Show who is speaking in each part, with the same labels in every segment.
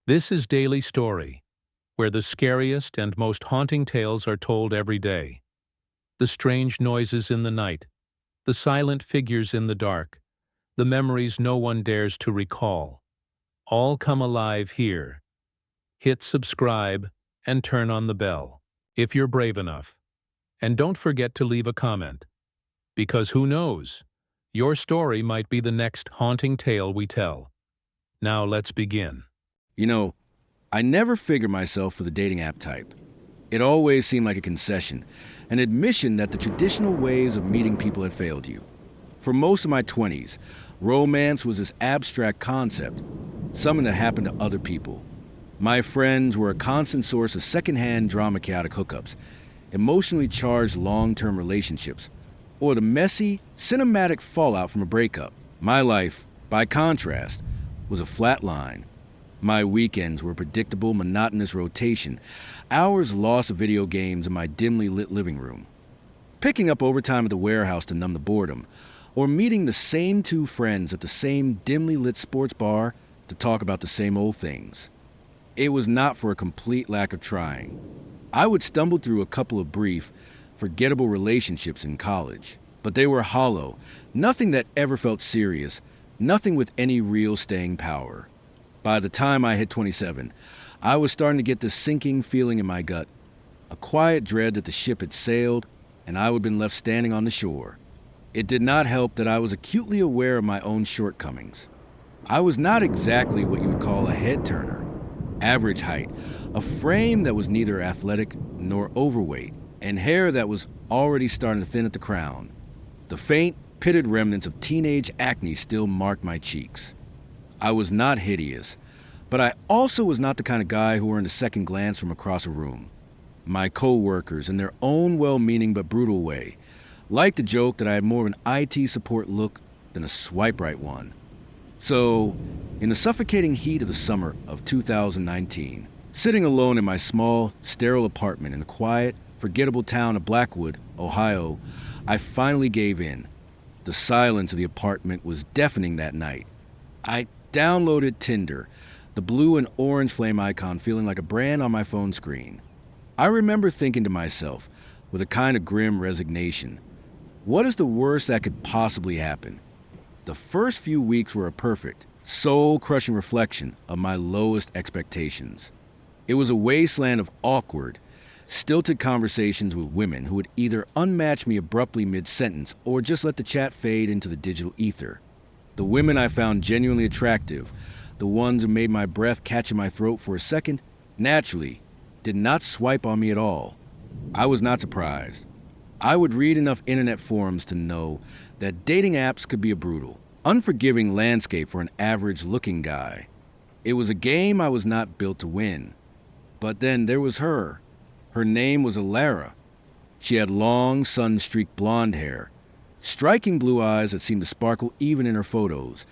Speaker 1: This is Daily Story, where the scariest and most haunting tales are told every day. The strange noises in the night, the silent figures in the dark, the memories no one dares to recall, all come alive here. Hit subscribe and turn on the bell, if you're brave enough. And don't forget to leave a comment, because who knows, your story might be the next haunting tale we tell. Now let's begin.
Speaker 2: You know, I never figured myself for the dating app type. It always seemed like a concession, an admission that the traditional ways of meeting people had failed you. For most of my 20s, romance was this abstract concept, something that happened to other people. My friends were a constant source of secondhand drama chaotic hookups, emotionally charged long-term relationships, or the messy, cinematic fallout from a breakup. My life, by contrast, was a flat line. My weekends were a predictable, monotonous rotation, hours lost of video games in my dimly lit living room, picking up overtime at the warehouse to numb the boredom, or meeting the same two friends at the same dimly lit sports bar to talk about the same old things. It was not for a complete lack of trying. I would stumble through a couple of brief, forgettable relationships in college, but they were hollow, nothing that ever felt serious, nothing with any real staying power. By the time I hit 27, I was starting to get this sinking feeling in my gut, a quiet dread that the ship had sailed and I would have been left standing on the shore. It did not help that I was acutely aware of my own shortcomings. I was not exactly what you would call a head-turner. Average height, a frame that was neither athletic nor overweight, and hair that was already starting to thin at the crown. The faint, pitted remnants of teenage acne still marked my cheeks. I was not hideous, but I also was not the kind of guy who earned a second glance from across a room. My co-workers, in their own well-meaning but brutal way, liked to joke that I had more of an IT support look than a swipe-right one. So, in the suffocating heat of the summer of 2019, sitting alone in my small, sterile apartment in the quiet, forgettable town of Blackwood, Ohio, I finally gave in. The silence of the apartment was deafening that night. I downloaded Tinder, the blue and orange flame icon feeling like a brand on my phone screen. I remember thinking to myself, with a kind of grim resignation, what is the worst that could possibly happen? The first few weeks were a perfect, soul-crushing reflection of my lowest expectations. It was a wasteland of awkward, stilted conversations with women who would either unmatch me abruptly mid-sentence or just let the chat fade into the digital ether. The women I found genuinely attractive, the ones who made my breath catch in my throat for a second, naturally, did not swipe on me at all. I was not surprised. I would read enough internet forums to know that dating apps could be a brutal, unforgiving landscape for an average-looking guy. It was a game I was not built to win. But then there was her. Her name was Alara. She had long, sun-streaked blonde hair, striking blue eyes that seemed to sparkle even in her photos,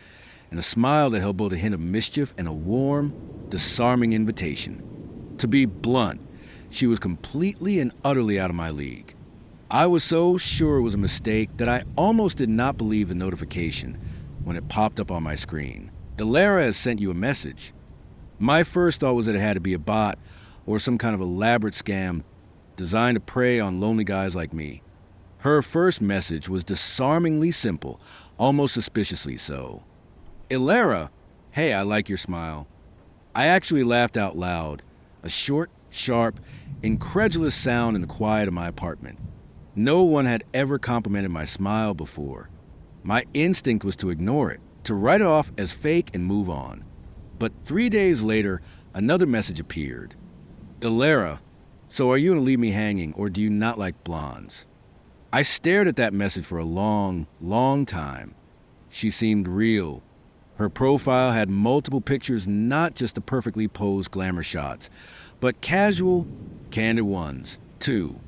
Speaker 2: and a smile that held both a hint of mischief and a warm, disarming invitation. To be blunt, she was completely and utterly out of my league. I was so sure it was a mistake that I almost did not believe the notification when it popped up on my screen. Alara has sent you a message. My first thought was that it had to be a bot or some kind of elaborate scam designed to prey on lonely guys like me. Her first message was disarmingly simple, almost suspiciously so. Alara, hey, I like your smile. I actually laughed out loud, a short, sharp, incredulous sound in the quiet of my apartment. No one had ever complimented my smile before. My instinct was to ignore it, to write it off as fake and move on. But 3 days later, another message appeared. Alara, so are you going to leave me hanging, or do you not like blondes? I stared at that message for a long, long time. She seemed real. Her profile had multiple pictures, not just the perfectly posed glamour shots, but casual, candid ones, too.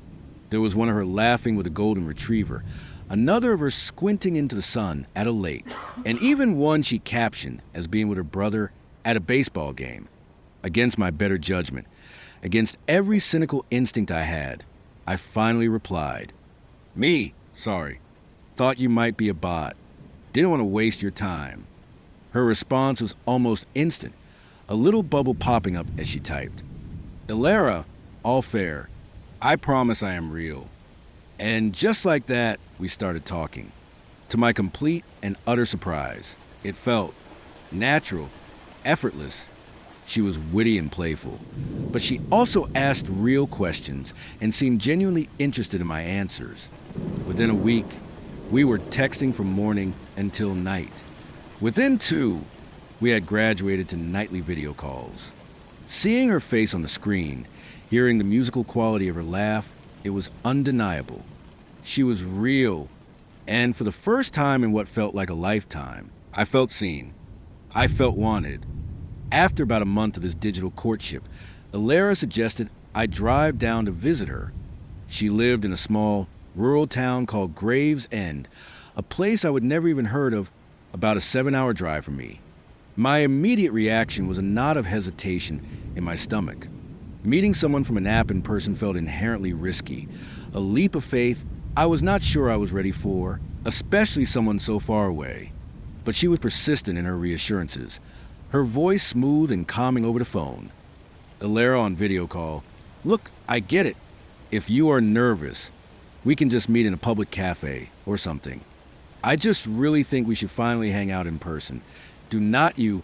Speaker 2: There was one of her laughing with a golden retriever, another of her squinting into the sun at a lake, and even one she captioned as being with her brother at a baseball game. Against my better judgment, against every cynical instinct I had, I finally replied, "Me, sorry. Thought you might be a bot. Didn't want to waste your time." Her response was almost instant, a little bubble popping up as she typed. "Ilara, all fair. I promise I am real." And just like that, we started talking. To my complete and utter surprise, it felt natural, effortless. She was witty and playful, but she also asked real questions and seemed genuinely interested in my answers. Within a week, we were texting from morning until night. Within 2, we had graduated to nightly video calls. Seeing her face on the screen, hearing the musical quality of her laugh, it was undeniable. She was real, and for the first time in what felt like a lifetime, I felt seen. I felt wanted. After about a month of this digital courtship, Ilara suggested I drive down to visit her. She lived in a small, rural town called Gravesend, a place I would never even heard of, about a 7-hour drive from me. My immediate reaction was a knot of hesitation in my stomach. Meeting someone from an app in person felt inherently risky, a leap of faith I was not sure I was ready for, especially someone so far away. But she was persistent in her reassurances, her voice smooth and calming over the phone. Ilara on video call, "Look, I get it. If you are nervous, we can just meet in a public cafe or something. I just really think we should finally hang out in person. Do not you.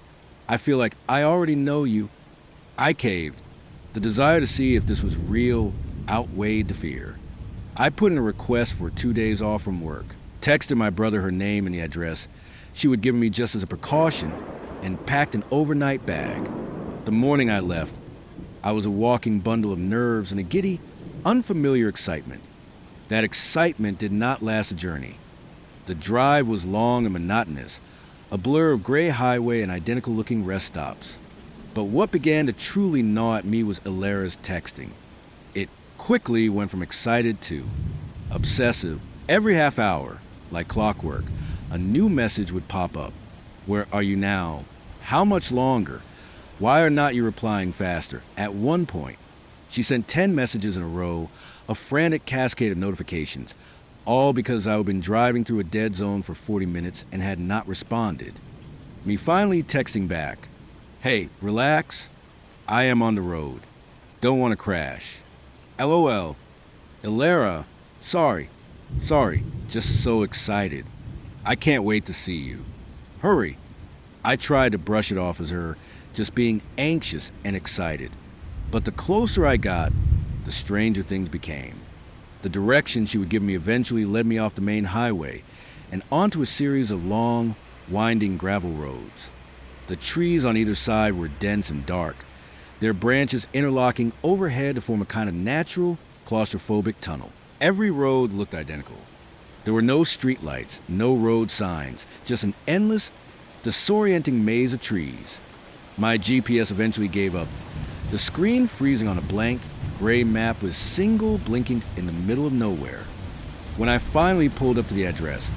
Speaker 2: I feel like I already know you." I caved. The desire to see if this was real outweighed the fear. I put in a request for 2 days off from work, texted my brother her name and the address she would give me just as a precaution, and packed an overnight bag. The morning I left, I was a walking bundle of nerves and a giddy, unfamiliar excitement. That excitement did not last the journey. The drive was long and monotonous, a blur of gray highway and identical-looking rest stops. But what began to truly gnaw at me was Ilara's texting. It quickly went from excited to obsessive. Every half hour, like clockwork, a new message would pop up. "Where are you now? How much longer? Why are not you replying faster?" At one point, she sent 10 messages in a row, a frantic cascade of notifications, all because I had been driving through a dead zone for 40 minutes and had not responded. Me finally texting back, "Hey, relax. I am on the road. Don't want to crash. LOL. Ilara, sorry, just so excited. I can't wait to see you. Hurry." I tried to brush it off as her just being anxious and excited. But the closer I got, the stranger things became. The direction she would give me eventually led me off the main highway and onto a series of long, winding gravel roads. The trees on either side were dense and dark, their branches interlocking overhead to form a kind of natural, claustrophobic tunnel. Every road looked identical. There were no streetlights, no road signs, just an endless, disorienting maze of trees. My GPS eventually gave up, the screen freezing on a blank, gray map with single blinking in the middle of nowhere. When I finally pulled up to the address,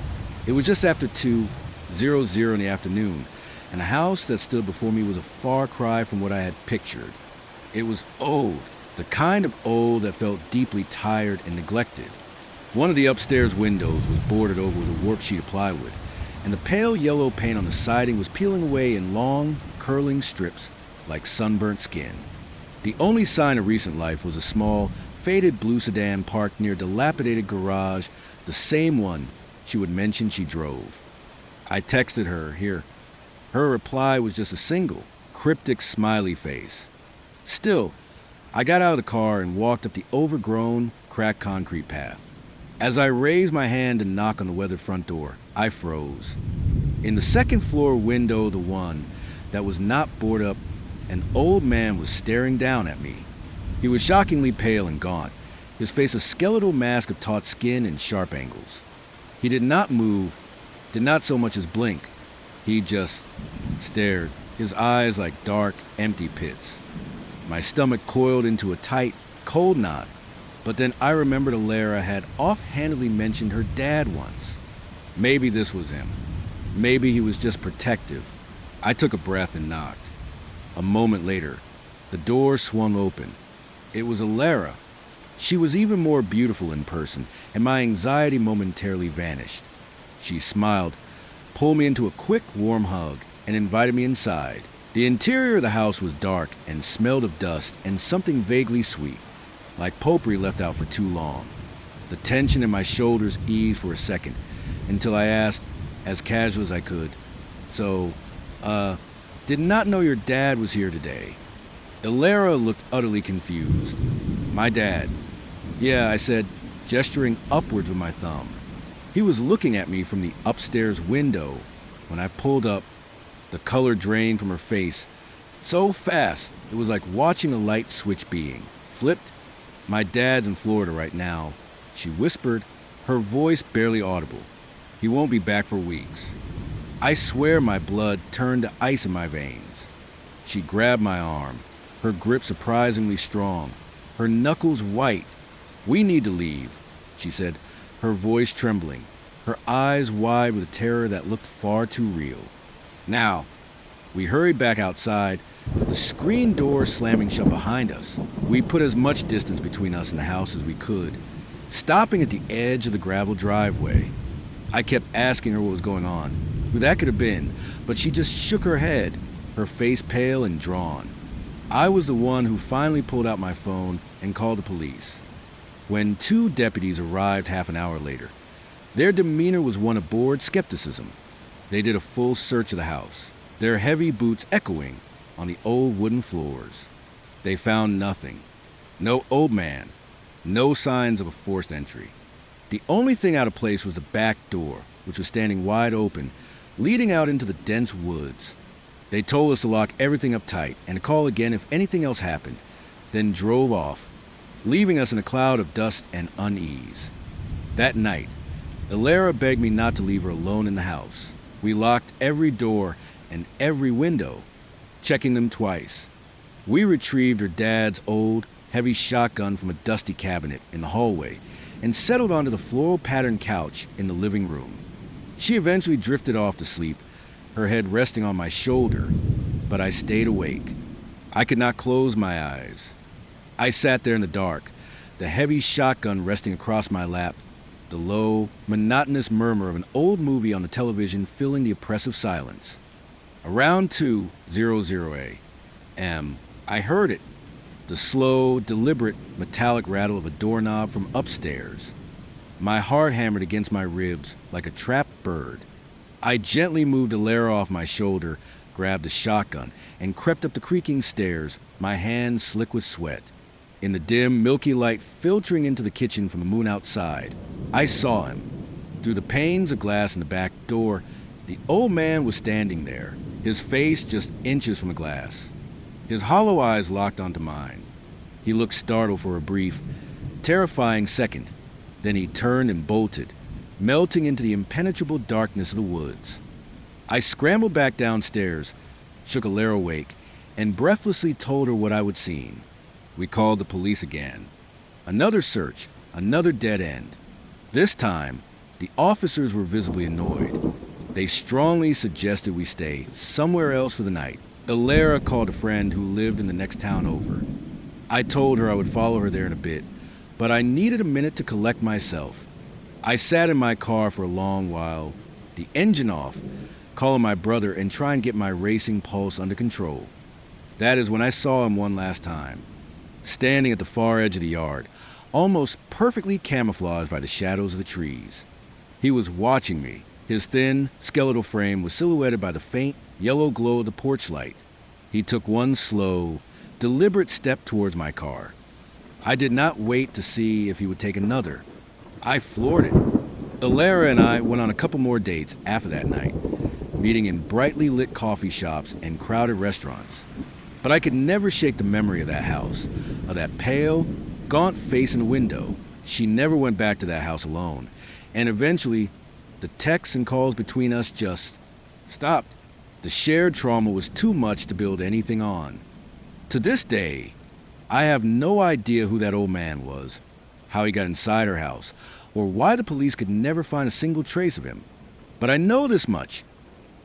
Speaker 2: it was just after 2:00 in the afternoon, and the house that stood before me was a far cry from what I had pictured. It was old, the kind of old that felt deeply tired and neglected. One of the upstairs windows was boarded over with a warped sheet of plywood, and the pale yellow paint on the siding was peeling away in long, curling strips like sunburnt skin. The only sign of recent life was a small, faded blue sedan parked near a dilapidated garage, the same one she would mention she drove. I texted her, here. Her reply was just a single, cryptic smiley face. Still, I got out of the car and walked up the overgrown, cracked concrete path. As I raised my hand to knock on the weathered front door, I froze. In the second floor window, the one that was not boarded up, an old man was staring down at me. He was shockingly pale and gaunt, his face a skeletal mask of taut skin and sharp angles. He did not move, did not so much as blink. He just stared, his eyes like dark, empty pits. My stomach coiled into a tight, cold knot, but then I remembered Ilara had offhandedly mentioned her dad once. Maybe this was him. Maybe he was just protective. I took a breath and knocked. A moment later, the door swung open. It was Ilara. She was even more beautiful in person, and my anxiety momentarily vanished. She smiled, pulled me into a quick, warm hug, and invited me inside. The interior of the house was dark and smelled of dust and something vaguely sweet, like potpourri left out for too long. The tension in my shoulders eased for a second, until I asked, as casual as I could, "So, did not know your dad was here today." Ilera looked utterly confused. "My dad." "Yeah," I said, gesturing upwards with my thumb. He was looking at me from the upstairs window. When I pulled up, the color drained from her face so fast it was like watching a light switch being flipped. "My dad's in Florida right now," she whispered, her voice barely audible. "He won't be back for weeks." I swear my blood turned to ice in my veins. She grabbed my arm, her grip surprisingly strong, her knuckles white. "We need to leave," she said, her voice trembling, her eyes wide with a terror that looked far too real. "Now." We hurried back outside, the screen door slamming shut behind us. We put as much distance between us and the house as we could, stopping at the edge of the gravel driveway. I kept asking her what was going on, who that could have been, but she just shook her head, her face pale and drawn. I was the one who finally pulled out my phone and called the police. When 2 deputies arrived half an hour later, their demeanor was one of bored skepticism. They did a full search of the house, their heavy boots echoing on the old wooden floors. They found nothing. No old man, no signs of a forced entry. The only thing out of place was the back door, which was standing wide open, leading out into the dense woods. They told us to lock everything up tight and to call again if anything else happened, then drove off, leaving us in a cloud of dust and unease. That night, Ilera begged me not to leave her alone in the house. We locked every door and every window, checking them twice. We retrieved her dad's old, heavy shotgun from a dusty cabinet in the hallway and settled onto the floral patterned couch in the living room. She eventually drifted off to sleep, her head resting on my shoulder, but I stayed awake. I could not close my eyes. I sat there in the dark, the heavy shotgun resting across my lap, the low, monotonous murmur of an old movie on the television filling the oppressive silence. Around 2:00 a.m., I heard it, the slow, deliberate, metallic rattle of a doorknob from upstairs. My heart hammered against my ribs like a trapped bird. I gently moved Ilera off my shoulder, grabbed the shotgun, and crept up the creaking stairs, my hands slick with sweat. In the dim, milky light filtering into the kitchen from the moon outside, I saw him. Through the panes of glass in the back door, the old man was standing there, his face just inches from the glass. His hollow eyes locked onto mine. He looked startled for a brief, terrifying second. Then he turned and bolted, melting into the impenetrable darkness of the woods. I scrambled back downstairs, shook Ilera awake, and breathlessly told her what I would seen. We called the police again. Another search, another dead end. This time, the officers were visibly annoyed. They strongly suggested we stay somewhere else for the night. Ilera called a friend who lived in the next town over. I told her I would follow her there in a bit, but I needed a minute to collect myself. I sat in my car for a long while, the engine off, calling my brother and trying to get my racing pulse under control. That is when I saw him one last time, standing at the far edge of the yard, almost perfectly camouflaged by the shadows of the trees. He was watching me. His thin, skeletal frame was silhouetted by the faint, yellow glow of the porch light. He took one slow, deliberate step towards my car. I did not wait to see if he would take another. I floored it. Ilera and I went on a couple more dates after that night, meeting in brightly lit coffee shops and crowded restaurants. But I could never shake the memory of that house, of that pale, gaunt face in the window. She never went back to that house alone, and eventually, the texts and calls between us just stopped. The shared trauma was too much to build anything on. To this day, I have no idea who that old man was, how he got inside her house, or why the police could never find a single trace of him. But I know this much.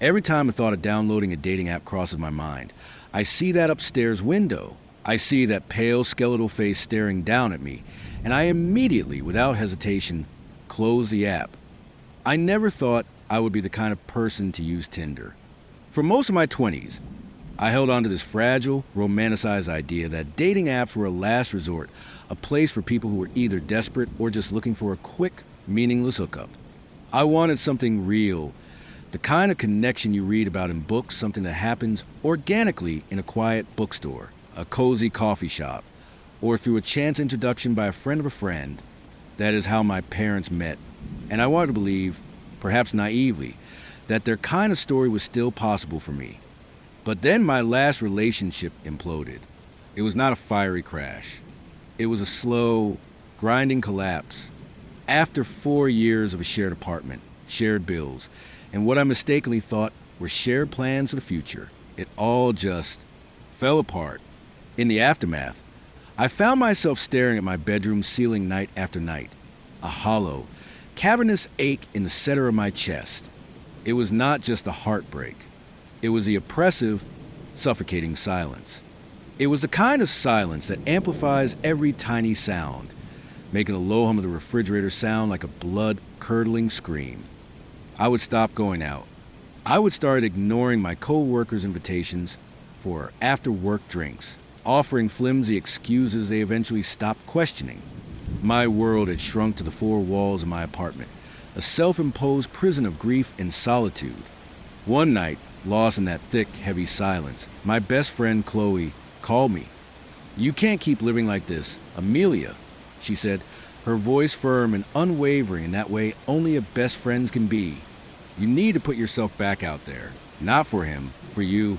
Speaker 2: Every time the thought of downloading a dating app crosses my mind, I see that upstairs window. I see that pale skeletal face staring down at me, and I immediately, without hesitation, close the app. I never thought I would be the kind of person to use Tinder. For most of my 20s, I held on to this fragile, romanticized idea that dating apps were a last resort, a place for people who were either desperate or just looking for a quick, meaningless hookup. I wanted something real, the kind of connection you read about in books, something that happens organically in a quiet bookstore, a cozy coffee shop, or through a chance introduction by a friend of a friend. That is how my parents met, and I wanted to believe, perhaps naively, that their kind of story was still possible for me. But then my last relationship imploded. It was not a fiery crash. It was a slow, grinding collapse. After 4 years of a shared apartment, shared bills, and what I mistakenly thought were shared plans for the future, it all just fell apart. In the aftermath, I found myself staring at my bedroom ceiling night after night, a hollow, cavernous ache in the center of my chest. It was not just a heartbreak. It was the oppressive, suffocating silence. It was the kind of silence that amplifies every tiny sound, making the low hum of the refrigerator sound like a blood-curdling scream. I would stop going out. I would start ignoring my co-workers' invitations for after-work drinks, offering flimsy excuses they eventually stopped questioning. My world had shrunk to the four walls of my apartment, a self-imposed prison of grief and solitude. One night, lost in that thick, heavy silence, my best friend Chloe called me. "You can't keep living like this, Amelia," she said, her voice firm and unwavering in that way only a best friends can be. "You need to put yourself back out there. Not for him, for you."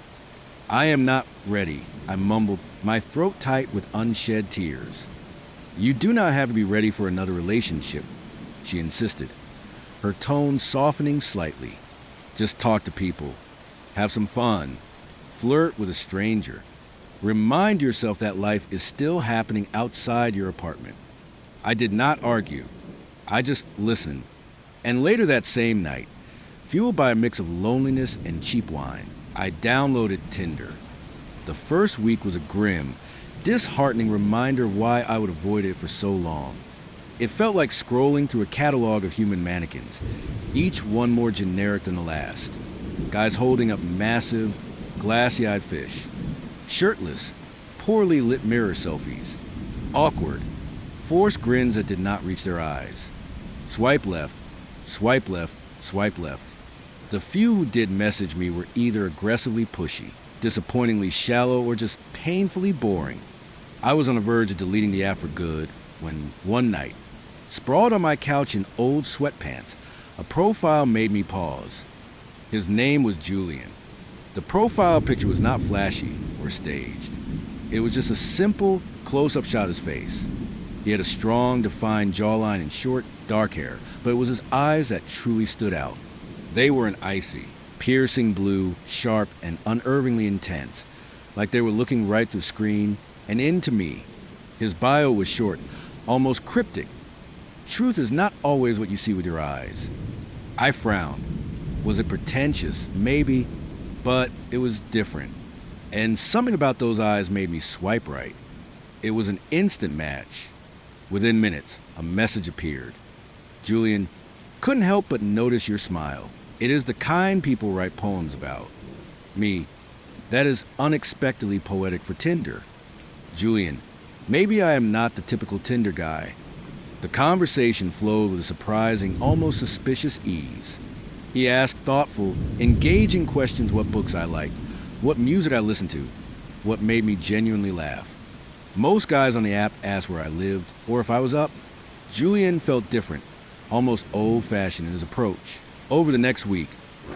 Speaker 2: "I am not ready," I mumbled, my throat tight with unshed tears. "You do not have to be ready for another relationship," she insisted, her tone softening slightly. "Just talk to people. Have some fun. Flirt with a stranger. Remind yourself that life is still happening outside your apartment." I did not argue. I just listened. And later that same night, fueled by a mix of loneliness and cheap wine, I downloaded Tinder. The first week was a grim, disheartening reminder of why I would avoid it for so long. It felt like scrolling through a catalog of human mannequins, each one more generic than the last. Guys holding up massive, glassy-eyed fish. Shirtless, poorly lit mirror selfies. Awkward, forced grins that did not reach their eyes. Swipe left, swipe left, swipe left. The few who did message me were either aggressively pushy, disappointingly shallow, or just painfully boring. I was on the verge of deleting the app for good when one night, sprawled on my couch in old sweatpants, a profile made me pause. His name was Julian. The profile picture was not flashy or staged. It was just a simple close-up shot of his face. He had a strong, defined jawline and short, dark hair, but it was his eyes that truly stood out. They were an icy, piercing blue, sharp, and unervingly intense, like they were looking right through the screen and into me. His bio was short, almost cryptic. Truth is not always what you see with your eyes. I frowned. Was it pretentious? Maybe, but it was different. And something about those eyes made me swipe right. It was an instant match. Within minutes, a message appeared. "Julian, couldn't help but notice your smile. It is the kind people write poems about." Me, "That is unexpectedly poetic for Tinder." Julian, "Maybe I am not the typical Tinder guy." The conversation flowed with a surprising, almost suspicious ease. He asked thoughtful, engaging questions: what books I liked, what music I listened to, what made me genuinely laugh. Most guys on the app asked where I lived or if I was up. Julian felt different, almost old-fashioned in his approach. Over the next week,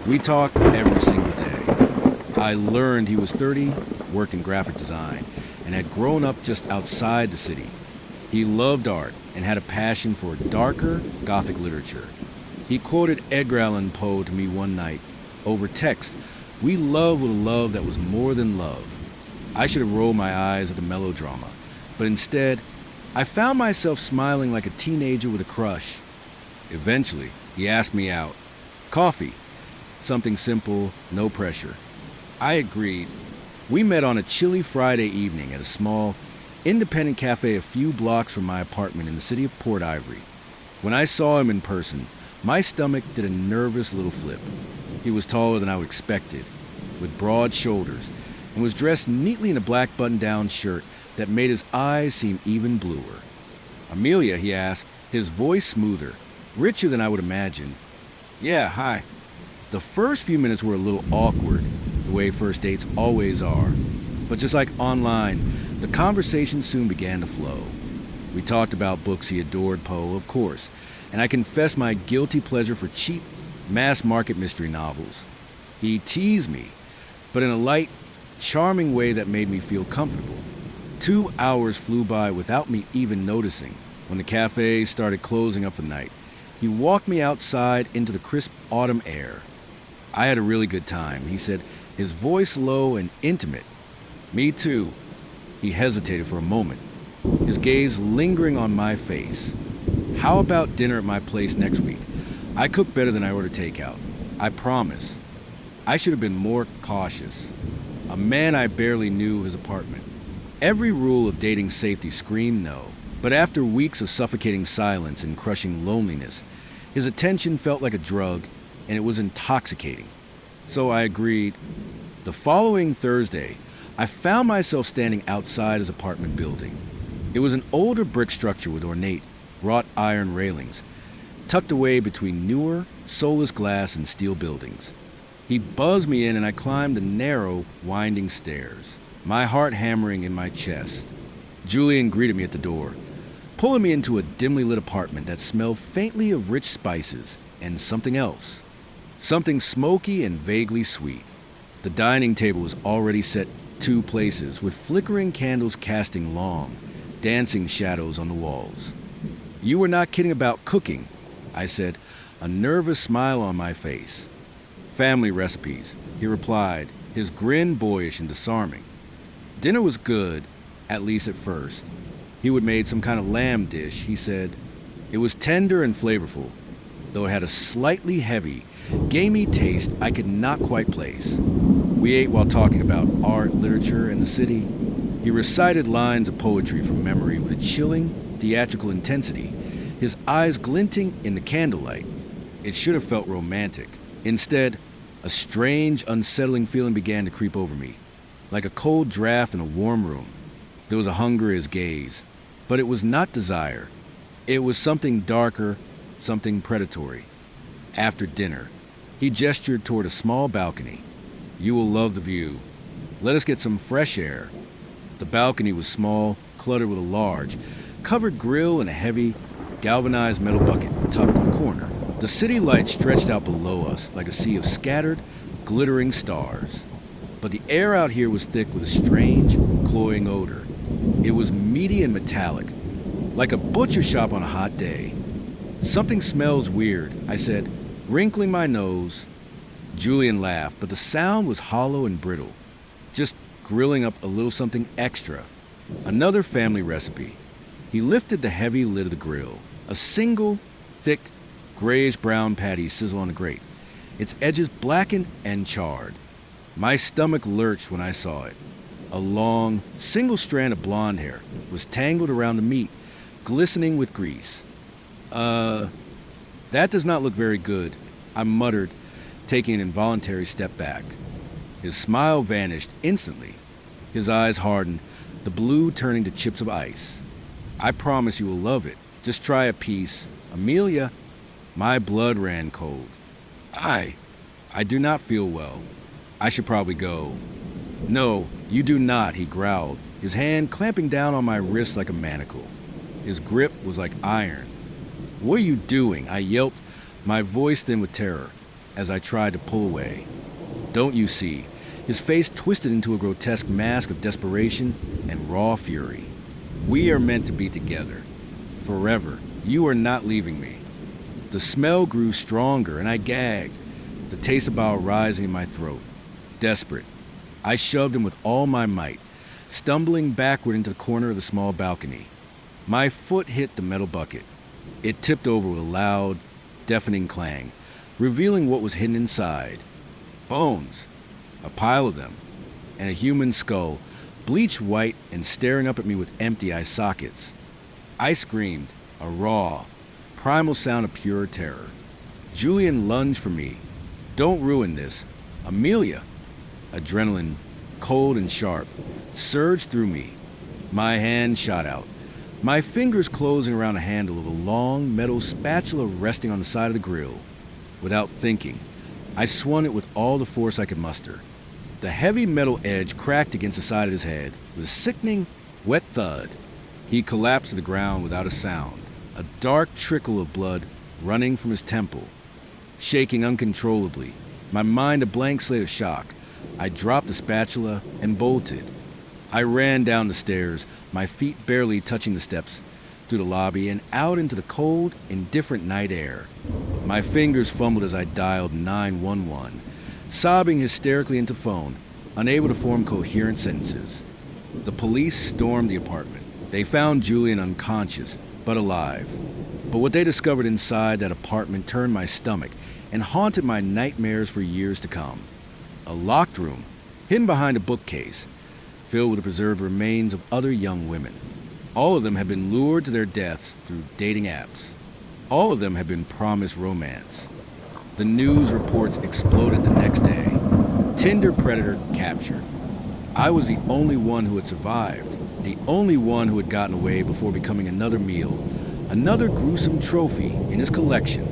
Speaker 2: we talked every single day. I learned he was 30, worked in graphic design, and had grown up just outside the city. He loved art and had a passion for darker Gothic literature. He quoted Edgar Allan Poe to me one night, over text. We loved with a love that was more than love. I should have rolled my eyes at the melodrama, but instead, I found myself smiling like a teenager with a crush. Eventually, he asked me out. Coffee. Something simple, no pressure. I agreed. We met on a chilly Friday evening at a small, independent cafe a few blocks from my apartment in the city of Port Ivory. When I saw him in person, my stomach did a nervous little flip. He was taller than I expected, with broad shoulders, and was dressed neatly in a black button-down shirt that made his eyes seem even bluer. "Amelia?" he asked, his voice smoother, richer than I would imagine. "Yeah, hi." The first few minutes were a little awkward, the way first dates always are. But just like online, the conversation soon began to flow. We talked about books he adored, Poe, of course, and I confessed my guilty pleasure for cheap, mass-market mystery novels. He teased me, but in a light, charming way that made me feel comfortable. 2 hours flew by without me even noticing. When the cafe started closing up for the night, he walked me outside into the crisp autumn air. "I had a really good time," he said, his voice low and intimate. "Me too." He hesitated for a moment, his gaze lingering on my face. "How about dinner at my place next week? I cook better than I order takeout. I promise." I should have been more cautious. A man I barely knew his apartment. Every rule of dating safety screamed no, but after weeks of suffocating silence and crushing loneliness, his attention felt like a drug, and it was intoxicating. So I agreed. The following Thursday, I found myself standing outside his apartment building. It was an older brick structure with ornate, wrought iron railings, tucked away between newer, soulless glass and steel buildings. He buzzed me in and I climbed the narrow, winding stairs, my heart hammering in my chest. Julian greeted me at the door, pulling me into a dimly lit apartment that smelled faintly of rich spices and something else. Something smoky and vaguely sweet. The dining table was already set 2 places, with flickering candles casting long, dancing shadows on the walls. "You were not kidding about cooking," I said, a nervous smile on my face. "Family recipes," he replied, his grin boyish and disarming. Dinner was good, at least at first. He would made some kind of lamb dish, he said. It was tender and flavorful, though it had a slightly heavy, gamey taste I could not quite place. We ate while talking about art, literature, and the city. He recited lines of poetry from memory with a chilling, theatrical intensity, his eyes glinting in the candlelight. It should have felt romantic. Instead, a strange, unsettling feeling began to creep over me, like a cold draft in a warm room. There was a hunger in his gaze, but it was not desire. It was something darker, something predatory. After dinner, he gestured toward a small balcony. "You will love the view. Let us get some fresh air." The balcony was small, cluttered with a large, covered grill and a heavy, galvanized metal bucket tucked in the corner. The city lights stretched out below us like a sea of scattered, glittering stars. But the air out here was thick with a strange, cloying odor. It was meaty and metallic, like a butcher shop on a hot day. "Something smells weird," I said, wrinkling my nose. Julian laughed, but the sound was hollow and brittle, just grilling up a little something extra. Another family recipe. He lifted the heavy lid of the grill. A single, thick, grayish-brown patty sizzled on the grate, its edges blackened and charred. My stomach lurched when I saw it. A long, single strand of blonde hair was tangled around the meat, glistening with grease. That does not look very good," I muttered, taking an involuntary step back. His smile vanished instantly. His eyes hardened, the blue turning to chips of ice. "I promise you will love it. Just try a piece. Amelia." My blood ran cold. I do not feel well. I should probably go." "No, you do not," he growled, his hand clamping down on my wrist like a manacle. His grip was like iron. "What are you doing?" I yelped, my voice thin with terror, as I tried to pull away. "Don't you see?" His face twisted into a grotesque mask of desperation and raw fury. "We are meant to be together. Forever. You are not leaving me." The smell grew stronger, and I gagged, the taste of bile rising in my throat. Desperate, I shoved him with all my might, stumbling backward into the corner of the small balcony. My foot hit the metal bucket. It tipped over with a loud, deafening clang, revealing what was hidden inside. Bones, a pile of them, and a human skull, bleached white and staring up at me with empty eye sockets. I screamed, a raw, primal sound of pure terror. Julian lunged for me. "Don't ruin this. Amelia!" Adrenaline cold and sharp, surged through me. My hand shot out, my fingers closing around the handle of a long metal spatula resting on the side of the grill. Without thinking, I swung it with all the force I could muster. The heavy metal edge cracked against the side of his head with a sickening, wet thud. He collapsed to the ground without a sound, a dark trickle of blood running from his temple. Shaking uncontrollably, my mind a blank slate of shock, I dropped the spatula and bolted. I ran down the stairs, my feet barely touching the steps, through the lobby and out into the cold, indifferent night air. My fingers fumbled as I dialed 911, sobbing hysterically into phone, unable to form coherent sentences. The police stormed the apartment. They found Julian unconscious, but alive. But what they discovered inside that apartment turned my stomach and haunted my nightmares for years to come. A locked room, hidden behind a bookcase, filled with the preserved remains of other young women. All of them had been lured to their deaths through dating apps. All of them had been promised romance. The news reports exploded the next day. Tinder predator captured. I was the only one who had survived, the only one who had gotten away before becoming another meal, another gruesome trophy in his collection.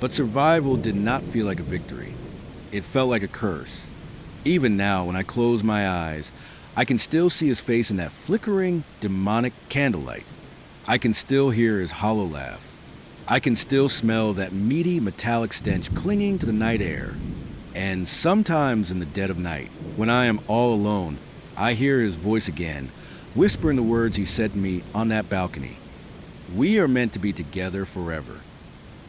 Speaker 2: But survival did not feel like a victory. It felt like a curse. Even now, when I close my eyes, I can still see his face in that flickering, demonic candlelight. I can still hear his hollow laugh. I can still smell that meaty, metallic stench clinging to the night air. And sometimes in the dead of night, when I am all alone, I hear his voice again, whispering the words he said to me on that balcony. We are meant to be together forever.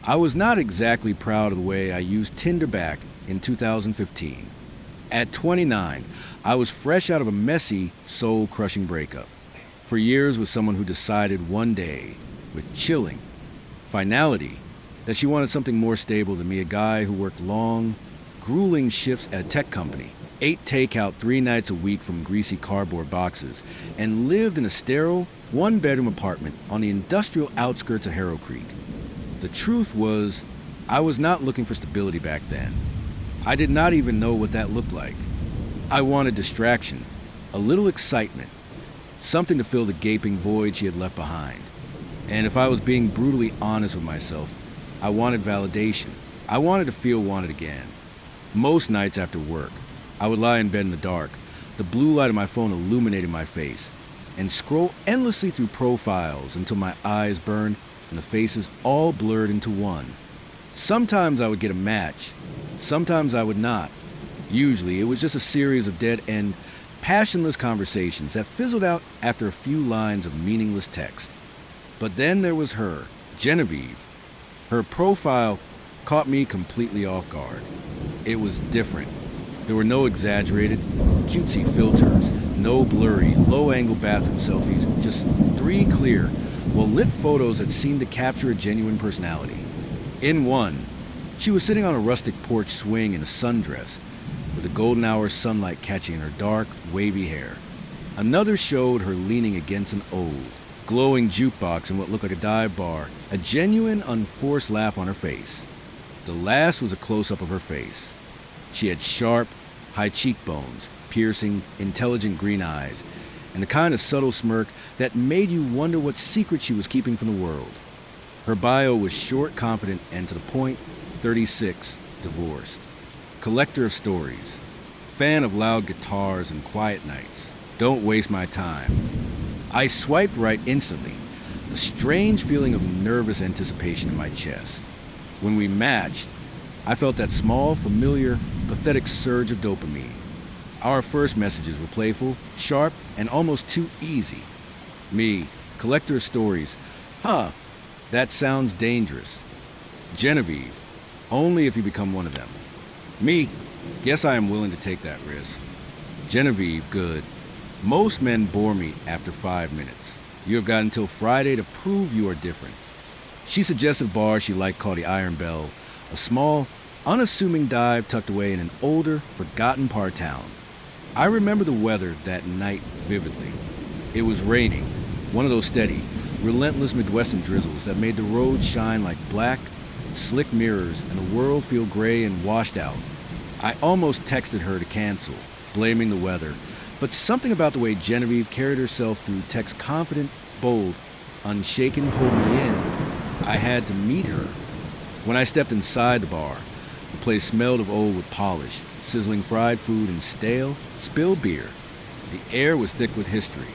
Speaker 2: I was not exactly proud of the way I used Tinder back in 2015. At 29, I was fresh out of a messy, soul-crushing breakup. For years with someone who decided one day, with chilling finality, that she wanted something more stable than me, a guy who worked long, grueling shifts at a tech company, ate takeout 3 nights a week from greasy cardboard boxes, and lived in a sterile, one-bedroom apartment on the industrial outskirts of Harrow Creek. The truth was, I was not looking for stability back then. I did not even know what that looked like. I wanted distraction, a little excitement, something to fill the gaping void she had left behind. And if I was being brutally honest with myself, I wanted validation. I wanted to feel wanted again. Most nights after work, I would lie in bed in the dark, the blue light of my phone illuminating my face, and scroll endlessly through profiles until my eyes burned and the faces all blurred into one. Sometimes I would get a match, sometimes I would not. Usually it was just a series of dead-end, passionless conversations that fizzled out after a few lines of meaningless text. But then there was her, Genevieve. Her profile caught me completely off guard. It was different. There were no exaggerated, cutesy filters, no blurry, low-angle bathroom selfies, just 3 clear, well-lit photos that seemed to capture a genuine personality. In one, she was sitting on a rustic porch swing in a sundress, with the golden hour sunlight catching in her dark, wavy hair. Another showed her leaning against an old, glowing jukebox in what looked like a dive bar, a genuine, unforced laugh on her face. The last was a close-up of her face. She had sharp, high cheekbones, piercing, intelligent green eyes, and the kind of subtle smirk that made you wonder what secret she was keeping from the world. Her bio was short, confident, and to the point, 36, divorced. Collector of stories. Fan of loud guitars and quiet nights. Don't waste my time. I swiped right instantly, a strange feeling of nervous anticipation in my chest. When we matched, I felt that small, familiar, pathetic surge of dopamine. Our first messages were playful, sharp, and almost too easy. Me, collector of stories. Huh, that sounds dangerous. Genevieve, only if you become one of them. Me, guess I am willing to take that risk. Genevieve, good. Most men bore me after 5 minutes. You have got until Friday to prove you are different. She suggested a bar she liked called the Iron Bell, a small, unassuming dive tucked away in an older, forgotten part of town. I remember the weather that night vividly. It was raining, one of those steady, relentless Midwestern drizzles that made the road shine like black, slick mirrors and the world feel gray and washed out. I almost texted her to cancel, blaming the weather, But something about the way Genevieve carried herself through Tech's confident, bold, unshaken pulled me in. I had to meet her. When I stepped inside the bar, the place smelled of old with polish, sizzling fried food and stale, spilled beer. The air was thick with history.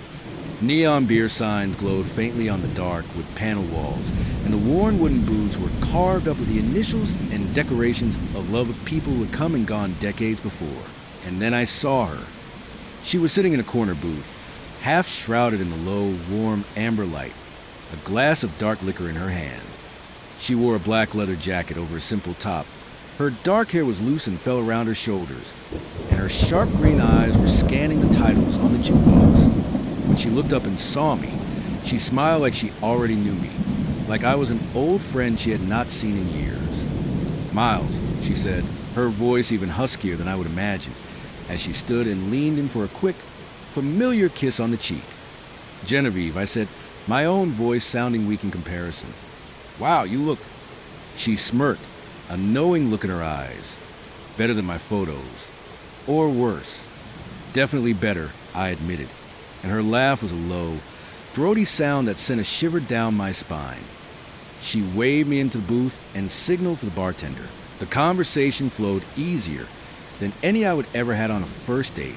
Speaker 2: Neon beer signs glowed faintly on the dark with panel walls, and the worn wooden booths were carved up with the initials and decorations of love of people who had come and gone decades before. And then I saw her. She was sitting in a corner booth, half shrouded in the low, warm amber light, a glass of dark liquor in her hand. She wore a black leather jacket over a simple top. Her dark hair was loose and fell around her shoulders, and her sharp green eyes were scanning the titles on the jukebox. When she looked up and saw me, she smiled like she already knew me, like I was an old friend she had not seen in years. "Miles," she said, her voice even huskier than I would imagine, as she stood and leaned in for a quick, familiar kiss on the cheek. "Genevieve," I said, my own voice sounding weak in comparison. "Wow, you look..." She smirked, a knowing look in her eyes. Better than my photos. Or worse. Definitely better, I admitted. And her laugh was a low, throaty sound that sent a shiver down my spine. She waved me into the booth and signaled for the bartender. The conversation flowed easier than any I would ever had on a first date.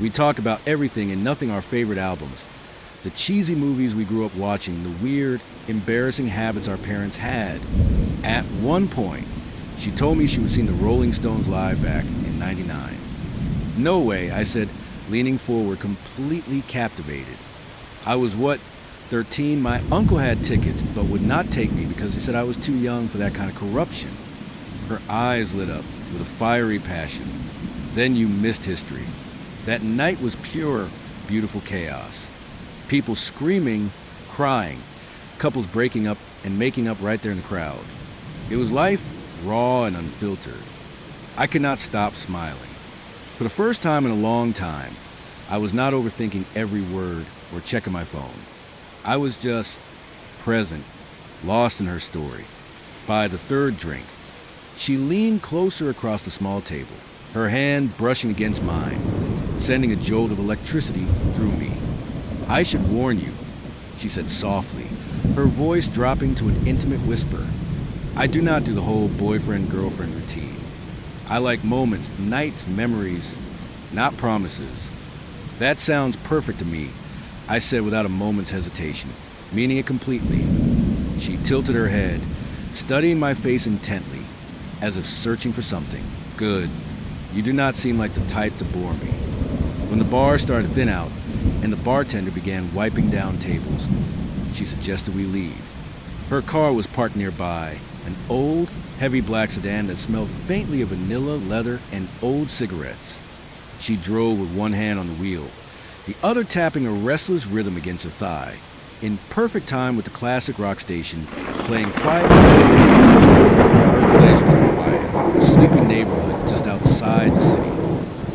Speaker 2: We talked about everything and nothing our favorite albums, the cheesy movies we grew up watching, the weird, embarrassing habits our parents had. At one point, she told me she would seen the Rolling Stones live back in '99. "No way," I said, leaning forward, completely captivated. I was, 13? My uncle had tickets, but would not take me because he said I was too young for that kind of corruption. Her eyes lit up with a fiery passion. "Then you missed history. That night was pure, beautiful chaos. People screaming, crying, couples breaking up and making up right there in the crowd. It was life, raw and unfiltered." I could not stop smiling. For the first time in a long time, I was not overthinking every word or checking my phone. I was just present, lost in her story. By the third drink, she leaned closer across the small table, her hand brushing against mine, sending a jolt of electricity through me. "I should warn you," she said softly, her voice dropping to an intimate whisper. "I do not do the whole boyfriend-girlfriend routine. I like moments, nights, memories, not promises." "That sounds perfect to me," I said without a moment's hesitation, meaning it completely. She tilted her head, studying my face intently, as if searching for something. "Good. You do not seem like the type to bore me." When the bar started to thin out, and the bartender began wiping down tables, she suggested we leave. Her car was parked nearby, an old, heavy black sedan that smelled faintly of vanilla, leather, and old cigarettes. She drove with one hand on the wheel, the other tapping a restless rhythm against her thigh, in perfect time with the classic rock station playing quietly. Her place was a quiet, sleepy neighborhood just outside the city.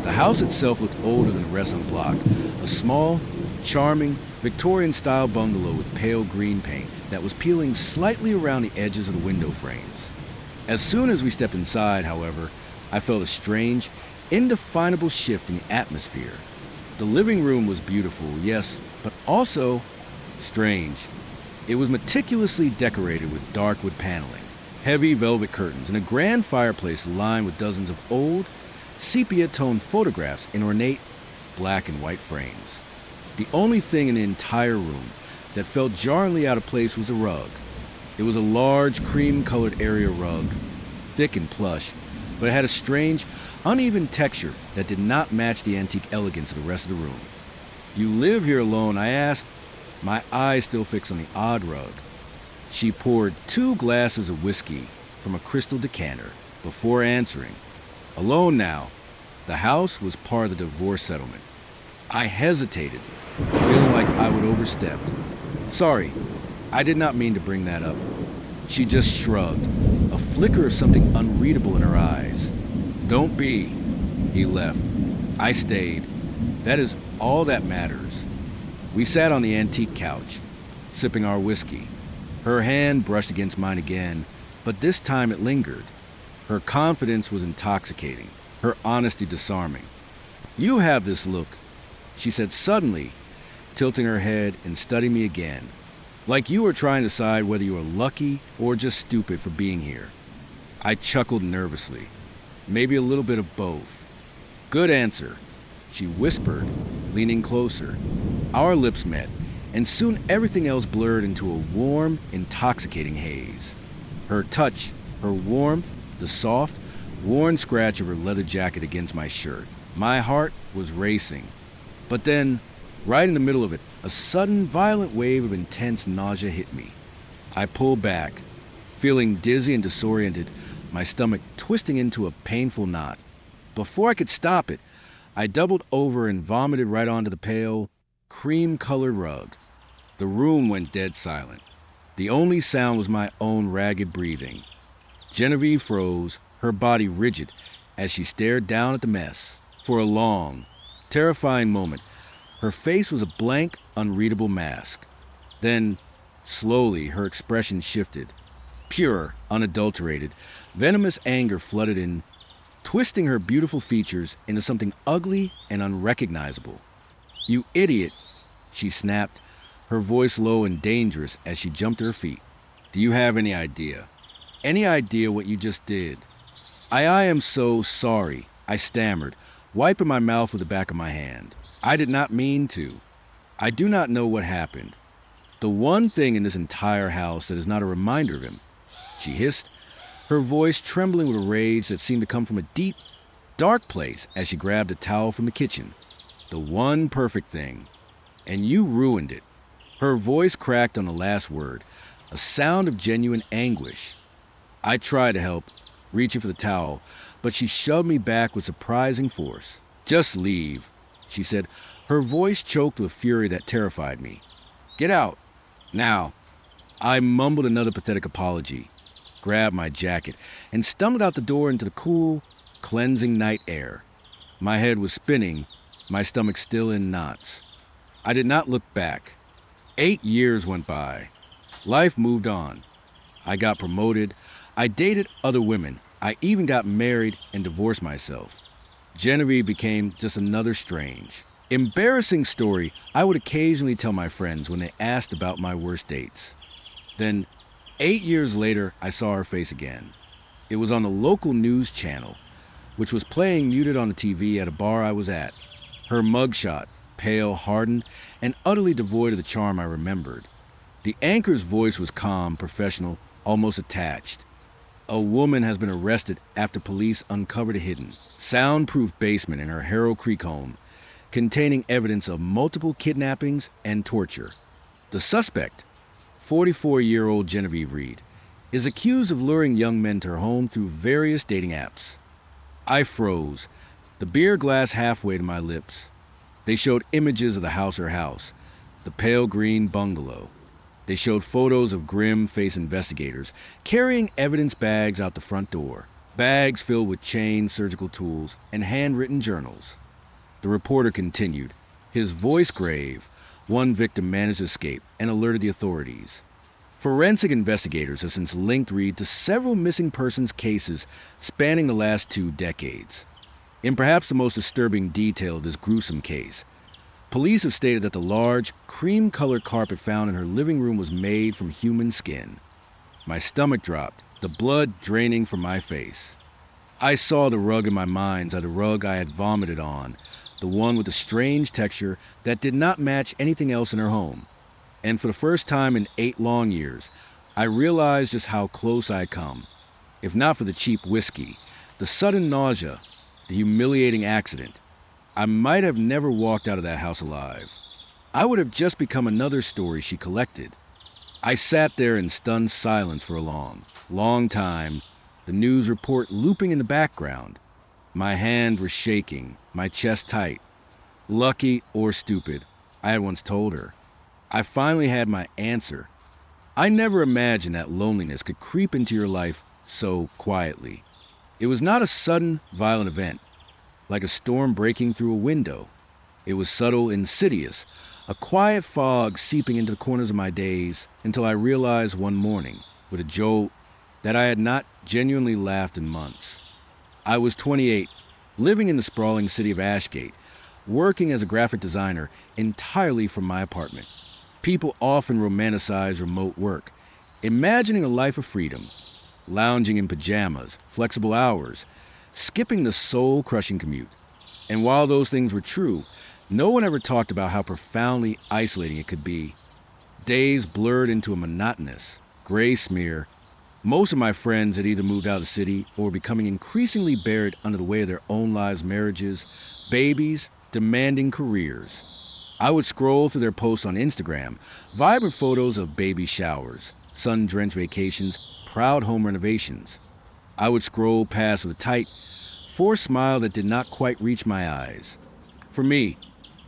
Speaker 2: The house itself looked older than the rest on the block, a small, charming, Victorian-style bungalow with pale green paint that was peeling slightly around the edges of the window frames. As soon as we stepped inside, however, I felt a strange, indefinable shift in the atmosphere. The living room was beautiful, yes, but also strange. It was meticulously decorated with dark wood paneling, heavy velvet curtains, and a grand fireplace lined with dozens of old, sepia-toned photographs in ornate black and white frames. The only thing in the entire room that felt jarringly out of place was a rug. It was a large, cream-colored area rug, thick and plush, but it had a strange, uneven texture that did not match the antique elegance of the rest of the room. "You live here alone?" I asked, my eyes still fixed on the odd rug. She poured 2 glasses of whiskey from a crystal decanter before answering. "Alone now. The house was part of the divorce settlement." I hesitated, feeling like I would overstep. "Sorry, I did not mean to bring that up." She just shrugged, a flicker of something unreadable in her eyes. "Don't be." He left. I stayed. That is all that matters. We sat on the antique couch, sipping our whiskey. Her hand brushed against mine again, but this time it lingered. Her confidence was intoxicating, her honesty disarming. "You have this look. she said suddenly, tilting her head and studying me again, like you were trying to decide whether you were lucky or just stupid for being here. I chuckled nervously. Maybe a little bit of both. Good answer, she whispered, leaning closer. Our lips met, and soon everything else blurred into a warm, intoxicating haze. Her touch, her warmth, the soft, worn scratch of her leather jacket against my shirt. My heart was racing. But then, right in the middle of it, a sudden, violent wave of intense nausea hit me. I pulled back, feeling dizzy and disoriented, my stomach twisting into a painful knot. Before I could stop it, I doubled over and vomited right onto the pale, cream-colored rug. The room went dead silent. The only sound was my own ragged breathing. Genevieve froze, her body rigid, as she stared down at the mess. For a long, terrifying moment, her face was a blank, unreadable mask. Then, slowly, her expression shifted. Pure, unadulterated, venomous anger flooded in, twisting her beautiful features into something ugly and unrecognizable. "You idiot," she snapped, her voice low and dangerous as she jumped to her feet. "Do you have any idea? Any idea what you just did?" I am so sorry," I stammered, wiping my mouth with the back of my hand. "I did not mean to. I do not know what happened. The one thing in this entire house that is not a reminder of him," she hissed, her voice trembling with a rage that seemed to come from a deep, dark place as she grabbed a towel from the kitchen. "The one perfect thing. And you ruined it." Her voice cracked on the last word, a sound of genuine anguish. I tried to help, reaching for the towel, but she shoved me back with surprising force. "Just leave," she said, her voice choked with fury that terrified me. "Get out. Now." I mumbled another pathetic apology, grabbed my jacket, and stumbled out the door into the cool, cleansing night air. My head was spinning, my stomach still in knots. I did not look back. 8 years went by. Life moved on. I got promoted. I dated other women. I even got married and divorced myself. Genevieve became just another strange, embarrassing story I would occasionally tell my friends when they asked about my worst dates. Then, 8 years later, I saw her face again. It was on the local news channel, which was playing muted on the TV at a bar I was at. Her mugshot, pale, hardened, and utterly devoid of the charm I remembered. The anchor's voice was calm, professional, almost attached. "A woman has been arrested after police uncovered a hidden, soundproof basement in her Harrow Creek home, containing evidence of multiple kidnappings and torture. The suspect, 44-year-old Genevieve Reed, is accused of luring young men to her home through various dating apps." I froze, the beer glass halfway to my lips. They showed images of the her house, the pale green bungalow. They showed photos of grim-faced investigators carrying evidence bags out the front door, bags filled with chained surgical tools and handwritten journals. The reporter continued, his voice grave. One victim managed to escape and alerted the authorities. Forensic investigators have since linked Reed to several missing persons cases spanning the last 2 decades. In perhaps the most disturbing detail of this gruesome case, police have stated that the large, cream-colored carpet found in her living room was made from human skin. My stomach dropped, the blood draining from my face. I saw the rug in my mind's eye, the rug I had vomited on, the one with the strange texture that did not match anything else in her home. And for the first time in 8 long years, I realized just how close I had come. If not for the cheap whiskey, the sudden nausea, the humiliating accident, I might have never walked out of that house alive. I would have just become another story she collected. I sat there in stunned silence for a long, long time, the news report looping in the background. My hands were shaking, my chest tight. Lucky or stupid, I had once told her. I finally had my answer. I never imagined that loneliness could creep into your life so quietly. It was not a sudden, violent event, like a storm breaking through a window. It was subtle, insidious, a quiet fog seeping into the corners of my days until I realized one morning, with a jolt, that I had not genuinely laughed in months. I was 28, living in the sprawling city of Ashgate, working as a graphic designer entirely from my apartment. People often romanticize remote work, imagining a life of freedom, lounging in pajamas, flexible hours, skipping the soul-crushing commute. And while those things were true, no one ever talked about how profoundly isolating it could be. Days blurred into a monotonous, gray smear. Most of my friends had either moved out of the city or were becoming increasingly buried under the weight of their own lives, marriages, babies, demanding careers. I would scroll through their posts on Instagram, vibrant photos of baby showers, sun-drenched vacations, proud home renovations. I would scroll past with a tight, forced smile that did not quite reach my eyes. For me,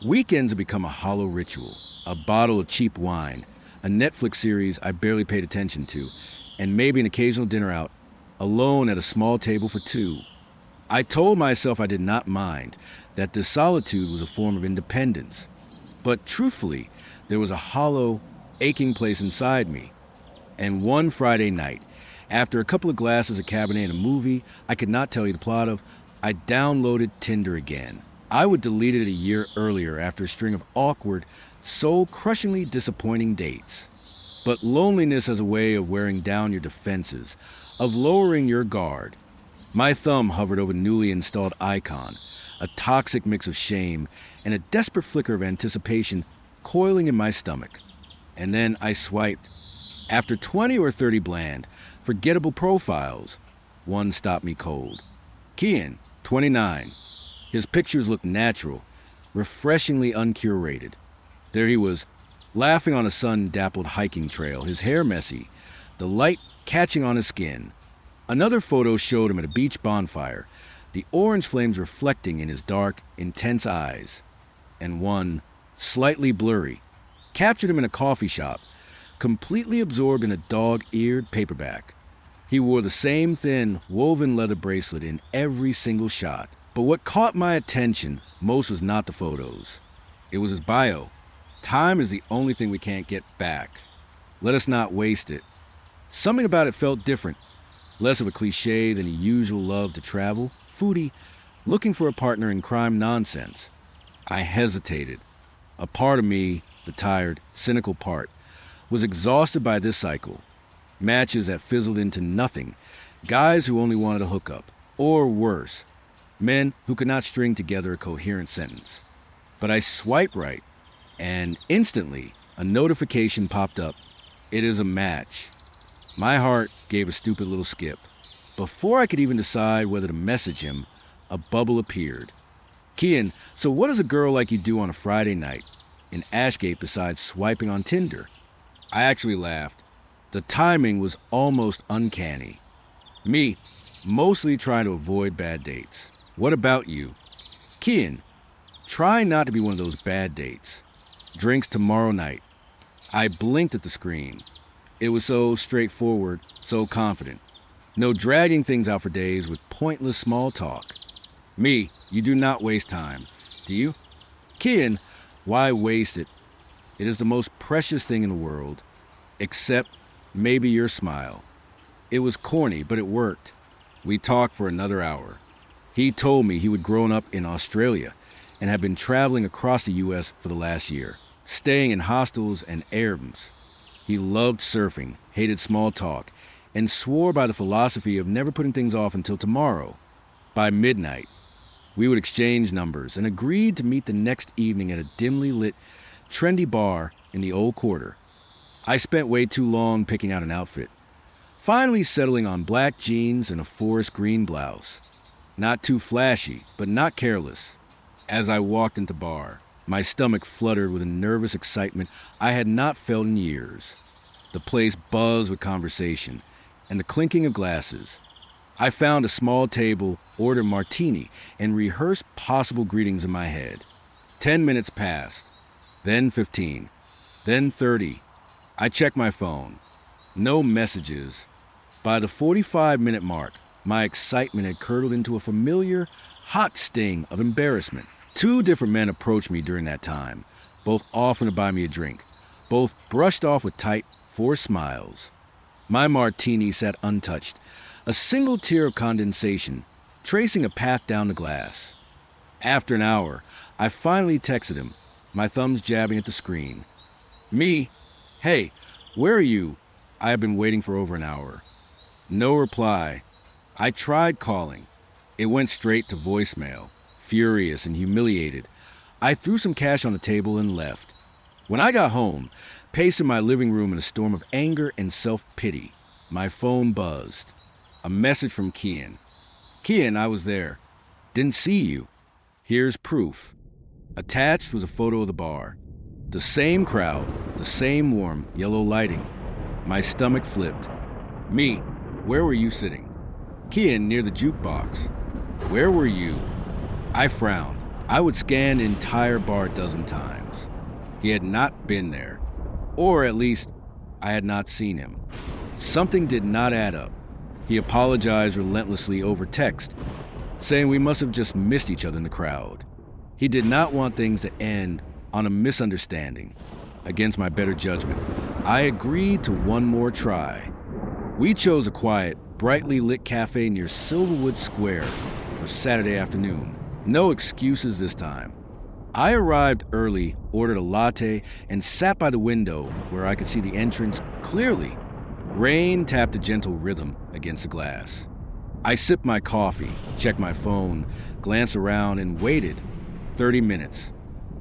Speaker 2: weekends had become a hollow ritual, a bottle of cheap wine, a Netflix series I barely paid attention to, and maybe an occasional dinner out, alone at a small table for two. I told myself I did not mind, that this solitude was a form of independence. But truthfully, there was a hollow, aching place inside me. And one Friday night, after a couple of glasses of Cabernet and a movie I could not tell you the plot of, I downloaded Tinder again. I would delete it a year earlier after a string of awkward, soul-crushingly disappointing dates. But loneliness has a way of wearing down your defenses, of lowering your guard. My thumb hovered over the newly installed icon, a toxic mix of shame and a desperate flicker of anticipation coiling in my stomach. And then I swiped. After 20 or 30 bland, forgettable profiles, one stopped me cold. Kian, 29. His pictures looked natural, refreshingly uncurated. There he was, laughing on a sun-dappled hiking trail, his hair messy, the light catching on his skin. Another photo showed him at a beach bonfire, the orange flames reflecting in his dark, intense eyes. And one, slightly blurry, captured him in a coffee shop, completely absorbed in a dog-eared paperback. He wore the same thin, woven leather bracelet in every single shot. But what caught my attention most was not the photos. It was his bio. Time is the only thing we can't get back. Let us not waste it. Something about it felt different. Less of a cliche than the usual love to travel, foodie, looking for a partner in crime nonsense. I hesitated. A part of me, the tired, cynical part, was exhausted by this cycle. Matches that fizzled into nothing. Guys who only wanted a hookup. Or worse, men who could not string together a coherent sentence. But I swiped right, and instantly a notification popped up. It is a match. My heart gave a stupid little skip. Before I could even decide whether to message him, a bubble appeared. Kian, so what does a girl like you do on a Friday night in Ashgate besides swiping on Tinder? I actually laughed. The timing was almost uncanny. Me, mostly trying to avoid bad dates. What about you? Kian, try not to be one of those bad dates. Drinks tomorrow night. I blinked at the screen. It was so straightforward, so confident. No dragging things out for days with pointless small talk. Me, you do not waste time. Do you? Kian, why waste it? It is the most precious thing in the world. Except maybe your smile. It was corny, but it worked. We talked for another hour. He told me he had grown up in Australia and had been traveling across the U.S. for the last year, staying in hostels and airbnbs. He loved surfing, hated small talk, and swore by the philosophy of never putting things off until tomorrow. By midnight, we would exchange numbers and agreed to meet the next evening at a dimly lit, trendy bar in the old quarter. I spent way too long picking out an outfit, finally settling on black jeans and a forest green blouse. Not too flashy, but not careless. As I walked into the bar, my stomach fluttered with a nervous excitement I had not felt in years. The place buzzed with conversation and the clinking of glasses. I found a small table, ordered martini, and rehearsed possible greetings in my head. 10 minutes passed, then 15, then 30. I checked my phone. No messages. By the 45-minute mark, my excitement had curdled into a familiar, hot sting of embarrassment. 2 different men approached me during that time, both offering to buy me a drink. Both brushed off with tight, forced smiles. My martini sat untouched, a single tear of condensation tracing a path down the glass. After an hour, I finally texted him, my thumbs jabbing at the screen. Me? Hey, where are you? I have been waiting for over an hour. No reply. I tried calling. It went straight to voicemail. Furious and humiliated, I threw some cash on the table and left. When I got home, paced in my living room in a storm of anger and self-pity, my phone buzzed. A message from Kian. Kian, I was there. Didn't see you. Here's proof. Attached was a photo of the bar. The same crowd, the same warm yellow lighting. My stomach flipped. Me, where were you sitting? Kian, near the jukebox. Where were you? I frowned. I would scan the entire bar a dozen times. He had not been there. Or at least, I had not seen him. Something did not add up. He apologized relentlessly over text, saying we must have just missed each other in the crowd. He did not want things to end on a misunderstanding. Against my better judgment, I agreed to one more try. We chose a quiet, brightly lit cafe near Silverwood Square for Saturday afternoon. No excuses this time. I arrived early, ordered a latte, and sat by the window where I could see the entrance clearly. Rain tapped a gentle rhythm against the glass. I sipped my coffee, checked my phone, glanced around, and waited. 30 minutes.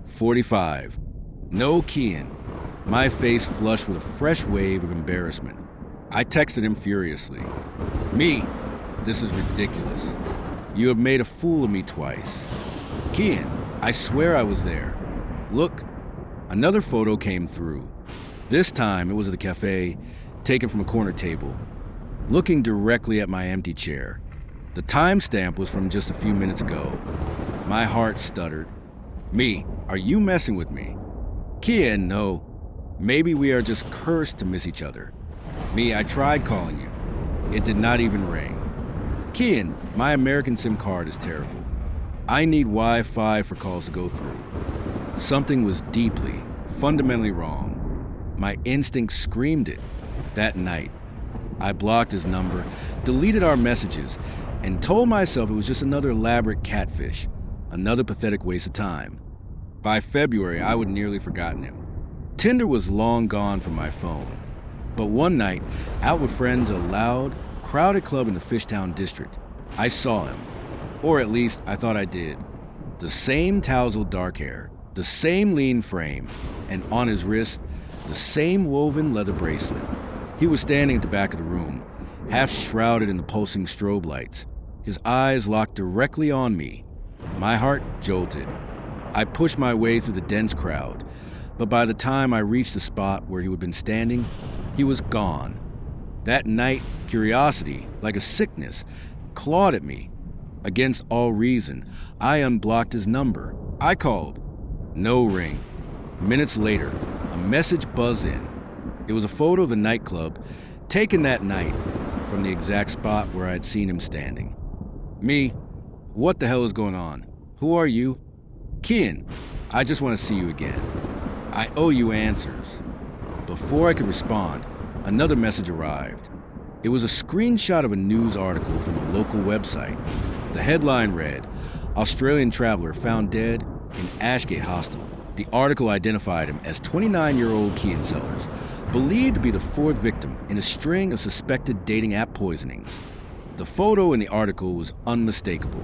Speaker 2: 45. No Kian. My face flushed with a fresh wave of embarrassment. I texted him furiously. Me, this is ridiculous. You have made a fool of me twice. Kian, I swear I was there. Look, another photo came through. This time it was at the cafe, taken from a corner table, looking directly at my empty chair. The timestamp was from just a few minutes ago. My heart stuttered. Me, are you messing with me? Kian, no. Maybe we are just cursed to miss each other. Me, I tried calling you. It did not even ring. Kian, my American SIM card is terrible. I need Wi-Fi for calls to go through. Something was deeply, fundamentally wrong. My instincts screamed it. That night, I blocked his number, deleted our messages, and told myself it was just another elaborate catfish, another pathetic waste of time. By February, I would nearly forgotten him. Tinder was long gone from my phone. But one night, out with friends at a loud, crowded club in the Fishtown district, I saw him. Or at least, I thought I did. The same tousled dark hair, the same lean frame, and on his wrist, the same woven leather bracelet. He was standing at the back of the room, half shrouded in the pulsing strobe lights, his eyes locked directly on me. My heart jolted. I pushed my way through the dense crowd, but by the time I reached the spot where he had been standing, he was gone. That night, curiosity, like a sickness, clawed at me. Against all reason, I unblocked his number. I called. No ring. Minutes later, a message buzzed in. It was a photo of the nightclub, taken that night, from the exact spot where I had seen him standing. Me, what the hell is going on? Who are you? Kian, I just want to see you again. I owe you answers. Before I could respond, another message arrived. It was a screenshot of a news article from a local website. The headline read, Australian traveler found dead in Ashgate Hostel. The article identified him as 29-year-old Kian Sellers, believed to be the fourth victim in a string of suspected dating app poisonings. The photo in the article was unmistakable.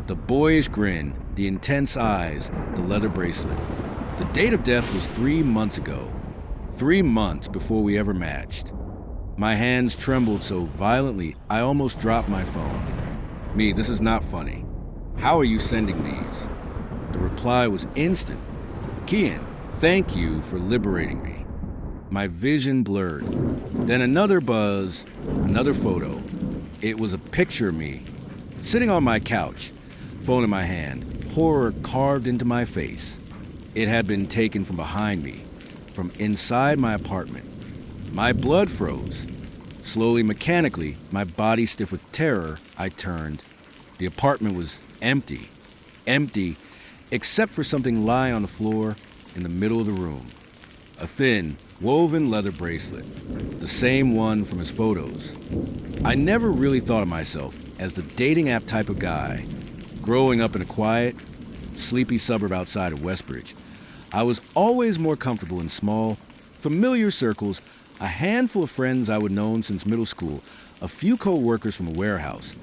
Speaker 2: The boyish grin, the intense eyes, the leather bracelet. The date of death was 3 months ago. 3 months before we ever matched. My hands trembled so violently I almost dropped my phone. Me, this is not funny. How are you sending these? The reply was instant. Kian, thank you for liberating me. My vision blurred. Then another buzz, another photo. It was a picture of me, sitting on my couch, phone in my hand, horror carved into my face. It had been taken from behind me, from inside my apartment. My blood froze. Slowly, mechanically, my body stiff with terror, I turned. The apartment was empty. Empty, except for something lying on the floor in the middle of the room. A thin, woven leather bracelet, the same one from his photos. I never really thought of myself as the dating app type of guy. Growing up in a quiet, sleepy suburb outside of Westbridge. I was always more comfortable in small, familiar circles, a handful of friends I would known since middle school, a few co-workers from a warehouse,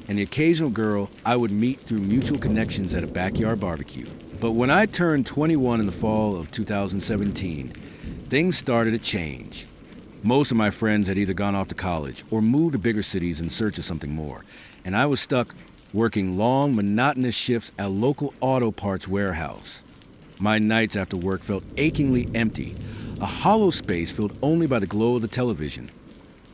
Speaker 2: and the occasional girl I would meet through mutual connections at a backyard barbecue. But when I turned 21 in the fall of 2017, things started to change. Most of my friends had either gone off to college or moved to bigger cities in search of something more, and I was stuck working long, monotonous shifts at a local auto parts warehouse. My nights after work felt achingly empty, a hollow space filled only by the glow of the television.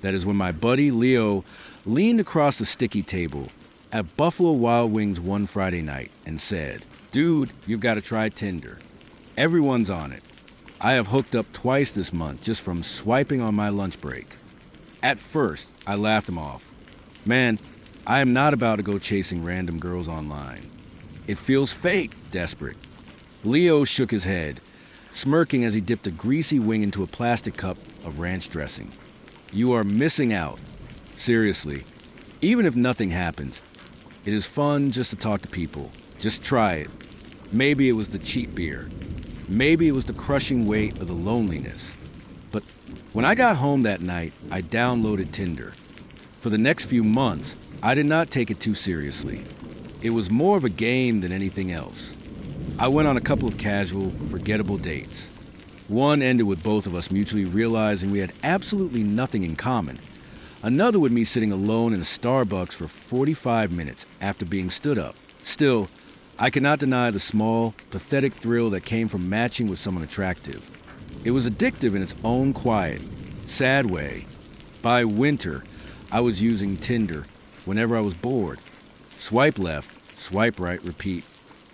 Speaker 2: That is when my buddy Leo leaned across the sticky table at Buffalo Wild Wings one Friday night and said, "Dude, you've got to try Tinder. Everyone's on it. I have hooked up twice this month just from swiping on my lunch break." At first, I laughed him off. Man, I am not about to go chasing random girls online. It feels fake, desperate. Leo shook his head, smirking as he dipped a greasy wing into a plastic cup of ranch dressing. "You are missing out. Seriously, even if nothing happens, it is fun just to talk to people. Just try it. Maybe it was the cheap beer. Maybe it was the crushing weight of the loneliness." But when I got home that night, I downloaded Tinder. For the next few months, I did not take it too seriously. It was more of a game than anything else. I went on a couple of casual, forgettable dates. One ended with both of us mutually realizing we had absolutely nothing in common. Another with me sitting alone in a Starbucks for 45 minutes after being stood up. Still, I could not deny the small, pathetic thrill that came from matching with someone attractive. It was addictive in its own quiet, sad way. By winter, I was using Tinder whenever I was bored. Swipe left, swipe right, repeat.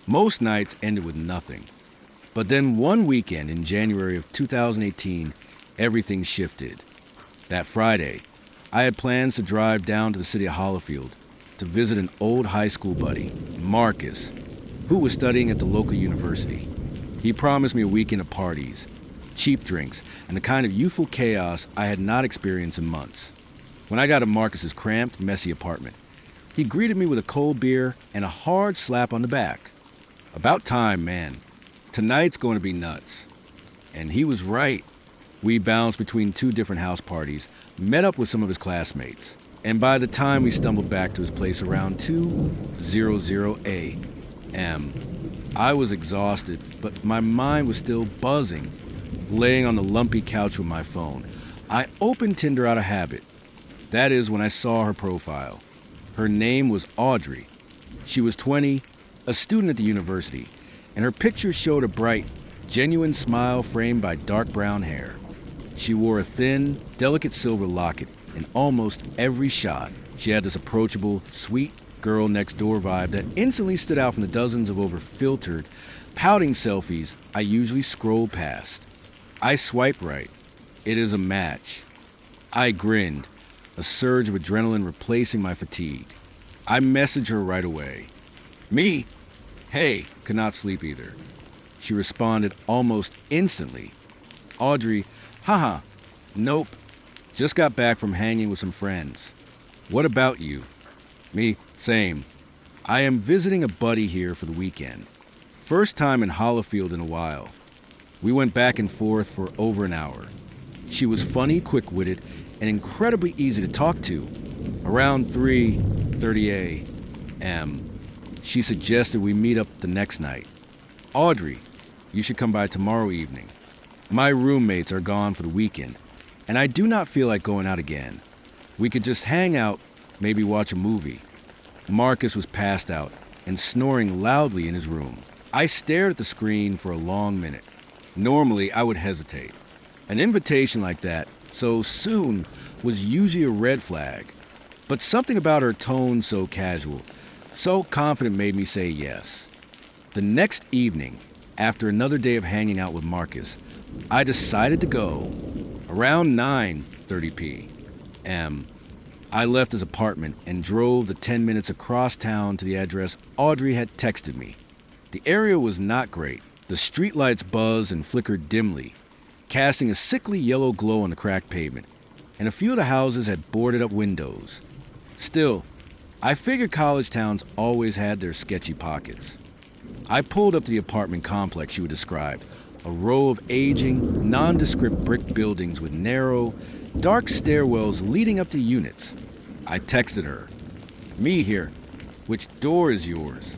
Speaker 2: Most nights ended with nothing. But then one weekend in January of 2018, everything shifted. That Friday, I had plans to drive down to the city of Hollifield to visit an old high school buddy, Marcus, who was studying at the local university. He promised me a weekend of parties, cheap drinks, and the kind of youthful chaos I had not experienced in months. When I got to Marcus's cramped, messy apartment, he greeted me with a cold beer and a hard slap on the back. "About time, man. Tonight's going to be nuts." And he was right. We bounced between two different house parties, met up with some of his classmates, and by the time we stumbled back to his place around 2:00 a.m., I was exhausted, but my mind was still buzzing. Laying on the lumpy couch with my phone, I opened Tinder out of habit. That is when I saw her profile. Her name was Audrey. She was 20, a student at the university, and her picture showed a bright, genuine smile framed by dark brown hair. She wore a thin, delicate silver locket in almost every shot. She had this approachable, sweet girl next door vibe that instantly stood out from the dozens of over-filtered, pouting selfies I usually scroll past. I swiped right. It is a match. I grinned, a surge of adrenaline replacing my fatigue. I messaged her right away. "Me? Hey, could not sleep either." She responded almost instantly. "Audrey, haha, nope. Just got back from hanging with some friends. What about you?" "Me, same. I am visiting a buddy here for the weekend. First time in Hollifield in a while." We went back and forth for over an hour. She was funny, quick-witted, and incredibly easy to talk to. Around 3:30 a.m., she suggested we meet up the next night. "Audrey, you should come by tomorrow evening. My roommates are gone for the weekend, and I do not feel like going out again. We could just hang out, maybe watch a movie." Marcus was passed out and snoring loudly in his room. I stared at the screen for a long minute. Normally, I would hesitate. An invitation like that, so soon, was usually a red flag. But something about her tone so casual, so confident made me say yes. The next evening, after another day of hanging out with Marcus, I decided to go. Around 9:30 p.m., I left his apartment and drove the 10 minutes across town to the address Audrey had texted me. The area was not great. The streetlights buzzed and flickered dimly, casting a sickly yellow glow on the cracked pavement, and a few of the houses had boarded up windows. Still, I figured college towns always had their sketchy pockets. I pulled up to the apartment complex she would described, a row of aging, nondescript brick buildings with narrow, dark stairwells leading up to units. I texted her, "Me here. Which door is yours?"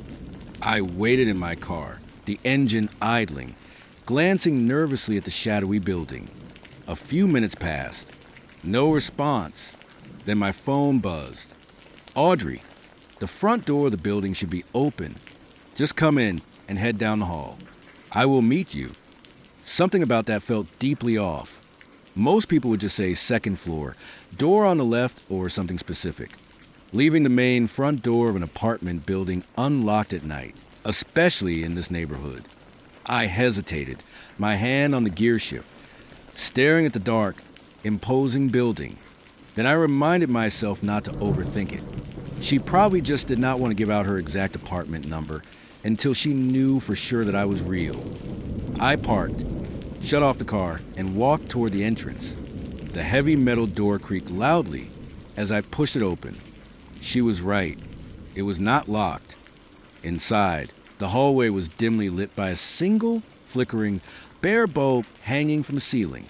Speaker 2: I waited in my car, the engine idling, glancing nervously at the shadowy building. A few minutes passed. No response. Then my phone buzzed. "Audrey, the front door of the building should be open. Just come in and head down the hall. I will meet you." Something about that felt deeply off. Most people would just say second floor, door on the left, or something specific. Leaving the main front door of an apartment building unlocked at night, especially in this neighborhood. I hesitated, my hand on the gear shift, staring at the dark, imposing building. Then I reminded myself not to overthink it. She probably just did not want to give out her exact apartment number until she knew for sure that I was real. I parked, shut off the car, and walked toward the entrance. The heavy metal door creaked loudly as I pushed it open. She was right. It was not locked. Inside, the hallway was dimly lit by a single, flickering, bare bulb hanging from the ceiling.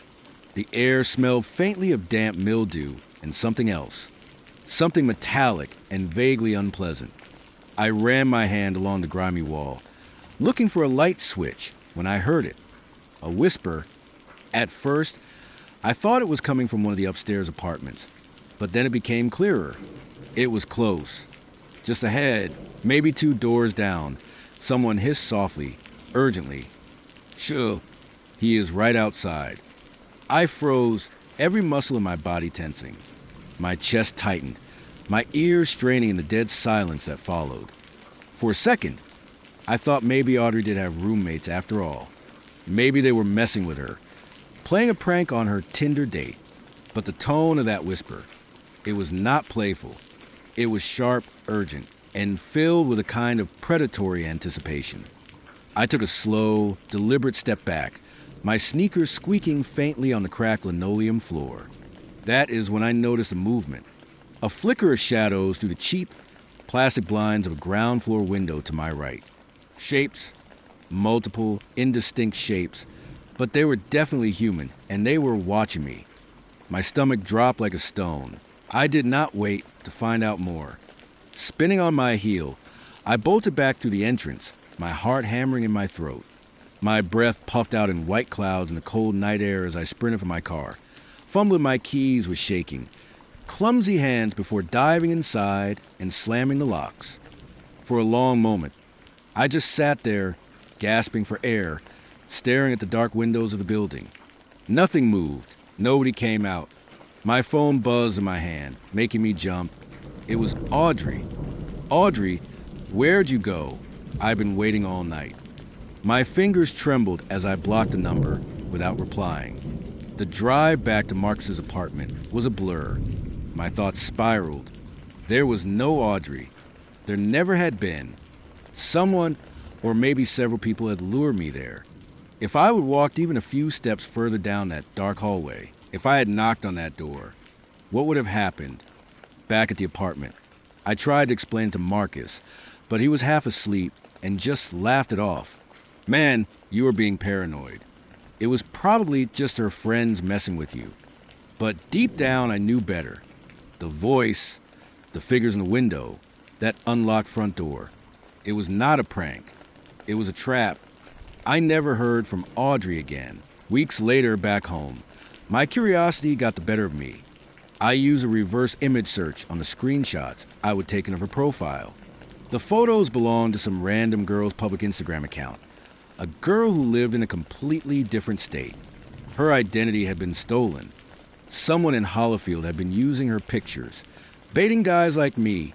Speaker 2: The air smelled faintly of damp mildew and something else. Something metallic and vaguely unpleasant. I ran my hand along the grimy wall, looking for a light switch when I heard it. A whisper. At first, I thought it was coming from one of the upstairs apartments, but then it became clearer. It was close. Just ahead, maybe 2 doors down, someone hissed softly, urgently. "Sure, he is right outside." I froze, every muscle in my body tensing. My chest tightened, my ears straining in the dead silence that followed. For a second, I thought maybe Audrey did have roommates after all. Maybe they were messing with her, playing a prank on her Tinder date. But the tone of that whisper, it was not playful. It was sharp, urgent, and filled with a kind of predatory anticipation. I took a slow, deliberate step back, my sneakers squeaking faintly on the cracked linoleum floor. That is when I noticed a movement, a flicker of shadows through the cheap plastic blinds of a ground floor window to my right. Shapes, multiple, indistinct shapes, but they were definitely human, and they were watching me. My stomach dropped like a stone. I did not wait to find out more. Spinning on my heel, I bolted back through the entrance, my heart hammering in my throat. My breath puffed out in white clouds in the cold night air as I sprinted for my car. Fumbling my keys was shaking. Clumsy hands before diving inside and slamming the locks. For a long moment, I just sat there, gasping for air, staring at the dark windows of the building. Nothing moved. Nobody came out. My phone buzzed in my hand, making me jump. It was Audrey. "Audrey, where'd you go? I've been waiting all night." My fingers trembled as I blocked the number without replying. The drive back to Marcus's apartment was a blur. My thoughts spiraled. There was no Audrey. There never had been. Someone, or maybe several people, had lured me there. If I would walked even a few steps further down that dark hallway, if I had knocked on that door, what would have happened? Back at the apartment, I tried to explain to Marcus, but he was half asleep and just laughed it off. "Man, you are being paranoid. It was probably just her friends messing with you." But deep down, I knew better. The voice, the figures in the window, that unlocked front door. It was not a prank. It was a trap. I never heard from Audrey again. Weeks later, back home, my curiosity got the better of me. I used a reverse image search on the screenshots I would taken of her profile. The photos belonged to some random girl's public Instagram account. A girl who lived in a completely different state. Her identity had been stolen. Someone in Hollifield had been using her pictures, baiting guys like me.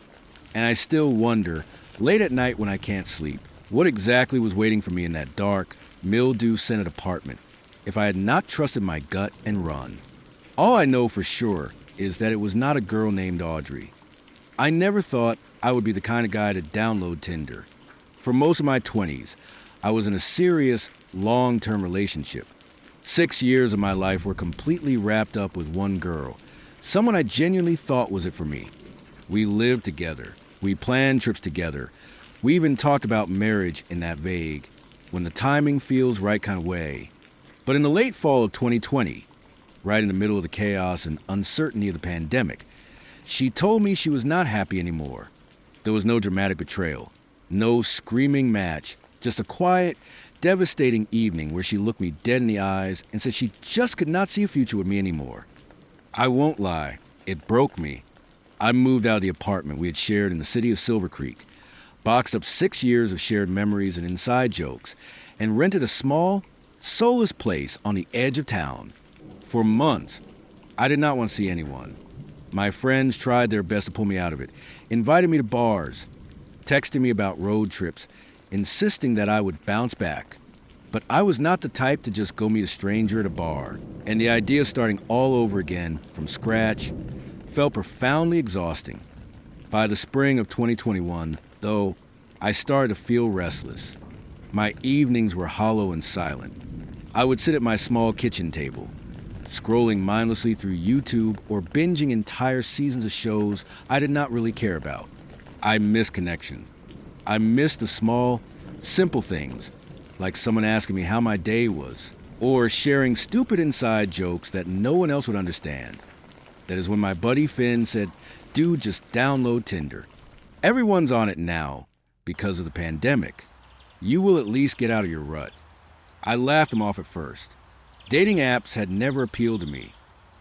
Speaker 2: And I still wonder, late at night when I can't sleep, what exactly was waiting for me in that dark, mildew-scented apartment if I had not trusted my gut and run. All I know for sure is that it was not a girl named Audrey. I never thought I would be the kind of guy to download Tinder. For most of my 20s, I was in a serious, long-term relationship. 6 years of my life were completely wrapped up with one girl, someone I genuinely thought was it for me. We lived together. We planned trips together. We even talked about marriage in that vague, when the timing feels right kind of way. But in the late fall of 2020, right in the middle of the chaos and uncertainty of the pandemic, she told me she was not happy anymore. There was no dramatic betrayal, no screaming match, just a quiet, devastating evening where she looked me dead in the eyes and said she just could not see a future with me anymore. I won't lie, it broke me. I moved out of the apartment we had shared in the city of Silver Creek, boxed up 6 years of shared memories and inside jokes, and rented a small, soulless place on the edge of town. For months, I did not want to see anyone. My friends tried their best to pull me out of it, invited me to bars, texting me about road trips, insisting that I would bounce back. But I was not the type to just go meet a stranger at a bar, and the idea of starting all over again from scratch felt profoundly exhausting. By the spring of 2021, though, I started to feel restless. My evenings were hollow and silent. I would sit at my small kitchen table, scrolling mindlessly through YouTube or binging entire seasons of shows I did not really care about. I missed connection. I missed the small, simple things, like someone asking me how my day was, or sharing stupid inside jokes that no one else would understand. That is when my buddy Finn said, "Dude, just download Tinder. Everyone's on it now because of the pandemic. You will at least get out of your rut." I laughed him off at first. Dating apps had never appealed to me.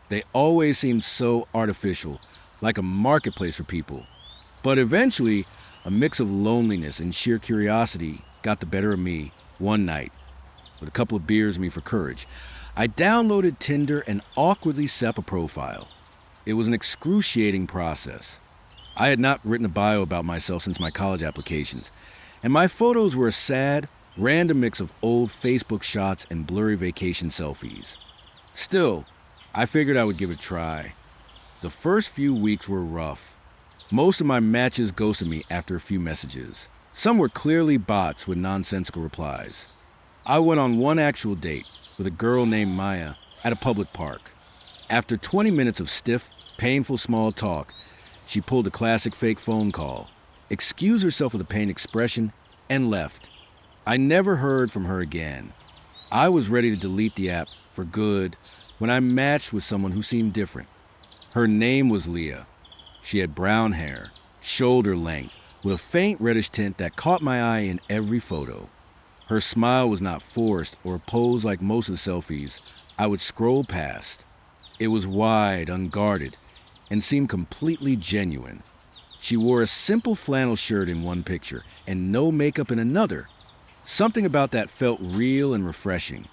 Speaker 2: They always seemed so artificial, like a marketplace for people. But eventually, a mix of loneliness and sheer curiosity got the better of me one night. With a couple of beers in me for courage, I downloaded Tinder and awkwardly set up a profile. It was an excruciating process. I had not written a bio about myself since my college applications, and my photos were a sad, random mix of old Facebook shots and blurry vacation selfies. Still, I figured I would give it a try. The first few weeks were rough. Most of my matches ghosted me after a few messages. Some were clearly bots with nonsensical replies. I went on one actual date with a girl named Maya at a public park. After 20 minutes of stiff, painful small talk, she pulled a classic fake phone call, excused herself with a pained expression, and left. I never heard from her again. I was ready to delete the app for good when I matched with someone who seemed different. Her name was Leah. She had brown hair, shoulder length, with a faint reddish tint that caught my eye in every photo. Her smile was not forced or posed like most of the selfies I would scroll past. It was wide, unguarded, and seemed completely genuine. She wore a simple flannel shirt in one picture and no makeup in another. Something about that felt real and refreshing.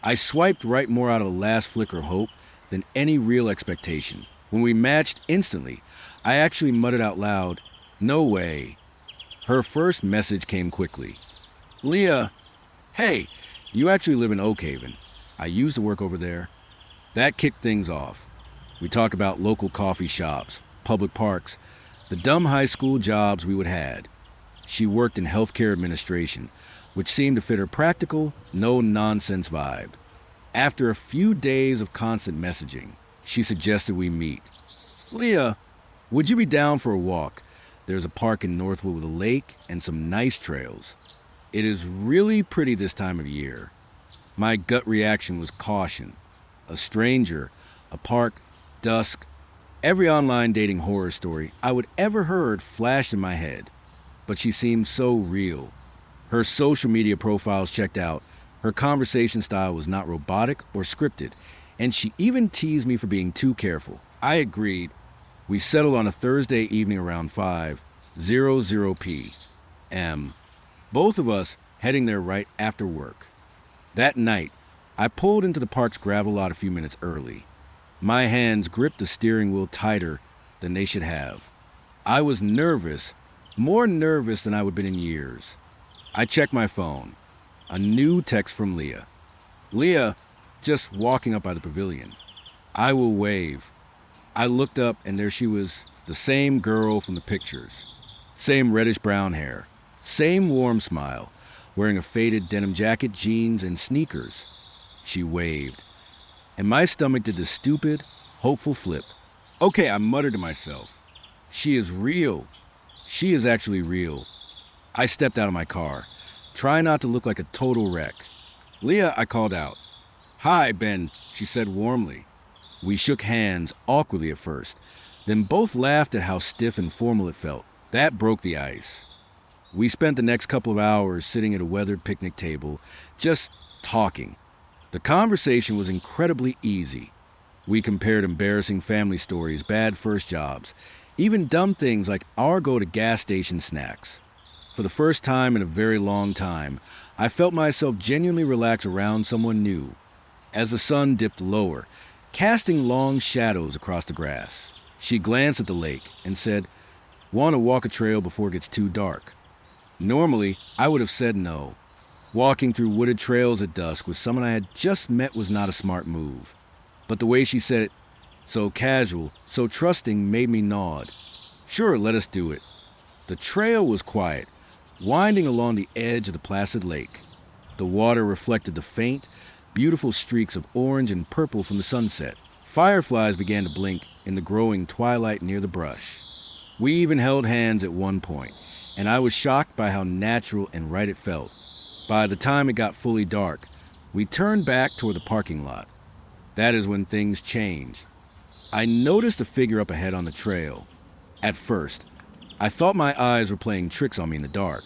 Speaker 2: I swiped right more out of the last flicker of hope than any real expectation. When we matched instantly, I actually muttered out loud, "No way." Her first message came quickly. "Leah, hey, you actually live in Oak Haven. I used to work over there." That kicked things off. We talked about local coffee shops, public parks, the dumb high school jobs we would had. She worked in healthcare administration, which seemed to fit her practical, no-nonsense vibe. After a few days of constant messaging, she suggested we meet. "Leah, would you be down for a walk? There's a park in Northwood with a lake and some nice trails. It is really pretty this time of year." My gut reaction was caution. A stranger, a park, dusk, every online dating horror story I would ever heard flashed in my head. But she seemed so real. Her social media profiles checked out. Her conversation style was not robotic or scripted, and she even teased me for being too careful. I agreed. We settled on a Thursday evening around 5:00 p.m. Both of us heading there right after work. That night, I pulled into the park's gravel lot a few minutes early. My hands gripped the steering wheel tighter than they should have. I was nervous, more nervous than I would have been in years. I checked my phone. A new text from Leah. "Leah, just walking up by the pavilion. I will wave." I looked up and there she was, the same girl from the pictures. Same reddish brown hair, same warm smile, wearing a faded denim jacket, jeans, and sneakers. She waved, and my stomach did the stupid, hopeful flip. Okay, I muttered to myself. She is real. She is actually real. I stepped out of my car, trying not to look like a total wreck. "Leah," I called out. "Hi, Ben," she said warmly. We shook hands awkwardly at first, then both laughed at how stiff and formal it felt. That broke the ice. We spent the next couple of hours sitting at a weathered picnic table, just talking. The conversation was incredibly easy. We compared embarrassing family stories, bad first jobs, even dumb things like our go to gas station snacks. For the first time in a very long time, I felt myself genuinely relax around someone new. As the sun dipped lower, casting long shadows across the grass, she glanced at the lake and said, "Want to walk a trail before it gets too dark?" Normally, I would have said no. Walking through wooded trails at dusk with someone I had just met was not a smart move. But the way she said it, so casual, so trusting, made me nod. Sure, let us do it. The trail was quiet, winding along the edge of the placid lake. The water reflected the faint, beautiful streaks of orange and purple from the sunset. Fireflies began to blink in the growing twilight near the brush. We even held hands at one point, and I was shocked by how natural and right it felt. By the time it got fully dark, we turned back toward the parking lot. That is when things changed. I noticed a figure up ahead on the trail. At first, I thought my eyes were playing tricks on me in the dark,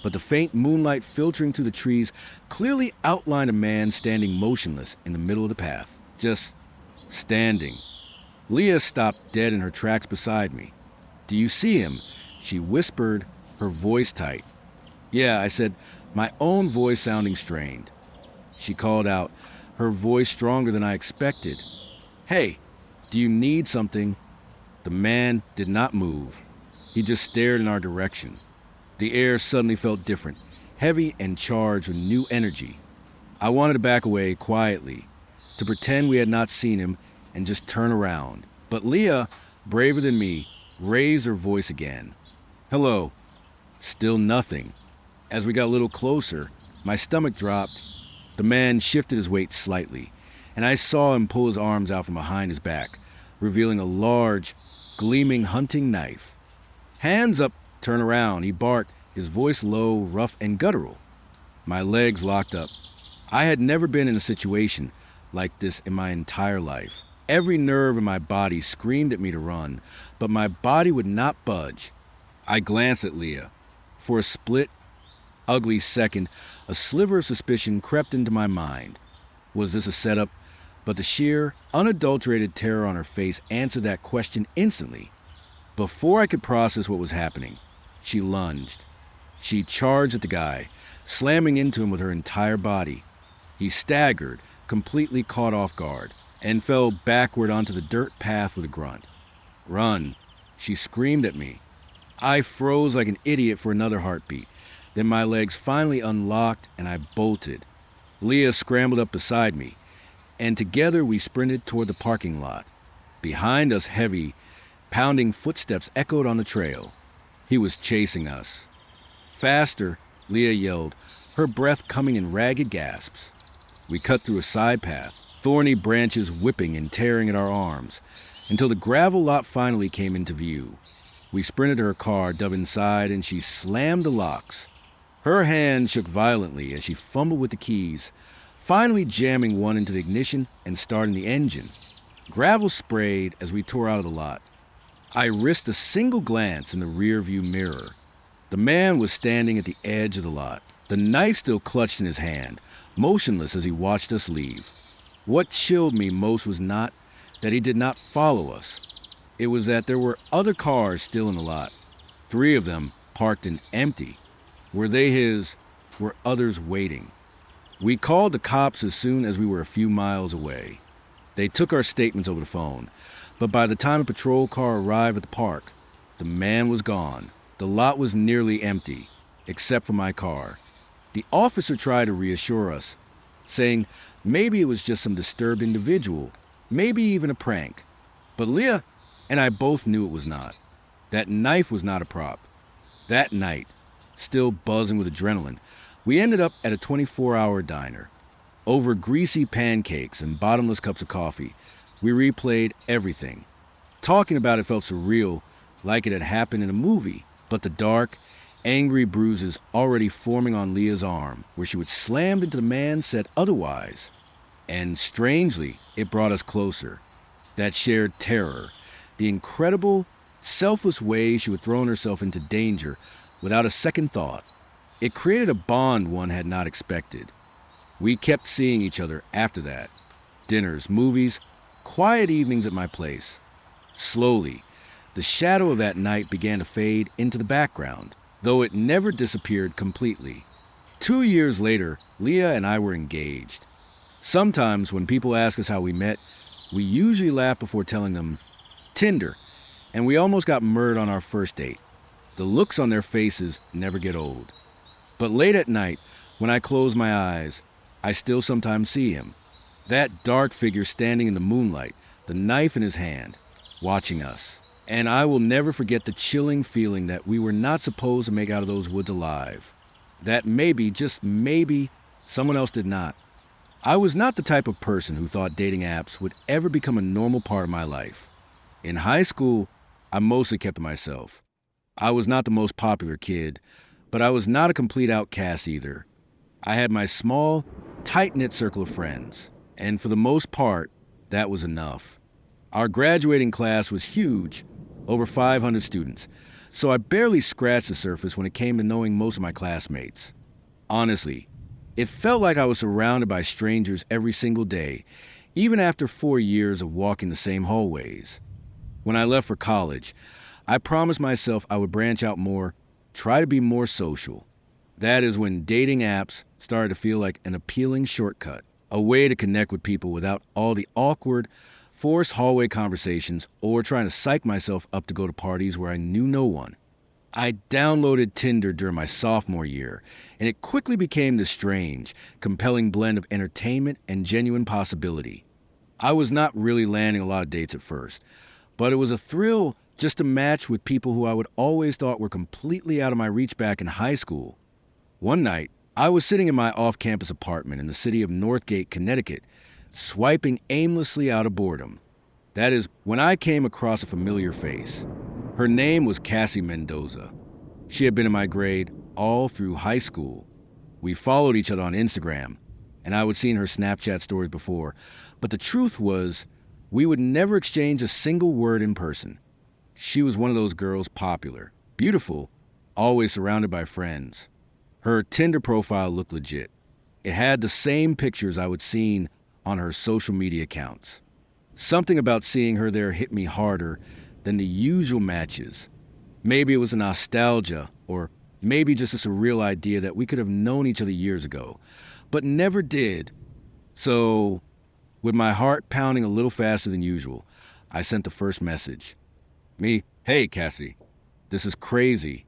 Speaker 2: but the faint moonlight filtering through the trees clearly outlined a man standing motionless in the middle of the path. Just standing. Leah stopped dead in her tracks beside me. "Do you see him?" she whispered, her voice tight. "Yeah," I said, my own voice sounding strained. She called out, her voice stronger than I expected. "Hey, do you need something?" The man did not move. He just stared in our direction. The air suddenly felt different, heavy and charged with new energy. I wanted to back away quietly, to pretend we had not seen him and just turn around. But Leah, braver than me, raised her voice again. "Hello." Still nothing. As we got a little closer, my stomach dropped. The man shifted his weight slightly, and I saw him pull his arms out from behind his back, revealing a large, gleaming hunting knife. "Hands up, turn around," he barked, his voice low, rough, and guttural. My legs locked up. I had never been in a situation like this in my entire life. Every nerve in my body screamed at me to run, but my body would not budge. I glanced at Leah. For a split, ugly second, a sliver of suspicion crept into my mind. Was this a setup? But the sheer, unadulterated terror on her face answered that question instantly. Before I could process what was happening, she lunged. She charged at the guy, slamming into him with her entire body. He staggered, completely caught off guard, and fell backward onto the dirt path with a grunt. "Run!" She screamed at me. I froze like an idiot for another heartbeat. Then my legs finally unlocked and I bolted. Leah scrambled up beside me, and together we sprinted toward the parking lot. Behind us, heavy, pounding footsteps echoed on the trail. He was chasing us. "Faster," Leah yelled, her breath coming in ragged gasps. We cut through a side path, thorny branches whipping and tearing at our arms, until the gravel lot finally came into view. We sprinted to her car, dove inside, and she slammed the locks. Her hand shook violently as she fumbled with the keys, finally jamming one into the ignition and starting the engine. Gravel sprayed as we tore out of the lot. I risked a single glance in the rear-view mirror. The man was standing at the edge of the lot, the knife still clutched in his hand, motionless as he watched us leave. What chilled me most was not that he did not follow us. It was that there were other cars still in the lot, 3 of them parked and empty. Were they his? Were others waiting? We called the cops as soon as we were a few miles away. They took our statements over the phone, but by the time a patrol car arrived at the park, the man was gone. The lot was nearly empty, except for my car. The officer tried to reassure us, saying maybe it was just some disturbed individual, maybe even a prank. But Leah and I both knew it was not. That knife was not a prop. That night, still buzzing with adrenaline, we ended up at a 24-hour diner. Over greasy pancakes and bottomless cups of coffee, we replayed everything. Talking about it felt surreal, like it had happened in a movie, but the dark, angry bruises already forming on Leah's arm, where she would slam into the man said otherwise. And strangely, it brought us closer. That shared terror, the incredible, selfless way she would throw herself into danger without a second thought. It created a bond one had not expected. We kept seeing each other after that. Dinners, movies, quiet evenings at my place. Slowly, the shadow of that night began to fade into the background, though it never disappeared completely. 2 years later, Leah and I were engaged. Sometimes when people ask us how we met, we usually laugh before telling them Tinder, and we almost got murdered on our first date. The looks on their faces never get old. But late at night, when I close my eyes, I still sometimes see him. That dark figure standing in the moonlight, the knife in his hand, watching us. And I will never forget the chilling feeling that we were not supposed to make out of those woods alive. That maybe, just maybe, someone else did not. I was not the type of person who thought dating apps would ever become a normal part of my life. In high school, I mostly kept to myself. I was not the most popular kid, but I was not a complete outcast either. I had my small, tight-knit circle of friends, and for the most part, that was enough. Our graduating class was huge, over 500 students, so I barely scratched the surface when it came to knowing most of my classmates. Honestly, it felt like I was surrounded by strangers every single day, even after 4 years of walking the same hallways. When I left for college, I promised myself I would branch out more, try to be more social. That is when dating apps started to feel like an appealing shortcut, a way to connect with people without all the awkward, forced hallway conversations or trying to psych myself up to go to parties where I knew no one. I downloaded Tinder during my sophomore year, and it quickly became this strange, compelling blend of entertainment and genuine possibility. I was not really landing a lot of dates at first, but it was a thrill just to match with people who I would always thought were completely out of my reach back in high school. One night, I was sitting in my off-campus apartment in the city of Northgate, Connecticut, swiping aimlessly out of boredom. That is, when I came across a familiar face. Her name was Cassie Mendoza. She had been in my grade all through high school. We followed each other on Instagram, and I would seen her Snapchat stories before, but the truth was, we would never exchange a single word in person. She was one of those girls popular, beautiful, always surrounded by friends. Her Tinder profile looked legit. It had the same pictures I would seen on her social media accounts. Something about seeing her there hit me harder than the usual matches. Maybe it was a nostalgia, or maybe just a surreal idea that we could have known each other years ago, but never did. So, with my heart pounding a little faster than usual, I sent the first message. Hey Cassie, this is crazy.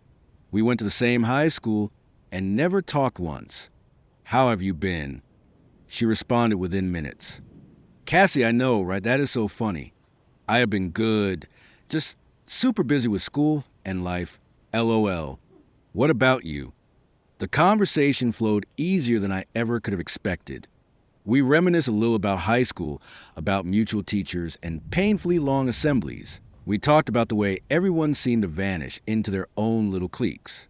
Speaker 2: We went to the same high school and never talked once. How have you been? She responded within minutes. Cassie, I know, right? That is so funny. I have been good. Just super busy with school and life. LOL. What about you? The conversation flowed easier than I ever could have expected. We reminisced a little about high school, about mutual teachers, and painfully long assemblies. We talked about the way everyone seemed to vanish into their own little cliques.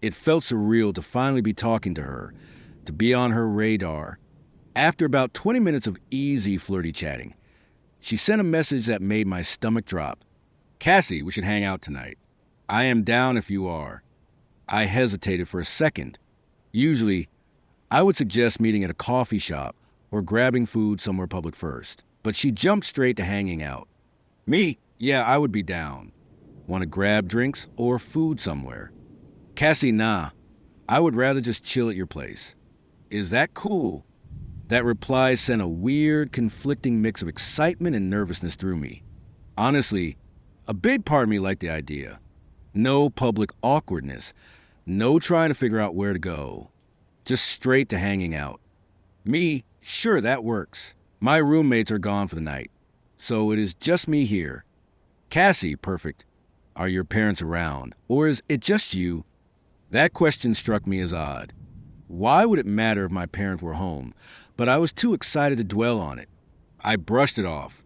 Speaker 2: It felt surreal to finally be talking to her, to be on her radar. After about 20 minutes of easy flirty chatting, she sent a message that made my stomach drop. Cassie, we should hang out tonight. I am down if you are. I hesitated for a second. Usually, I would suggest meeting at a coffee shop or grabbing food somewhere public first, but she jumped straight to hanging out. Me? Yeah, I would be down. Want to grab drinks or food somewhere? Cassie, nah. I would rather just chill at your place. Is that cool? That reply sent a weird, conflicting mix of excitement and nervousness through me. Honestly, a big part of me liked the idea. No public awkwardness. No trying to figure out where to go. Just straight to hanging out. Me? Sure, that works. My roommates are gone for the night, so it is just me here. Cassie, perfect. Are your parents around, or is it just you? That question struck me as odd. Why would it matter if my parents were home? But I was too excited to dwell on it. I brushed it off.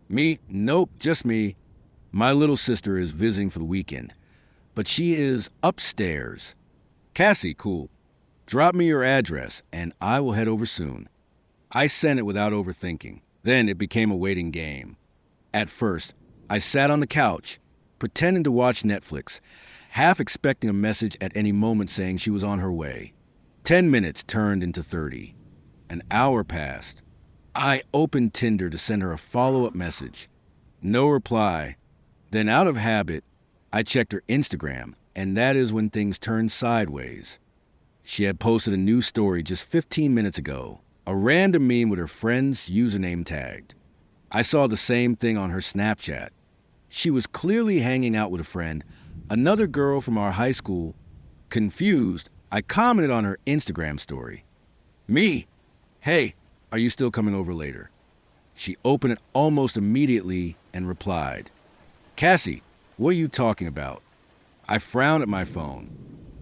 Speaker 2: Me? Nope, just me. My little sister is visiting for the weekend. but she is upstairs. Cassie, cool. Drop me your address, and I will head over soon. I sent it without overthinking. Then it became a waiting game. At first, I sat on the couch, pretending to watch Netflix, half expecting a message at any moment saying she was on her way. 10 minutes turned into 30. An hour passed. I opened Tinder to send her a follow-up message. No reply. Then out of habit, I checked her Instagram, and that is when things turned sideways. She had posted a new story just 15 minutes ago, a random meme with her friend's username tagged. I saw the same thing on her Snapchat. She was clearly hanging out with a friend, another girl from our high school. Confused, I commented on her Instagram story. Me? Hey, are you still coming over later? She opened it almost immediately and replied, Cassie, what are you talking about? I frowned at my phone.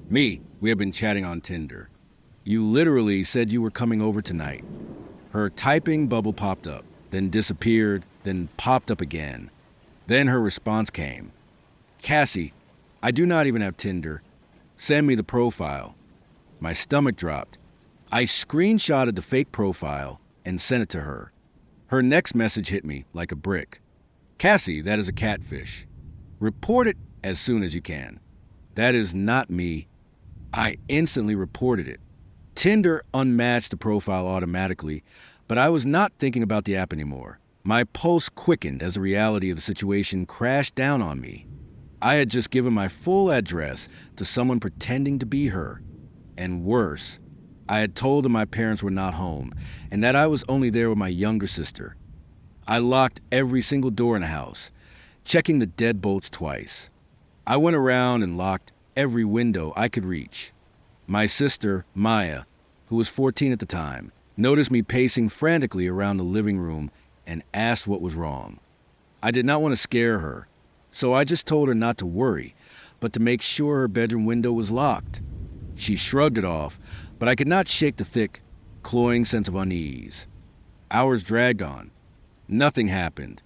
Speaker 2: Me, we have been chatting on Tinder. You literally said you were coming over tonight. Her typing bubble popped up, then disappeared, then popped up again. Then her response came. Cassie, I do not even have Tinder. Send me the profile. My stomach dropped. I screenshotted the fake profile and sent it to her. Her next message hit me like a brick. Cassie, that is a catfish. Report it as soon as you can. That is not me. I instantly reported it. Tinder unmatched the profile automatically, but I was not thinking about the app anymore. My pulse quickened as the reality of the situation crashed down on me. I had just given my full address to someone pretending to be her. And worse, I had told them my parents were not home and that I was only there with my younger sister. I locked every single door in the house, checking the deadbolts twice. I went around and locked every window I could reach. My sister, Maya, who was 14 at the time, noticed me pacing frantically around the living room and asked what was wrong. I did not want to scare her, so I just told her not to worry, but to make sure her bedroom window was locked. She shrugged it off, but I could not shake the thick, cloying sense of unease. Hours dragged on. Nothing happened.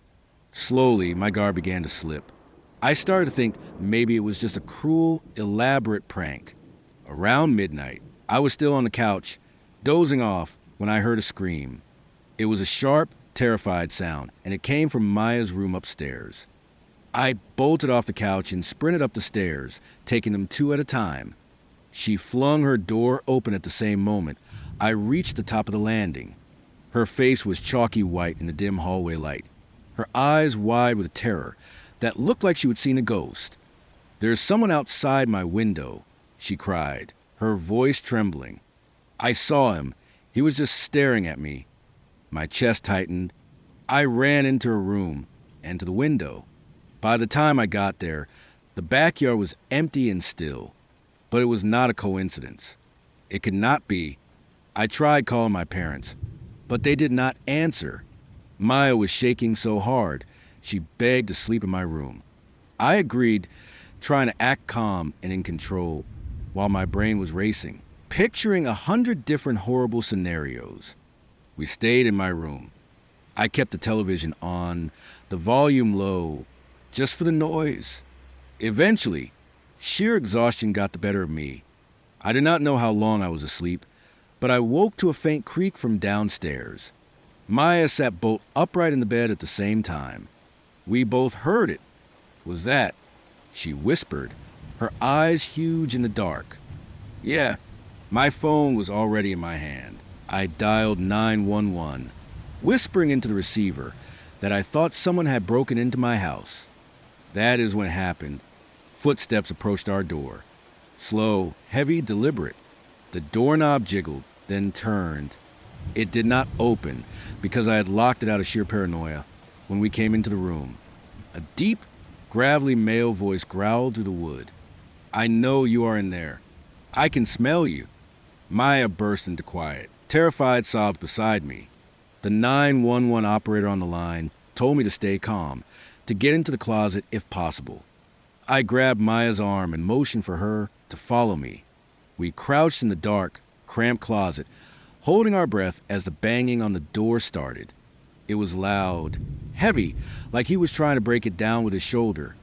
Speaker 2: Slowly, my guard began to slip. I started to think maybe it was just a cruel, elaborate prank. Around midnight, I was still on the couch, dozing off, when I heard a scream. It was a sharp, terrified sound, and it came from Maya's room upstairs. I bolted off the couch and sprinted up the stairs, taking them two at a time. She flung her door open at the same moment. I reached the top of the landing. Her face was chalky white in the dim hallway light, her eyes wide with terror that looked like she had seen a ghost. There's someone outside my window, she cried, her voice trembling. I saw him. He was just staring at me. My chest tightened. I ran into her room and to the window. By the time I got there, the backyard was empty and still. But it was not a coincidence. It could not be. I tried calling my parents, but they did not answer. Maya was shaking so hard, she begged to sleep in my room. I agreed, trying to act calm and in control, while my brain was racing, picturing 100 different horrible scenarios. We stayed in my room. I kept the television on, the volume low, just for the noise. Eventually, sheer exhaustion got the better of me. I did not know how long I was asleep, but I woke to a faint creak from downstairs. Maya sat bolt upright in the bed at the same time. We both heard it. Was that? She whispered, her eyes huge in the dark. Yeah, my phone was already in my hand. I dialed 911, whispering into the receiver that I thought someone had broken into my house. That is when it happened. Footsteps approached our door. Slow, heavy, deliberate. The doorknob jiggled, then turned. It did not open because I had locked it out of sheer paranoia when we came into the room. A deep, gravelly male voice growled through the wood. I know you are in there. I can smell you. Maya burst into quiet, terrified sobs beside me. The 911 operator on the line told me to stay calm, to get into the closet if possible. I grabbed Maya's arm and motioned for her to follow me. We crouched in the dark, cramped closet, holding our breath as the banging on the door started. It was loud, heavy, like he was trying to break it down with his shoulder.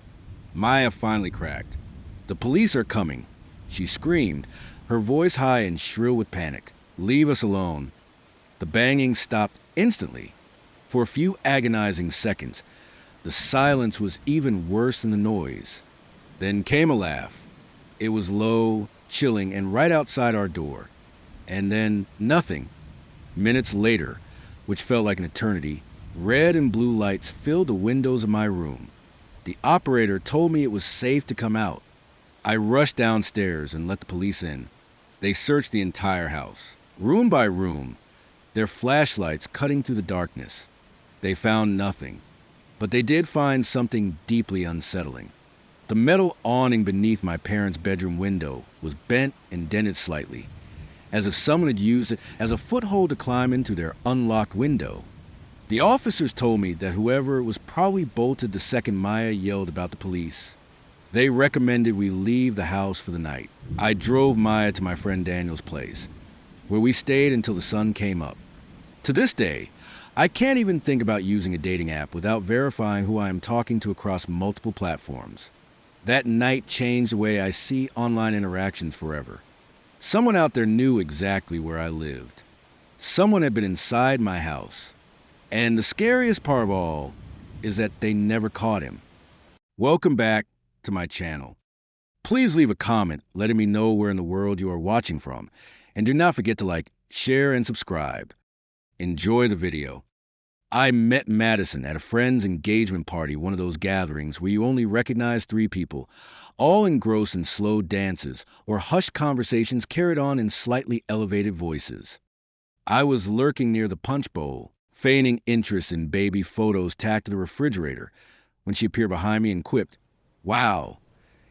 Speaker 2: Maya finally cracked. "The police are coming," she screamed, her voice high and shrill with panic. "Leave us alone." The banging stopped instantly. For a few agonizing seconds, the silence was even worse than the noise. Then came a laugh. It was low, chilling, and right outside our door. And then nothing. Minutes later, which felt like an eternity, red and blue lights filled the windows of my room. The operator told me it was safe to come out. I rushed downstairs and let the police in. They searched the entire house, room by room, their flashlights cutting through the darkness. They found nothing, but they did find something deeply unsettling. The metal awning beneath my parents' bedroom window was bent and dented slightly, as if someone had used it as a foothold to climb into their unlocked window. The officers told me that whoever was probably bolted the second Maya yelled about the police. They recommended we leave the house for the night. I drove Maya to my friend Daniel's place, where we stayed until the sun came up. To this day, I can't even think about using a dating app without verifying who I am talking to across multiple platforms. That night changed the way I see online interactions forever. Someone out there knew exactly where I lived. Someone had been inside my house. And the scariest part of all is that they never caught him. Welcome back to my channel. Please leave a comment letting me know where in the world you are watching from. And do not forget to like, share, and subscribe. Enjoy the video. I met Madison at a friend's engagement party, one of those gatherings where you only recognize 3 people, all engrossed in slow dances or hushed conversations carried on in slightly elevated voices. I was lurking near the punch bowl, feigning interest in baby photos tacked to the refrigerator, when she appeared behind me and quipped, "Wow,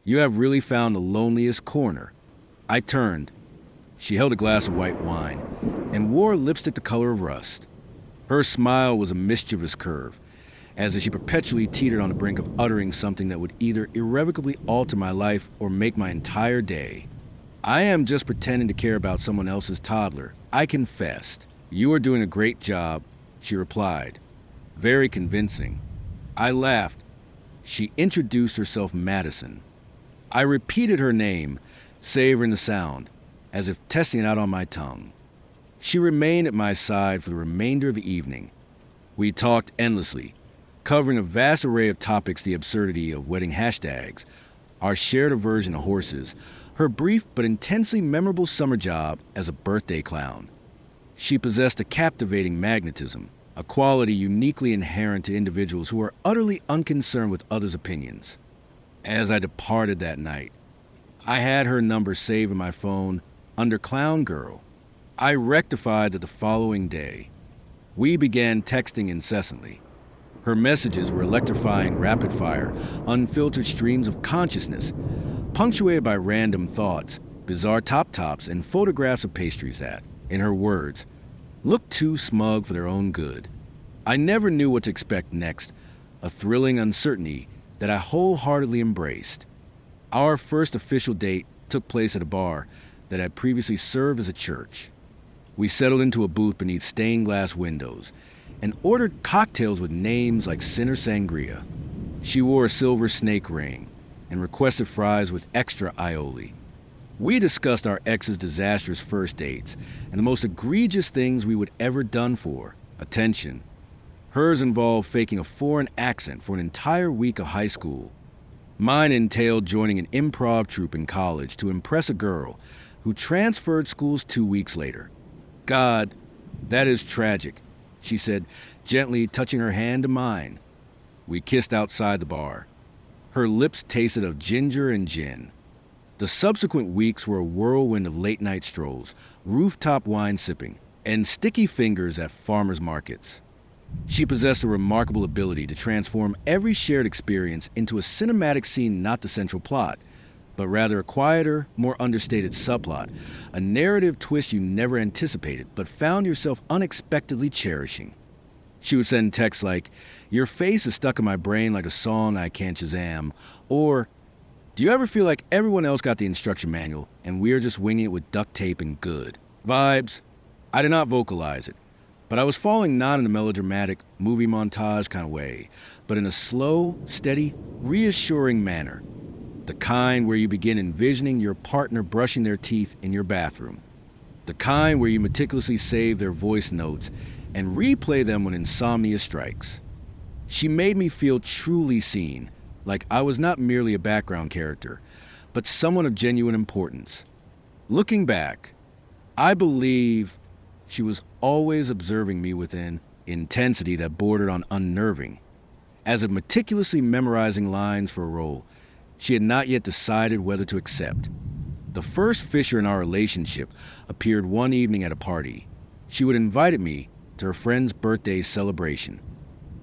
Speaker 2: you have really found the loneliest corner." I turned. She held a glass of white wine and wore lipstick the color of rust. Her smile was a mischievous curve, as if she perpetually teetered on the brink of uttering something that would either irrevocably alter my life or make my entire day. "I am just pretending to care about someone else's toddler," I confessed. "You are doing a great job," she replied. Very convincing. I laughed. She introduced herself Madison. I repeated her name, savoring the sound, as if testing it out on my tongue. She remained at my side for the remainder of the evening. We talked endlessly, covering a vast array of topics: the absurdity of wedding hashtags, our shared aversion to horses, her brief but intensely memorable summer job as a birthday clown. She possessed a captivating magnetism, a quality uniquely inherent to individuals who are utterly unconcerned with others' opinions. As I departed that night, I had her number saved in my phone under Clown Girl. I rectified that the following day. We began texting incessantly. Her messages were electrifying rapid-fire, unfiltered streams of consciousness, punctuated by random thoughts, bizarre top-tops, and photographs of pastries that, in her words, looked too smug for their own good. I never knew what to expect next, a thrilling uncertainty that I wholeheartedly embraced. Our first official date took place at a bar that had previously served as a church. We settled into a booth beneath stained glass windows and ordered cocktails with names like Sinner Sangria. She wore a silver snake ring and requested fries with extra aioli. We discussed our ex's disastrous first dates and the most egregious things we would ever done for attention. Hers involved faking a foreign accent for an entire week of high school. Mine entailed joining an improv troupe in college to impress a girl who transferred schools 2 weeks later. "God, that is tragic," she said, gently touching her hand to mine. We kissed outside the bar. Her lips tasted of ginger and gin. The subsequent weeks were a whirlwind of late-night strolls, rooftop wine sipping, and sticky fingers at farmers markets. She possessed a remarkable ability to transform every shared experience into a cinematic scene, not the central plot, but rather a quieter, more understated subplot, a narrative twist you never anticipated but found yourself unexpectedly cherishing. She would send texts like, "Your face is stuck in my brain like a song I can't Shazam," or, "Do you ever feel like everyone else got the instruction manual and we're just winging it with duct tape and good?" Vibes. I did not vocalize it, but I was falling not in a melodramatic movie montage kind of way, but in a slow, steady, reassuring manner. The kind where you begin envisioning your partner brushing their teeth in your bathroom. The kind where you meticulously save their voice notes and replay them when insomnia strikes. She made me feel truly seen, like I was not merely a background character, but someone of genuine importance. Looking back, I believe she was always observing me with an intensity that bordered on unnerving. As of meticulously memorizing lines for a role, she had not yet decided whether to accept. The first fissure in our relationship appeared one evening at a party. She would invited me to her friend's birthday celebration.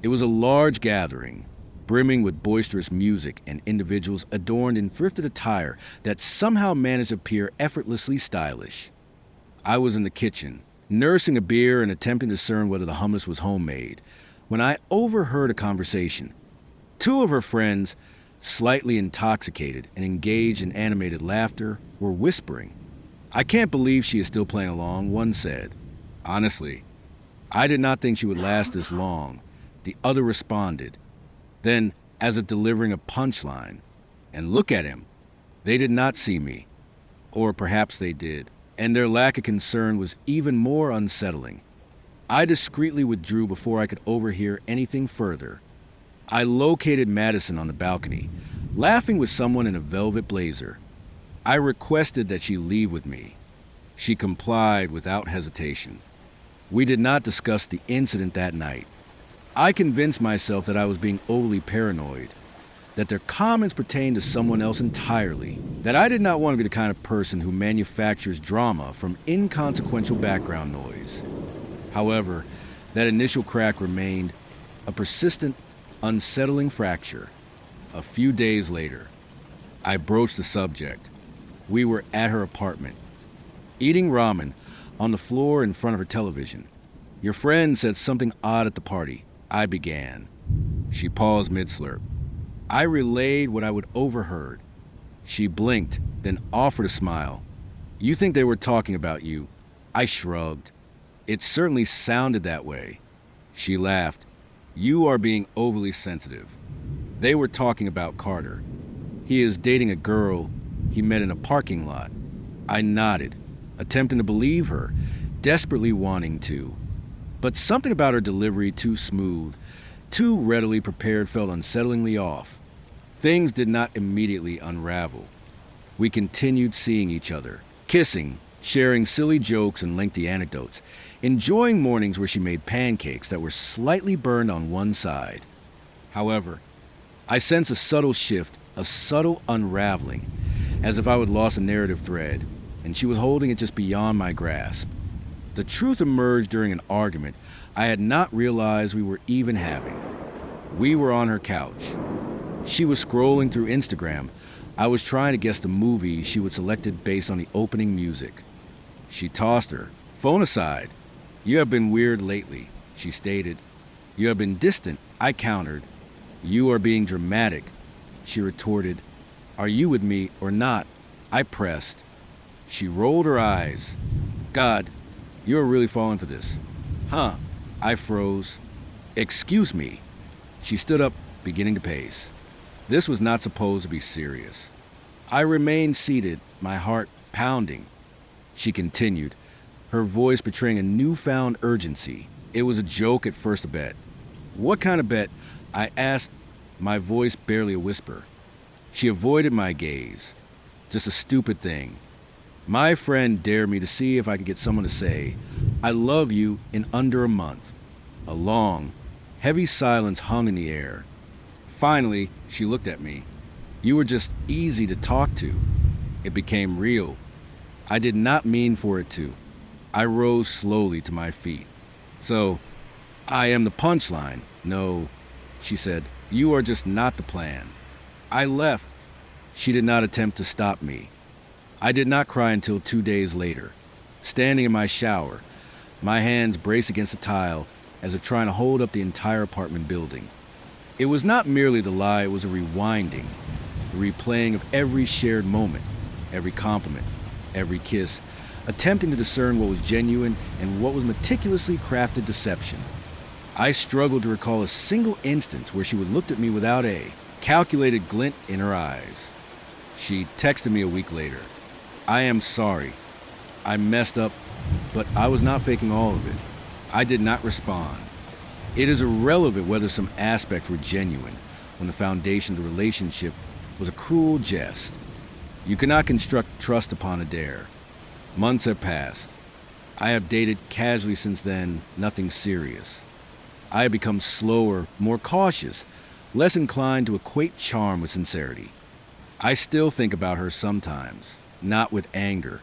Speaker 2: It was a large gathering, brimming with boisterous music and individuals adorned in thrifted attire that somehow managed to appear effortlessly stylish. I was in the kitchen, nursing a beer and attempting to discern whether the hummus was homemade, when I overheard a conversation. Two of her friends, slightly intoxicated and engaged in animated laughter, were whispering. "I can't believe she is still playing along," one said. "Honestly, I did not think she would last this long," the other responded. Then, as if delivering a punchline, "And look at him. They did not see me. Or perhaps they did, and their lack of concern was even more unsettling." I discreetly withdrew before I could overhear anything further. I located Madison on the balcony, laughing with someone in a velvet blazer. I requested that she leave with me. She complied without hesitation. We did not discuss the incident that night. I convinced myself that I was being overly paranoid, that their comments pertained to someone else entirely, that I did not want to be the kind of person who manufactures drama from inconsequential background noise. However, that initial crack remained a persistent, unsettling fracture. A few days later, I broached the subject. We were at her apartment, eating ramen on the floor in front of her television. "Your friend said something odd at the party," I began. She paused mid-slurp. I relayed what I would overheard. She blinked, then offered a smile. "You think they were talking about you?" I shrugged. "It certainly sounded that way." She laughed. "You are being overly sensitive. They were talking about Carter. He is dating a girl he met in a parking lot." I nodded, attempting to believe her, desperately wanting to. But something about her delivery, too smooth, too readily prepared, felt unsettlingly off. Things did not immediately unravel. We continued seeing each other, kissing, sharing silly jokes and lengthy anecdotes, enjoying mornings where she made pancakes that were slightly burned on one side. However, I sensed a subtle shift, a subtle unraveling, as if I had lost a narrative thread, and she was holding it just beyond my grasp. The truth emerged during an argument I had not realized we were even having. We were on her couch. She was scrolling through Instagram. I was trying to guess the movie she would selected based on the opening music. She tossed her phone aside. "You have been weird lately," she stated. "You have been distant," I countered. "You are being dramatic," she retorted. "Are you with me or not?" I pressed. She rolled her eyes. "God, you are really falling for this." "Huh?" I froze. "Excuse me." She stood up, beginning to pace. This was not supposed to be serious. I remained seated, my heart pounding. She continued, her voice betraying a newfound urgency. It was a joke at first, a bet. "What kind of bet?" I asked, my voice barely a whisper. She avoided my gaze. "Just a stupid thing. My friend dared me to see if I could get someone to say, 'I love you,' in under a month." A long, heavy silence hung in the air. Finally, she looked at me. "You were just easy to talk to." It became real. I did not mean for it to. I rose slowly to my feet. "So, I am the punchline." "No," she said. "You are just not the plan." I left. She did not attempt to stop me. I did not cry until 2 days later, standing in my shower, my hands braced against the tile as if trying to hold up the entire apartment building. It was not merely the lie, it was a rewinding, a replaying of every shared moment, every compliment, every kiss, attempting to discern what was genuine and what was meticulously crafted deception. I struggled to recall a single instance where she would look at me without a calculated glint in her eyes. She texted me a week later. I am sorry. I messed up, but I was not faking all of it. I did not respond. It is irrelevant whether some aspects were genuine when the foundation of the relationship was a cruel jest. You cannot construct trust upon a dare. Months have passed. I have dated casually since then, nothing serious. I have become slower, more cautious, less inclined to equate charm with sincerity. I still think about her sometimes, not with anger,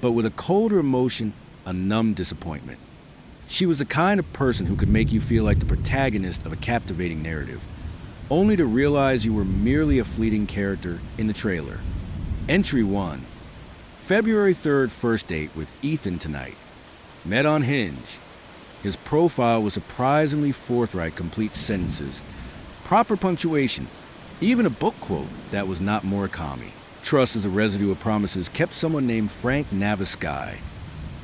Speaker 2: but with a colder emotion, a numb disappointment. She was the kind of person who could make you feel like the protagonist of a captivating narrative, only to realize you were merely a fleeting character in the trailer. Entry 1. February 3rd first date with Ethan tonight. Met on Hinge. His profile was surprisingly forthright, complete sentences, proper punctuation, even a book quote that was not Murakami. Trust as a residue of promises kept someone named Frank Navisky.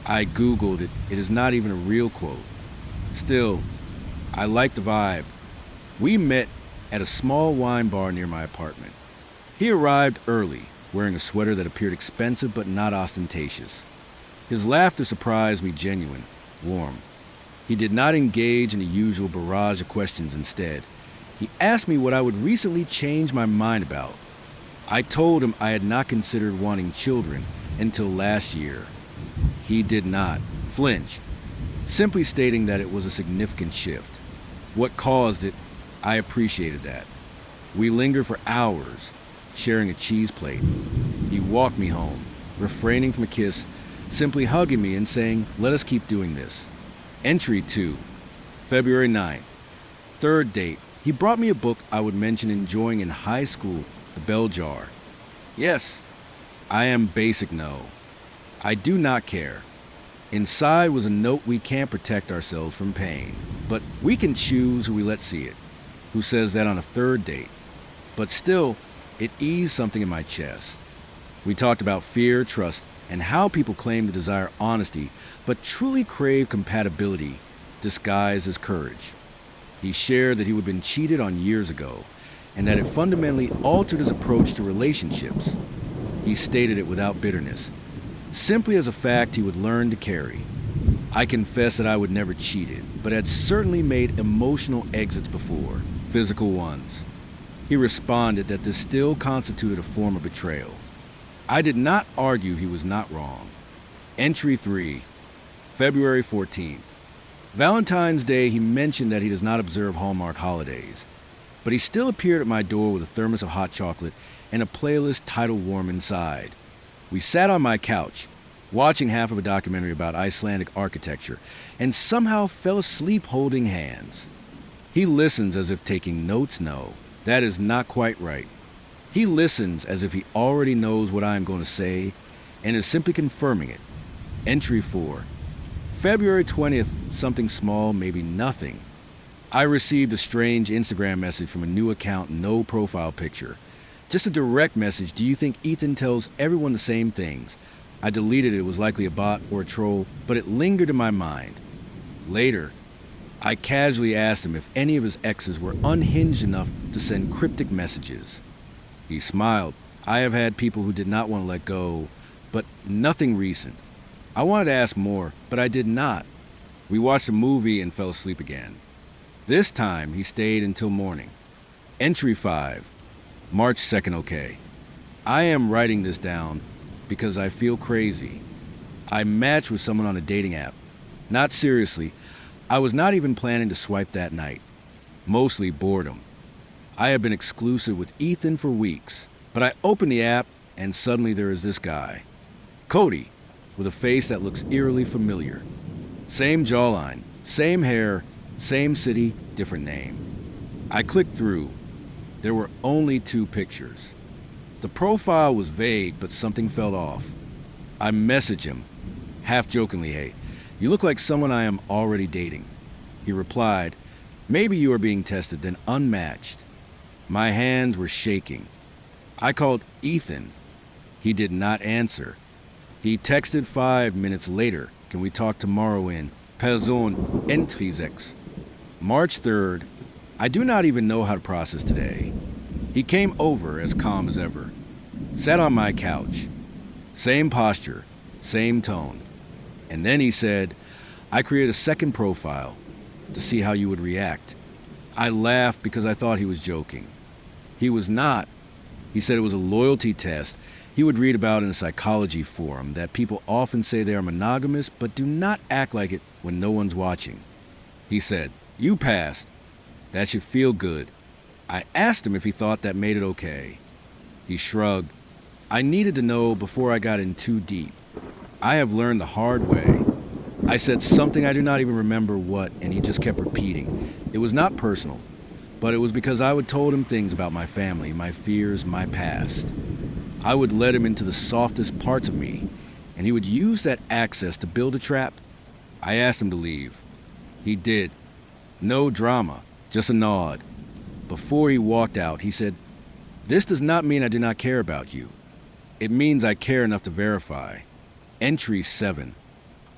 Speaker 2: I Googled it. It is not even a real quote. Still, I liked the vibe. We met at a small wine bar near my apartment. He arrived early, wearing a sweater that appeared expensive but not ostentatious. His laughter surprised me genuine, warm. He did not engage in the usual barrage of questions instead. He asked me what I would recently change my mind about. I told him I had not considered wanting children until last year. He did not flinch, simply stating that it was a significant shift. What caused it, I appreciated that. We lingered for hours, sharing a cheese plate. He walked me home, refraining from a kiss, simply hugging me and saying, "Let us keep doing this." Entry 2. February 9th. Third date. He brought me a book I would mention enjoying in high school, The Bell Jar. Yes, I am basic no. I do not care. Inside was a note we can't protect ourselves from pain, but we can choose who we let see it. Who says that on a third date? But still, it eased something in my chest. We talked about fear, trust, and how people claim to desire honesty, but truly crave compatibility, disguised as courage. He shared that he had been cheated on years ago, and that it fundamentally altered his approach to relationships. He stated it without bitterness, simply as a fact he would learn to carry. I confessed that I would never cheated, but had certainly made emotional exits before, physical ones. He responded that this still constituted a form of betrayal. I did not argue he was not wrong. Entry 3, February 14th. Valentine's Day, he mentioned that he does not observe Hallmark holidays, but he still appeared at my door with a thermos of hot chocolate and a playlist titled Warm Inside. We sat on my couch, watching half of a documentary about Icelandic architecture, and somehow fell asleep holding hands. He listens as if taking notes. No, that is not quite right. He listens as if he already knows what I am going to say and is simply confirming it. Entry 4. February 20th, something small, maybe nothing. I received a strange Instagram message from a new account, no profile picture. Just a direct message, "Do you think Ethan tells everyone the same things?" I deleted it. It was likely a bot or a troll, but it lingered in my mind. Later, I casually asked him if any of his exes were unhinged enough to send cryptic messages. He smiled. I have had people who did not want to let go, but nothing recent. I wanted to ask more, but I did not. We watched a movie and fell asleep again. This time, he stayed until morning. Entry 5, March 2nd, okay. I am writing this down because I feel crazy. I matched with someone on a dating app. Not seriously. I was not even planning to swipe that night. Mostly boredom. I have been exclusive with Ethan for weeks, but I open the app and suddenly there is this guy. Cody, with a face that looks eerily familiar. Same jawline, same hair, same city, different name. I clicked through. There were only 2 pictures. The profile was vague, but something felt off. I messaged him, half jokingly, "Hey, you look like someone I am already dating." He replied, "Maybe you are being tested," then unmatched. My hands were shaking. I called Ethan. He did not answer. He texted 5 minutes later, "Can we talk tomorrow in Person Entry 6. March 3rd. I do not even know how to process today. He came over as calm as ever. Sat on my couch. Same posture, same tone. And then he said, I created a second profile to see how you would react. I laughed because I thought he was joking. He was not. He said it was a loyalty test he would read about in a psychology forum, that people often say they are monogamous but do not act like it when no one's watching. He said, you passed. That should feel good. I asked him if he thought that made it okay. He shrugged. I needed to know before I got in too deep. I have learned the hard way. I said something I do not even remember what, and he just kept repeating. It was not personal, but it was because I would told him things about my family, my fears, my past. I would let him into the softest parts of me, and he would use that access to build a trap. I asked him to leave. He did. No drama, just a nod. Before he walked out, he said, this does not mean I do not care about you. It means I care enough to verify. Entry 7.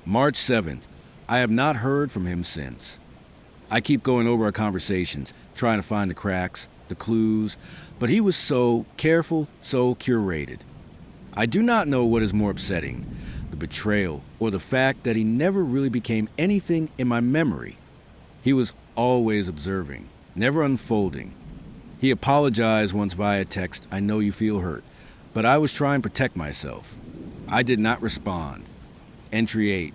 Speaker 2: March 7th. I have not heard from him since. I keep going over our conversations, trying to find the cracks, the clues, but he was so careful, so curated. I do not know what is more upsetting, the betrayal or the fact that he never really became anything in my memory. He was always observing, never unfolding. He apologized once via text, I know you feel hurt, but I was trying to protect myself. I did not respond. Entry 8.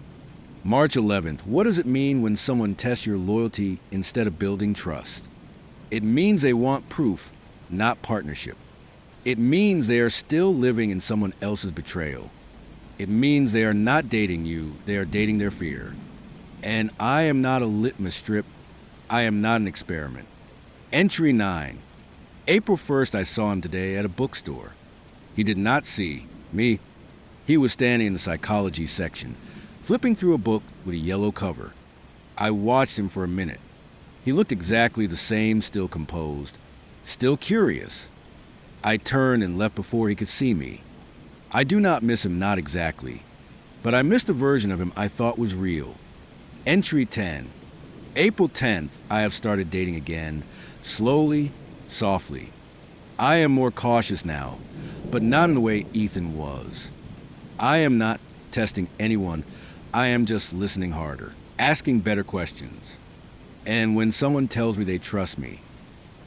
Speaker 2: March 11th. What does it mean when someone tests your loyalty instead of building trust? It means they want proof, not partnership. It means they are still living in someone else's betrayal. It means they are not dating you, they are dating their fear. And I am not a litmus strip. I am not an experiment. Entry 9. April 1st, I saw him today at a bookstore. He did not see me. He was standing in the psychology section, flipping through a book with a yellow cover. I watched him for a minute. He looked exactly the same, still composed, still curious. I turned and left before he could see me. I do not miss him, not exactly, but I missed a version of him I thought was real. Entry 10. April 10th, I have started dating again, slowly, softly. I am more cautious now, but not in the way Ethan was. I am not testing anyone. I am just listening harder, asking better questions. And when someone tells me they trust me,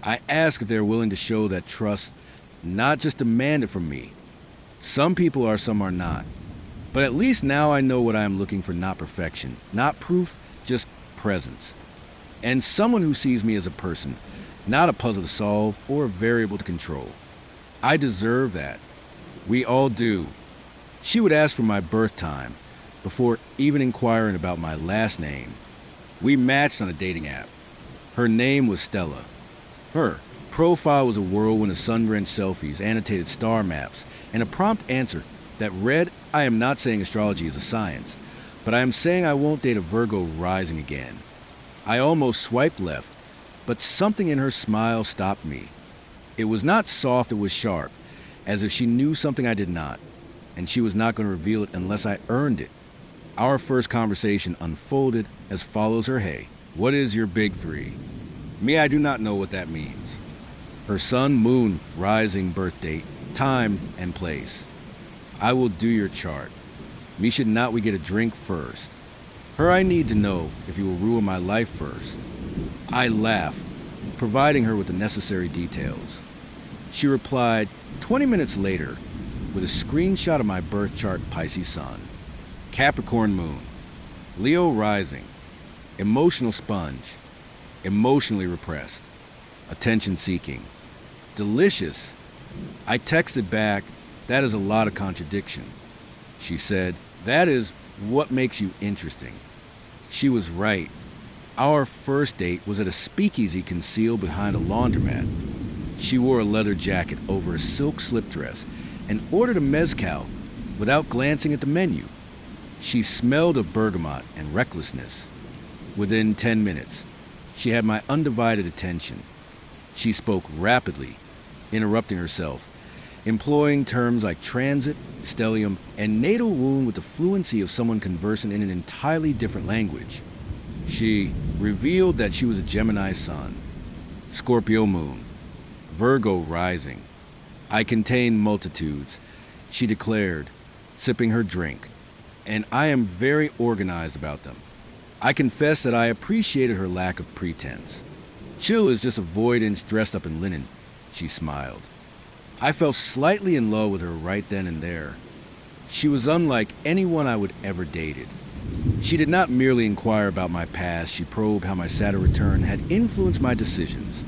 Speaker 2: I ask if they're willing to show that trust, not just demand it from me. Some people are, some are not. But at least now I know what I am looking for, not perfection, not proof, just presence. And someone who sees me as a person, not a puzzle to solve or a variable to control. I deserve that. We all do. She would ask for my birth time before even inquiring about my last name. We matched on a dating app. Her name was Stella. Her profile was a whirlwind of sun-drenched selfies, annotated star maps, and a prompt answer that read, I am not saying astrology is a science, but I am saying I won't date a Virgo rising again. I almost swiped left, but something in her smile stopped me. It was not soft, it was sharp, as if she knew something I did not, and she was not going to reveal it unless I earned it. Our first conversation unfolded as follows. Her, hey, what is your big three? Me, I do not know what that means. Her sun, moon, rising, birth date, time, and place. I will do your chart. Me, should not we get a drink first? Her, I need to know if you will ruin my life first. I laughed, providing her with the necessary details. She replied 20 minutes later with a screenshot of my birth chart, Pisces sun, Capricorn moon, Leo rising, emotional sponge, emotionally repressed, attention seeking, delicious. I texted back, that is a lot of contradiction. She said, that is what makes you interesting. She was right. Our first date was at a speakeasy concealed behind a laundromat. She wore a leather jacket over a silk slip dress and ordered a mezcal without glancing at the menu. She smelled of bergamot and recklessness. Within 10 minutes, she had my undivided attention. She spoke rapidly, interrupting herself, employing terms like transit, stellium, and natal wound with the fluency of someone conversing in an entirely different language. She revealed that she was a Gemini sun, Scorpio moon, Virgo rising, I contain multitudes, she declared, sipping her drink, and I am very organized about them. I confess that I appreciated her lack of pretense. Chill is just avoidance dressed up in linen, she smiled. I fell slightly in love with her right then and there. She was unlike anyone I would ever dated. She did not merely inquire about my past, she probed how my Saturn return had influenced my decisions.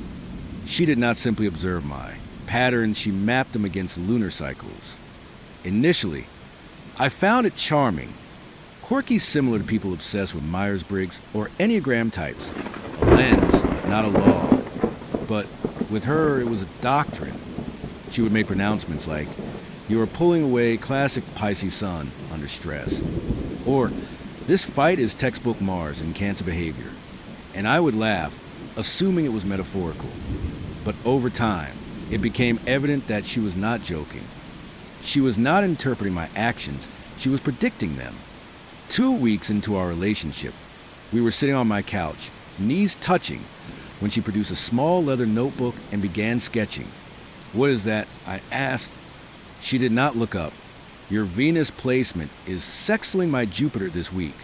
Speaker 2: She did not simply observe my patterns, she mapped them against lunar cycles. Initially, I found it charming. Quirky, similar to people obsessed with Myers-Briggs or Enneagram types. Lens, not a law. But with her, it was a doctrine. She would make pronouncements like, "You are pulling away classic Pisces sun under stress." Or, "This fight is textbook Mars in Cancer behavior." And I would laugh, assuming it was metaphorical. But over time, it became evident that she was not joking. She was not interpreting my actions, she was predicting them. 2 weeks into our relationship, we were sitting on my couch, knees touching, when she produced a small leather notebook and began sketching. "What is that?" I asked. She did not look up. "Your Venus placement is sextiling my Jupiter this week.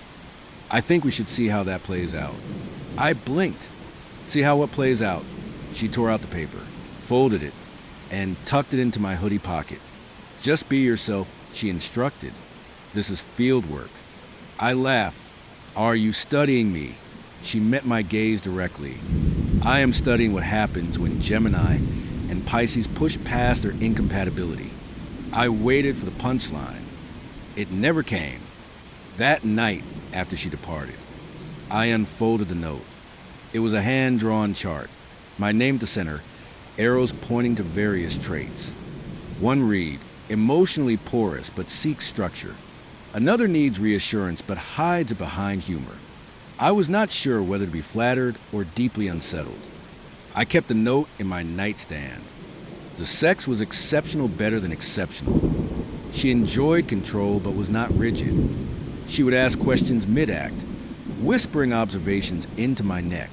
Speaker 2: I think we should see how that plays out." I blinked. "See how what plays out?" She tore out the paper, folded it, and tucked it into my hoodie pocket. "Just be yourself," she instructed. "This is field work." I laughed. "Are you studying me?" She met my gaze directly. "I am studying what happens when Gemini and Pisces push past their incompatibility." I waited for the punchline. It never came. That night, after she departed, I unfolded the note. It was a hand-drawn chart, my name at the center, arrows pointing to various traits. One read, "Emotionally porous but seeks structure." Another needs reassurance but hides it behind humor. I was not sure whether to be flattered or deeply unsettled. I kept the note in my nightstand. The sex was exceptional, better than exceptional. She enjoyed control but was not rigid. She would ask questions mid-act, whispering observations into my neck.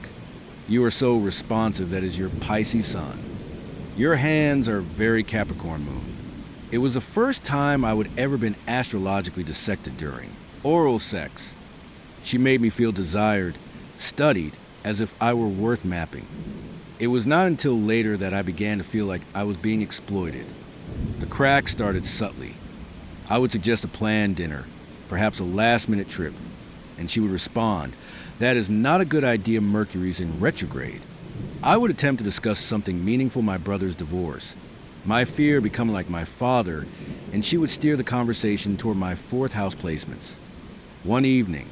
Speaker 2: "You are so responsive, that is your Pisces sun. Your hands are very Capricorn moon." It was the first time I would ever been astrologically dissected during oral sex. She made me feel desired, studied, as if I were worth mapping. It was not until later that I began to feel like I was being exploited. The cracks started subtly. I would suggest a planned dinner, perhaps a last-minute trip, and she would respond, "That is not a good idea, Mercury's in retrograde." I would attempt to discuss something meaningful, my brother's divorce, my fear of becoming like my father, and she would steer the conversation toward my fourth house placements. One evening,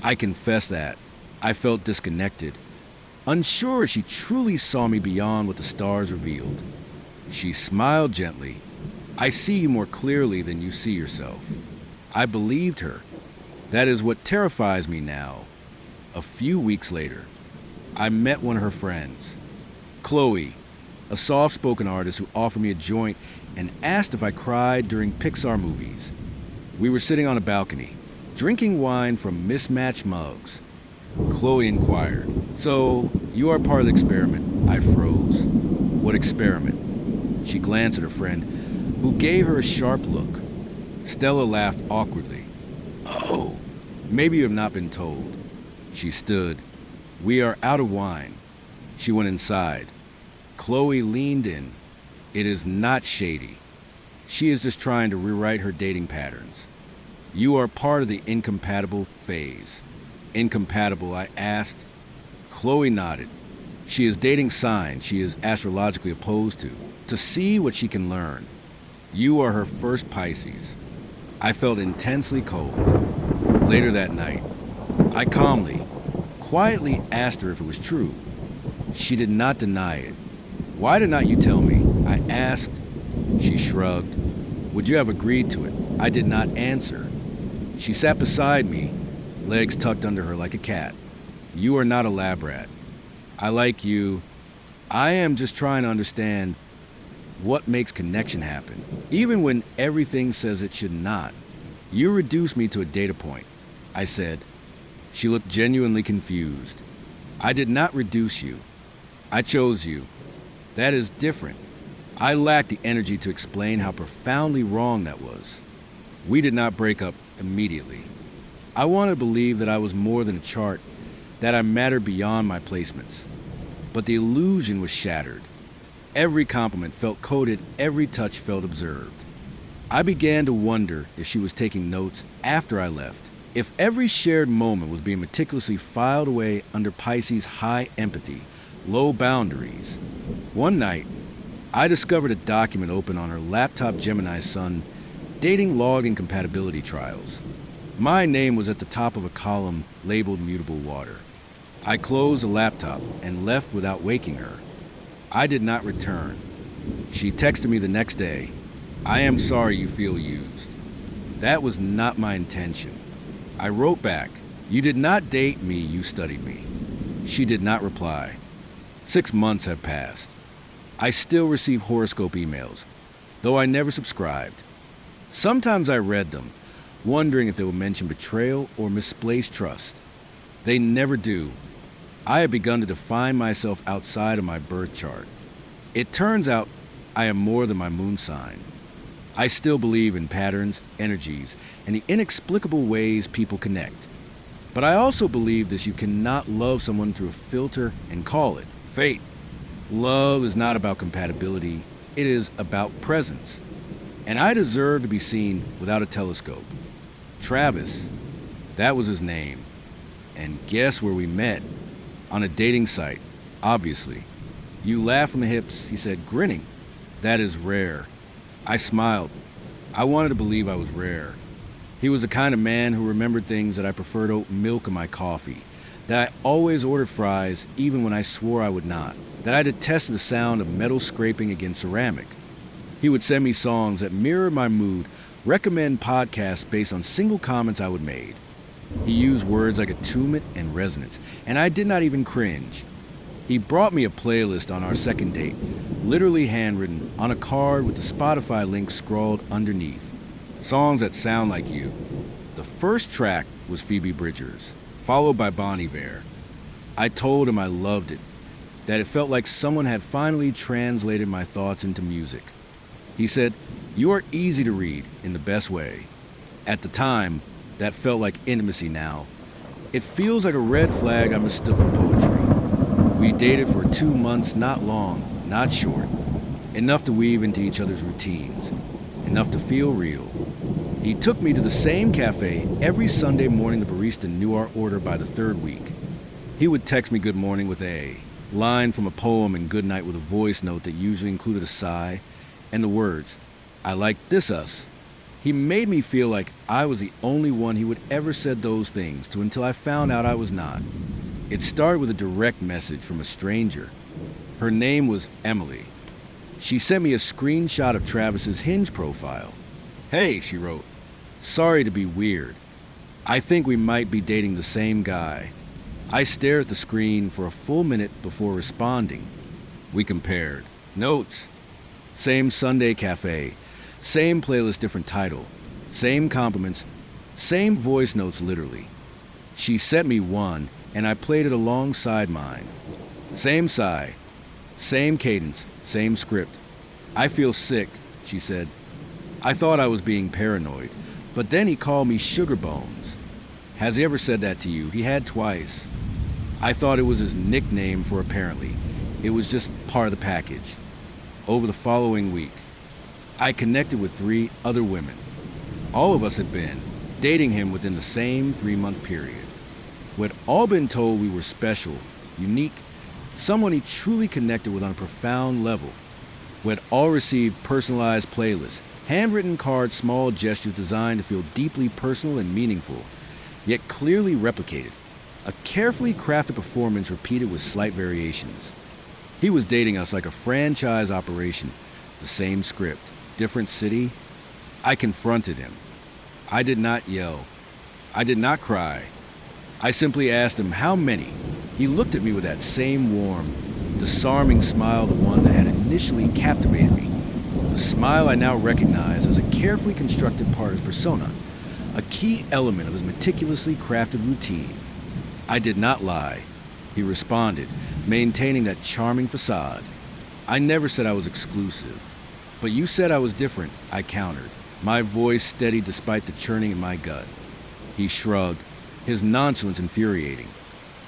Speaker 2: I confess that I felt disconnected, unsure she truly saw me beyond what the stars revealed. She smiled gently. "I see you more clearly than you see yourself." I believed her. That is what terrifies me now. A few weeks later, I met one of her friends, Chloe, a soft-spoken artist who offered me a joint and asked if I cried during Pixar movies. We were sitting on a balcony, drinking wine from mismatched mugs. Chloe inquired, "So, you are part of the experiment?" I froze. "What experiment?" She glanced at her friend, who gave her a sharp look. Stella laughed awkwardly. "Oh, maybe you have not been told." She stood. "We are out of wine." She went inside. Chloe leaned in. "It is not shady. She is just trying to rewrite her dating patterns. You are part of the incompatible phase." "Incompatible?" I asked. Chloe nodded. "She is dating signs she is astrologically opposed to see what she can learn. You are her first Pisces." I felt intensely cold. Later that night, I calmly, quietly asked her if it was true. She did not deny it. "Why did not you tell me?" I asked. She shrugged. "Would you have agreed to it?" I did not answer. She sat beside me, legs tucked under her like a cat. "You are not a lab rat. I like you. I am just trying to understand what makes connection happen, even when everything says it should not. You reduce me to a data point," I said. She looked genuinely confused. "I did not reduce you. I chose you. That is different. I lacked the energy to explain how profoundly wrong that was. We did not break up immediately. I wanted to believe that I was more than a chart, that I mattered beyond my placements. But the illusion was shattered. Every compliment felt coded, every touch felt observed. I began to wonder if she was taking notes after I left, if every shared moment was being meticulously filed away under Pisces' high empathy, low boundaries. One night, I discovered a document open on her laptop Gemini's son, dating log incompatibility trials. My name was at the top of a column labeled mutable water. I closed the laptop and left without waking her. I did not return. She texted me the next day, "I am sorry you feel used." That was not my intention. I wrote back, "You did not date me, you studied me." She did not reply. 6 months have passed. I still receive horoscope emails, though I never subscribed. Sometimes I read them, wondering if they would mention betrayal or misplaced trust. They never do. I have begun to define myself outside of my birth chart. It turns out I am more than my moon sign. I still believe in patterns, energies, and the inexplicable ways people connect. But I also believe that you cannot love someone through a filter and call it fate. Love is not about compatibility, it is about presence. And I deserve to be seen without a telescope. Travis, that was his name. And guess where we met? On a dating site, obviously. "You laugh from the hips," he said, grinning. "That is rare." I smiled. I wanted to believe I was rare. He was the kind of man who remembered things that I preferred oat milk in my coffee, that I always ordered fries even when I swore I would not, that I detested the sound of metal scraping against ceramic. He would send me songs that mirrored my mood, recommend podcasts based on single comments I would made. He used words like attunement and resonance, and I did not even cringe. He brought me a playlist on our second date, literally handwritten on a card with the Spotify link scrawled underneath. Songs that sound like you. The first track was Phoebe Bridgers, followed by Bon Iver. I told him I loved it, that it felt like someone had finally translated my thoughts into music. He said, "You are easy to read in the best way." At the time, that felt like intimacy now. It feels like a red flag I mistook for poetry. We dated for 2 months, not long, not short. Enough to weave into each other's routines. Enough to feel real. He took me to the same cafe every Sunday morning. The barista knew our order by the 3rd week. He would text me good morning with a line from a poem and good night with a voice note that usually included a sigh and the words, "I like this us." He made me feel like I was the only one he would ever said those things to until I found out I was not. It started with a direct message from a stranger. Her name was Emily. She sent me a screenshot of Travis's Hinge profile. "Hey," she wrote, "sorry to be weird. I think we might be dating the same guy." I stared at the screen for a full minute before responding. We compared notes. Same Sunday cafe, same playlist, different title, same compliments, same voice notes literally. She sent me one, and I played it alongside mine. Same sigh, same cadence, same script. "I feel sick," she said. I thought I was being paranoid, but then he called me Sugar Bones. Has he ever said that to you? He had twice. I thought it was his nickname for apparently. It was just part of the package. Over the following week, I connected with 3 other women. All of us had been dating him within the same 3-month period. We had all been told we were special, unique, someone he truly connected with on a profound level. We had all received personalized playlists, handwritten cards, small gestures designed to feel deeply personal and meaningful, yet clearly replicated. A carefully crafted performance repeated with slight variations. He was dating us like a franchise operation, the same script, different city. I confronted him. I did not yell. I did not cry. I simply asked him how many. He looked at me with that same warm, disarming smile, the one that had initially captivated me. The smile I now recognize as a carefully constructed part of his persona, a key element of his meticulously crafted routine. I did not lie. He responded, maintaining that charming facade. I never said I was exclusive. But you said I was different, I countered, my voice steady despite the churning in my gut. He shrugged, his nonchalance infuriating.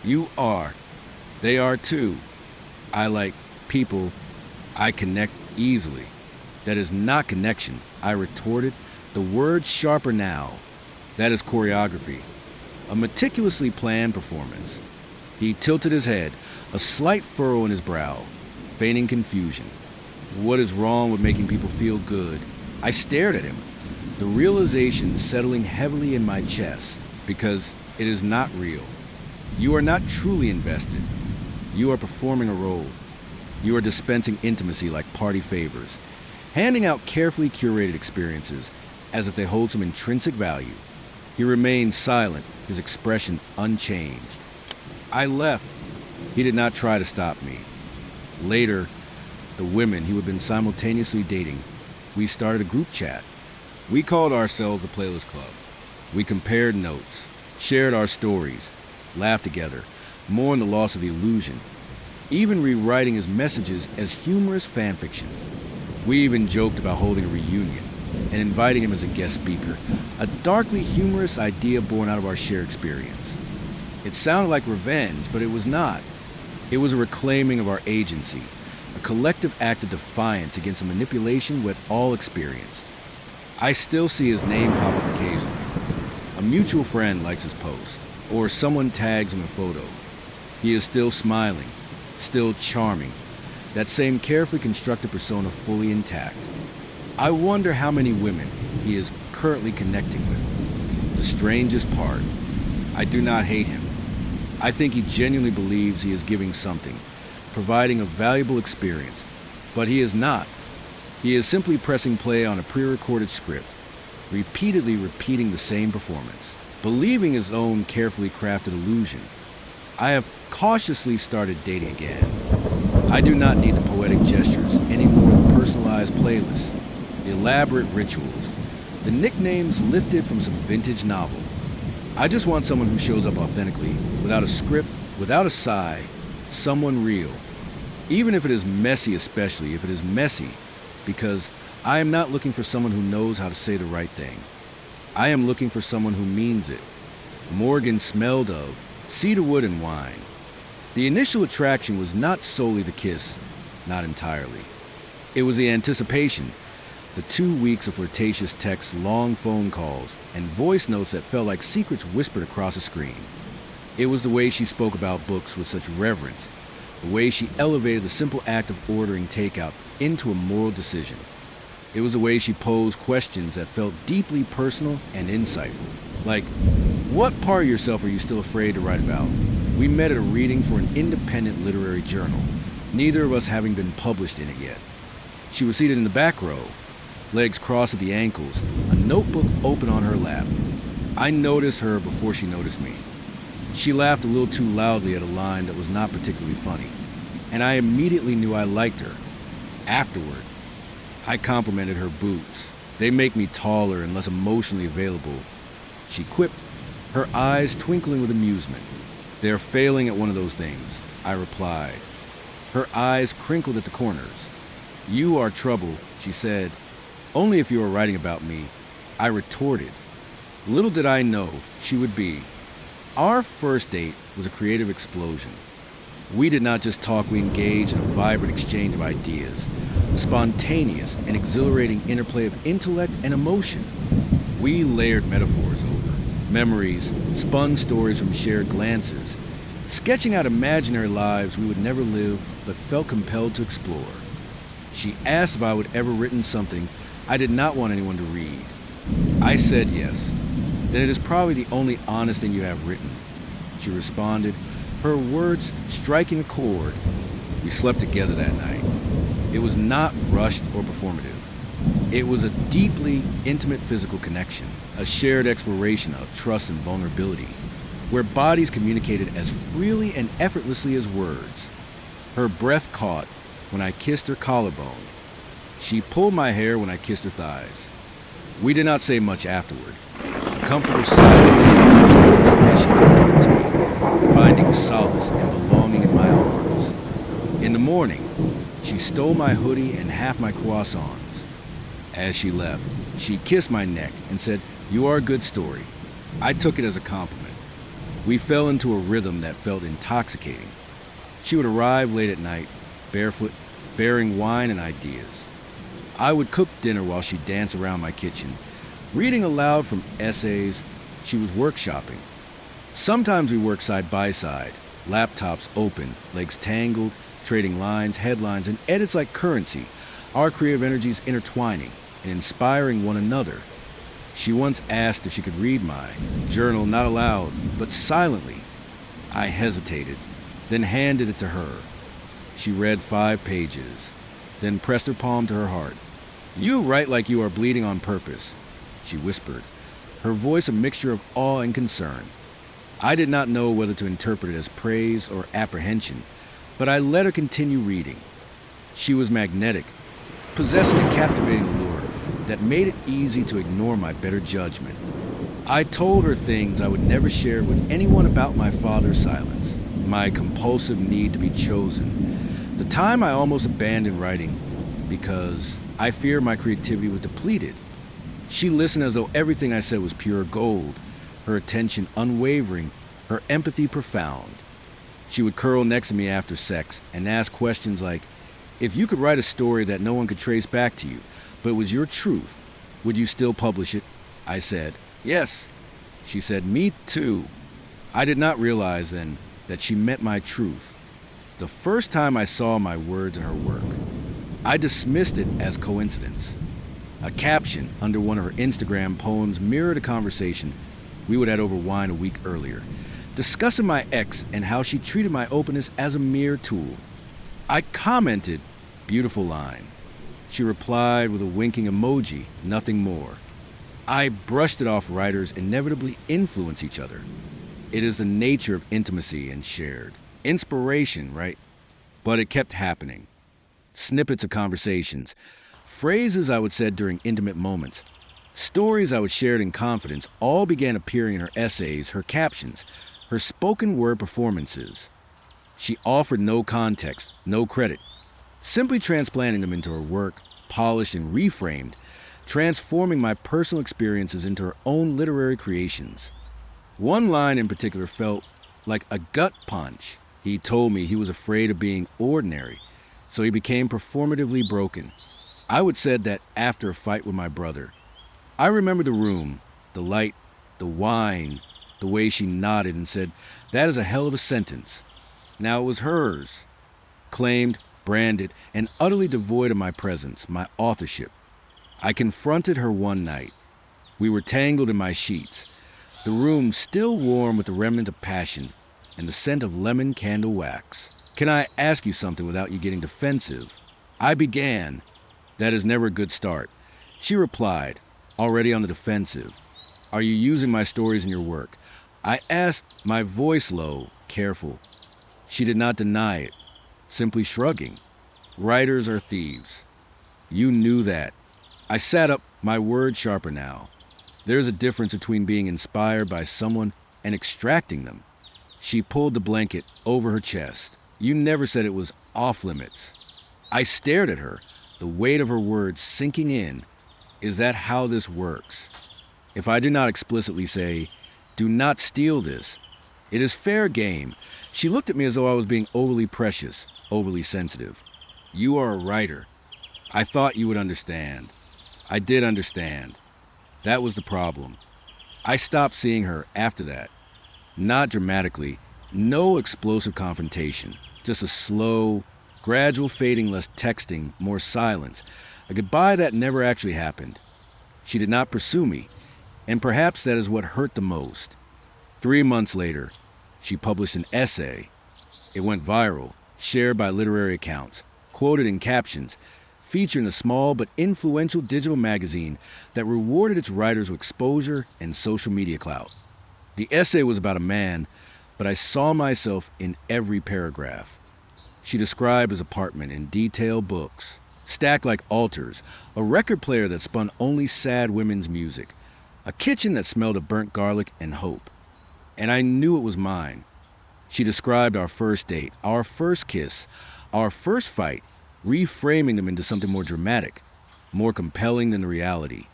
Speaker 2: You are. They are too. I like people. I connect easily. That is not connection, I retorted, the word sharper now. That is choreography. A meticulously planned performance. He tilted his head, a slight furrow in his brow, feigning confusion. What is wrong with making people feel good? I stared at him, the realization settling heavily in my chest, because it is not real. You are not truly invested. You are performing a role. You are dispensing intimacy like party favors, handing out carefully curated experiences as if they hold some intrinsic value. He remained silent, his expression unchanged. I left. He did not try to stop me. Later, the women he had been simultaneously dating, we started a group chat. We called ourselves the Playlist Club. We compared notes, shared our stories, laughed together, mourned the loss of the illusion, even rewriting his messages as humorous fanfiction. We even joked about holding a reunion and inviting him as a guest speaker, a darkly humorous idea born out of our shared experience. It sounded like revenge, but it was not. It was a reclaiming of our agency, a collective act of defiance against a manipulation we had all experienced. I still see his name pop up occasionally. A mutual friend likes his post, or someone tags him in a photo. He is still smiling, still charming, that same carefully constructed persona fully intact. I wonder how many women he is currently connecting with. The strangest part, I do not hate him. I think he genuinely believes he is giving something, providing a valuable experience, but he is not. He is simply pressing play on a pre-recorded script, repeatedly repeating the same performance, believing his own carefully crafted illusion. I have cautiously started dating again. I do not need the poetic gestures any more than the personalized playlists, the elaborate rituals, the nicknames lifted from some vintage novel. I just want someone who shows up authentically, without a script, without a sigh, someone real. Even if it is messy, especially if it is messy, because I am not looking for someone who knows how to say the right thing. I am looking for someone who means it. Morgan smelled of cedarwood and wine. The initial attraction was not solely the kiss, not entirely. It was the anticipation, the 2 weeks of flirtatious texts, long phone calls, and voice notes that felt like secrets whispered across a screen. It was the way she spoke about books with such reverence, the way she elevated the simple act of ordering takeout into a moral decision. It was the way she posed questions that felt deeply personal and insightful. Like, what part of yourself are you still afraid to write about? We met at a reading for an independent literary journal, neither of us having been published in it yet. She was seated in the back row, legs crossed at the ankles, a notebook open on her lap. I noticed her before she noticed me. She laughed a little too loudly at a line that was not particularly funny, and I immediately knew I liked her. Afterward, I complimented her boots. They make me taller and less emotionally available. She quipped, her eyes twinkling with amusement. They're failing at one of those things, I replied. Her eyes crinkled at the corners. You are trouble, she said. Only if you are writing about me, I retorted. Little did I know she would be. Our first date was a creative explosion. We did not just talk, we engaged in a vibrant exchange of ideas, a spontaneous and exhilarating interplay of intellect and emotion. We layered metaphors over, memories, spun stories from shared glances, sketching out imaginary lives we would never live but felt compelled to explore. She asked if I would ever written something I did not want anyone to read. I said yes. Then it is probably the only honest thing you have written. She responded, her words striking a chord. We slept together that night. It was not rushed or performative. It was a deeply intimate physical connection, a shared exploration of trust and vulnerability, where bodies communicated as freely and effortlessly as words. Her breath caught when I kissed her collarbone. She pulled my hair when I kissed her thighs. We did not say much afterward. A comfortable silence as she comforted to me, finding solace and belonging in my arms. In the morning, she stole my hoodie and half my croissants. As she left, she kissed my neck and said, "You are a good story." I took it as a compliment. We fell into a rhythm that felt intoxicating. She would arrive late at night, barefoot, bearing wine and ideas. I would cook dinner while she'd dance around my kitchen, reading aloud from essays. She was workshopping. Sometimes we worked side by side, laptops open, legs tangled, trading lines, headlines, and edits like currency, our creative energies intertwining and inspiring one another. She once asked if she could read my journal, not aloud, but silently. I hesitated, then handed it to her. She read 5 pages, then pressed her palm to her heart. "You write like you are bleeding on purpose," she whispered, her voice a mixture of awe and concern. I did not know whether to interpret it as praise or apprehension, but I let her continue reading. She was magnetic, possessing a captivating allure that made it easy to ignore my better judgment. I told her things I would never share with anyone about my father's silence, my compulsive need to be chosen, the time I almost abandoned writing because I feared my creativity was depleted. She listened as though everything I said was pure gold, her attention unwavering, her empathy profound. She would curl next to me after sex and ask questions like, "If you could write a story that no one could trace back to you, but it was your truth, would you still publish it?" I said, "Yes." She said, "Me too." I did not realize then that she meant my truth. The first time I saw my words in her work, I dismissed it as coincidence. A caption under one of her Instagram poems mirrored a conversation we would have over wine a week earlier, discussing my ex and how she treated my openness as a mere tool. I commented, "Beautiful line." She replied with a winking emoji, nothing more. I brushed it off. Writers inevitably influence each other. It is the nature of intimacy and shared inspiration, right? But it kept happening. Snippets of conversations, phrases I would said during intimate moments, stories I would share in confidence, all began appearing in her essays, her captions, her spoken word performances. She offered no context, no credit, simply transplanting them into her work, polished and reframed, transforming my personal experiences into her own literary creations. One line in particular felt like a gut punch. He told me he was afraid of being ordinary, so he became performatively broken. I would said that after a fight with my brother. I remember the room, the light, the wine, the way she nodded and said, "That is a hell of a sentence." Now it was hers, claimed, branded, and utterly devoid of my presence, my authorship. I confronted her one night. We were tangled in my sheets, the room still warm with the remnant of passion and the scent of lemon candle wax. "Can I ask you something without you getting defensive?" I began. "That is never a good start." She replied, already on the defensive, "Are you using my stories in your work?" I asked, my voice low, careful. She did not deny it, simply shrugging. "Writers are thieves. You knew that." I sat up, my words sharper now. There's a difference between being inspired by someone and extracting them. She pulled the blanket over her chest. "You never said it was off limits." I stared at her, the weight of her words sinking in. Is that how this works? If I do not explicitly say, "Do not steal this," it is fair game. She looked at me as though I was being overly precious, overly sensitive. "You are a writer. I thought you would understand." I did understand. That was the problem. I stopped seeing her after that. Not dramatically, no explosive confrontation, just a slow, gradual fading, less texting, more silence, a goodbye that never actually happened. She did not pursue me, and perhaps that is what hurt the most. 3 months later, she published an essay. It went viral, shared by literary accounts, quoted in captions, featured in a small but influential digital magazine that rewarded its writers with exposure and social media clout. The essay was about a man, but I saw myself in every paragraph. She described his apartment in detailed books, stacked like altars, a record player that spun only sad women's music, a kitchen that smelled of burnt garlic and hope. And I knew it was mine. She described our first date, our first kiss, our first fight, reframing them into something more dramatic. more compelling than the reality.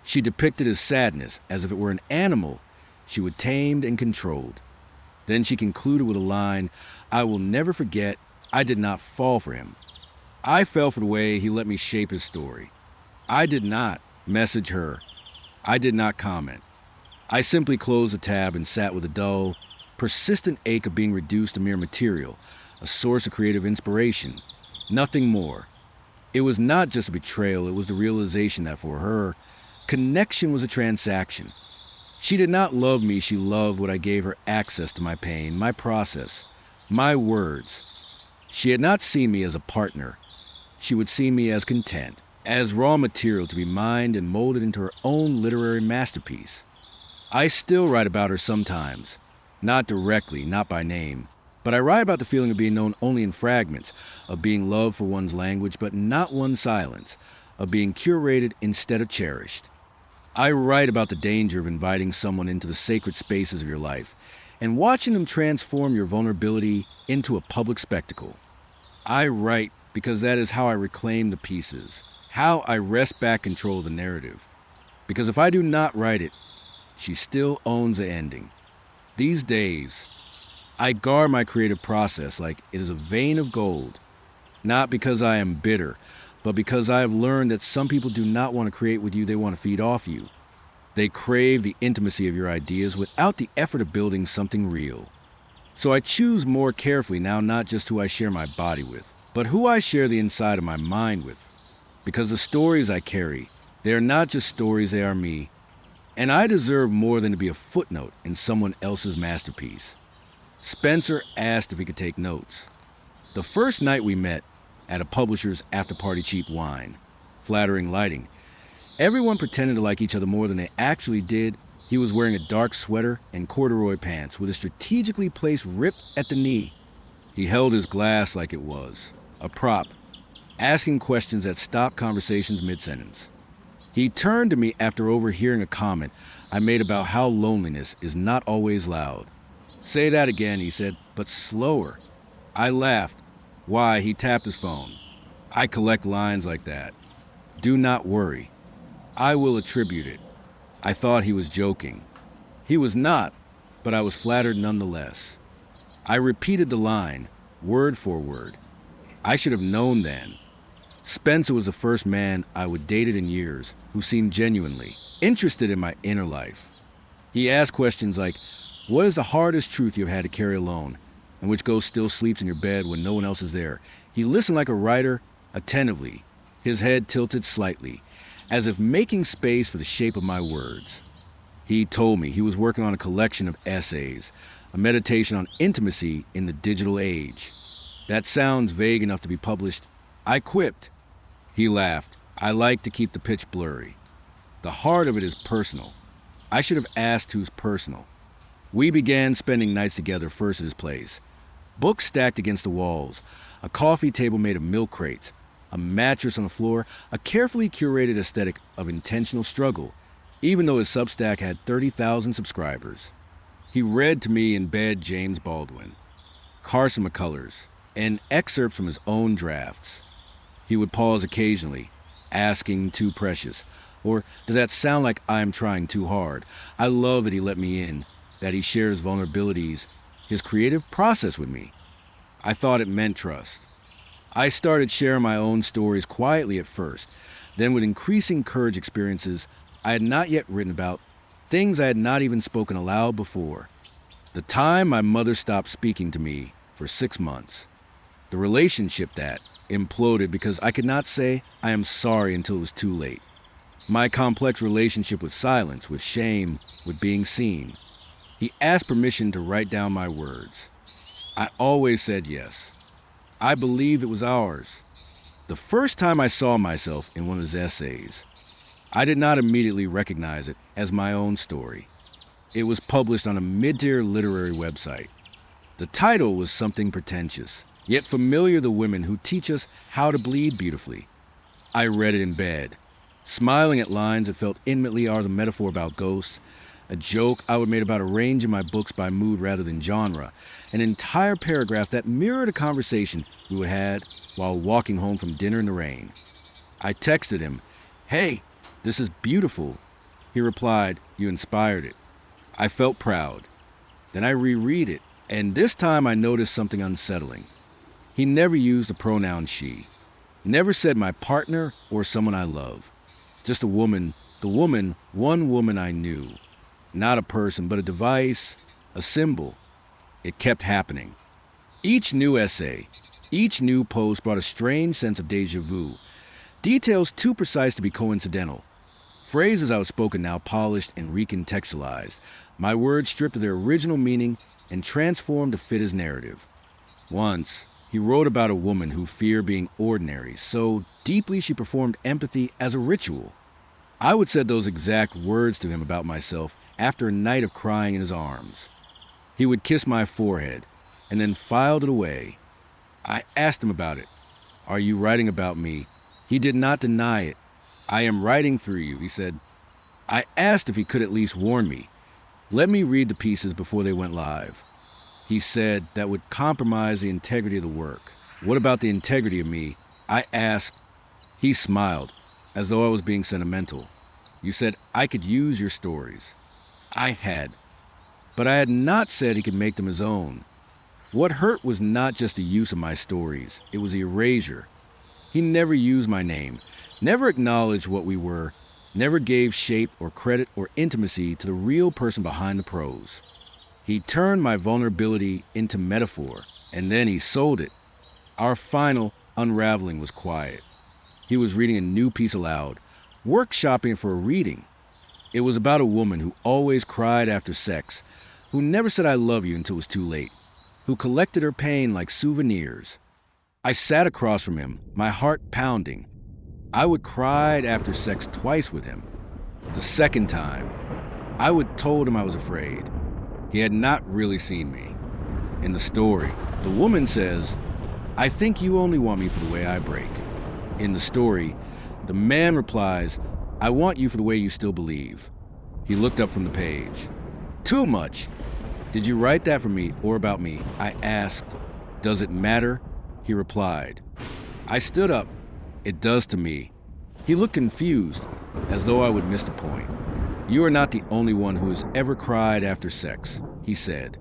Speaker 2: She depicted his sadness as if it were an animal she would tamed and controlled. Then she concluded with a line I will never forget. I did not fall for him. I fell for the way he let me shape his story. I did not message her. I did not comment. I simply closed the tab and sat with a dull, persistent ache of being reduced to mere material, a source of creative inspiration. Nothing more. It was not just a betrayal, it was the realization that for her, connection was a transaction. She did not love me, she loved what I gave her access to my pain, my process, my words. She had not seen me as a partner. She would see me as content, as raw material to be mined and molded into her own literary masterpiece. I still write about her sometimes, not directly, not by name, but I write about the feeling of being known only in fragments, of being loved for one's language but not one's silence, of being curated instead of cherished. I write about the danger of inviting someone into the sacred spaces of your life and watching them transform your vulnerability into a public spectacle. I write because that is how I reclaim the pieces, how I wrest back control of the narrative. Because if I do not write it, she still owns the ending. These days, I guard my creative process like it is a vein of gold, not because I am bitter, but because I have learned that some people do not want to create with you, they want to feed off you. They crave the intimacy of your ideas without the effort of building something real. So I choose more carefully now not just who I share my body with, but who I share the inside of my mind with. Because the stories I carry, they are not just stories, they are me. And I deserve more than to be a footnote in someone else's masterpiece. Spencer asked if he could take notes. The first night we met, at a publisher's after-party cheap wine, flattering lighting, everyone pretended to like each other more than they actually did. He was wearing a dark sweater and corduroy pants with a strategically placed rip at the knee. He held his glass like it was a prop, asking questions that stopped conversations mid-sentence. He turned to me after overhearing a comment I made about how loneliness is not always loud. Say that again, he said, but slower. I laughed. Why? He tapped his phone. I collect lines like that. Do not worry. I will attribute it. I thought he was joking. He was not, but I was flattered nonetheless. I repeated the line, word for word. I should have known then. Spencer was the first man I would dated in years who seemed genuinely interested in my inner life. He asked questions like, what is the hardest truth you've had to carry alone, and which ghost still sleeps in your bed when no one else is there? He listened like a writer, attentively, his head tilted slightly, as if making space for the shape of my words. He told me he was working on a collection of essays, a meditation on intimacy in the digital age. That sounds vague enough to be published. I quipped. He laughed. I like to keep the pitch blurry. The heart of it is personal. I should have asked who's personal. We began spending nights together first at his place. Books stacked against the walls, a coffee table made of milk crates, a mattress on the floor, a carefully curated aesthetic of intentional struggle, even though his Substack had 30,000 subscribers. He read to me in bed James Baldwin, Carson McCullers, and excerpts from his own drafts. He would pause occasionally, asking, too precious, or does that sound like I'm trying too hard? I love that he let me in, that he shares vulnerabilities, his creative process with me. I thought it meant trust. I started sharing my own stories quietly at first, then with increasing courage experiences I had not yet written about, things I had not even spoken aloud before. The time my mother stopped speaking to me for 6 months. The relationship that imploded because I could not say I am sorry until it was too late. My complex relationship with silence, with shame, with being seen. He asked permission to write down my words. I always said yes. I believed it was ours. The first time I saw myself in one of his essays, I did not immediately recognize it as my own story. It was published on a mid-tier literary website. The title was something pretentious, yet familiar to the women who teach us how to bleed beautifully. I read it in bed, smiling at lines that felt intimately are the metaphor about ghosts, a joke I would make about arranging my books by mood rather than genre, an entire paragraph that mirrored a conversation we had while walking home from dinner in the rain. I texted him, "Hey, this is beautiful." He replied, "You inspired it." I felt proud. Then I reread it, and this time I noticed something unsettling. He never used the pronoun she. Never said my partner or someone I love. Just a woman, one woman I knew. Not a person, but a device, a symbol. It kept happening. Each new essay, each new post brought a strange sense of deja vu. Details too precise to be coincidental. Phrases I was spoken now polished and recontextualized. My words stripped of their original meaning and transformed to fit his narrative. Once, he wrote about a woman who feared being ordinary, so deeply she performed empathy as a ritual. I would say those exact words to him about myself after a night of crying in his arms. He would kiss my forehead and then filed it away. I asked him about it. "Are you writing about me?" He did not deny it. "I am writing through you," he said. I asked if he could at least warn me. Let me read the pieces before they went live. He said that would compromise the integrity of the work. What about the integrity of me? I asked. He smiled, as though I was being sentimental. You said I could use your stories. I had. But I had not said he could make them his own. What hurt was not just the use of my stories, it was the erasure. He never used my name, never acknowledged what we were, never gave shape or credit or intimacy to the real person behind the prose. He turned my vulnerability into metaphor, and then he sold it. Our final unraveling was quiet. He was reading a new piece aloud, workshopping for a reading. It was about a woman who always cried after sex, who never said I love you until it was too late, who collected her pain like souvenirs. I sat across from him, my heart pounding. I would cry after sex twice with him. The second time, I would told him I was afraid. He had not really seen me. In the story, the woman says, I think you only want me for the way I break. In the story, the man replies, I want you for the way you still believe. He looked up from the page. Too much. Did you write that for me or about me? I asked. Does it matter? He replied. I stood up. It does to me. He looked confused, as though I would miss the point. You are not the only one who has ever cried after sex, he said.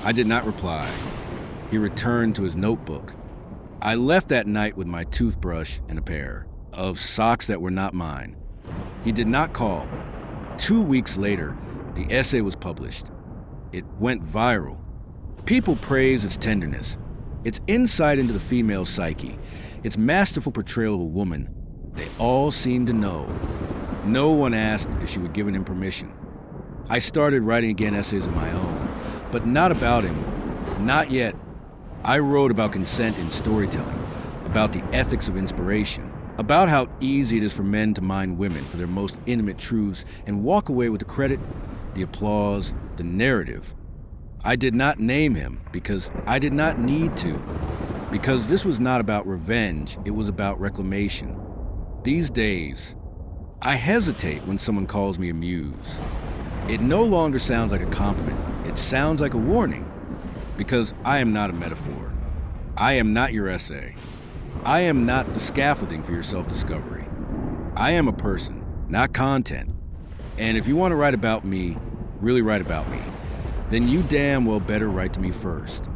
Speaker 2: I did not reply. He returned to his notebook. I left that night with my toothbrush and a pair of socks that were not mine. He did not call. 2 weeks later, the essay was published. It went viral. People praised its tenderness, its insight into the female psyche, its masterful portrayal of a woman. They all seemed to know. No one asked if she would give him permission. I started writing again essays of my own, but not about him. Not yet. I wrote about consent in storytelling, about the ethics of inspiration, about how easy it is for men to mine women for their most intimate truths and walk away with the credit, the applause, the narrative. I did not name him because I did not need to, because this was not about revenge, it was about reclamation. These days, I hesitate when someone calls me a muse. It no longer sounds like a compliment, it sounds like a warning, because I am not a metaphor. I am not your essay. I am not the scaffolding for your self-discovery. I am a person, not content. And if you want to write about me, really write about me, then you damn well better write to me first.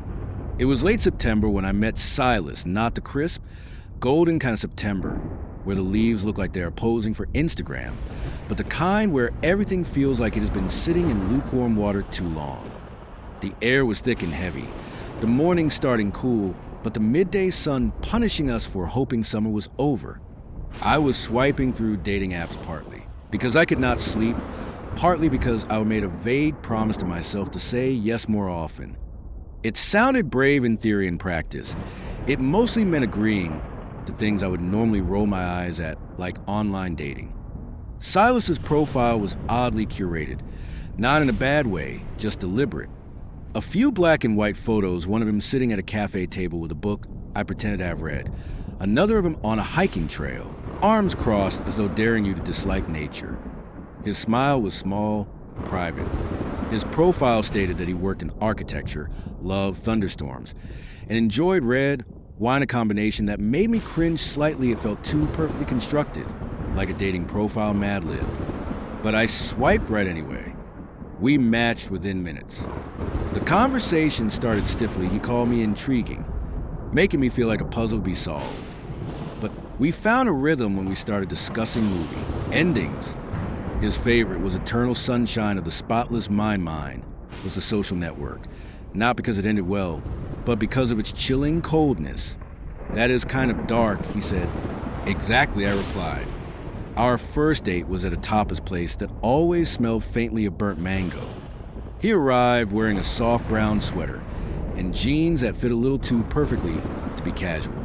Speaker 2: It was late September when I met Silas, not the crisp, golden kind of September, where the leaves look like they are posing for Instagram, but the kind where everything feels like it has been sitting in lukewarm water too long. The air was thick and heavy, the morning starting cool, but the midday sun punishing us for hoping summer was over. I was swiping through dating apps partly because I could not sleep, partly because I made a vague promise to myself to say yes more often. It sounded brave in theory and practice. It mostly meant agreeing to things I would normally roll my eyes at, like online dating. Silas's profile was oddly curated, not in a bad way, just deliberate. A few black and white photos, one of him sitting at a cafe table with a book I pretended to have read, another of him on a hiking trail, arms crossed as though daring you to dislike nature. His smile was small, private. His profile stated that he worked in architecture, loved thunderstorms, and enjoyed red wine, a combination that made me cringe slightly. It felt too perfectly constructed. like a dating profile Mad Lib. But I swiped right anyway. We matched within minutes. The conversation started stiffly. He called me intriguing, making me feel like a puzzle to be solved. But we found a rhythm when we started discussing movie endings. His favorite was Eternal Sunshine of the Spotless Mind was The Social Network. Not because it ended well, but because of its chilling coldness. That is kind of dark, he said. Exactly, I replied. Our first date was at a tapas place that always smelled faintly of burnt mango. He arrived wearing a soft brown sweater and jeans that fit a little too perfectly to be casual.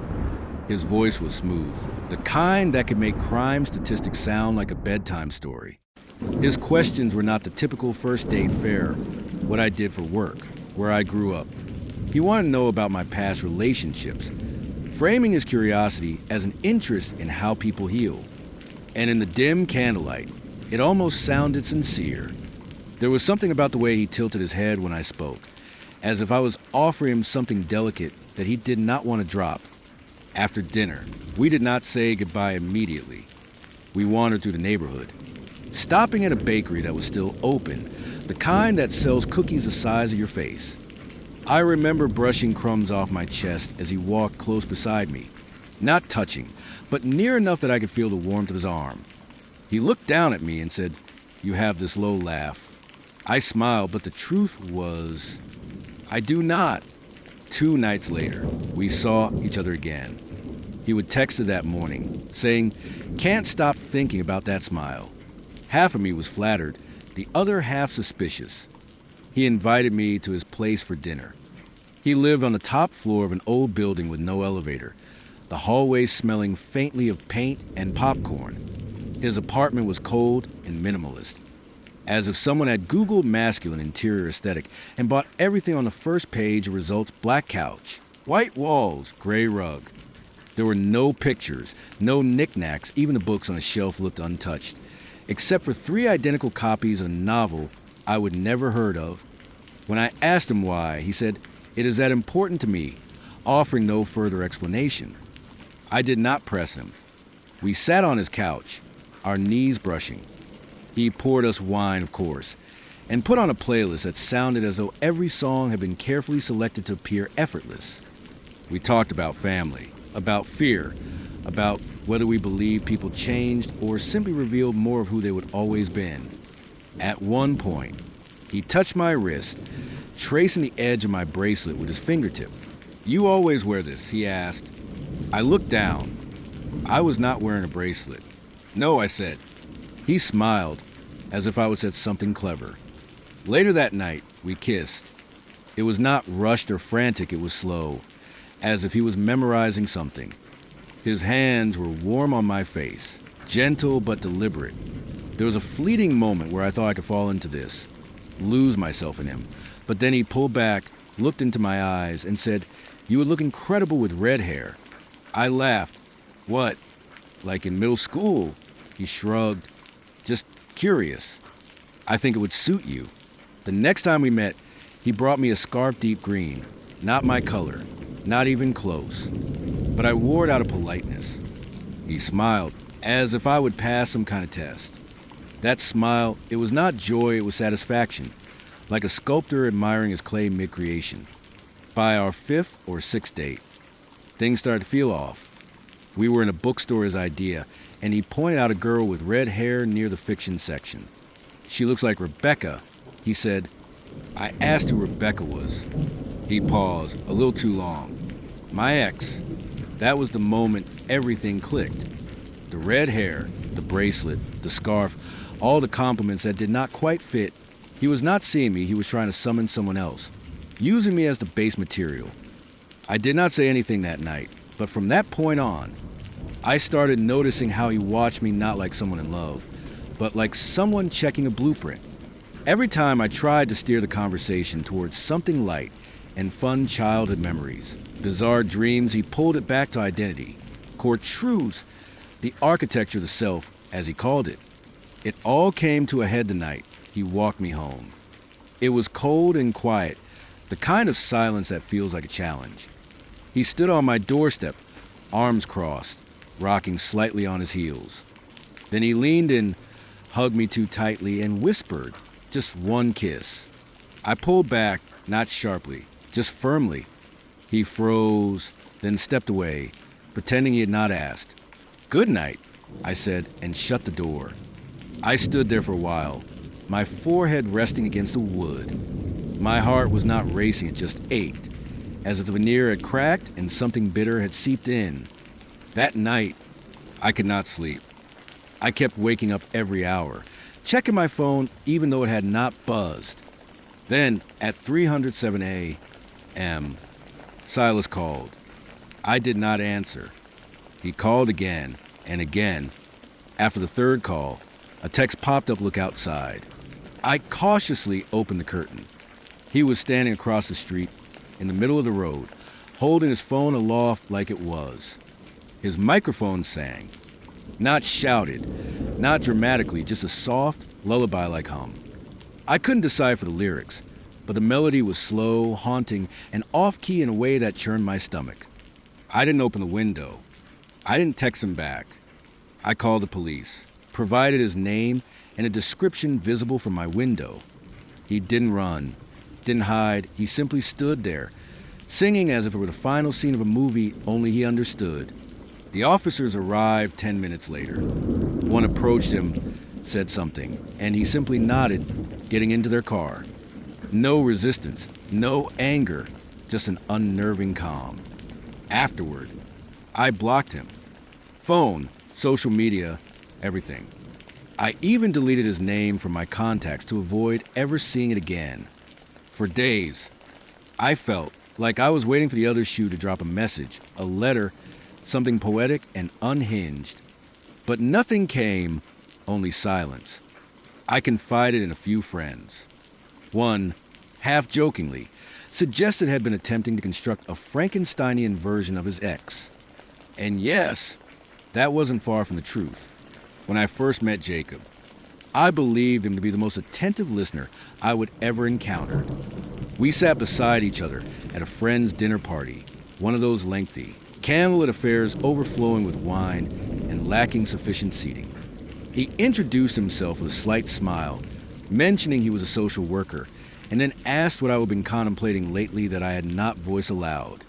Speaker 2: His voice was smooth, the kind that could make crime statistics sound like a bedtime story. His questions were not the typical first date fare, what I did for work, where I grew up. He wanted to know about my past relationships, framing his curiosity as an interest in how people heal. And in the dim candlelight, it almost sounded sincere. There was something about the way he tilted his head when I spoke, as if I was offering him something delicate that he did not want to drop. After dinner, we did not say goodbye immediately. We wandered through the neighborhood, stopping at a bakery that was still open, the kind that sells cookies the size of your face. I remember brushing crumbs off my chest as he walked close beside me, not touching, but near enough that I could feel the warmth of his arm. He looked down at me and said, "You have this low laugh." I smiled, but the truth was, I do not. 2 nights later, we saw each other again. He would text her that morning, saying, "Can't stop thinking about that smile." Half of me was flattered, the other half suspicious. He invited me to his place for dinner. He lived on the top floor of an old building with no elevator, the hallway smelling faintly of paint and popcorn. His apartment was cold and minimalist, as if someone had Googled masculine interior aesthetic and bought everything on the first page of results: black couch, white walls, gray rug. There were no pictures, no knickknacks, even the books on the shelf looked untouched, except for 3 identical copies of a novel I would never heard of. When I asked him why, he said, "It is that important to me," offering no further explanation. I did not press him. We sat on his couch, our knees brushing. He poured us wine, of course, and put on a playlist that sounded as though every song had been carefully selected to appear effortless. We talked about family, about fear, about whether we believed people changed or simply revealed more of who they would always been. At one point, he touched my wrist, tracing the edge of my bracelet with his fingertip. "You always wear this?" he asked. I looked down. I was not wearing a bracelet. "No," I said. He smiled, as if I would said something clever. Later that night, we kissed. It was not rushed or frantic, it was slow, as if he was memorizing something. His hands were warm on my face, gentle but deliberate. There was a fleeting moment where I thought I could fall into this, lose myself in him. But then he pulled back, looked into my eyes, and said, "You would look incredible with red hair." I laughed. "What? Like in middle school?" He shrugged. "Just curious. I think it would suit you." The next time we met, he brought me a scarf deep green. Not my color, not even close. But I wore it out of politeness. He smiled, as if I would pass some kind of test. That smile, it was not joy, it was satisfaction, like a sculptor admiring his clay mid-creation. By our 5th or 6th date, things started to feel off. We were in a bookstore's idea, and he pointed out a girl with red hair near the fiction section. "She looks like Rebecca," he said. I asked who Rebecca was. He paused, a little too long. "My ex." That was the moment everything clicked. The red hair, the bracelet, the scarf, all the compliments that did not quite fit. He was not seeing me, he was trying to summon someone else, using me as the base material. I did not say anything that night, but from that point on, I started noticing how he watched me not like someone in love, but like someone checking a blueprint. Every time I tried to steer the conversation towards something light and fun childhood memories, bizarre dreams, he pulled it back to identity, core truths, the architecture of the self, as he called it. It all came to a head tonight. He walked me home. It was cold and quiet, the kind of silence that feels like a challenge. He stood on my doorstep, arms crossed, rocking slightly on his heels. Then he leaned in, hugged me too tightly, and whispered, "Just one kiss." I pulled back, not sharply, just firmly. He froze, then stepped away, pretending he had not asked. "Good night," I said, and shut the door. I stood there for a while, my forehead resting against the wood. My heart was not racing, it just ached, as if the veneer had cracked and something bitter had seeped in. That night, I could not sleep. I kept waking up every hour, checking my phone even though it had not buzzed. Then, at 307 a.m., Silas called. I did not answer. He called again and again. After the third call, a text popped up, "Look outside." I cautiously opened the curtain. He was standing across the street, in the middle of the road, holding his phone aloft like it was. His microphone sang. Not shouted, not dramatically, just a soft, lullaby-like hum. I couldn't decipher the lyrics, but the melody was slow, haunting, and off-key in a way that churned my stomach. I didn't open the window. I didn't text him back. I called the police, provided his name and a description visible from my window. He didn't run, didn't hide. He simply stood there, singing as if it were the final scene of a movie only he understood. The officers arrived 10 minutes later. One approached him, said something, and he simply nodded, getting into their car. No resistance, no anger, just an unnerving calm. Afterward, I blocked him. Phone, social media, everything. I even deleted his name from my contacts to avoid ever seeing it again. For days, I felt like I was waiting for the other shoe to drop a message, a letter, something poetic and unhinged. But nothing came, only silence. I confided in a few friends. One, half-jokingly, suggested had been attempting to construct a Frankensteinian version of his ex. And yes, that wasn't far from the truth. When I first met Jacob, I believed him to be the most attentive listener I would ever encounter. We sat beside each other at a friend's dinner party, one of those lengthy, candlelit affairs overflowing with wine and lacking sufficient seating. He introduced himself with a slight smile, mentioning he was a social worker, and then asked what I had been contemplating lately that I had not voiced aloud.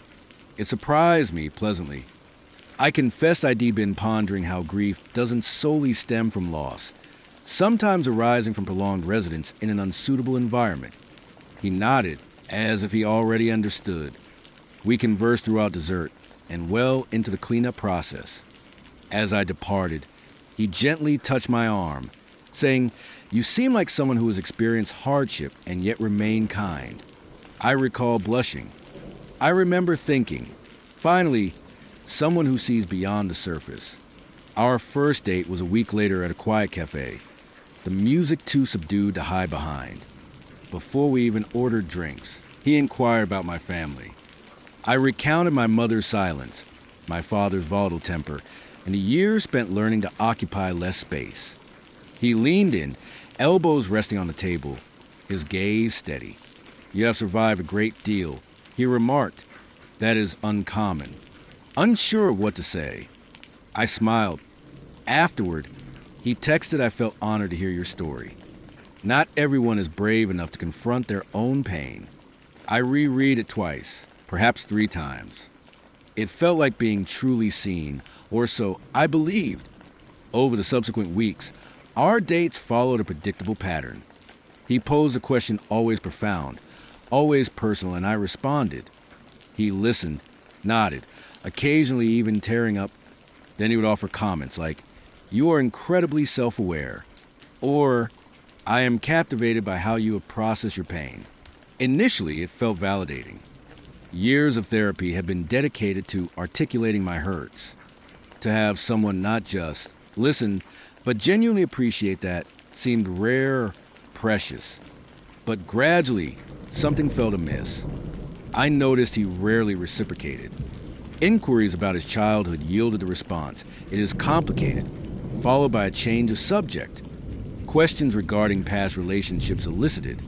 Speaker 2: It surprised me pleasantly. I confessed I'd been pondering how grief doesn't solely stem from loss, sometimes arising from prolonged residence in an unsuitable environment. He nodded, as if he already understood. We conversed throughout dessert and well into the cleanup process. As I departed, he gently touched my arm, saying, "You seem like someone who has experienced hardship and yet remained kind." I recall blushing. I remember thinking, finally, someone who sees beyond the surface. Our first date was a week later at a quiet cafe, the music too subdued to hide behind. Before we even ordered drinks, he inquired about my family. I recounted my mother's silence, my father's volatile temper, and the years spent learning to occupy less space. He leaned in, elbows resting on the table, his gaze steady. "You have survived a great deal," he remarked. "That is uncommon." Unsure of what to say, I smiled. Afterward, he texted, "I felt honored to hear your story. Not everyone is brave enough to confront their own pain." I reread it twice, perhaps 3 times. It felt like being truly seen, or so I believed. Over the subsequent weeks, our dates followed a predictable pattern. He posed a question always profound, always personal, and I responded. He listened, nodded, occasionally even tearing up. Then he would offer comments like, "You are incredibly self-aware," or, "I am captivated by how you have processed your pain." Initially, it felt validating. Years of therapy had been dedicated to articulating my hurts. To have someone not just listen, but genuinely appreciate that seemed rare, precious. But gradually, something felt amiss. I noticed he rarely reciprocated. Inquiries about his childhood yielded the response, "It is complicated," followed by a change of subject. Questions regarding past relationships elicited,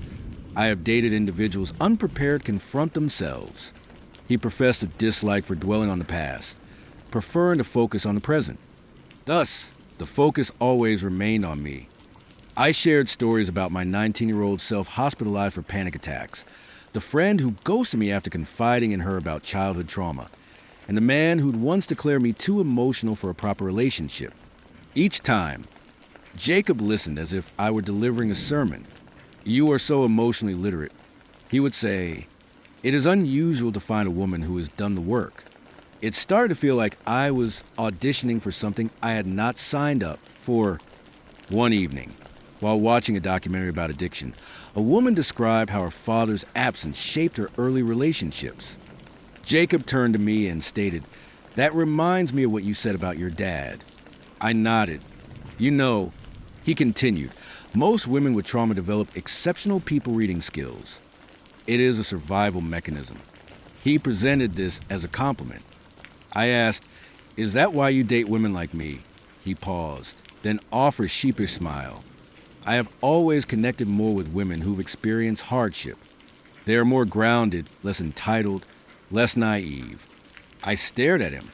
Speaker 2: "I have dated individuals unprepared to confront themselves." He professed a dislike for dwelling on the past, preferring to focus on the present. Thus, The focus always remained on me. I shared stories about my 19-year-old self hospitalized for panic attacks, the friend who ghosted me after confiding in her about childhood trauma, and the man who'd once declared me too emotional for a proper relationship. Each time, Jacob listened as if I were delivering a sermon. "You are so emotionally literate," he would say. "It is unusual to find a woman who has done the work." It started to feel like I was auditioning for something I had not signed up for. One evening, while watching a documentary about addiction, a woman described how her father's absence shaped her early relationships. Jacob turned to me and stated, "That reminds me of what you said about your dad." I nodded. "You know," he continued, "most women with trauma develop exceptional people reading skills. It is a survival mechanism." He presented this as a compliment. I asked, "Is that why you date women like me?" He paused, then offered a sheepish smile. "I have always connected more with women who've experienced hardship. They are more grounded, less entitled, less naive." I stared at him.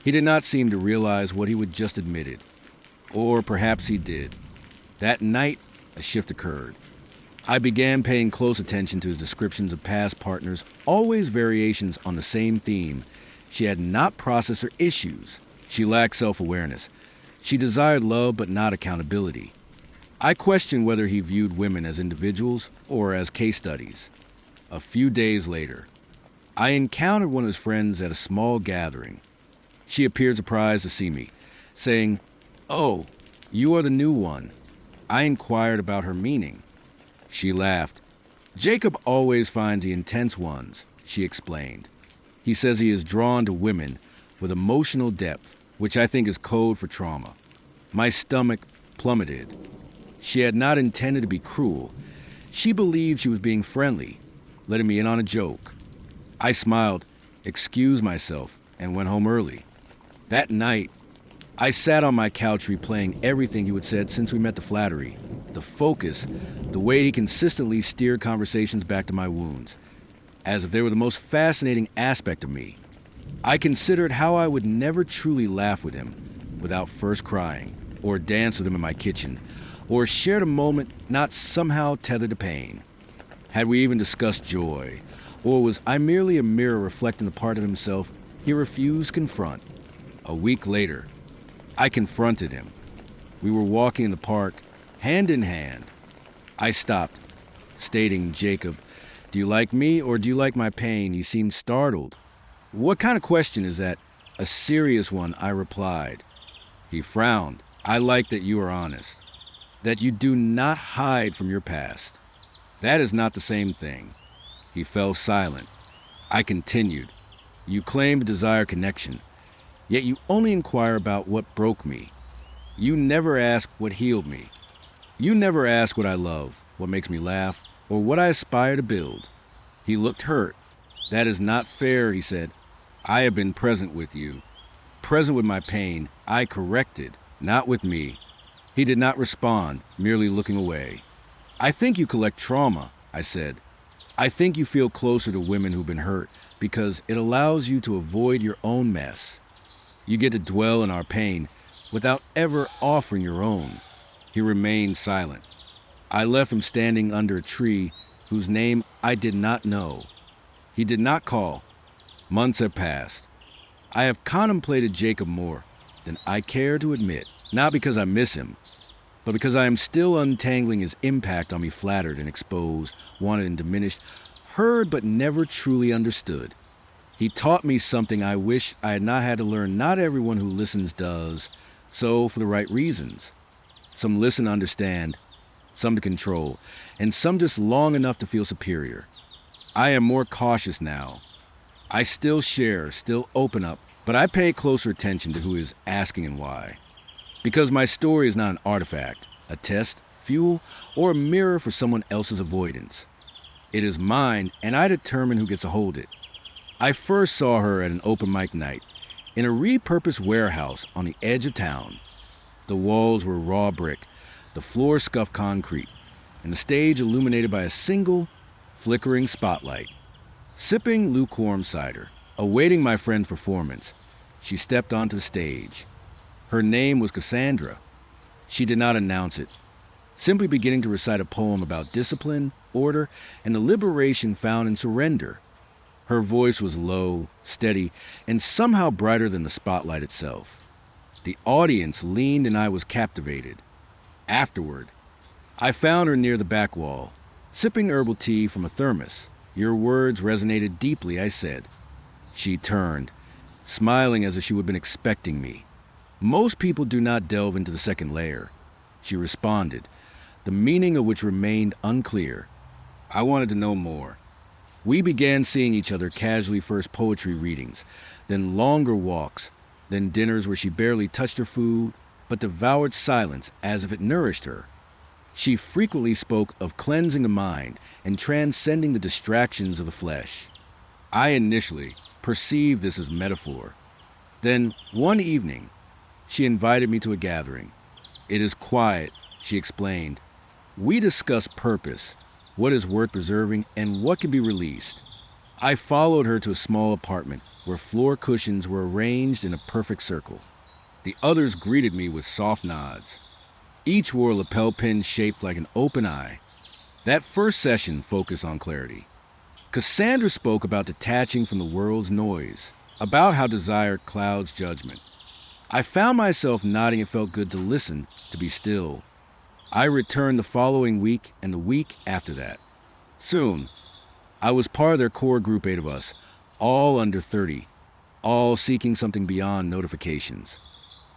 Speaker 2: He did not seem to realize what he had just admitted. Or perhaps he did. That night, a shift occurred. I began paying close attention to his descriptions of past partners, always variations on the same theme. She had not processed her issues. She lacked self-awareness. She desired love but not accountability. I questioned whether he viewed women as individuals or as case studies. A few days later, I encountered one of his friends at a small gathering. She appeared surprised to see me, saying, "Oh, you are the new one." I inquired about her meaning. She laughed. "Jacob always finds the intense ones," she explained. "He says he is drawn to women with emotional depth, which I think is code for trauma." My stomach plummeted. She had not intended to be cruel. She believed she was being friendly, letting me in on a joke. I smiled, excused myself, and went home early. That night, I sat on my couch replaying everything he had said since we met the flattery, the focus, the way he consistently steered conversations back to my wounds, as if they were the most fascinating aspect of me. I considered how I would never truly laugh with him without first crying, or dance with him in my kitchen, or shared a moment not somehow tethered to pain. Had we even discussed joy, or was I merely a mirror reflecting the part of himself he refused to confront? A week later, I confronted him. We were walking in the park, hand in hand. I stopped, stating, "Jacob, do you like me or do you like my pain?" He seemed startled. "What kind of question is that?" "A serious one," I replied. He frowned. "I like that you are honest, that you do not hide from your past. That is not the same thing." He fell silent. I continued, "You claim to desire connection, yet you only inquire about what broke me. You never ask what healed me. You never ask what I love, what makes me laugh, or what I aspire to build." He looked hurt. "That is not fair," he said. "I have been present with you, present with my pain. I corrected, not with me." He did not respond, merely looking away. "I think you collect trauma," I said. "I think you feel closer to women who've been hurt because it allows you to avoid your own mess. You get to dwell in our pain without ever offering your own." He remained silent. I left him standing under a tree whose name I did not know. He did not call. Months have passed. I have contemplated Jacob more than I care to admit, not because I miss him, but because I am still untangling his impact on me, flattered and exposed, wanted and diminished, heard but never truly understood. He taught me something I wish I had not had to learn. Not everyone who listens does so for the right reasons. Some listen to understand, some to control, and some just long enough to feel superior. I am more cautious now. I still share, still open up, but I pay closer attention to who is asking and why. Because my story is not an artifact, a test, fuel, or a mirror for someone else's avoidance. It is mine, and I determine who gets to hold it. I first saw her at an open mic night in a repurposed warehouse on the edge of town. The walls were raw brick, the floor scuffed concrete, and the stage illuminated by a single, flickering spotlight. Sipping lukewarm cider, awaiting my friend's performance, she stepped onto the stage. Her name was Cassandra. She did not announce it, simply beginning to recite a poem about discipline, order, and the liberation found in surrender. Her voice was low, steady, and somehow brighter than the spotlight itself. The audience leaned and I was captivated. Afterward, I found her near the back wall, sipping herbal tea from a thermos. "Your words resonated deeply," I said. She turned, smiling as if she would have been expecting me. "Most people do not delve into the second layer," she responded, the meaning of which remained unclear. I wanted to know more. We began seeing each other casually, first poetry readings, then longer walks, then dinners where she barely touched her food, but devoured silence as if it nourished her. She frequently spoke of cleansing the mind and transcending the distractions of the flesh. I initially perceived this as metaphor. Then, one evening, she invited me to a gathering. "It is quiet," she explained. "We discuss purpose, what is worth preserving, and what can be released." I followed her to a small apartment where floor cushions were arranged in a perfect circle. The others greeted me with soft nods. Each wore a lapel pin shaped like an open eye. That first session focused on clarity. Cassandra spoke about detaching from the world's noise, about how desire clouds judgment. I found myself nodding. It felt good to listen, to be still. I returned the following week and the week after that. Soon, I was part of their core group, 8 of us, all under 30, all seeking something beyond notifications.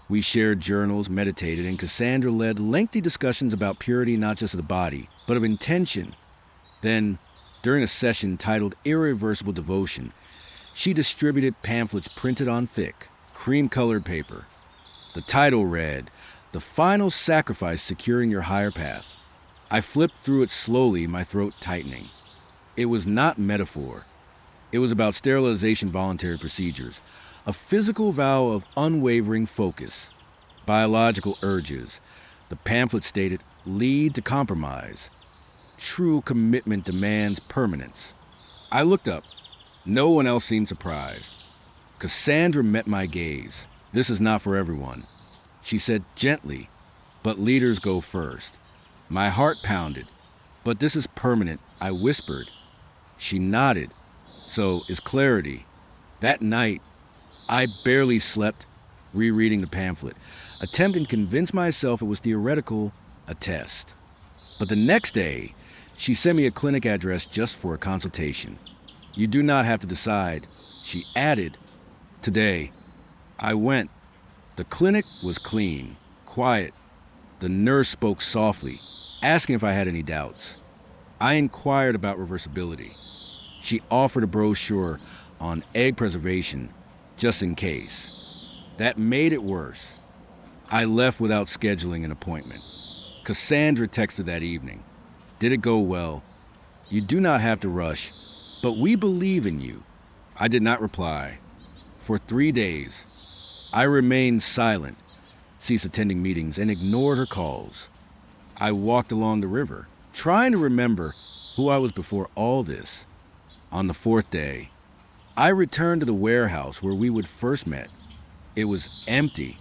Speaker 2: We shared journals, meditated, and Cassandra led lengthy discussions about purity not just of the body, but of intention. Then, during a session titled Irreversible Devotion, she distributed pamphlets printed on thick, cream-colored paper. The title read, "The Final Sacrifice Securing Your Higher Path." I flipped through it slowly, my throat tightening. It was not metaphor. It was about sterilization voluntary procedures, a physical vow of unwavering focus. Biological urges, the pamphlet stated, lead to compromise. True commitment demands permanence. I looked up. No one else seemed surprised. Cassandra met my gaze. "This is not for everyone," she said gently, "but leaders go first." My heart pounded. "But this is permanent," I whispered. She nodded. "So is clarity." That night, I barely slept, rereading the pamphlet, attempting to convince myself it was theoretical, a test. But the next day, she sent me a clinic address just for a consultation. "You do not have to decide," she added. Today, I went. The clinic was clean, quiet. The nurse spoke softly, asking if I had any doubts. I inquired about reversibility. She offered a brochure on egg preservation, just in case. That made it worse. I left without scheduling an appointment. Cassandra texted that evening. "Did it go well? You do not have to rush, but we believe in you." I did not reply. For 3 days, I remained silent, ceased attending meetings, and ignored her calls. I walked along the river, trying to remember who I was before all this. On the 4th day, I returned to the warehouse where we would first met. It was empty.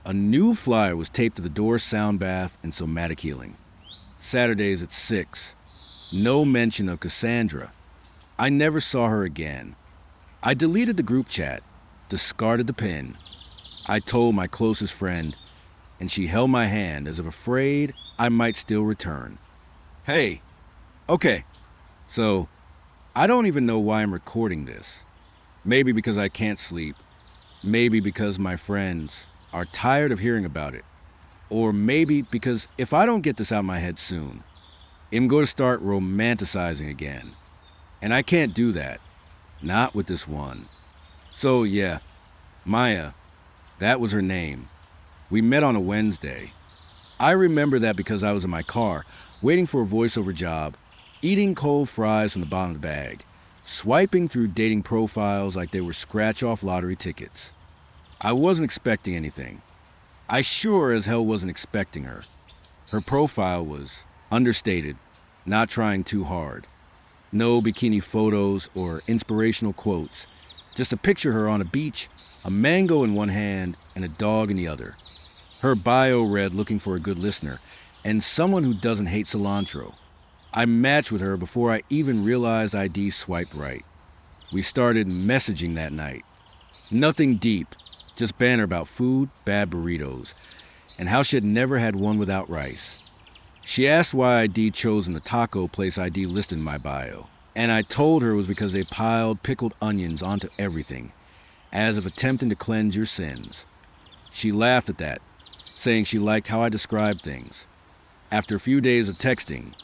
Speaker 2: A new flyer was taped to the door: sound bath and somatic healing. Saturdays at 6. No mention of Cassandra. I never saw her again. I deleted the group chat, discarded the pin. I told my closest friend, and she held my hand as if afraid I might still return. "Hey, okay, so I don't even know why I'm recording this. Maybe because I can't sleep. Maybe because my friends are tired of hearing about it. Or maybe because if I don't get this out of my head soon, I'm going to start romanticizing again. And I can't do that. Not with this one." So yeah, Maya, that was her name. We met on a Wednesday. I remember that because I was in my car, waiting for a voiceover job, eating cold fries from the bottom of the bag, swiping through dating profiles like they were scratch-off lottery tickets. I wasn't expecting anything. I sure as hell wasn't expecting her. Her profile was understated, not trying too hard. No bikini photos or inspirational quotes. Just a picture of her on a beach, a mango in one hand and a dog in the other. Her bio read looking for a good listener and someone who doesn't hate cilantro. I matched with her before I even realized ID swiped right. We started messaging that night. Nothing deep, just banter about food, bad burritos, and how she had never had one without rice. She asked why ID chosen the taco place ID listed in my bio, and I told her it was because they piled pickled onions onto everything, as if attempting to cleanse your sins. She laughed at that, saying she liked how I described things. After a few days of texting,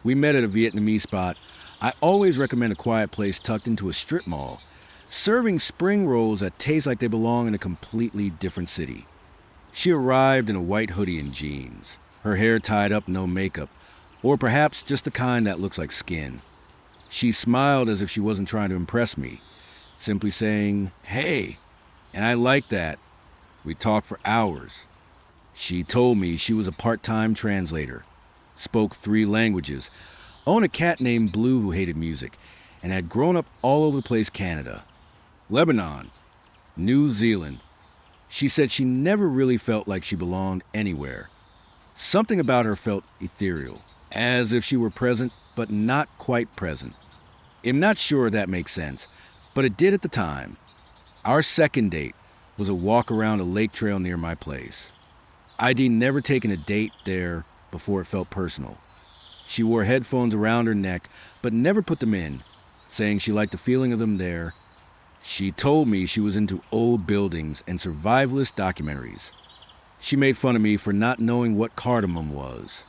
Speaker 2: we met at a Vietnamese spot. I always recommend a quiet place tucked into a strip mall, serving spring rolls that taste like they belong in a completely different city. She arrived in a white hoodie and jeans, her hair tied up, no makeup, or perhaps just the kind that looks like skin. She smiled as if she wasn't trying to impress me, simply saying, "Hey," and I liked that. We talked for hours. She told me she was a part-time translator, spoke 3 languages, owned a cat named Blue who hated music, and had grown up all over the place: Canada, Lebanon, New Zealand. She said she never really felt like she belonged anywhere. Something about her felt ethereal, as if she were present, but not quite present. I'm not sure that makes sense, but it did at the time. Our second date was a walk around a lake trail near my place. I'd never taken a date there before it felt personal. She wore headphones around her neck, but never put them in, saying she liked the feeling of them there. She told me she was into old buildings and survivalist documentaries. She made fun of me for not knowing what cardamom was.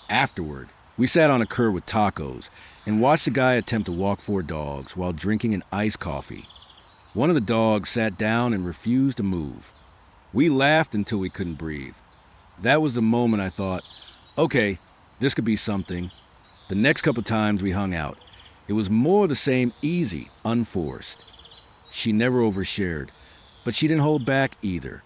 Speaker 2: Afterward, we sat on a curb with tacos and watched a guy attempt to walk 4 dogs while drinking an iced coffee. One of the dogs sat down and refused to move. We laughed until we couldn't breathe. That was the moment I thought, okay, this could be something. The next couple times we hung out, it was more the same, easy, unforced. She never overshared, but she didn't hold back either.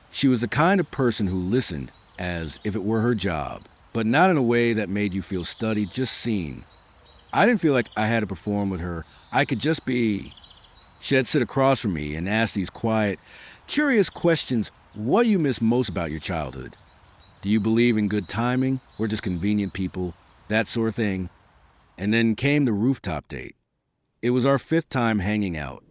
Speaker 2: She was the kind of person who listened as if it were her job, but not in a way that made you feel studied, just seen. I didn't feel like I had to perform with her. I could just be. She'd sit across from me and ask these quiet, curious questions. What do you miss most about your childhood? Do you believe in good timing or just convenient people? That sort of thing. And then came the rooftop date. It was our 5th time hanging out.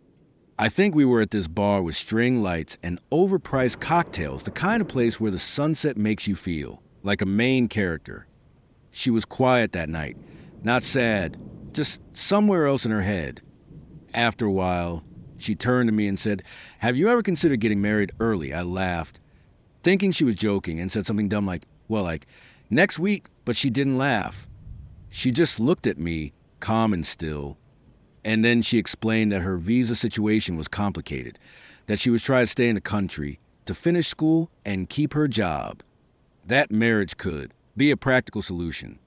Speaker 2: I think we were at this bar with string lights and overpriced cocktails, the kind of place where the sunset makes you feel like a main character. She was quiet that night, not sad, just somewhere else in her head. After a while, she turned to me and said, "Have you ever considered getting married early?" I laughed, thinking she was joking, and said something dumb like, next week, but she didn't laugh. She just looked at me, calm and still. And then she explained that her visa situation was complicated, that she was trying to stay in the country, to finish school and keep her job. That marriage could be a practical solution.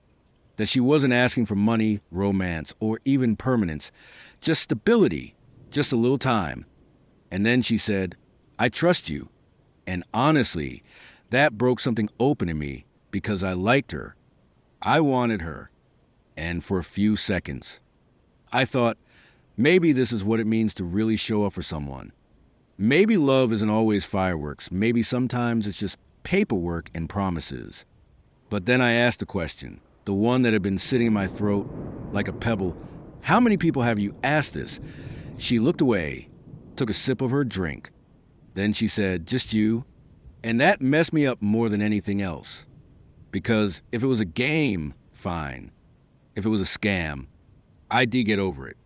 Speaker 2: That she wasn't asking for money, romance, or even permanence, just stability, just a little time. And then she said, "I trust you." And honestly, that broke something open in me because I liked her. I wanted her. And for a few seconds, I thought, maybe this is what it means to really show up for someone. Maybe love isn't always fireworks. Maybe sometimes it's just paperwork and promises. But then I asked the question, the one that had been sitting in my throat like a pebble. How many people have you asked this? She looked away, took a sip of her drink. Then she said, "Just you." And that messed me up more than anything else. Because if it was a game, fine. If it was a scam, I did get over it.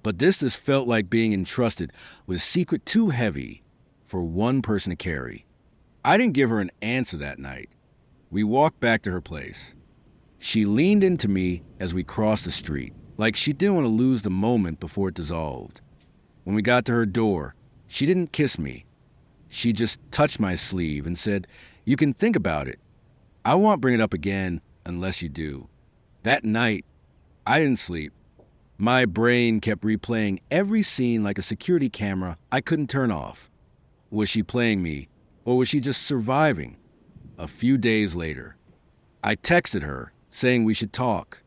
Speaker 2: But this just felt like being entrusted with a secret too heavy for one person to carry. I didn't give her an answer that night. We walked back to her place. She leaned into me as we crossed the street, like she didn't want to lose the moment before it dissolved. When we got to her door, she didn't kiss me. She just touched my sleeve and said, "You can think about it. I won't bring it up again unless you do." That night, I didn't sleep. My brain kept replaying every scene like a security camera I couldn't turn off. Was she playing me, or was she just surviving? A few days later, I texted her saying we should talk.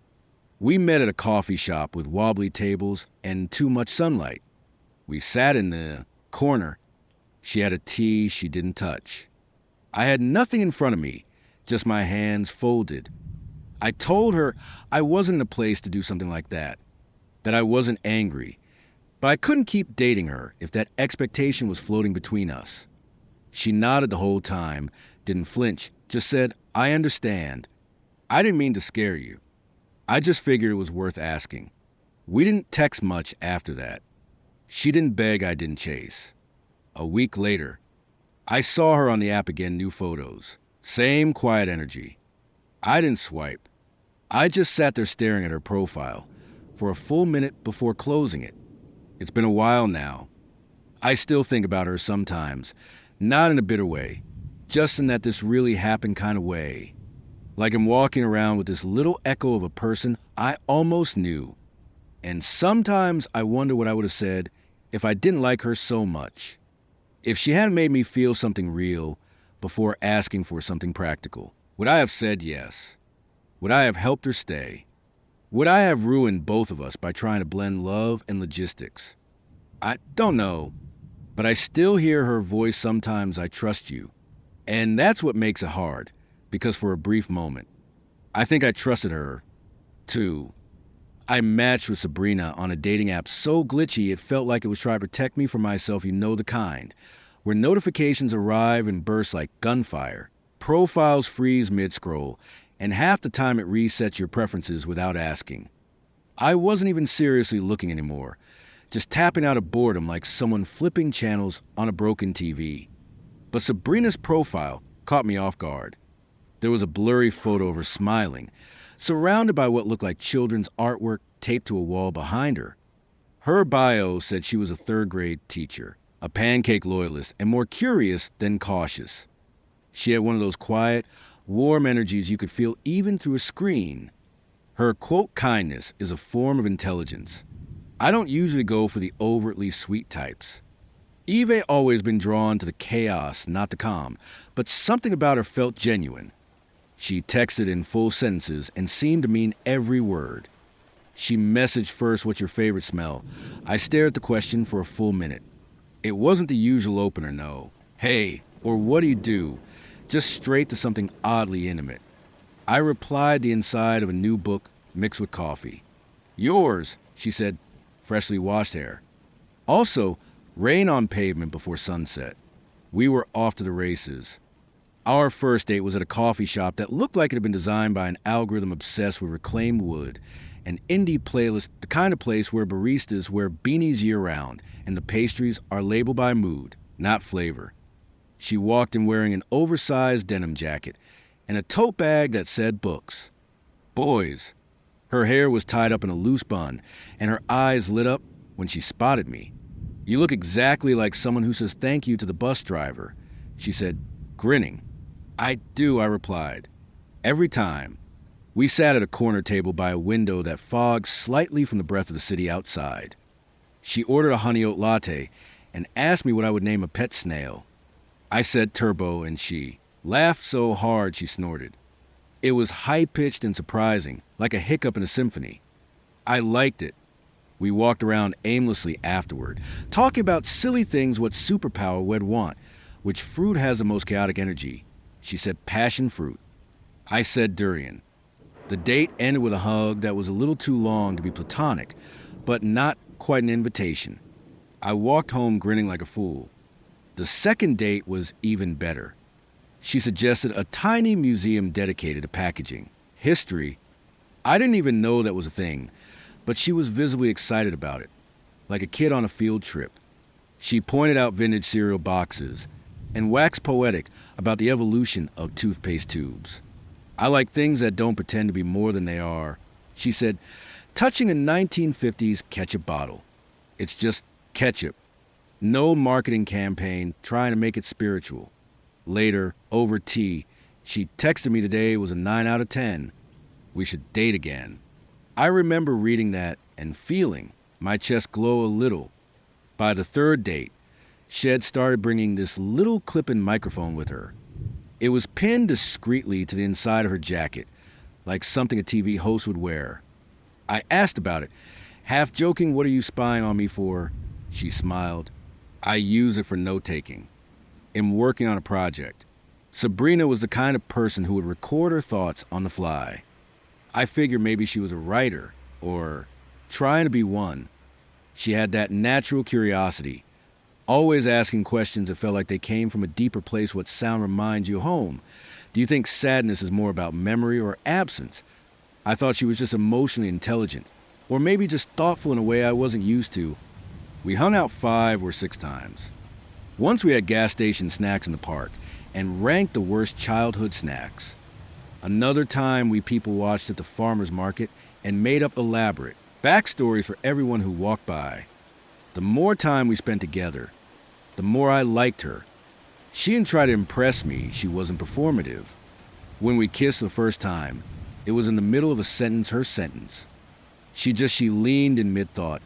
Speaker 2: We met at a coffee shop with wobbly tables and too much sunlight. We sat in the corner. She had a tea she didn't touch. I had nothing in front of me, just my hands folded. I told her I wasn't in a place to do something like that I wasn't angry, but I couldn't keep dating her if that expectation was floating between us. She nodded the whole time, didn't flinch, just said, "I understand. I didn't mean to scare you. I just figured it was worth asking." We didn't text much after that. She didn't beg, I didn't chase. A week later, I saw her on the app again, new photos. Same quiet energy. I didn't swipe. I just sat there staring at her profile for a full minute before closing it. It's been a while now. I still think about her sometimes, not in a bitter way, just in that this really happened kind of way. Like I'm walking around with this little echo of a person I almost knew. And sometimes I wonder what I would have said if I didn't like her so much. If she hadn't made me feel something real before asking for something practical. Would I have said yes? Would I have helped her stay? Would I have ruined both of us by trying to blend love and logistics? I don't know, but I still hear her voice sometimes. "I trust you." And that's what makes it hard, because for a brief moment, I think I trusted her, too. I matched with Sabrina on a dating app so glitchy it felt like it was trying to protect me from myself, you know the kind, where notifications arrive and burst like gunfire, profiles freeze mid-scroll, and half the time it resets your preferences without asking. I wasn't even seriously looking anymore, just tapping out of boredom like someone flipping channels on a broken TV. But Sabrina's profile caught me off guard. There was a blurry photo of her smiling, surrounded by what looked like children's artwork taped to a wall behind her. Her bio said she was a third-grade teacher, a pancake loyalist, and more curious than cautious. She had one of those quiet, warm energies you could feel even through a screen. Her, quote, kindness is a form of intelligence. I don't usually go for the overtly sweet types. Eve always been drawn to the chaos, not the calm, but something about her felt genuine. She texted in full sentences and seemed to mean every word. She messaged first, "What's your favorite smell?" I stared at the question for a full minute. It wasn't the usual opener, no. "Hey," or "What do you do?" Just straight to something oddly intimate. I replied the inside of a new book mixed with coffee. "Yours," she said, freshly washed hair. Also, rain on pavement before sunset. We were off to the races. Our first date was at a coffee shop that looked like it had been designed by an algorithm obsessed with reclaimed wood, an indie playlist, the kind of place where baristas wear beanies year-round and the pastries are labeled by mood, not flavor. She walked in wearing an oversized denim jacket and a tote bag that said books. Boys. Her hair was tied up in a loose bun, and her eyes lit up when she spotted me. "You look exactly like someone who says thank you to the bus driver," she said, grinning. "I do," I replied. Every time. We sat at a corner table by a window that fogged slightly from the breath of the city outside. She ordered a honey oat latte and asked me what I would name a pet snail. I said Turbo, and she laughed so hard she snorted. It was high-pitched and surprising, like a hiccup in a symphony. I liked it. We walked around aimlessly afterward, talking about silly things, what superpower we'd want, which fruit has the most chaotic energy. She said passion fruit. I said durian. The date ended with a hug that was a little too long to be platonic, but not quite an invitation. I walked home grinning like a fool. The second date was even better. She suggested a tiny museum dedicated to packaging. History. I didn't even know that was a thing, but she was visibly excited about it, like a kid on a field trip. She pointed out vintage cereal boxes and waxed poetic about the evolution of toothpaste tubes. I like things that don't pretend to be more than they are. She said, touching a 1950s ketchup bottle. It's just ketchup. No marketing campaign trying to make it spiritual. Later, over tea, she texted me today it was a 9 out of 10. We should date again. I remember reading that and feeling my chest glow a little. By the third date, Shed started bringing this little clip-in microphone with her. It was pinned discreetly to the inside of her jacket, like something a TV host would wear. I asked about it, half joking, "What are you spying on me for?" She smiled. "I use it for note-taking. I'm working on a project." Sabrina was the kind of person who would record her thoughts on the fly. I figured maybe she was a writer, or trying to be one. She had that natural curiosity, always asking questions that felt like they came from a deeper place. What sound reminds you of home? Do you think sadness is more about memory or absence? I thought she was just emotionally intelligent, or maybe just thoughtful in a way I wasn't used to. We hung out 5 or 6 times. Once we had gas station snacks in the park, and ranked the worst childhood snacks. Another time we people watched at the farmer's market and made up elaborate backstories for everyone who walked by. The more time we spent together, the more I liked her. She didn't try to impress me, she wasn't performative. When we kissed the first time, it was in the middle of a sentence, her sentence. She leaned in mid-thought,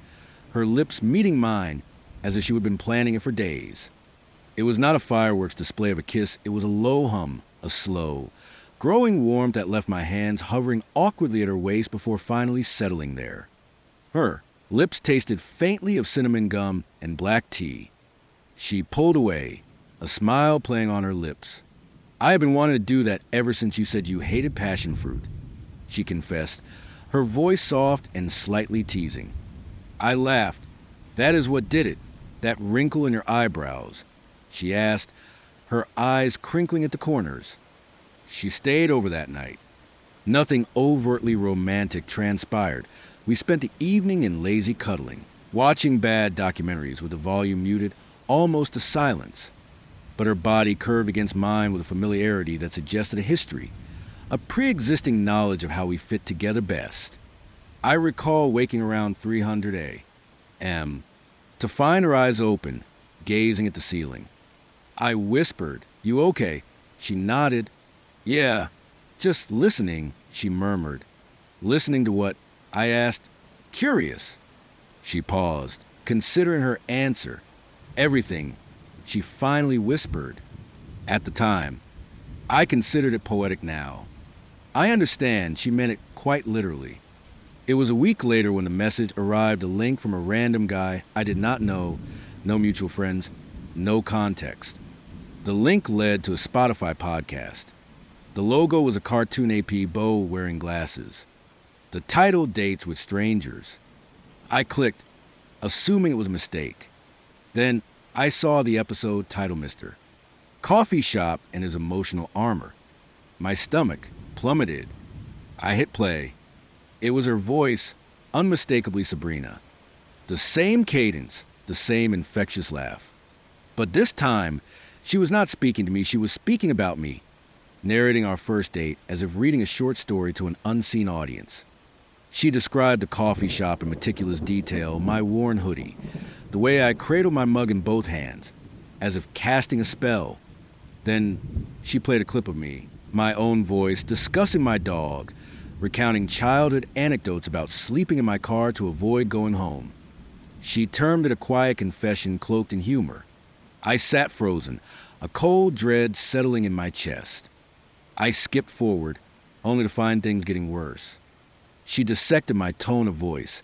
Speaker 2: her lips meeting mine as if she had been planning it for days. It was not a fireworks display of a kiss, it was a low hum, a slow, growing warmth that left my hands hovering awkwardly at her waist before finally settling there. Her lips tasted faintly of cinnamon gum and black tea. She pulled away, a smile playing on her lips. I have been wanting to do that ever since you said you hated passion fruit, she confessed, her voice soft and slightly teasing. I laughed. That is what did it, that wrinkle in your eyebrows, she asked, her eyes crinkling at the corners. She stayed over that night. Nothing overtly romantic transpired. We spent the evening in lazy cuddling, watching bad documentaries with the volume muted almost to silence. But her body curved against mine with a familiarity that suggested a history, a pre-existing knowledge of how we fit together best. I recall waking around 300 a.m. to find her eyes open, gazing at the ceiling. I whispered, "You okay?" She nodded. "Yeah, just listening," she murmured. "Listening to what?" I asked. "Curious." She paused, considering her answer. "Everything," she finally whispered. At the time, I considered it poetic now. I understand she meant it quite literally. It was a week later when the message arrived, a link from a random guy I did not know, no mutual friends, no context. The link led to a Spotify podcast. The logo was a cartoon AP Bo wearing glasses. The title dates with strangers. I clicked, assuming it was a mistake. Then I saw the episode title, Mr. Coffee Shop and His Emotional Armor. My stomach plummeted. I hit play. It was her voice, unmistakably Sabrina. The same cadence, the same infectious laugh. But this time, she was not speaking to me, she was speaking about me, narrating our first date as if reading a short story to an unseen audience. She described the coffee shop in meticulous detail, my worn hoodie, the way I cradled my mug in both hands, as if casting a spell. Then she played a clip of me, my own voice, discussing my dog, recounting childhood anecdotes about sleeping in my car to avoid going home. She termed it a quiet confession cloaked in humor. I sat frozen, a cold dread settling in my chest. I skipped forward, only to find things getting worse. She dissected my tone of voice,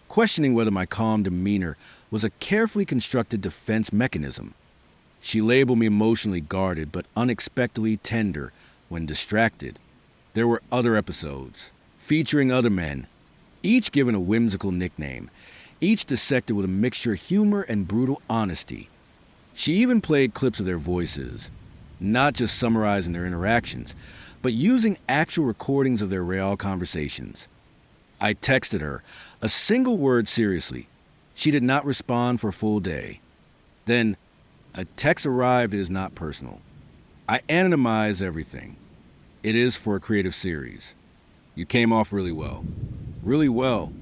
Speaker 2: questioning whether my calm demeanor was a carefully constructed defense mechanism. She labeled me emotionally guarded but unexpectedly tender when distracted. There were other episodes, featuring other men, each given a whimsical nickname, each dissected with a mixture of humor and brutal honesty. She even played clips of their voices, not just summarizing their interactions, but using actual recordings of their real conversations. I texted her, a single word seriously. She did not respond for a full day. Then, a text arrived. It is not personal. I anonymized everything. It is for a creative series. You came off really well. Really well.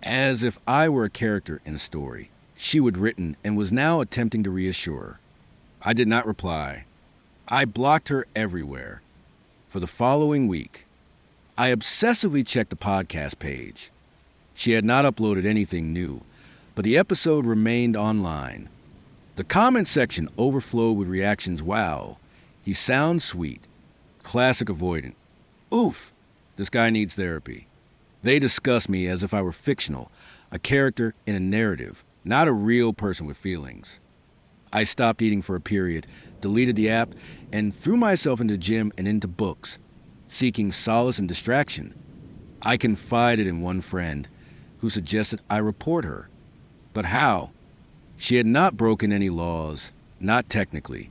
Speaker 2: As if I were a character in a story she would written and was now attempting to reassure. I did not reply. I blocked her everywhere. For the following week, I obsessively checked the podcast page. She had not uploaded anything new, but the episode remained online. The comment section overflowed with reactions. Wow, he sounds sweet. Classic avoidant. Oof, this guy needs therapy. They discussed me as if I were fictional, a character in a narrative, not a real person with feelings. I stopped eating for a period, deleted the app, and threw myself into the gym and into books, seeking solace and distraction. I confided in one friend, who suggested I report her. But how? She had not broken any laws, not technically.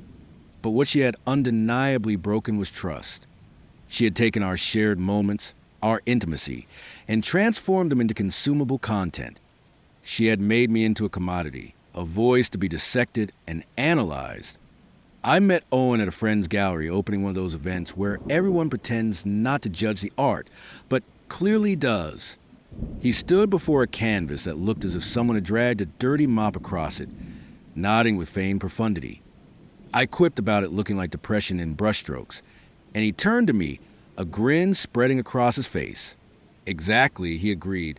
Speaker 2: But what she had undeniably broken was trust. She had taken our shared moments, our intimacy, and transformed them into consumable content. She had made me into a commodity, a voice to be dissected and analyzed. I met Owen at a friend's gallery opening one of those events where everyone pretends not to judge the art, but clearly does. He stood before a canvas that looked as if someone had dragged a dirty mop across it, nodding with feigned profundity. I quipped about it looking like depression in brushstrokes, and he turned to me, a grin spreading across his face. Exactly, he agreed.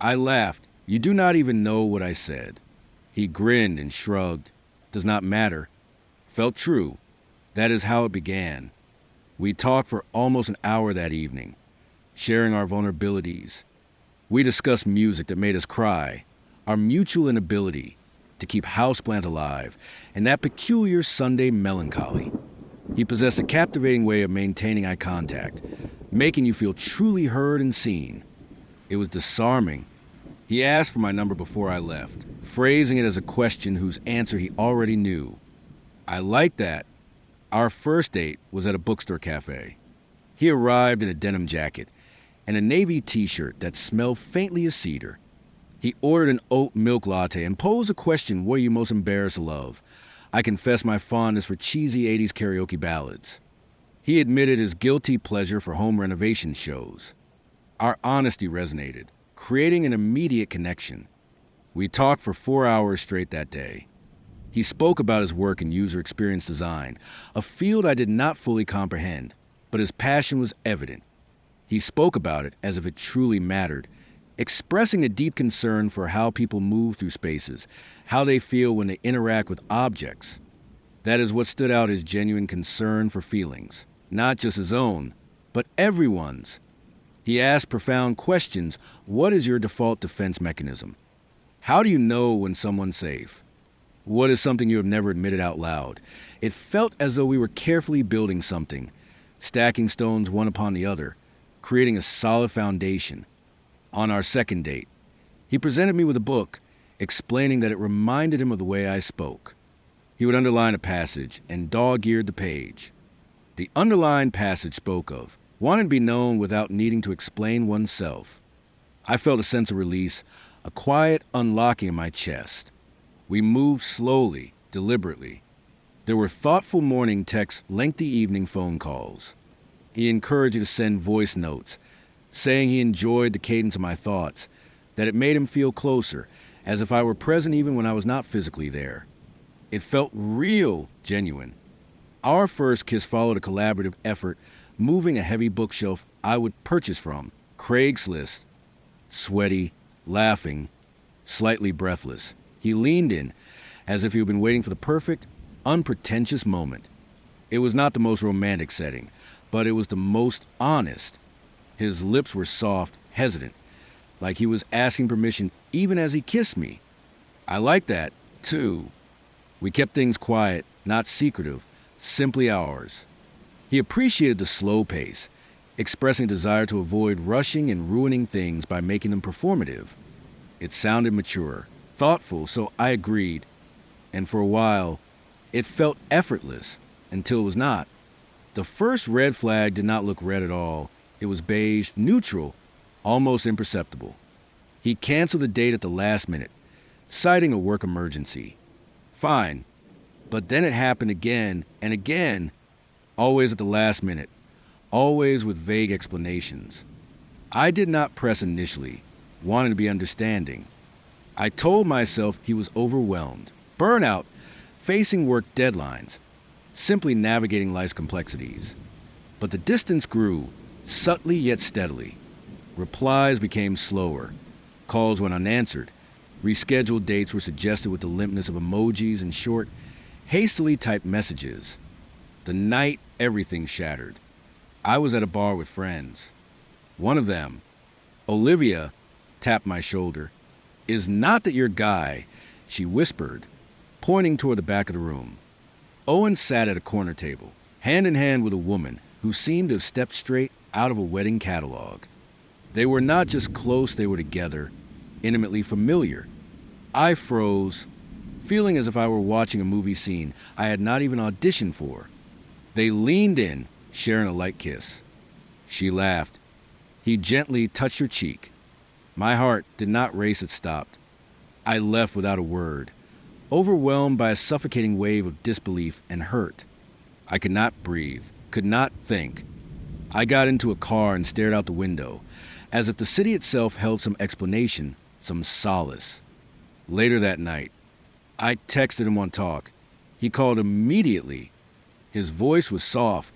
Speaker 2: I laughed. You do not even know what I said. He grinned and shrugged. Does not matter. Felt true. That is how it began. We talked for almost an hour that evening, sharing our vulnerabilities. We discussed music that made us cry, our mutual inability to keep Houseplant alive, and that peculiar Sunday melancholy. He possessed a captivating way of maintaining eye contact, making you feel truly heard and seen. It was disarming. He asked for my number before I left, phrasing it as a question whose answer he already knew. I liked that. Our first date was at a bookstore cafe. He arrived in a denim jacket and a navy t-shirt that smelled faintly of cedar. He ordered an oat milk latte and posed a question, what are you most embarrassed of? I confessed my fondness for cheesy 80s karaoke ballads. He admitted his guilty pleasure for home renovation shows. Our honesty resonated, creating an immediate connection. We talked for 4 hours straight that day. He spoke about his work in user experience design, a field I did not fully comprehend, but his passion was evident. He spoke about it as if it truly mattered, expressing a deep concern for how people move through spaces, how they feel when they interact with objects. That is what stood out, his genuine concern for feelings, not just his own, but everyone's. He asked profound questions. What is your default defense mechanism? How do you know when someone's safe? What is something you have never admitted out loud? It felt as though we were carefully building something, stacking stones one upon the other, creating a solid foundation. On our second date, he presented me with a book, explaining that it reminded him of the way I spoke. He would underline a passage and dog-eared the page. The underlined passage spoke of wanting to be known without needing to explain oneself. I felt a sense of release, a quiet unlocking in my chest. We moved slowly, deliberately. There were thoughtful morning texts, lengthy evening phone calls. He encouraged me to send voice notes, saying he enjoyed the cadence of my thoughts, that it made him feel closer, as if I were present even when I was not physically there. It felt real, genuine. Our first kiss followed a collaborative effort, moving a heavy bookshelf I would purchase from Craigslist. Sweaty, laughing, slightly breathless, he leaned in, as if he had been waiting for the perfect, unpretentious moment. It was not the most romantic setting, but it was the most honest. His lips were soft, hesitant, like he was asking permission even as he kissed me. I liked that, too. We kept things quiet, not secretive, simply ours. He appreciated the slow pace, expressing a desire to avoid rushing and ruining things by making them performative. It sounded mature, thoughtful, so I agreed. And for a while, it felt effortless, until it was not. The first red flag did not look red at all. It was beige, neutral, almost imperceptible. He canceled the date at the last minute, citing a work emergency. Fine. But then it happened again and again, always at the last minute, always with vague explanations. I did not press initially, wanting to be understanding. I told myself he was overwhelmed, burnout, facing work deadlines, simply navigating life's complexities. But the distance grew, subtly yet steadily. Replies became slower. Calls went unanswered. Rescheduled dates were suggested with the limpness of emojis and short, hastily typed messages. The night everything shattered. I was at a bar with friends. One of them, Olivia, tapped my shoulder. Is not that your guy, she whispered, pointing toward the back of the room. Owen sat at a corner table, hand in hand with a woman who seemed to have stepped straight out of a wedding catalog. They were not just close, they were together, intimately familiar. I froze, feeling as if I were watching a movie scene I had not even auditioned for. They leaned in, sharing a light kiss. She laughed. He gently touched her cheek. My heart did not race, it stopped. I left without a word, overwhelmed by a suffocating wave of disbelief and hurt. I could not breathe, could not think. I got into a car and stared out the window, as if the city itself held some explanation, some solace. Later that night, I texted him on talk. He called immediately. His voice was soft,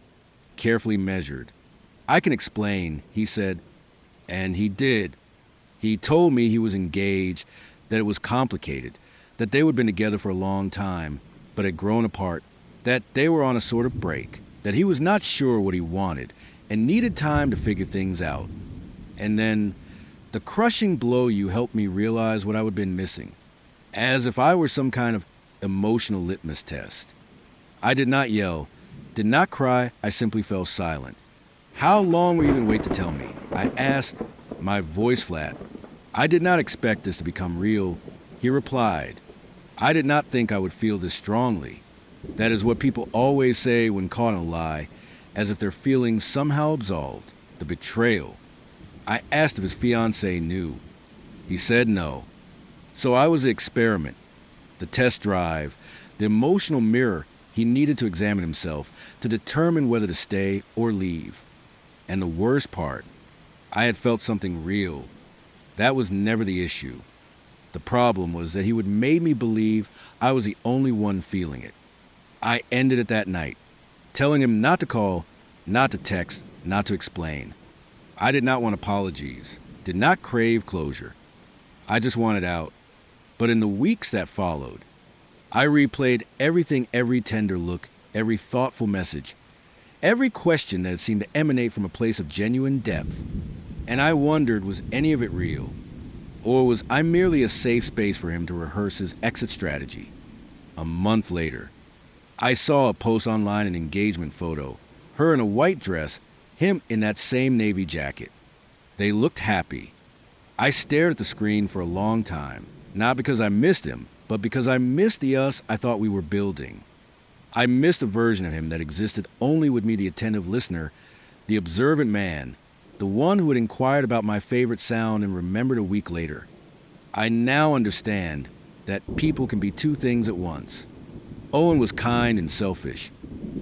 Speaker 2: carefully measured. I can explain, he said, and he did. He told me he was engaged, that it was complicated, that they had been together for a long time, but had grown apart, that they were on a sort of break, that he was not sure what he wanted and needed time to figure things out. And then the crushing blow you helped me realize what I had been missing, as if I were some kind of emotional litmus test. I did not yell, did not cry, I simply fell silent. How long will you even wait to tell me? I asked, my voice flat. I did not expect this to become real. He replied, I did not think I would feel this strongly. That is what people always say when caught in a lie, as if their feelings somehow absolved. The betrayal. I asked if his fiancée knew. He said no. So I was the experiment, the test drive, the emotional mirror he needed to examine himself, to determine whether to stay or leave. And the worst part, I had felt something real. That was never the issue. The problem was that he would make me believe I was the only one feeling it. I ended it that night, telling him not to call, not to text, not to explain. I did not want apologies, did not crave closure. I just wanted out. But in the weeks that followed, I replayed everything, every tender look, every thoughtful message, every question that seemed to emanate from a place of genuine depth. And I wondered, was any of it real? Or was I merely a safe space for him to rehearse his exit strategy? A month later, I saw a post online, an engagement photo, her in a white dress, him in that same navy jacket. They looked happy. I stared at the screen for a long time, not because I missed him, but because I missed the us I thought we were building. I missed a version of him that existed only with me, the attentive listener, the observant man, the one who had inquired about my favorite sound and remembered a week later. I now understand that people can be two things at once. Owen was kind and selfish,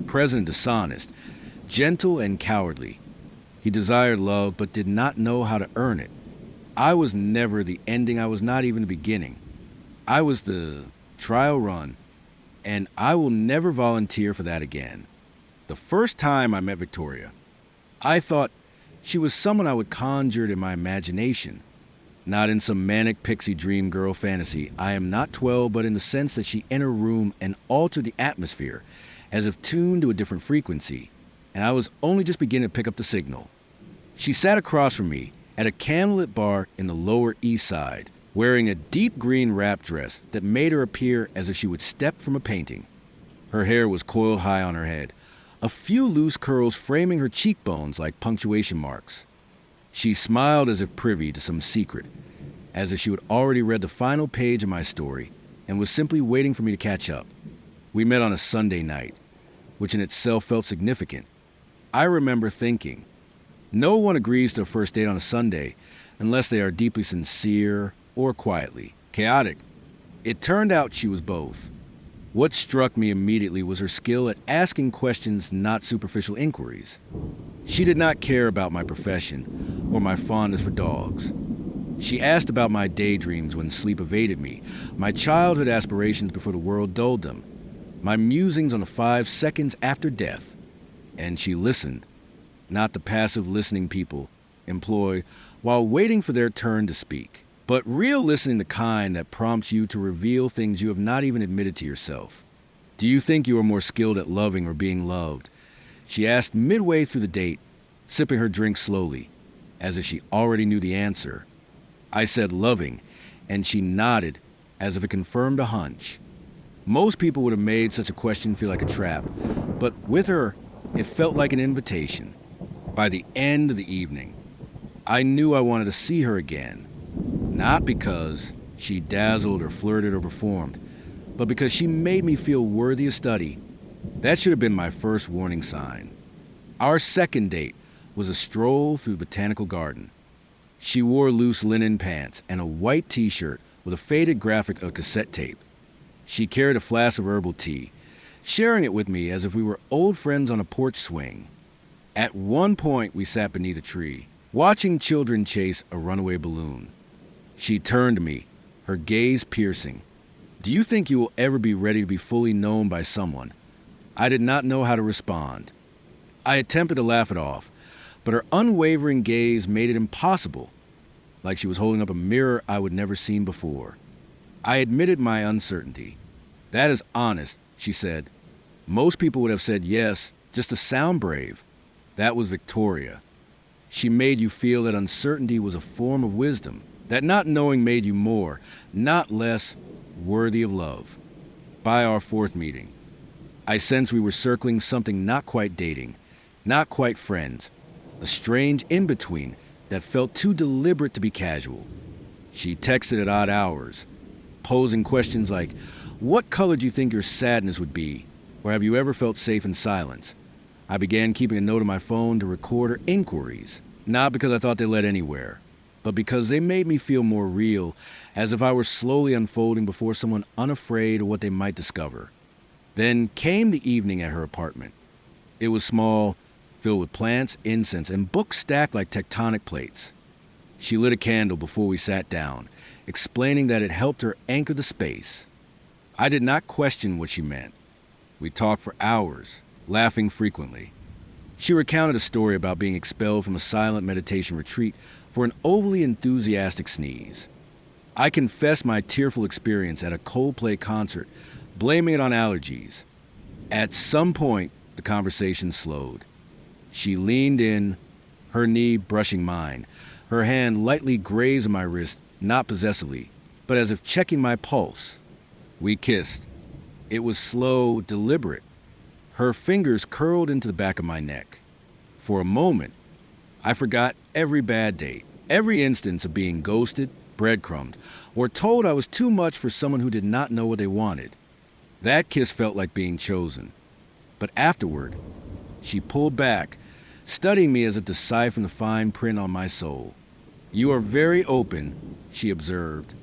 Speaker 2: present and dishonest, gentle and cowardly. He desired love but did not know how to earn it. I was never the ending, I was not even the beginning. I was the trial run, and I will never volunteer for that again. The first time I met Victoria, I thought she was someone I would conjure in my imagination, not in some manic pixie dream girl fantasy. I am not 12, but in the sense that she entered a room and altered the atmosphere, as if tuned to a different frequency, and I was only just beginning to pick up the signal. She sat across from me at a candlelit bar in the Lower East Side, wearing a deep green wrap dress that made her appear as if she would step from a painting. Her hair was coiled high on her head, a few loose curls framing her cheekbones like punctuation marks. She smiled as if privy to some secret, as if she had already read the final page of my story and was simply waiting for me to catch up. We met on a Sunday night, which in itself felt significant. I remember thinking, no one agrees to a first date on a Sunday unless they are deeply sincere or quietly chaotic. It turned out she was both. What struck me immediately was her skill at asking questions, not superficial inquiries. She did not care about my profession or my fondness for dogs. She asked about my daydreams when sleep evaded me, my childhood aspirations before the world dulled them, my musings on the 5 seconds after death. And she listened, not the passive listening people employ while waiting for their turn to speak, but real listening, the kind that prompts you to reveal things you have not even admitted to yourself. Do you think you are more skilled at loving or being loved? She asked midway through the date, sipping her drink slowly, as if she already knew the answer. I said loving, and she nodded as if it confirmed a hunch. Most people would have made such a question feel like a trap, but with her, it felt like an invitation. By the end of the evening, I knew I wanted to see her again, not because she dazzled or flirted or performed, but because she made me feel worthy of study. That should have been my first warning sign. Our second date was a stroll through the botanical garden. She wore loose linen pants and a white t-shirt with a faded graphic of cassette tape. She carried a flask of herbal tea, sharing it with me as if we were old friends on a porch swing. At one point, we sat beneath a tree, watching children chase a runaway balloon. She turned to me, her gaze piercing. "Do you think you will ever be ready to be fully known by someone?" I did not know how to respond. I attempted to laugh it off, but her unwavering gaze made it impossible, like she was holding up a mirror I would never seen before. I admitted my uncertainty. "That is honest," she said. "Most people would have said yes, just to sound brave." That was Victoria. She made you feel that uncertainty was a form of wisdom, that not knowing made you more, not less, worthy of love. By our fourth meeting, I sensed we were circling something not quite dating, not quite friends, a strange in-between that felt too deliberate to be casual. She texted at odd hours, posing questions like, "What color do you think your sadness would be?" Or "Have you ever felt safe in silence?" I began keeping a note on my phone to record her inquiries, not because I thought they led anywhere, but because they made me feel more real, as if I were slowly unfolding before someone unafraid of what they might discover. Then came the evening at her apartment. It was small, filled with plants, incense, and books stacked like tectonic plates. She lit a candle before we sat down, explaining that it helped her anchor the space. I did not question what she meant. We talked for hours, laughing frequently. She recounted a story about being expelled from a silent meditation retreat for an overly enthusiastic sneeze. I confessed my tearful experience at a Coldplay concert, blaming it on allergies. At some point, the conversation slowed. She leaned in, her knee brushing mine, her hand lightly grazing my wrist, not possessively, but as if checking my pulse. We kissed. It was slow, deliberate. Her fingers curled into the back of my neck. For a moment, I forgot every bad date, every instance of being ghosted, breadcrumbed, or told I was too much for someone who did not know what they wanted. That kiss felt like being chosen. But afterward, she pulled back, studying me as if deciphering the fine print on my soul. "You are very open," she observed.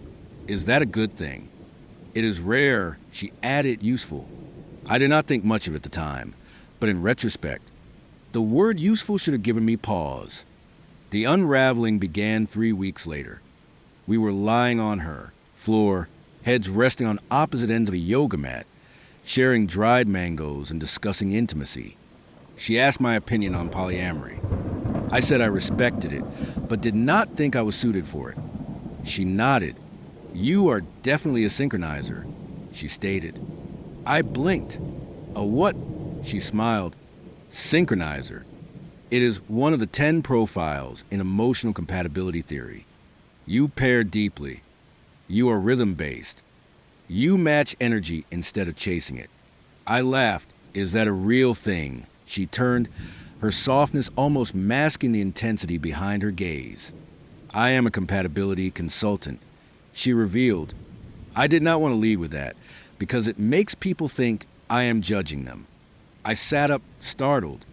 Speaker 2: "Is that a good thing?" "It is rare," she added, useful. I did not think much of it at the time, but in retrospect, the word useful should have given me pause. The unraveling began 3 weeks later. We were lying on her floor, heads resting on opposite ends of a yoga mat, sharing dried mangoes and discussing intimacy. She asked my opinion on polyamory. I said I respected it, but did not think I was suited for it. She nodded. "You are definitely a synchronizer," she stated. I blinked. "A what?" She smiled. "Synchronizer. It is one of the 10 profiles in emotional compatibility theory. You pair deeply. You are rhythm-based. You match energy instead of chasing it." I laughed. "Is that a real thing?" She turned, her softness almost masking the intensity behind her gaze. "I am a compatibility consultant," she revealed. I did not want to lead with that, because it makes people think I am judging them. I sat up, startled.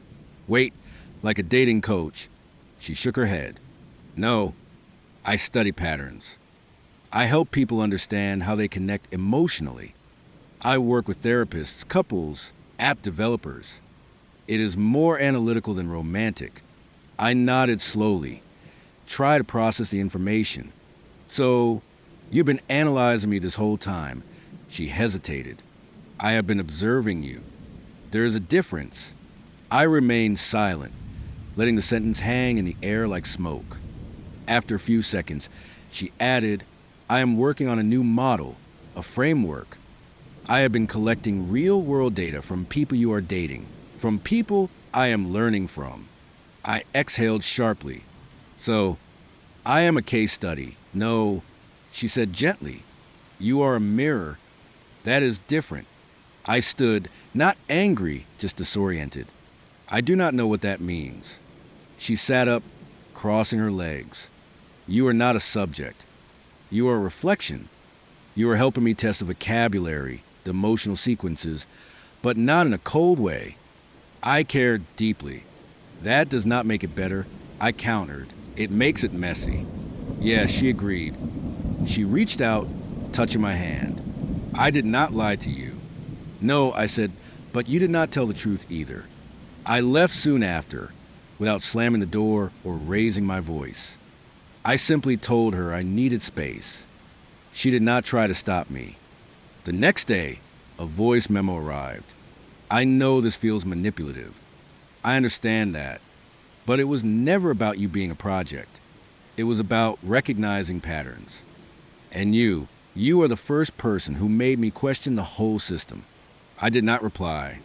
Speaker 2: "Wait, like a dating coach?" She shook her head. "No, I study patterns. I help people understand how they connect emotionally. I work with therapists, couples, app developers. It is more analytical than romantic." I nodded slowly, tried to process the information. "So, you've been analyzing me this whole time." She hesitated. "I have been observing you. There is a difference." I remained silent, letting the sentence hang in the air like smoke. After a few seconds, she added, "I am working on a new model, a framework. I have been collecting real-world data from people you are dating, from people I am learning from." I exhaled sharply. "So, I am a case study." "No," she said gently. "You are a mirror. That is different. I stood, not angry, just disoriented. I do not know what that means. She sat up, crossing her legs. You are not a subject. You are a reflection. You are helping me test the vocabulary, the emotional sequences, but not in a cold way. I care deeply. That does not make it better. I countered. It makes it messy. Yes, she agreed. She reached out, touching my hand. I did not lie to you. No, I said, but you did not tell the truth either. I left soon after, without slamming the door or raising my voice. I simply told her I needed space. She did not try to stop me. The next day, a voice memo arrived. I know this feels manipulative. I understand that. But it was never about you being a project. It was about recognizing patterns. And you are the first person who made me question the whole system. I did not reply.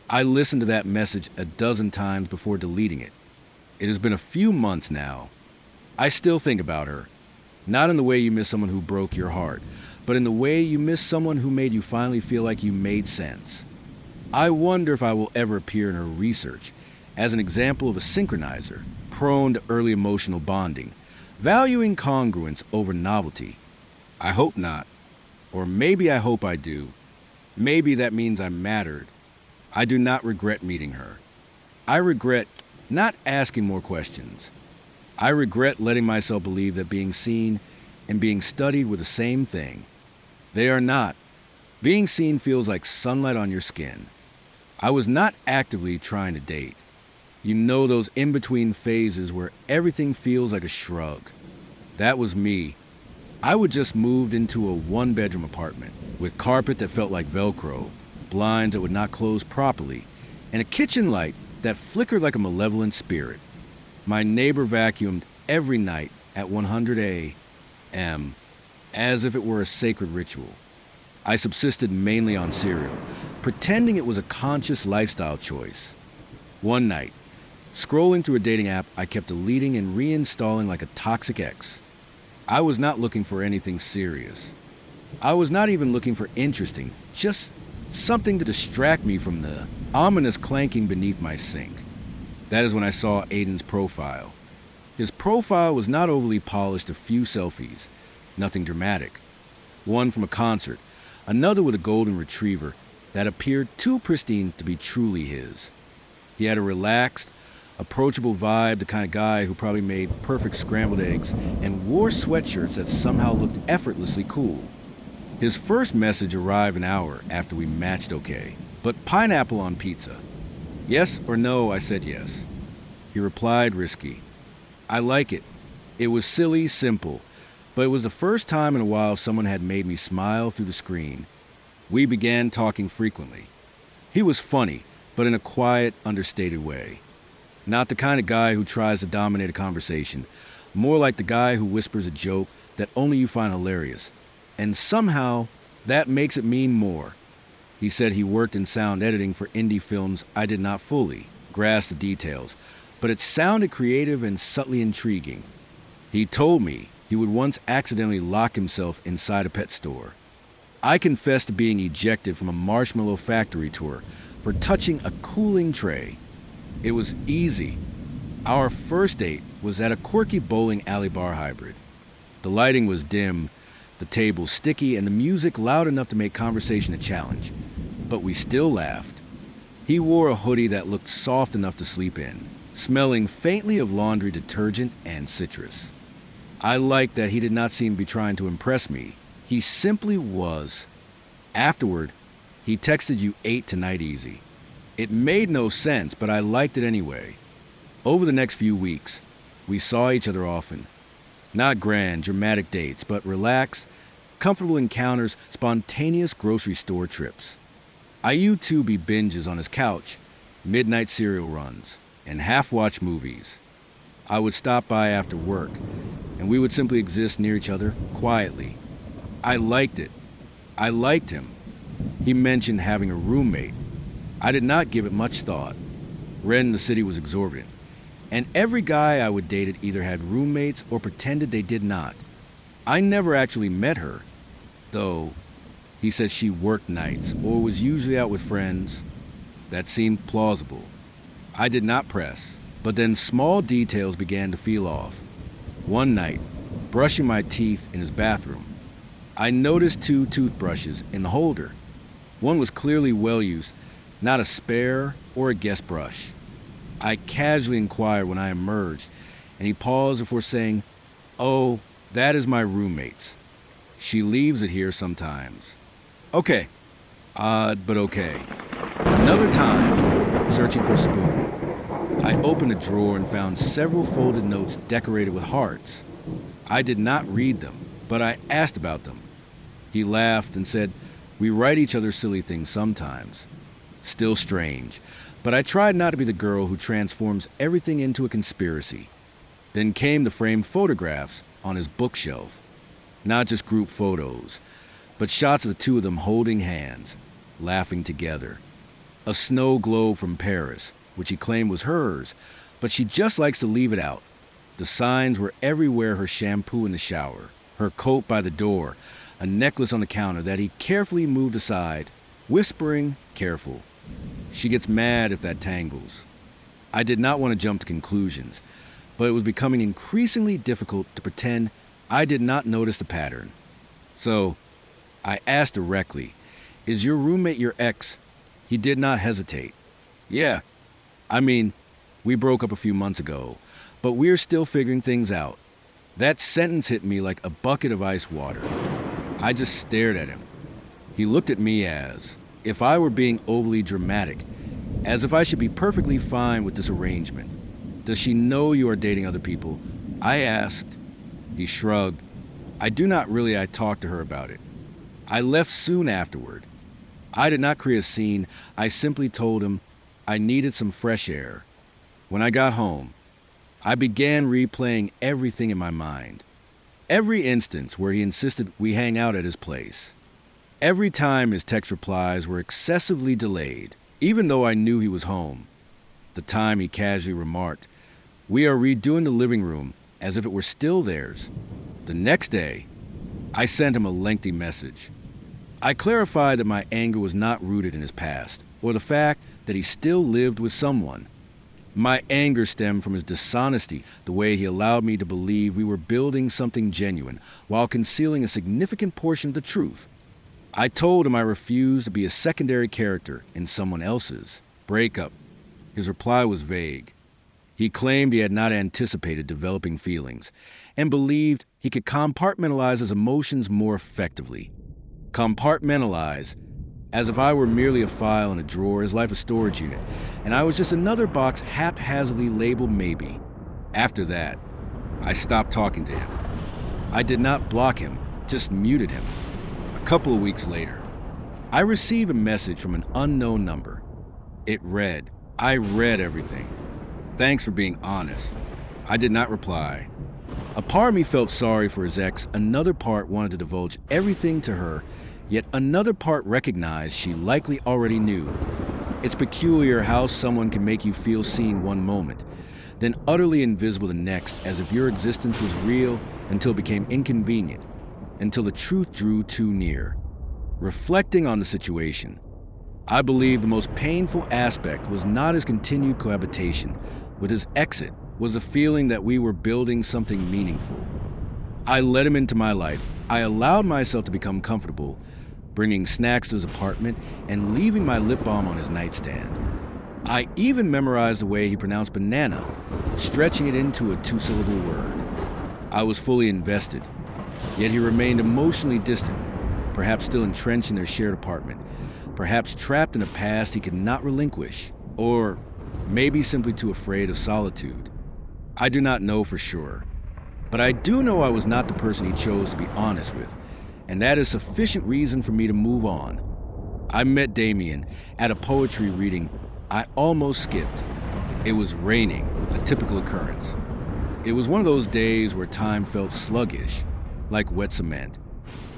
Speaker 2: I listened to that message a dozen times before deleting it. It has been a few months now. I still think about her. Not in the way you miss someone who broke your heart, but in the way you miss someone who made you finally feel like you made sense. I wonder if I will ever appear in her research as an example of a synchronizer, prone to early emotional bonding, valuing congruence over novelty. I hope not. Or maybe I hope I do. Maybe that means I mattered. I do not regret meeting her. I regret not asking more questions. I regret letting myself believe that being seen and being studied were the same thing. They are not. Being seen feels like sunlight on your skin. I was not actively trying to date. You know those in-between phases where everything feels like a shrug. That was me. I would just moved into a one-bedroom apartment with carpet that felt like Velcro, blinds that would not close properly, and a kitchen light that flickered like a malevolent spirit. My neighbor vacuumed every night at 100 a.m. as if it were a sacred ritual. I subsisted mainly on cereal, pretending it was a conscious lifestyle choice. One night, scrolling through a dating app, I kept deleting and reinstalling like a toxic ex. I was not looking for anything serious. I was not even looking for interesting, just something to distract me from the ominous clanking beneath my sink. That is when I saw Aiden's profile. His profile was not overly polished, a few selfies, nothing dramatic. One from a concert, another with a golden retriever that appeared too pristine to be truly his. He had a relaxed, approachable vibe, the kind of guy who probably made perfect scrambled eggs and wore sweatshirts that somehow looked effortlessly cool. His first message arrived an hour after we matched okay, but pineapple on pizza. Yes or no, I said yes. He replied risky. I like it. It was silly, simple, but it was the first time in a while someone had made me smile through the screen. We began talking frequently. He was funny, but in a quiet, understated way. Not the kind of guy who tries to dominate a conversation, more like the guy who whispers a joke that only you find hilarious. And somehow, that makes it mean more. He said he worked in sound editing for indie films. I did not fully grasp the details, but it sounded creative and subtly intriguing. He told me he would once accidentally lock himself inside a pet store. I confessed to being ejected from a marshmallow factory tour for touching a cooling tray. It was easy. Our first date was at a quirky bowling alley bar hybrid. The lighting was dim, the table sticky, and the music loud enough to make conversation a challenge. But we still laughed. He wore a hoodie that looked soft enough to sleep in, smelling faintly of laundry detergent and citrus. I liked that he did not seem to be trying to impress me. He simply was. Afterward, he texted you 8 tonight easy. It made no sense, but I liked it anyway. Over the next few weeks, we saw each other often. Not grand, dramatic dates, but relaxed, comfortable encounters, spontaneous grocery store trips. I used to be binges on his couch, midnight cereal runs, and half-watch movies. I would stop by after work, and we would simply exist near each other quietly. I liked it. I liked him. He mentioned having a roommate. I did not give it much thought. Rent in the city was exorbitant, and every guy I would dated either had roommates or pretended they did not. I never actually met her, though He said she worked nights or was usually out with friends. That seemed plausible. I did not press, but then small details began to feel off. One night, brushing my teeth in his bathroom, I noticed 2 toothbrushes in the holder. One was clearly well used, not a spare or a guest brush. I casually inquired when I emerged, and he paused before saying, "Oh, that is my roommate's. She leaves it here sometimes." Okay. Odd, but okay. Another time, searching for a spoon, I opened a drawer and found several folded notes decorated with hearts. I did not read them, but I asked about them. He laughed and said, "We write each other silly things sometimes." Still strange, but I tried not to be the girl who transforms everything into a conspiracy. Then came the framed photographs on his bookshelf. Not just group photos, but shots of the 2 of them holding hands, laughing together. A snow globe from Paris, which he claimed was hers, but she just likes to leave it out. The signs were everywhere: her shampoo in the shower, her coat by the door, a necklace on the counter that he carefully moved aside, whispering, "Careful. She gets mad if that tangles." I did not want to jump to conclusions, but it was becoming increasingly difficult to pretend I did not notice the pattern. So, I asked directly, "Is your roommate your ex?" He did not hesitate. "Yeah. I mean, we broke up a few months ago, but we're still figuring things out." That sentence hit me like a bucket of ice water. I just stared at him. He looked at me as if I were being overly dramatic, as if I should be perfectly fine with this arrangement. "Does she know you are dating other people?" I asked. He shrugged. I talked to her about it. I left soon afterward. I did not create a scene. I simply told him I needed some fresh air. When I got home, I began replaying everything in my mind. Every instance where he insisted we hang out at his place. Every time his text replies were excessively delayed, even though I knew he was home. The time he casually remarked, "We are redoing the living room," as if it were still theirs. The next day, I sent him a lengthy message. I clarified that my anger was not rooted in his past, or the fact that he still lived with someone. My anger stemmed from his dishonesty, the way he allowed me to believe we were building something genuine, while concealing a significant portion of the truth. I told him I refused to be a secondary character in someone else's breakup. His reply was vague. He claimed he had not anticipated developing feelings, and believed he could compartmentalize his emotions more effectively. Compartmentalize, as if I were merely a file in a drawer, his life a storage unit, and I was just another box haphazardly labeled maybe. After that, I stopped talking to him. I did not block him, just muted him. A couple of weeks later, I received a message from an unknown number. It read, "I read everything. Thanks for being honest." I did not reply. A part of me felt sorry for his ex, another part wanted to divulge everything to her, yet another part recognized she likely already knew. It's peculiar how someone can make you feel seen one moment, then utterly invisible the next, as if your existence was real until it became inconvenient, until the truth drew too near. Reflecting on the situation, I believe the most painful aspect was not his continued cohabitation with his exit, was the feeling that we were building something meaningful. I let him into my life. I allowed myself to become comfortable, bringing snacks to his apartment and leaving my lip balm on his nightstand. I even memorized the way he pronounced banana, stretching it into a 2-syllable word. I was fully invested, yet he remained emotionally distant, perhaps still entrenched in their shared apartment, perhaps trapped in a past he could not relinquish, or maybe simply too afraid of solitude. I do not know for sure, but I do know I was not the person he chose to be honest with, and that is sufficient reason for me to move on. I met Damien at a poetry reading I almost skipped. It was raining, a typical occurrence. It was one of those days where time felt sluggish, like wet cement.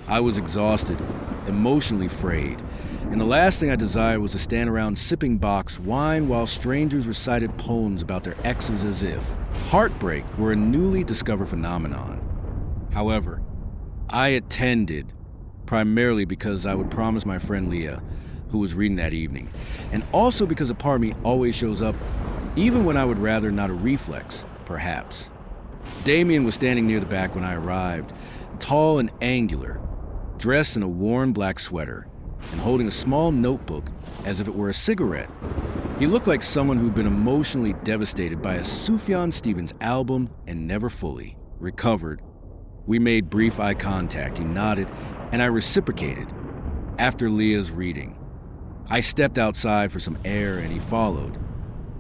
Speaker 2: I was exhausted, emotionally frayed, and the last thing I desired was to stand around sipping box wine while strangers recited poems about their exes as if heartbreak were a newly discovered phenomenon. However, I attended primarily because I would promise my friend Leah, who was reading that evening, and also because a part of me always shows up, even when I would rather not a reflex, perhaps. Damien was standing near the back when I arrived, tall and angular, dressed in a worn black sweater, and holding a small notebook as if it were a cigarette. He looked like someone who'd been emotionally devastated by a Sufjan Stevens album and never fully recovered. We made brief eye contact. He nodded, and I reciprocated. After Leah's reading, I stepped outside for some air, and he followed.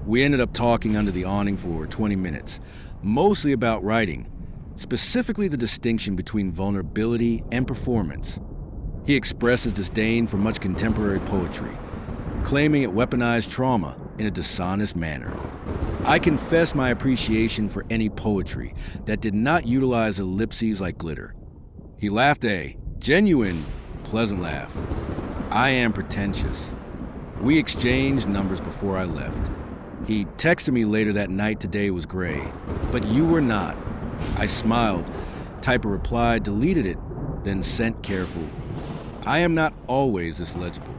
Speaker 2: We ended up talking under the awning for 20 minutes, mostly about writing, specifically the distinction between vulnerability and performance. He expressed his disdain for much contemporary poetry, claiming it weaponized trauma in a dishonest manner. I confessed my appreciation for any poetry that did not utilize ellipses like glitter. He laughed a genuine, pleasant laugh. I am pretentious. We exchanged numbers before I left. He texted me later that night today was gray, but you were not. I smiled, typed a reply, deleted it, then sent careful. I am not always this legible.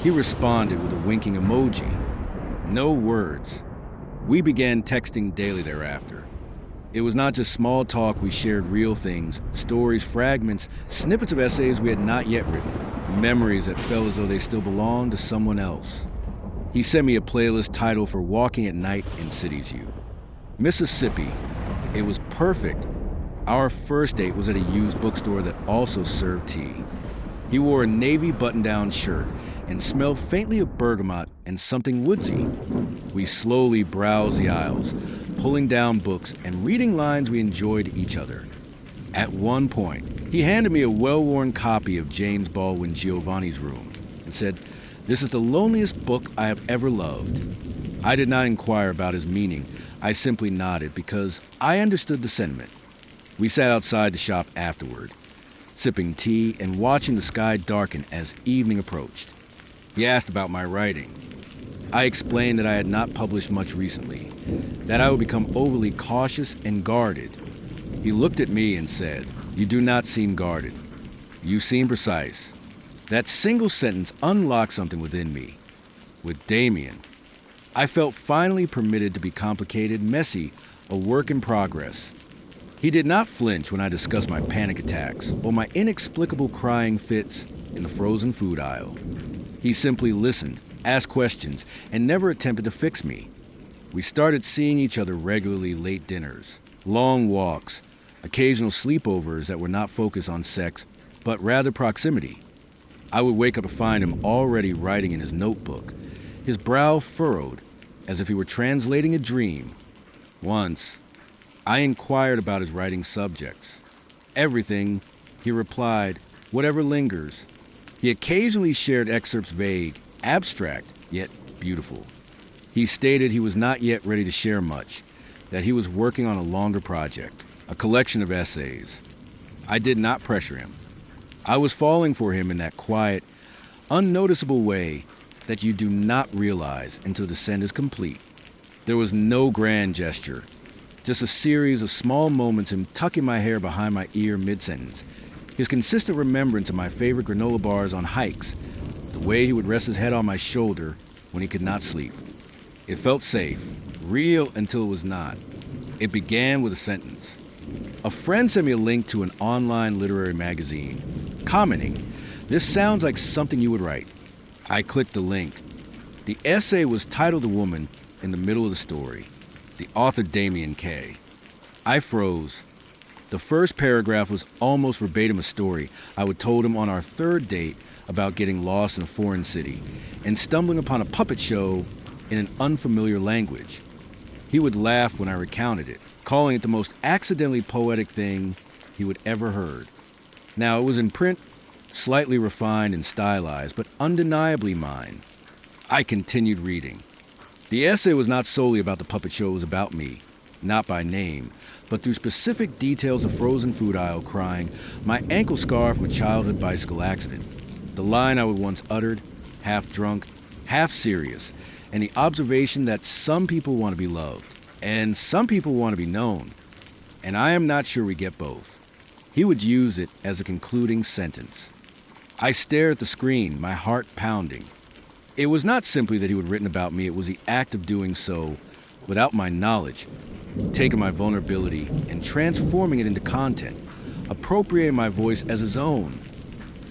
Speaker 2: He responded with a winking emoji. No words. We began texting daily thereafter. It was not just small talk, we shared real things, stories, fragments, snippets of essays we had not yet written, memories that felt as though they still belonged to someone else. He sent me a playlist titled For Walking at Night in Cities U. Mississippi. It was perfect. Our first date was at a used bookstore that also served tea. He wore a navy button-down shirt and smelled faintly of bergamot and something woodsy. We slowly browsed the aisles, pulling down books and reading lines we enjoyed each other. At one point, he handed me a well-worn copy of James Baldwin Giovanni's Room and said, "This is the loneliest book I have ever loved." I did not inquire about his meaning. I simply nodded because I understood the sentiment. We sat outside the shop afterward, sipping tea and watching the sky darken as evening approached. He asked about my writing. I explained that I had not published much recently, that I would become overly cautious and guarded. He looked at me and said, "You do not seem guarded. You seem precise." That single sentence unlocked something within me. With Damien, I felt finally permitted to be complicated, messy, a work in progress. He did not flinch when I discussed my panic attacks or my inexplicable crying fits in the frozen food aisle. He simply listened, asked questions, and never attempted to fix me. We started seeing each other regularly, late dinners, long walks, occasional sleepovers that were not focused on sex, but rather proximity. I would wake up to find him already writing in his notebook, his brow furrowed as if he were translating a dream. Once, I inquired about his writing subjects. Everything, he replied, whatever lingers. He occasionally shared excerpts vague, abstract, yet beautiful. He stated he was not yet ready to share much, that he was working on a longer project, a collection of essays. I did not pressure him. I was falling for him in that quiet, unnoticeable way that you do not realize until the scent is complete. There was no grand gesture, just a series of small moments, him tucking my hair behind my ear mid-sentence, his consistent remembrance of my favorite granola bars on hikes, the way he would rest his head on my shoulder when he could not sleep. It felt safe, real until it was not. It began with a sentence. A friend sent me a link to an online literary magazine, commenting, "This sounds like something you would write." I clicked the link. The essay was titled "The Woman" in the middle of the story. The author, Damien K. I froze. The first paragraph was almost verbatim a story I would told him on our third date about getting lost in a foreign city and stumbling upon a puppet show in an unfamiliar language. He would laugh when I recounted it, calling it the most accidentally poetic thing he would ever heard. Now, it was in print, slightly refined and stylized, but undeniably mine. I continued reading. The essay was not solely about the puppet show, it was about me, not by name, but through specific details of frozen food aisle crying, my ankle scar from a childhood bicycle accident, the line I would once uttered, half drunk, half serious, and the observation that some people want to be loved, and some people want to be known, and I am not sure we get both. He would use it as a concluding sentence. I stared at the screen, my heart pounding. It was not simply that he had written about me, it was the act of doing so without my knowledge, taking my vulnerability and transforming it into content, appropriating my voice as his own.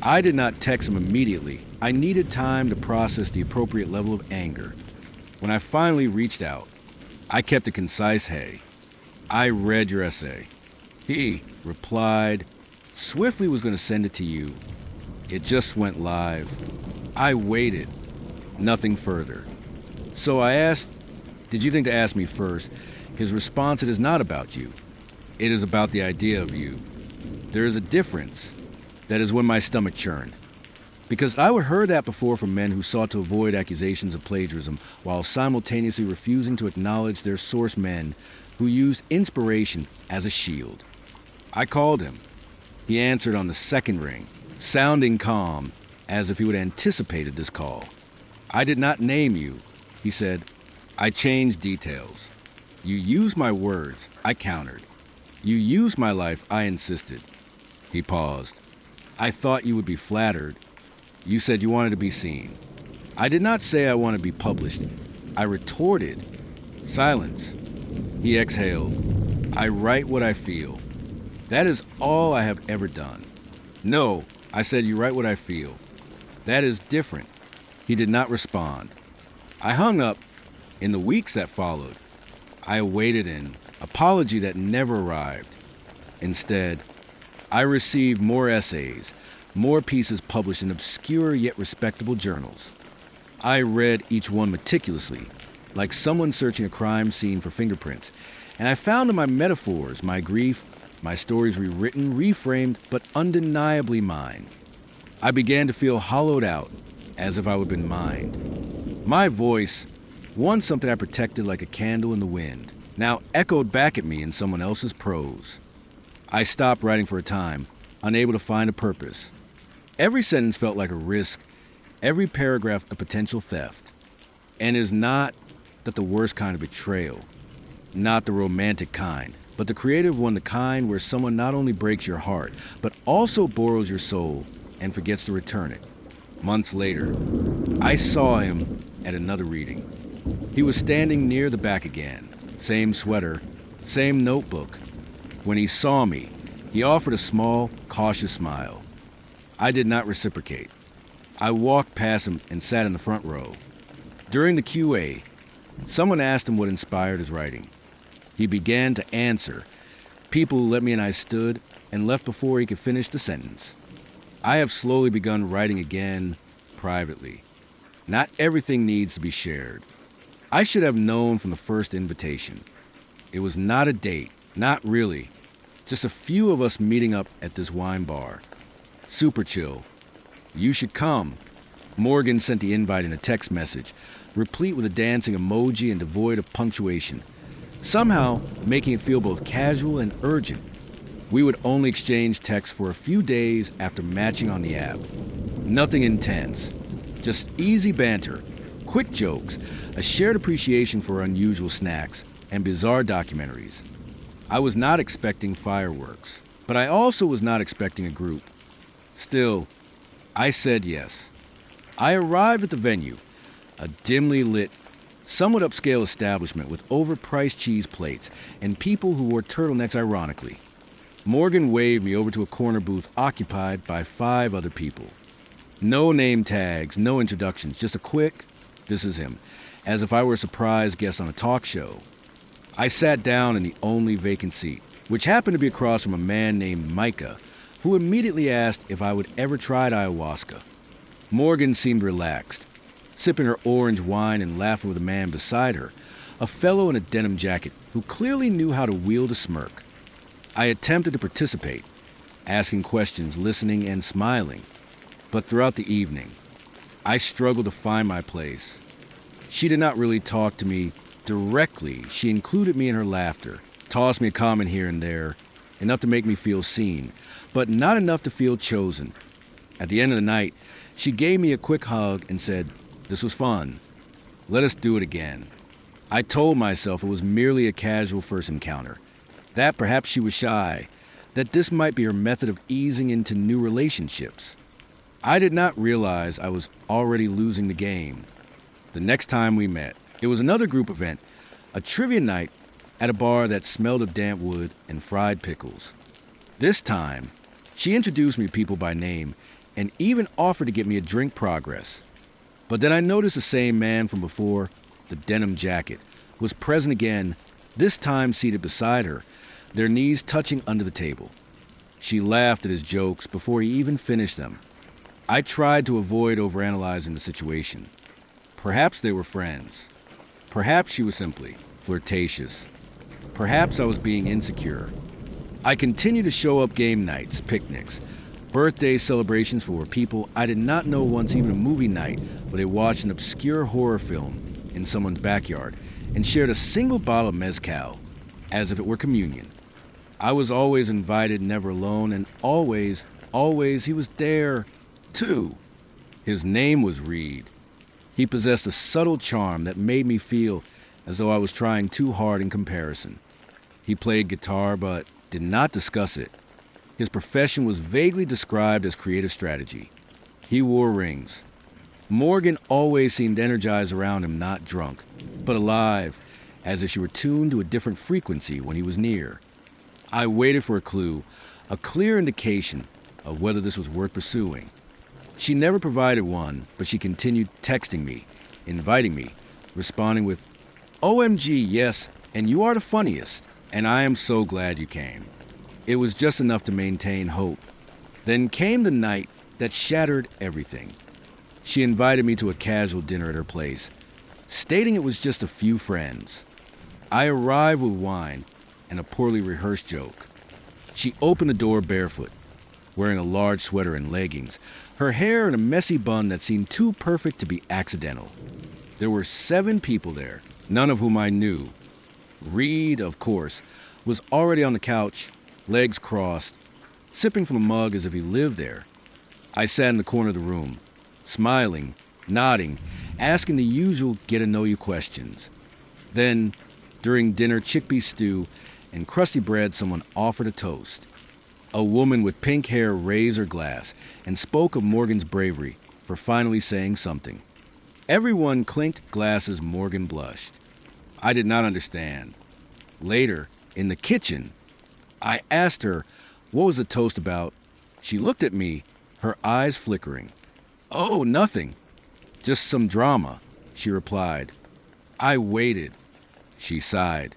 Speaker 2: I did not text him immediately. I needed time to process the appropriate level of anger. When I finally reached out, I kept it concise. Hey, I read your essay. He replied, swiftly was going to send it to you. It just went live. I waited. Nothing further. So I asked, did you think to ask me first? His response, it is not about you. It is about the idea of you. There is a difference. That is when my stomach churned. Because I would heard that before from men who sought to avoid accusations of plagiarism while simultaneously refusing to acknowledge their source, men who used inspiration as a shield. I called him. He answered on the second ring, sounding calm, as if he would anticipated this call. I did not name you, he said. I changed details. You used my words, I countered. You used my life, I insisted. He paused. I thought you would be flattered. You said you wanted to be seen. I did not say I want to be published. I retorted. Silence. He exhaled. I write what I feel. That is all I have ever done. No, I said you write what I feel. That is different. He did not respond. I hung up. In the weeks that followed, I awaited an apology that never arrived. Instead, I received more essays, more pieces published in obscure yet respectable journals. I read each one meticulously, like someone searching a crime scene for fingerprints, and I found in my metaphors, my grief, my stories rewritten, reframed, but undeniably mine. I began to feel hollowed out, as if I would have been mined. My voice, once something I protected like a candle in the wind, now echoed back at me in someone else's prose. I stopped writing for a time, unable to find a purpose. Every sentence felt like a risk, every paragraph a potential theft. And is not that the worst kind of betrayal, not the romantic kind, but the creative one, the kind where someone not only breaks your heart, but also borrows your soul and forgets to return it. Months later, I saw him at another reading. He was standing near the back again, same sweater, same notebook. When he saw me, he offered a small, cautious smile. I did not reciprocate. I walked past him and sat in the front row. During the QA, someone asked him what inspired his writing. He began to answer. People who let me and I stood and left before he could finish the sentence. I have slowly begun writing again, privately. Not everything needs to be shared. I should have known from the first invitation. It was not a date, not really. Just a few of us meeting up at this wine bar. Super chill. You should come. Morgan sent the invite in a text message, replete with a dancing emoji and devoid of punctuation, somehow making it feel both casual and urgent. We would only exchange texts for a few days after matching on the app. Nothing intense, just easy banter, quick jokes, a shared appreciation for unusual snacks, and bizarre documentaries. I was not expecting fireworks, but I also was not expecting a group. Still, I said yes. I arrived at the venue, a dimly lit, somewhat upscale establishment with overpriced cheese plates and people who wore turtlenecks ironically. Morgan waved me over to a corner booth occupied by 5 other people. No name tags, no introductions, just a quick, "This is him," as if I were a surprise guest on a talk show. I sat down in the only vacant seat, which happened to be across from a man named Micah, who immediately asked if I would ever tried ayahuasca. Morgan seemed relaxed, sipping her orange wine and laughing with a man beside her, a fellow in a denim jacket who clearly knew how to wield a smirk. I attempted to participate, asking questions, listening, and smiling. But throughout the evening, I struggled to find my place. She did not really talk to me directly. She included me in her laughter, tossed me a comment here and there, enough to make me feel seen, but not enough to feel chosen. At the end of the night, she gave me a quick hug and said, "This was fun. Let us do it again." I told myself it was merely a casual first encounter, that perhaps she was shy, that this might be her method of easing into new relationships. I did not realize I was already losing the game. The next time we met, it was another group event, a trivia night at a bar that smelled of damp wood and fried pickles. This time, she introduced me to people by name and even offered to get me a drink progress. But then I noticed the same man from before, the denim jacket, was present again, this time seated beside her, their knees touching under the table. She laughed at his jokes before he even finished them. I tried to avoid overanalyzing the situation. Perhaps they were friends. Perhaps she was simply flirtatious. Perhaps I was being insecure. I continued to show up game nights, picnics, birthday celebrations for people I did not know once, even a movie night where they watched an obscure horror film in someone's backyard and shared a single bottle of mezcal as if it were communion. I was always invited, never alone, and always he was there, too. His name was Reed. He possessed a subtle charm that made me feel as though I was trying too hard in comparison. He played guitar, but did not discuss it. His profession was vaguely described as creative strategy. He wore rings. Morgan always seemed energized around him, not drunk, but alive, as if she were tuned to a different frequency when he was near. I waited for a clue, a clear indication of whether this was worth pursuing. She never provided one, but she continued texting me, inviting me, responding with, "OMG, yes, and you are the funniest, and I am so glad you came." It was just enough to maintain hope. Then came the night that shattered everything. She invited me to a casual dinner at her place, stating it was just a few friends. I arrived with wine and a poorly rehearsed joke. She opened the door barefoot, wearing a large sweater and leggings, her hair in a messy bun that seemed too perfect to be accidental. There were 7 people there, none of whom I knew. Reed, of course, was already on the couch, legs crossed, sipping from a mug as if he lived there. I sat in the corner of the room, smiling, nodding, asking the usual get-to-know-you questions. Then, during dinner chickpea stew and crusty bread, someone offered a toast. A woman with pink hair raised her glass and spoke of Morgan's bravery for finally saying something. Everyone clinked glasses. Morgan blushed. I did not understand. Later, in the kitchen, I asked her what was the toast about. She looked at me, her eyes flickering. "Oh, nothing. Just some drama," she replied. I waited. She sighed.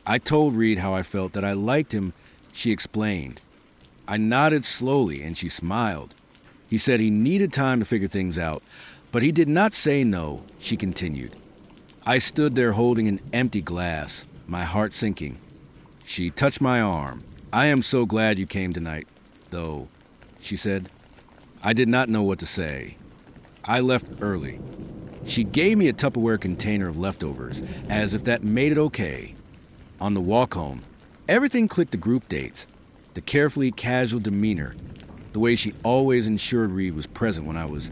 Speaker 2: I told Reed how I felt, that I liked him. She explained. I nodded slowly, and she smiled. He said he needed time to figure things out, but he did not say no. She continued. I stood there holding an empty glass, my heart sinking. She touched my arm. "I am so glad you came tonight, though," she said. I did not know what to say. I left early. She gave me a Tupperware container of leftovers, as if that made it okay. On the walk home, everything clicked: the group dates, the carefully casual demeanor, the way she always ensured Reed was present when I was,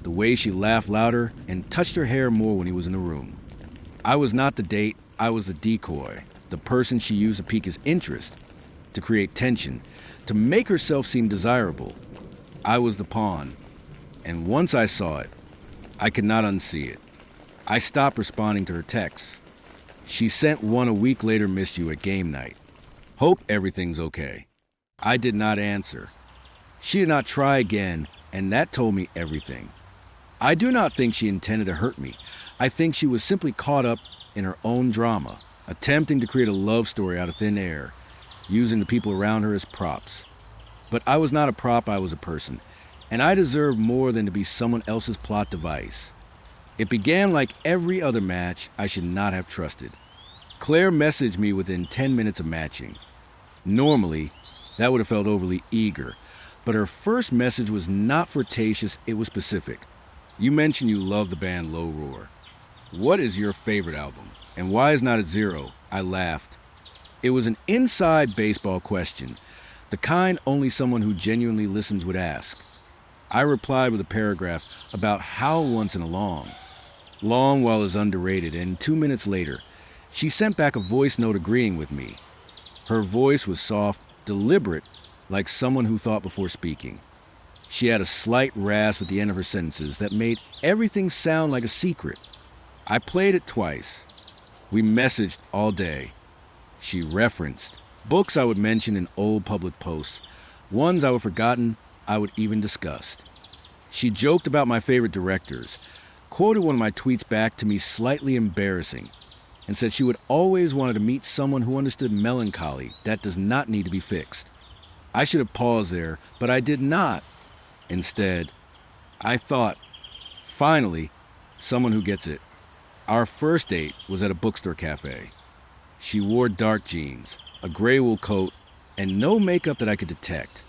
Speaker 2: the way she laughed louder and touched her hair more when he was in the room. I was not the date, I was the decoy, the person she used to pique his interest, to create tension, to make herself seem desirable. I was the pawn, and once I saw it, I could not unsee it. I stopped responding to her texts. She sent one a week later: "Missed you at game night. Hope everything's okay." I did not answer. She did not try again, and that told me everything. I do not think she intended to hurt me. I think she was simply caught up in her own drama, attempting to create a love story out of thin air, using the people around her as props. But I was not a prop, I was a person, and I deserved more than to be someone else's plot device. It began like every other match I should not have trusted. Claire messaged me within 10 minutes of matching. Normally, that would have felt overly eager, but her first message was not flirtatious, it was specific. "You mentioned you love the band Low Roar. What is your favorite album, and why is not at 0? I laughed. It was an inside baseball question, the kind only someone who genuinely listens would ask. I replied with a paragraph about how once in a long while is underrated, and 2 minutes later, she sent back a voice note agreeing with me. Her voice was soft, deliberate, like someone who thought before speaking. She had a slight rasp at the end of her sentences that made everything sound like a secret. I played it twice. We messaged all day. She referenced books I would mention in old public posts, ones I would forgotten I would even discussed. She joked about my favorite directors, quoted one of my tweets back to me slightly embarrassing, and said she would always wanted to meet someone who understood melancholy that does not need to be fixed. I should have paused there, but I did not. Instead, I thought, finally, someone who gets it. Our first date was at a bookstore cafe. She wore dark jeans, a gray wool coat, and no makeup that I could detect.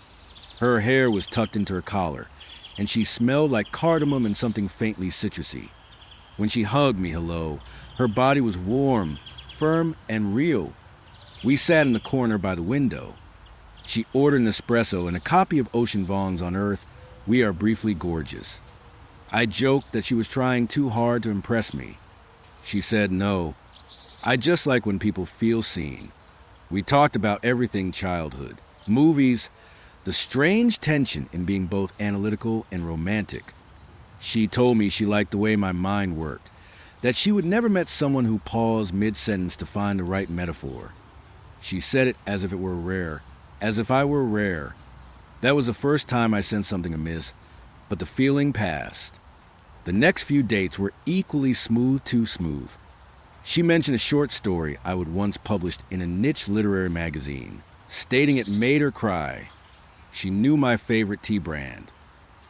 Speaker 2: Her hair was tucked into her collar, and she smelled like cardamom and something faintly citrusy. When she hugged me hello, her body was warm, firm, and real. We sat in the corner by the window. She ordered an espresso and a copy of Ocean Vuong's On Earth, We Are Briefly Gorgeous. I joked that she was trying too hard to impress me. She said no. I just like when people feel seen. We talked about everything childhood, movies, the strange tension in being both analytical and romantic. She told me she liked the way my mind worked, that she would never met someone who paused mid-sentence to find the right metaphor. She said it as if it were rare, as if I were rare. That was the first time I sensed something amiss, but the feeling passed. The next few dates were equally smooth too smooth. She mentioned a short story I would once published in a niche literary magazine, stating it made her cry. She knew my favorite tea brand.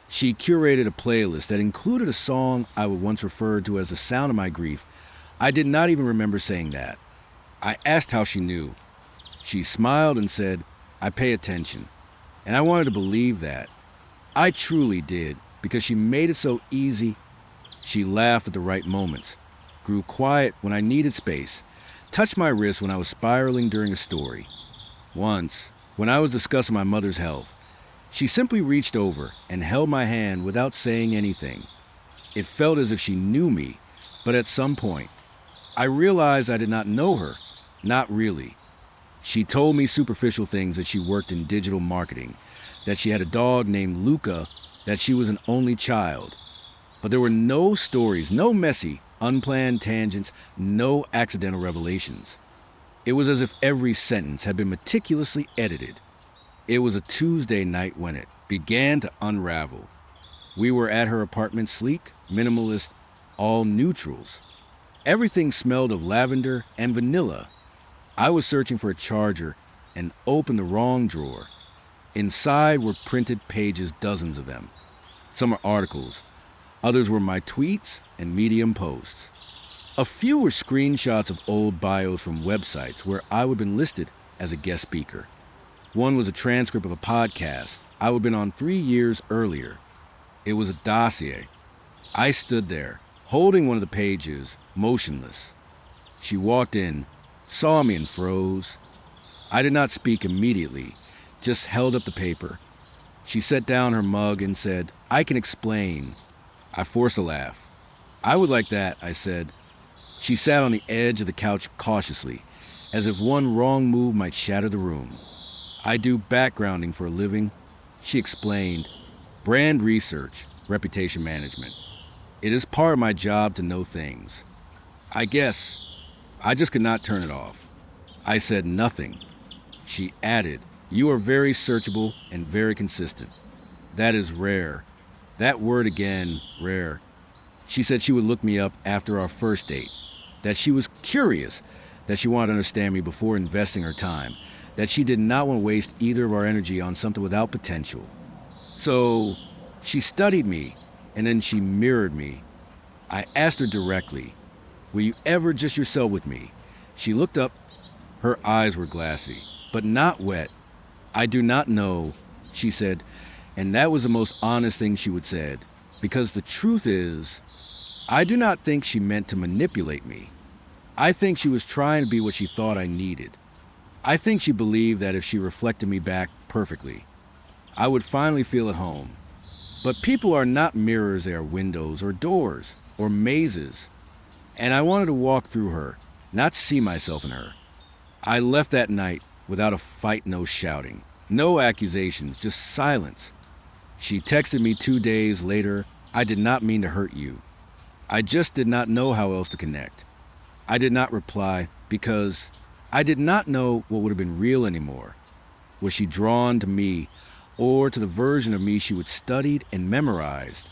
Speaker 2: She curated a playlist that included a song I would once refer to as the sound of my grief. I did not even remember saying that. I asked how she knew. She smiled and said, I pay attention. And I wanted to believe that. I truly did, because she made it so easy. She laughed at the right moments, grew quiet when I needed space, touched my wrist when I was spiraling during a story. Once, when I was discussing my mother's health, she simply reached over and held my hand without saying anything. It felt as if she knew me, but at some point, I realized I did not know her. Not really. She told me superficial things, that she worked in digital marketing, that she had a dog named Luca, that she was an only child. But there were no stories, no messy, unplanned tangents, no accidental revelations. It was as if every sentence had been meticulously edited. It was a Tuesday night when it began to unravel. We were at her apartment, sleek, minimalist, all neutrals. Everything smelled of lavender and vanilla. I was searching for a charger and opened the wrong drawer. Inside were printed pages, dozens of them. Some are articles. Others were my tweets and Medium posts. A few were screenshots of old bios from websites where I would have been listed as a guest speaker. One was a transcript of a podcast I would have been on 3 years earlier. It was a dossier. I stood there, holding one of the pages, motionless. She walked in, saw me and froze. I did not speak immediately, just held up the paper. She set down her mug and said, I can explain. I forced a laugh. I would like that, I said. She sat on the edge of the couch cautiously, as if one wrong move might shatter the room. I do backgrounding for a living, she explained. Brand research, reputation management. It is part of my job to know things. I guess. I just could not turn it off. I said nothing. She added, you are very searchable and very consistent. That is rare. That word again, rare. She said she would look me up after our first date, that she was curious, that she wanted to understand me before investing her time, that she did not want to waste either of our energy on something without potential. So she studied me, and then she mirrored me. I asked her directly, will you ever just yourself with me? She looked up. Her eyes were glassy, but not wet. I do not know, she said, and that was the most honest thing she would said, because the truth is, I do not think she meant to manipulate me. I think she was trying to be what she thought I needed. I think she believed that if she reflected me back perfectly, I would finally feel at home. But people are not mirrors, they are windows or doors or mazes. And I wanted to walk through her, not see myself in her. I left that night without a fight, no shouting, no accusations, just silence. She texted me 2 days later, "I did not mean to hurt you. I just did not know how else to connect." I did not reply because I did not know what would have been real anymore. Was she drawn to me or to the version of me she would studied and memorized?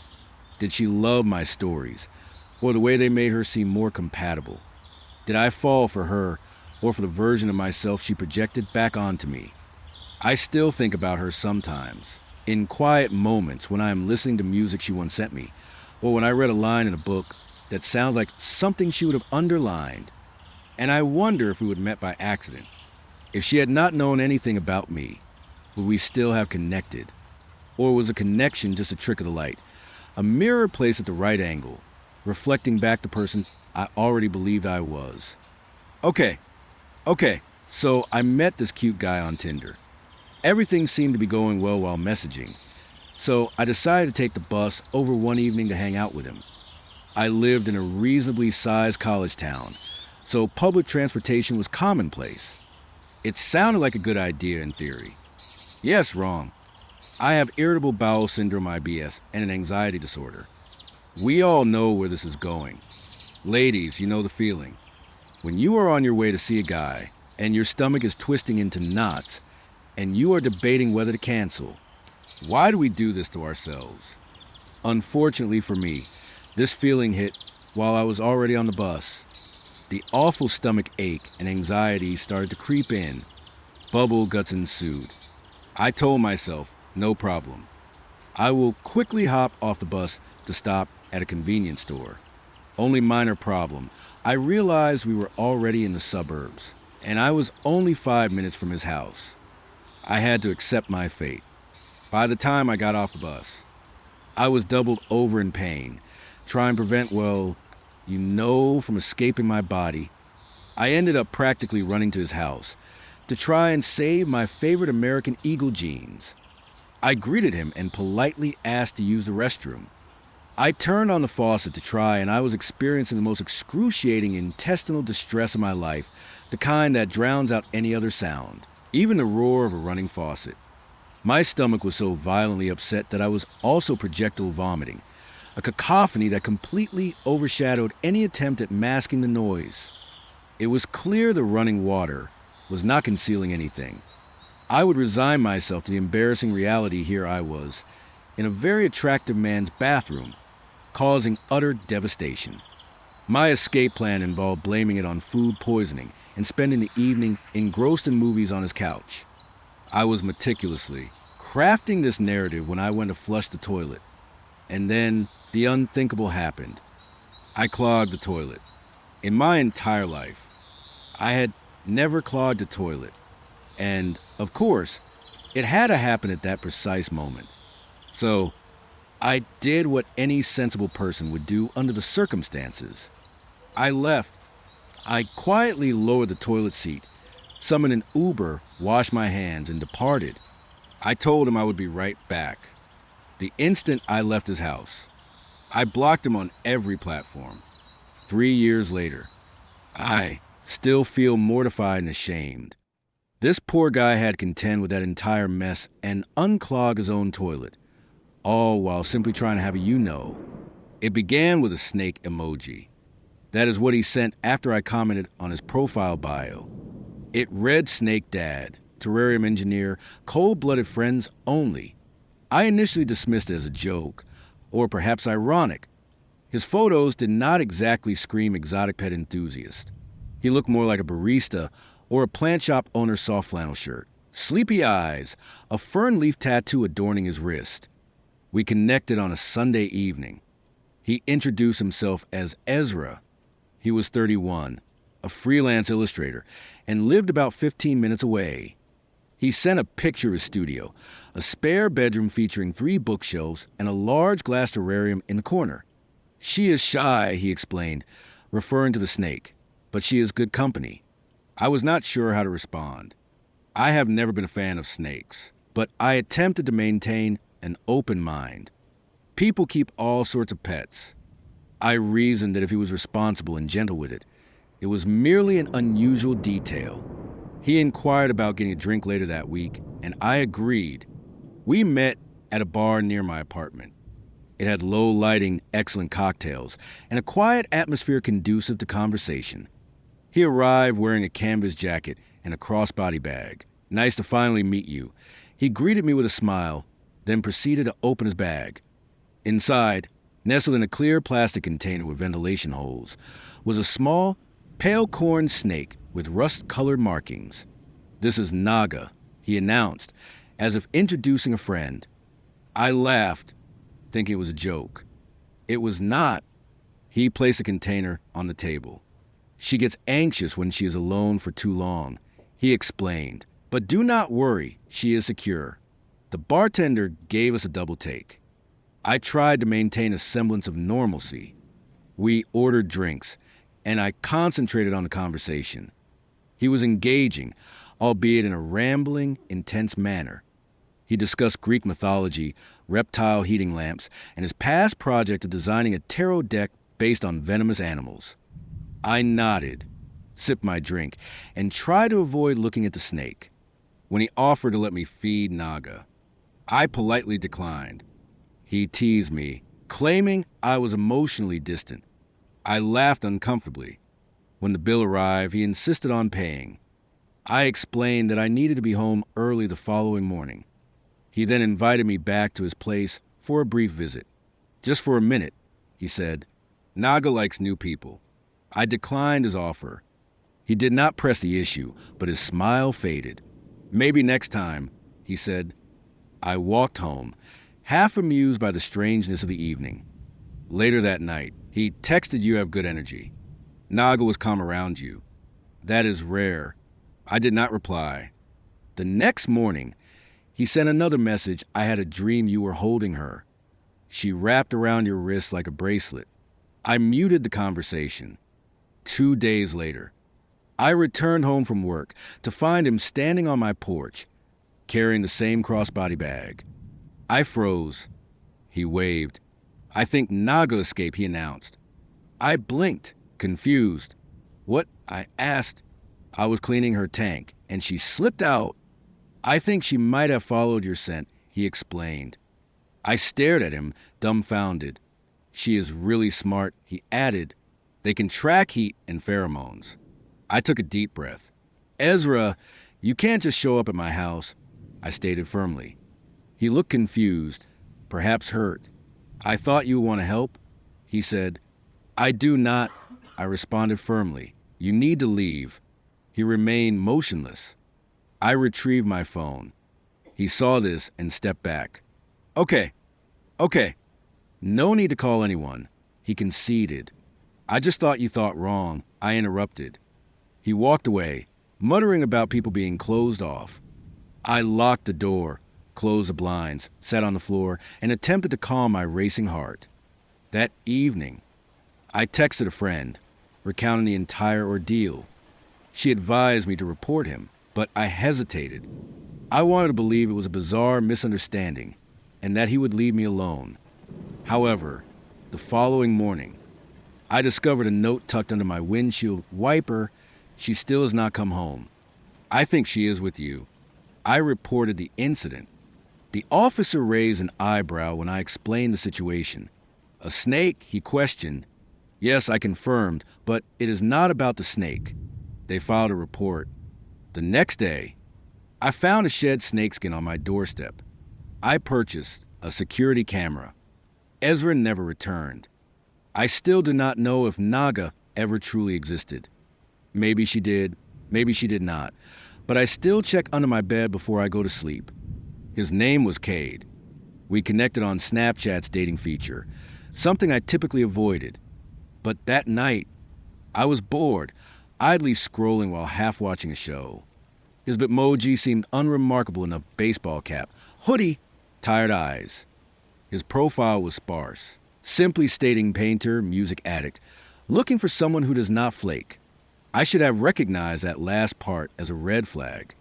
Speaker 2: Did she love my stories or the way they made her seem more compatible? Did I fall for her or for the version of myself she projected back onto me? I still think about her sometimes, in quiet moments when I am listening to music she once sent me, or when I read a line in a book that sounds like something she would have underlined. And I wonder if we would have met by accident. If she had not known anything about me, would we still have connected? Or was a connection just a trick of the light? A mirror placed at the right angle, reflecting back the person I already believed I was. Okay, so I met this cute guy on Tinder. Everything seemed to be going well while messaging, so I decided to take the bus over one evening to hang out with him. I lived in a reasonably sized college town, so public transportation was commonplace. It sounded like a good idea in theory. Yes, wrong. I have irritable bowel syndrome IBS and an anxiety disorder. We all know where this is going. Ladies, you know the feeling. When you are on your way to see a guy and your stomach is twisting into knots and you are debating whether to cancel, why do we do this to ourselves? Unfortunately for me, this feeling hit while I was already on the bus. The awful stomach ache and anxiety started to creep in. Bubble guts ensued. I told myself, no problem. I will quickly hop off the bus to stop at a convenience store. Only minor problem. I realized we were already in the suburbs, and I was only 5 minutes from his house. I had to accept my fate. By the time I got off the bus, I was doubled over in pain, trying to prevent, from escaping my body. I ended up practically running to his house to try and save my favorite American Eagle jeans. I greeted him and politely asked to use the restroom. I turned on the faucet to try, and I was experiencing the most excruciating intestinal distress of my life, the kind that drowns out any other sound, even the roar of a running faucet. My stomach was so violently upset that I was also projectile vomiting, a cacophony that completely overshadowed any attempt at masking the noise. It was clear the running water was not concealing anything. I would resign myself to the embarrassing reality here I was, in a very attractive man's bathroom, causing utter devastation. My escape plan involved blaming it on food poisoning and spending the evening engrossed in movies on his couch. I was meticulously crafting this narrative when I went to flush the toilet. And then the unthinkable happened. I clogged the toilet. In my entire life, I had never clogged a toilet. And, of course, it had to happen at that precise moment. So, I did what any sensible person would do under the circumstances. I left. I quietly lowered the toilet seat, summoned an Uber, washed my hands, and departed. I told him I would be right back. The instant I left his house, I blocked him on every platform. 3 years later, I still feel mortified and ashamed. This poor guy had to contend with that entire mess and unclog his own toilet, all while simply trying to have a you-know. It began with a snake emoji. That is what he sent after I commented on his profile bio. It read Snake Dad, terrarium engineer, cold-blooded friends only. I initially dismissed it as a joke, or perhaps ironic. His photos did not exactly scream exotic pet enthusiast. He looked more like a barista or a plant shop owner's soft flannel shirt. Sleepy eyes, a fern leaf tattoo adorning his wrist. We connected on a Sunday evening. He introduced himself as Ezra. He was 31, a freelance illustrator, and lived about 15 minutes away. He sent a picture of his studio, a spare bedroom featuring 3 bookshelves and a large glass terrarium in the corner. She is shy, he explained, referring to the snake, but she is good company. I was not sure how to respond. I have never been a fan of snakes, but I attempted to maintain an open mind. People keep all sorts of pets. I reasoned that if he was responsible and gentle with it, it was merely an unusual detail. He inquired about getting a drink later that week, and I agreed. We met at a bar near my apartment. It had low lighting, excellent cocktails, and a quiet atmosphere conducive to conversation. He arrived wearing a canvas jacket and a crossbody bag. Nice to finally meet you. He greeted me with a smile, then proceeded to open his bag. Inside, nestled in a clear plastic container with ventilation holes, was a small, pale corn snake with rust-colored markings. "This is Naga," he announced, as if introducing a friend. I laughed, thinking it was a joke. It was not. He placed the container on the table. "She gets anxious when she is alone for too long," he explained. "But do not worry, she is secure." The bartender gave us a double take. I tried to maintain a semblance of normalcy. We ordered drinks, and I concentrated on the conversation. He was engaging, albeit in a rambling, intense manner. He discussed Greek mythology, reptile heating lamps, and his past project of designing a tarot deck based on venomous animals. I nodded, sipped my drink, and tried to avoid looking at the snake. When he offered to let me feed Naga, I politely declined. He teased me, claiming I was emotionally distant. I laughed uncomfortably. When the bill arrived, he insisted on paying. I explained that I needed to be home early the following morning. He then invited me back to his place for a brief visit. "Just for a minute," he said. "Naga likes new people." I declined his offer. He did not press the issue, but his smile faded. "Maybe next time," he said. I walked home, half amused by the strangeness of the evening. Later that night, he texted, "You have good energy. Naga was calm around you." "That is rare." I did not reply. The next morning, he sent another message. "I had a dream you were holding her. She wrapped around your wrist like a bracelet." I muted the conversation. 2 days later, I returned home from work to find him standing on my porch, carrying the same crossbody bag. I froze. He waved. "I think Naga escaped," he announced. I blinked, confused. "What?" I asked. "I was cleaning her tank, and she slipped out." "I think she might have followed your scent," he explained. I stared at him, dumbfounded. "She is really smart," he added. "They can track heat and pheromones." I took a deep breath. "Ezra, you can't just show up at my house," I stated firmly. He looked confused, perhaps hurt. "I thought you would want to help," he said. "I do not," I responded firmly. "You need to leave." He remained motionless. I retrieved my phone. He saw this and stepped back. Okay. No need to call anyone," he conceded. "I just thought you thought wrong," I interrupted. He walked away, muttering about people being closed off. I locked the door, closed the blinds, sat on the floor, and attempted to calm my racing heart. That evening, I texted a friend, recounting the entire ordeal. She advised me to report him, but I hesitated. I wanted to believe it was a bizarre misunderstanding and that he would leave me alone. However, the following morning, I discovered a note tucked under my windshield wiper. "She still has not come home. I think she is with you." I reported the incident. The officer raised an eyebrow when I explained the situation. "A snake?" he questioned. "Yes," I confirmed, "but it is not about the snake." They filed a report. The next day, I found a shed snakeskin on my doorstep. I purchased a security camera. Ezra never returned. I still do not know if Naga ever truly existed. Maybe she did, maybe she did not, but I still check under my bed before I go to sleep. His name was Cade. We connected on Snapchat's dating feature, something I typically avoided. But that night, I was bored, idly scrolling while half watching a show. His Bitmoji seemed unremarkable in a baseball cap, hoodie, tired eyes. His profile was sparse, simply stating painter, music addict, looking for someone who does not flake. I should have recognized that last part as a red flag.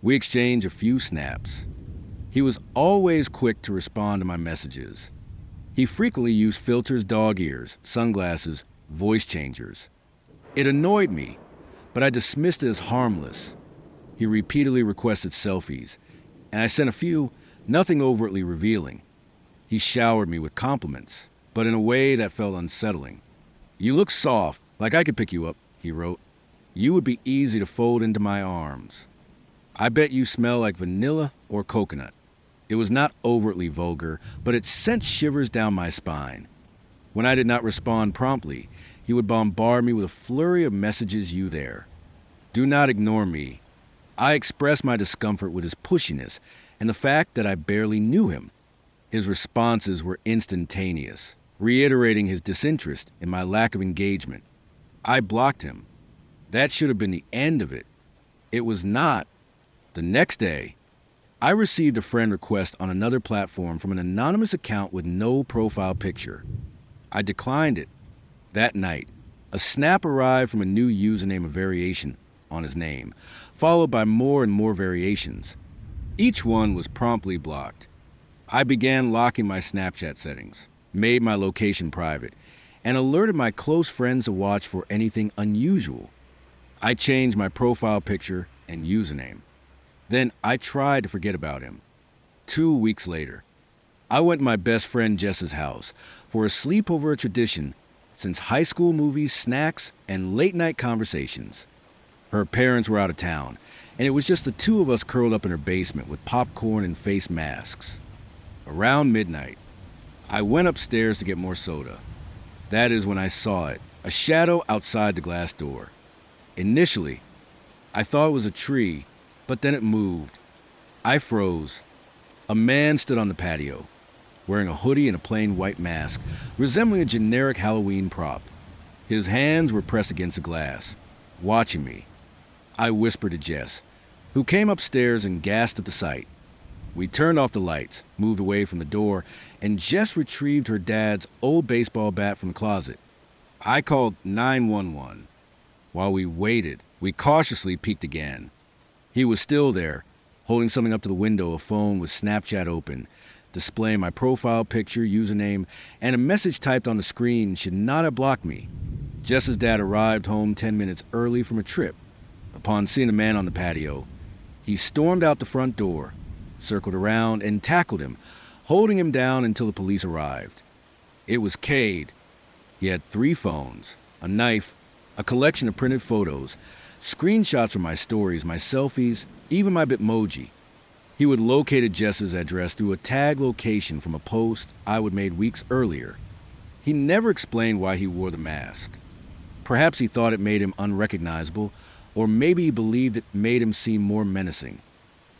Speaker 2: We exchanged a few snaps. He was always quick to respond to my messages. He frequently used filters, dog ears, sunglasses, voice changers. It annoyed me, but I dismissed it as harmless. He repeatedly requested selfies, and I sent a few, Nothing overtly revealing. He showered me with compliments, but in a way that felt unsettling. "You look soft, like I could pick you up," he wrote. "You would be easy to fold into my arms. I bet you smell like vanilla or coconut." It was not overtly vulgar, but it sent shivers down my spine. When I did not respond promptly, he would bombard me with a flurry of messages. "You there? Do not ignore me." I expressed my discomfort with his pushiness and the fact that I barely knew him. His responses were instantaneous, reiterating his disinterest in my lack of engagement. I blocked him. That should have been the end of it. It was not. The next day, I received a friend request on another platform from an anonymous account with no profile picture. I declined it. That night, a snap arrived from a new username of variation on his name, followed by more and more variations. Each one was promptly blocked. I began locking my Snapchat settings, made my location private, and alerted my close friends to watch for anything unusual. I changed my profile picture and username. Then I tried to forget about him. 2 weeks later, I went to my best friend Jess's house for a sleepover tradition since high school movies, snacks, and late-night conversations. Her parents were out of town, and it was just the two of us curled up in her basement with popcorn and face masks. Around midnight, I went upstairs to get more soda. That is when I saw it, a shadow outside the glass door. Initially, I thought it was a tree, but then it moved. I froze. A man stood on the patio, wearing a hoodie and a plain white mask, resembling a generic Halloween prop. His hands were pressed against the glass, watching me. I whispered to Jess, who came upstairs and gasped at the sight. We turned off the lights, moved away from the door, and Jess retrieved her dad's old baseball bat from the closet. I called 911. While we waited, we cautiously peeked again. He was still there, holding something up to the window, a phone with Snapchat open, displaying my profile picture, username, and a message typed on the screen should not have blocked me. Jess's dad arrived home 10 minutes early from a trip. Upon seeing the man on the patio, he stormed out the front door, circled around, and tackled him, holding him down until the police arrived. It was Cade. He had 3 phones, a knife, a collection of printed photos, screenshots from my stories, my selfies, even my Bitmoji. He would located Jess's address through a tag location from a post I would made weeks earlier. He never explained why he wore the mask. Perhaps he thought it made him unrecognizable, or maybe he believed it made him seem more menacing.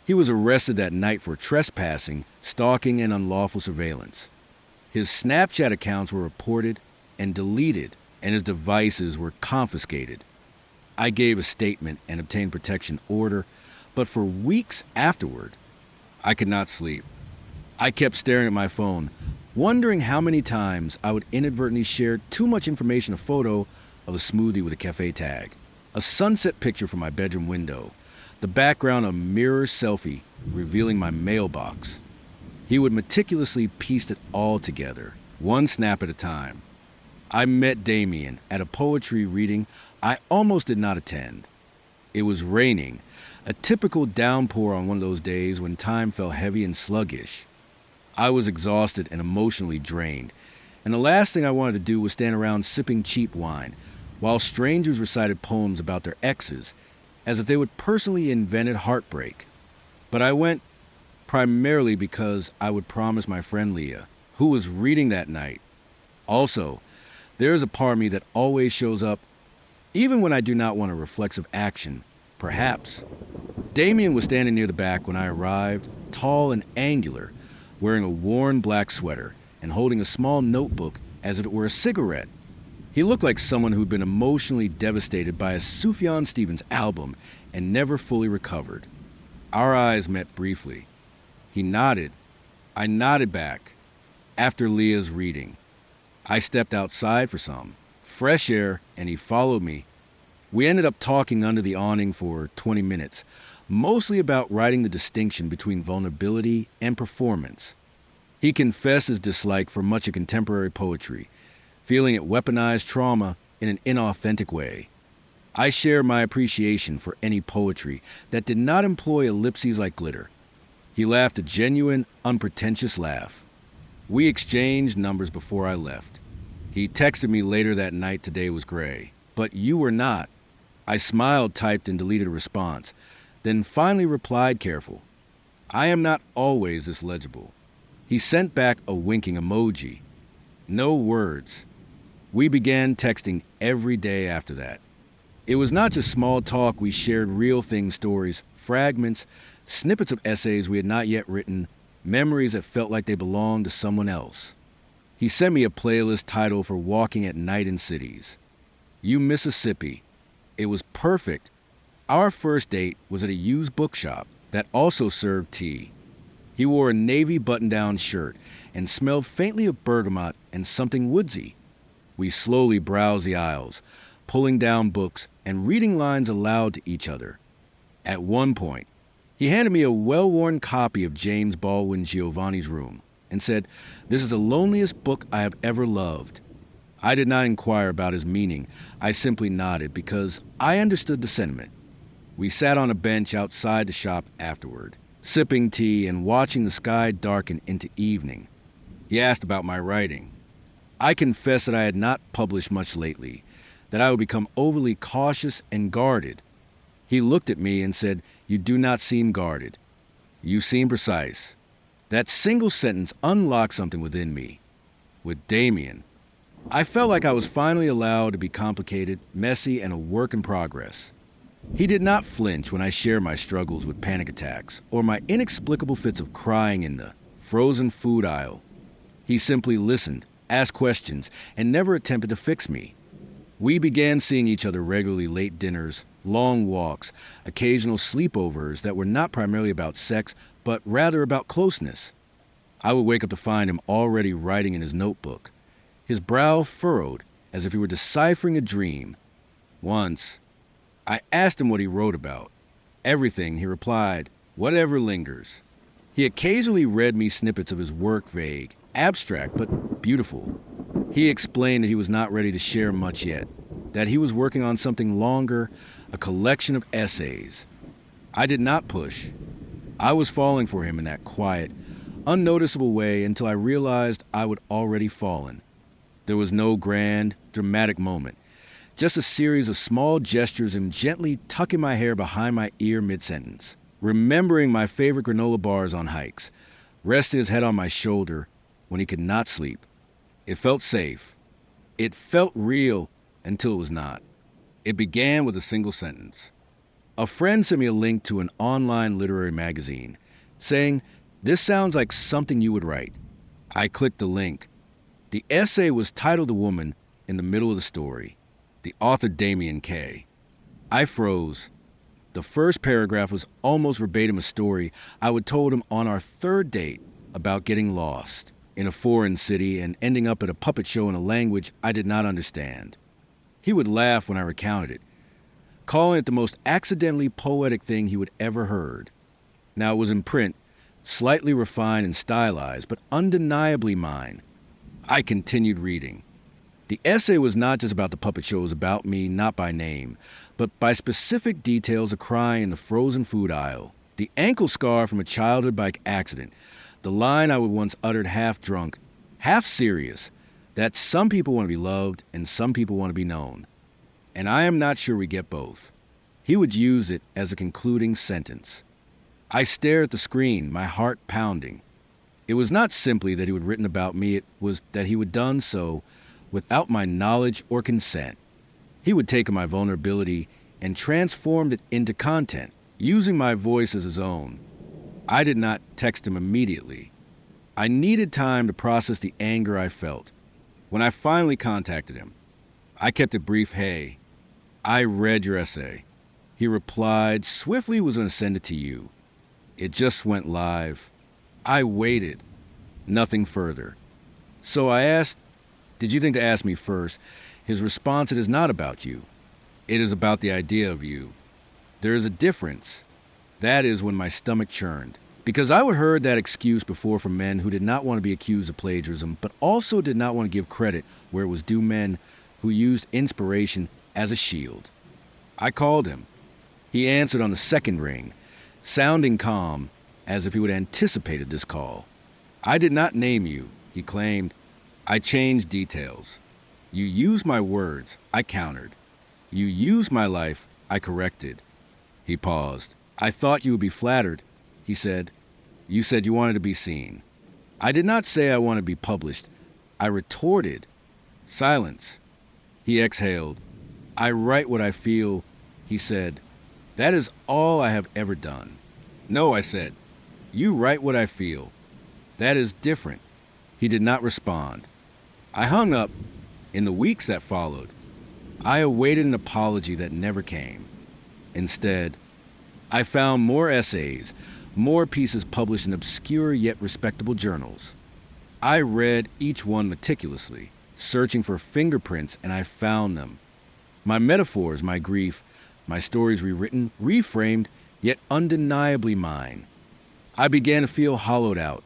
Speaker 2: He was arrested that night for trespassing, stalking, and unlawful surveillance. His Snapchat accounts were reported and deleted, and his devices were confiscated. I gave a statement and obtained protection order, but for weeks afterward, I could not sleep. I kept staring at my phone, wondering how many times I would inadvertently share too much information, a photo of a smoothie with a cafe tag, a sunset picture from my bedroom window, the background of a mirror selfie revealing my mailbox. He would meticulously piece it all together, one snap at a time. I met Damien at a poetry reading I almost did not attend. It was raining, a typical downpour on one of those days when time felt heavy and sluggish. I was exhausted and emotionally drained, and the last thing I wanted to do was stand around sipping cheap wine while strangers recited poems about their exes as if they would personally invented heartbreak. But I went primarily because I would promise my friend Leah, who was reading that night. Also, there is a part of me that always shows up even when I do not want a reflexive action, perhaps. Damien was standing near the back when I arrived, tall and angular, wearing a worn black sweater and holding a small notebook as if it were a cigarette. He looked like someone who'd been emotionally devastated by a Sufjan Stevens album and never fully recovered. Our eyes met briefly. He nodded. I nodded back. After Leah's reading, I stepped outside for some fresh air, and he followed me. We ended up talking under the awning for 20 minutes, mostly about writing the distinction between vulnerability and performance. He confessed his dislike for much of contemporary poetry, feeling it weaponized trauma in an inauthentic way. I share my appreciation for any poetry that did not employ ellipses like glitter. He laughed a genuine, unpretentious laugh. We exchanged numbers before I left. He texted me later that night today was gray. But you were not. I smiled, typed, and deleted a response, then finally replied careful. I am not always this legible. He sent back a winking emoji. No words. We began texting every day after that. It was not just small talk, we shared real thing stories, fragments, snippets of essays we had not yet written, memories that felt like they belonged to someone else. He sent me a playlist titled For Walking at Night in Cities. You Mississippi. It was perfect. Our first date was at a used bookshop that also served tea. He wore a navy button-down shirt and smelled faintly of bergamot and something woodsy. We slowly browsed the aisles, pulling down books and reading lines aloud to each other. At one point, he handed me a well-worn copy of James Baldwin Giovanni's Room and said, "This is the loneliest book I have ever loved." I did not inquire about his meaning. I simply nodded because I understood the sentiment. We sat on a bench outside the shop afterward, sipping tea and watching the sky darken into evening. He asked about my writing. I confessed that I had not published much lately, that I would become overly cautious and guarded. He looked at me and said, "You do not seem guarded. You seem precise." That single sentence unlocked something within me. With Damien, I felt like I was finally allowed to be complicated, messy, and a work in progress. He did not flinch when I shared my struggles with panic attacks or my inexplicable fits of crying in the frozen food aisle. He simply listened, asked questions, and never attempted to fix me. We began seeing each other regularly, late dinners, long walks, occasional sleepovers that were not primarily about sex, but rather about closeness. I would wake up to find him already writing in his notebook, his brow furrowed as if he were deciphering a dream. Once, I asked him what he wrote about. Everything, he replied, whatever lingers. He occasionally read me snippets of his work, vague, abstract, but beautiful. He explained that he was not ready to share much yet, that he was working on something longer, a collection of essays. I did not push. I was falling for him in that quiet, unnoticeable way until I realized I would already fallen. There was no grand, dramatic moment, just a series of small gestures and gently tucking my hair behind my ear mid-sentence, remembering my favorite granola bars on hikes, resting his head on my shoulder when he could not sleep. It felt safe. It felt real until it was not. It began with a single sentence. A friend sent me a link to an online literary magazine, saying, "This sounds like something you would write." I clicked the link. The essay was titled "The Woman" in the middle of the story. The author, Damien K. I froze. The first paragraph was almost verbatim a story I would told him on our third date about getting lost in a foreign city and ending up at a puppet show in a language I did not understand. He would laugh when I recounted it, calling it the most accidentally poetic thing he would ever heard. Now it was in print, slightly refined and stylized, but undeniably mine. I continued reading. The essay was not just about the puppet show, it was about me, not by name, but by specific details of crying in the frozen food aisle, the ankle scar from a childhood bike accident, the line I would once uttered half drunk, half serious, that some people want to be loved and some people want to be known. And I am not sure we get both. He would use it as a concluding sentence. I stared at the screen, my heart pounding. It was not simply that he would written about me, it was that he would done so without my knowledge or consent. He would take my vulnerability and transformed it into content, using my voice as his own. I did not text him immediately. I needed time to process the anger I felt. When I finally contacted him, I kept it brief. "Hey, I read your essay." He replied, "Swiftly was going to send it to you. It just went live." I waited. Nothing further. So I asked, "Did you think to ask me first?" His response, "It is not about you. It is about the idea of you. There is a difference." That is when my stomach churned. Because I would heard that excuse before from men who did not want to be accused of plagiarism, but also did not want to give credit where it was due, men who used inspiration as a shield. I called him. He answered on the second ring, sounding calm, as if he would anticipated this call. "I did not name you," he claimed. "I changed details. You used my words. I countered. You used my life. I corrected." He paused. "I thought you would be flattered," he said. "You said you wanted to be seen." "I did not say I want to be published. I retorted." Silence. He exhaled. "I write what I feel," he said. "That is all I have ever done." "No," I said. "You write what I feel. That is different." He did not respond. I hung up. In the weeks that followed, I awaited an apology that never came. Instead, I found more essays, more pieces published in obscure yet respectable journals. I read each one meticulously, searching for fingerprints, and I found them. My metaphors, my grief, my stories rewritten, reframed, yet undeniably mine. I began to feel hollowed out,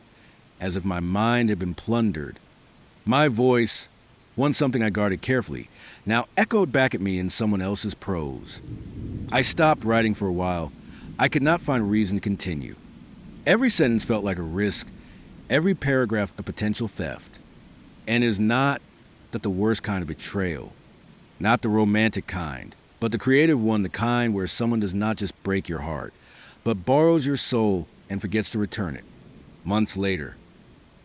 Speaker 2: as if my mind had been plundered. My voice, once something I guarded carefully, now echoed back at me in someone else's prose. I stopped writing for a while. I could not find a reason to continue. Every sentence felt like a risk, every paragraph a potential theft. And is not that the worst kind of betrayal, not the romantic kind, but the creative one, the kind where someone does not just break your heart, but borrows your soul and forgets to return it. Months later,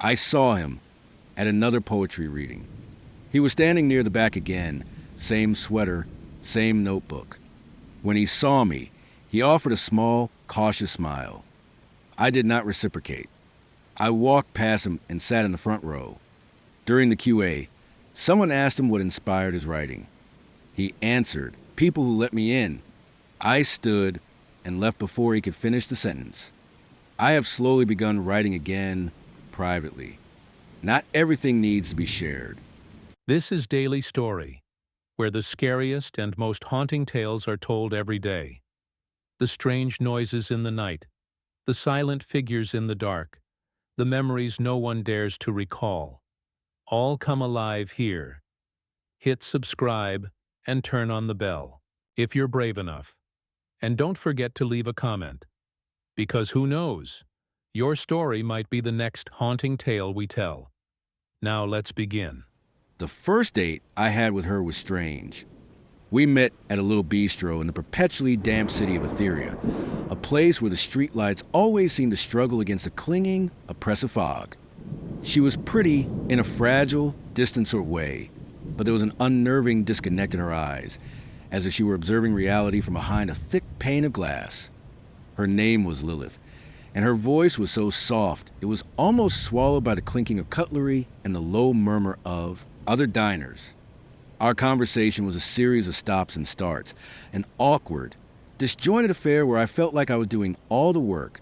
Speaker 2: I saw him at another poetry reading. He was standing near the back again, same sweater, same notebook. When he saw me, he offered a small, cautious smile. I did not reciprocate. I walked past him and sat in the front row. During the QA, someone asked him what inspired his writing. He answered, "People who let me in." I stood and left before he could finish the sentence. I have slowly begun writing again, privately. Not everything needs to be shared.
Speaker 1: This is Daily Story, where the scariest and most haunting tales are told every day. The strange noises in the night, the silent figures in the dark, the memories no one dares to recall, all come alive here. Hit subscribe and turn on the bell, if you're brave enough. And don't forget to leave a comment, because who knows, your story might be the next haunting tale we tell. Now let's begin.
Speaker 2: The first date I had with her was strange. We met at a little bistro in the perpetually damp city of Etheria, a place where the streetlights always seemed to struggle against a clinging, oppressive fog. She was pretty in a fragile, distant sort of way, but there was an unnerving disconnect in her eyes, as if she were observing reality from behind a thick pane of glass. Her name was Lilith, and her voice was so soft it was almost swallowed by the clinking of cutlery and the low murmur of other diners. Our conversation was a series of stops and starts, an awkward, disjointed affair where I felt like I was doing all the work,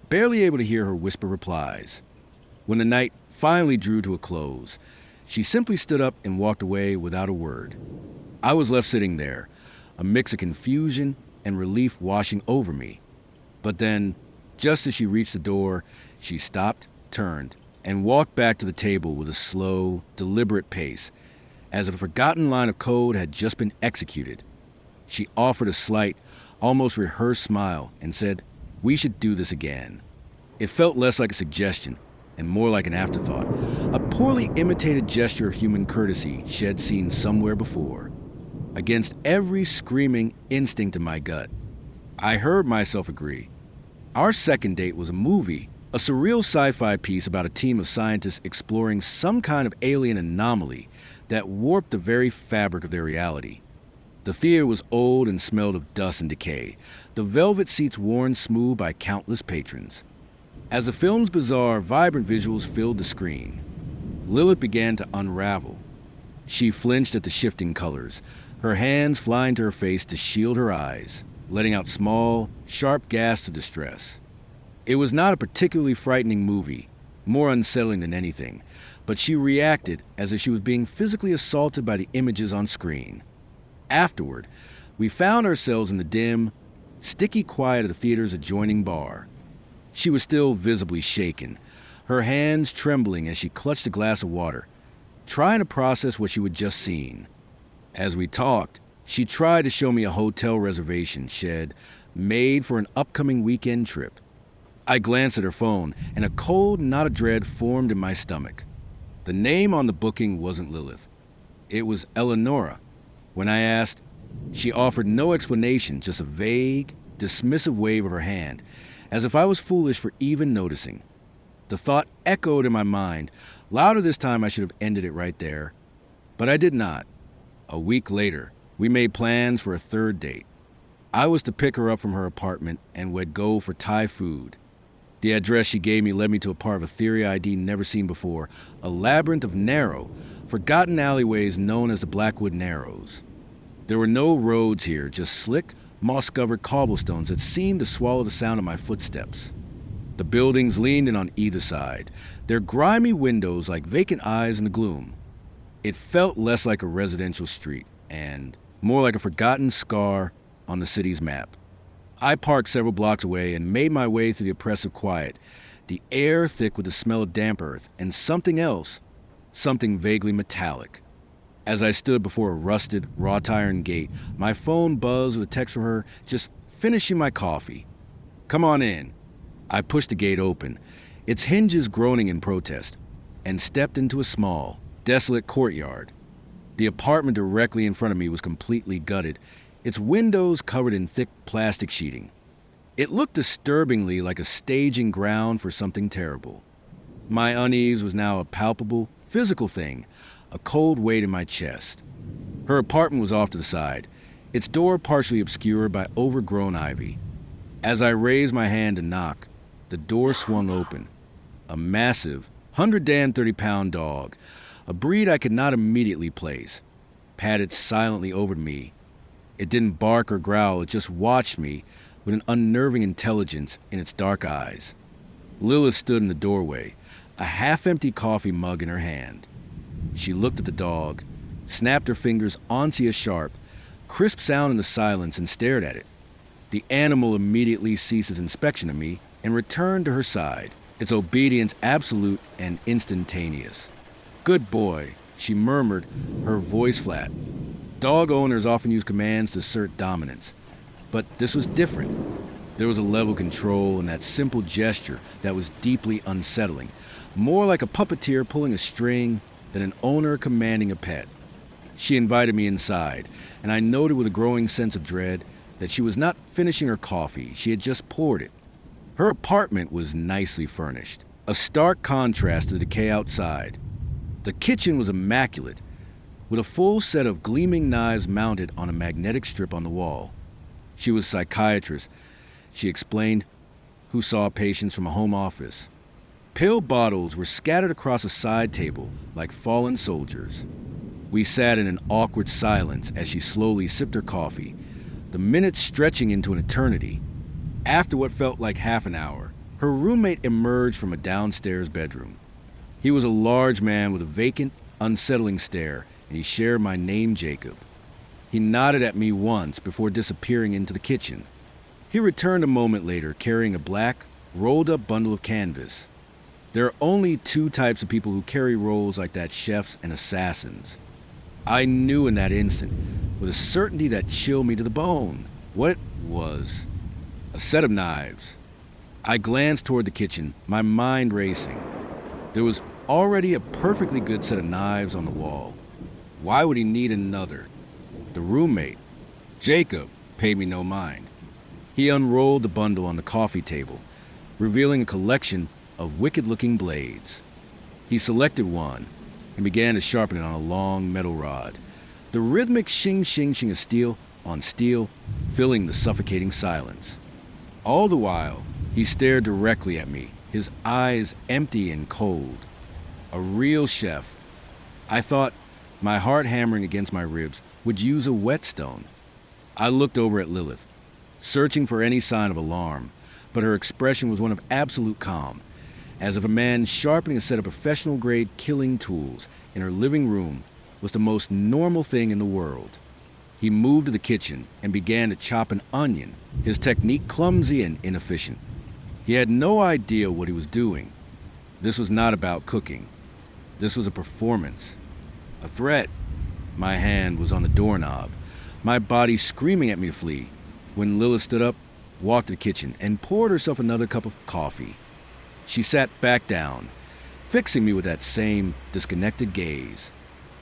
Speaker 2: barely able to hear her whisper replies. When the night finally drew to a close, she simply stood up and walked away without a word. I was left sitting there, a mix of confusion and relief washing over me. But then, just as she reached the door, she stopped, turned, and walked back to the table with a slow, deliberate pace, as if a forgotten line of code had just been executed. She offered a slight, almost rehearsed smile and said, "We should do this again." It felt less like a suggestion and more like an afterthought, a poorly imitated gesture of human courtesy she had seen somewhere before. Against every screaming instinct in my gut, I heard myself agree. Our second date was a movie, a surreal sci-fi piece about a team of scientists exploring some kind of alien anomaly that warped the very fabric of their reality. The theater was old and smelled of dust and decay, the velvet seats worn smooth by countless patrons. As the film's bizarre, vibrant visuals filled the screen, Lilith began to unravel. She flinched at the shifting colors, her hands flying to her face to shield her eyes, letting out small, sharp gasps of distress. It was not a particularly frightening movie, more unsettling than anything, but she reacted as if she was being physically assaulted by the images on screen. Afterward, we found ourselves in the dim, sticky quiet of the theater's adjoining bar. She was still visibly shaken, her hands trembling as she clutched a glass of water, trying to process what she had just seen. As we talked, she tried to show me a hotel reservation she had made for an upcoming weekend trip. I glanced at her phone, and a cold knot of dread formed in my stomach. The name on the booking wasn't Lilith. It was Eleonora. When I asked, she offered no explanation, just a vague, dismissive wave of her hand, as if I was foolish for even noticing. The thought echoed in my mind. Louder this time, I should have ended it right there. But I did not. A week later, we made plans for a third date. I was to pick her up from her apartment and we'd go for Thai food. The address she gave me led me to a part of Etheria I'd never seen before, a labyrinth of narrow, forgotten alleyways known as the Blackwood Narrows. There were no roads here, just slick, moss-covered cobblestones that seemed to swallow the sound of my footsteps. The buildings leaned in on either side, their grimy windows like vacant eyes in the gloom. It felt less like a residential street, and more like a forgotten scar on the city's map. I parked several blocks away and made my way through the oppressive quiet, the air thick with the smell of damp earth, and something else, something vaguely metallic. As I stood before a rusted, wrought-iron gate, my phone buzzed with a text from her, just finishing my coffee. "Come on in." I pushed the gate open, its hinges groaning in protest, and stepped into a small, desolate courtyard. The apartment directly in front of me was completely gutted, its windows covered in thick plastic sheeting. It looked disturbingly like a staging ground for something terrible. My unease was now a palpable, physical thing, a cold weight in my chest. Her apartment was off to the side, its door partially obscured by overgrown ivy. As I raised my hand to knock, the door swung open. A massive, 130-pound dog, a breed I could not immediately place, padded silently over to me. It didn't bark or growl, it just watched me with an unnerving intelligence in its dark eyes. Lilith stood in the doorway, a half-empty coffee mug in her hand. She looked at the dog, snapped her fingers onsea-sharp, crisp sound in the silence, and stared at it. The animal immediately ceased its inspection of me and returned to her side, its obedience absolute and instantaneous. "Good boy," she murmured, her voice flat. Dog owners often use commands to assert dominance, but this was different. There was a level of control in that simple gesture that was deeply unsettling, more like a puppeteer pulling a string than an owner commanding a pet. She invited me inside, and I noted with a growing sense of dread that she was not finishing her coffee, she had just poured it. Her apartment was nicely furnished, a stark contrast to the decay outside. The kitchen was immaculate, with a full set of gleaming knives mounted on a magnetic strip on the wall. She was a psychiatrist, she explained, who saw patients from a home office. Pill bottles were scattered across a side table like fallen soldiers. We sat in an awkward silence as she slowly sipped her coffee, the minutes stretching into an eternity. After what felt like half an hour, her roommate emerged from a downstairs bedroom. He was a large man with a vacant, unsettling stare, and he shared my name, Jacob. He nodded at me once before disappearing into the kitchen. He returned a moment later carrying a black, rolled-up bundle of canvas. There are only two types of people who carry rolls like that: chefs and assassins. I knew in that instant, with a certainty that chilled me to the bone, what it was. A set of knives. I glanced toward the kitchen, my mind racing. There was already a perfectly good set of knives on the wall. Why would he need another? The roommate, Jacob, paid me no mind. He unrolled the bundle on the coffee table, revealing a collection of wicked-looking blades. He selected one and began to sharpen it on a long metal rod. The rhythmic shing-shing-shing of steel on steel, filling the suffocating silence. All the while, he stared directly at me, his eyes empty and cold. A real chef. I thought, my heart hammering against my ribs, would use a whetstone. I looked over at Lilith, searching for any sign of alarm, but her expression was one of absolute calm, as if a man sharpening a set of professional-grade killing tools in her living room was the most normal thing in the world. He moved to the kitchen and began to chop an onion, his technique clumsy and inefficient. He had no idea what he was doing. This was not about cooking. This was a performance, a threat. My hand was on the doorknob, my body screaming at me to flee, when Lilith stood up walked to the kitchen, and poured herself another cup of coffee. She sat back down, fixing me with that same disconnected gaze.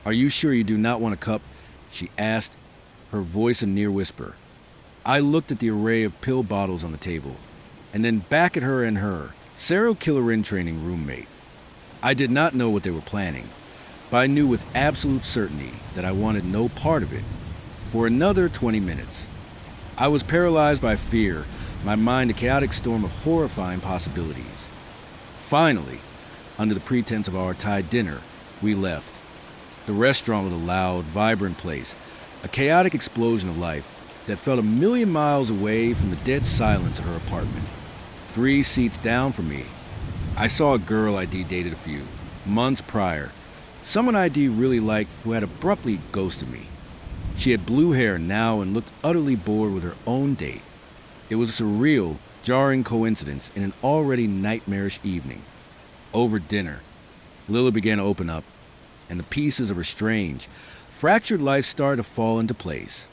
Speaker 2: "Are you sure you do not want a cup?" she asked, her voice a near whisper. I looked at the array of pill bottles on the table, and then back at her and her serial killer in training roommate. I did not know what they were planning, but I knew with absolute certainty that I wanted no part of it. For another 20 minutes, I was paralyzed by fear, my mind a chaotic storm of horrifying possibilities. Finally, under the pretense of our Thai dinner, we left. The restaurant was a loud, vibrant place, a chaotic explosion of life that felt a million miles away from the dead silence of her apartment. 3 seats down from me, I saw a girl I'd dated a few months prior, someone I'd really liked who had abruptly ghosted me. She had blue hair now and looked utterly bored with her own date. It was a surreal, jarring coincidence in an already nightmarish evening. Over dinner, Lila began to open up, and the pieces of her strange, fractured life started to fall into place.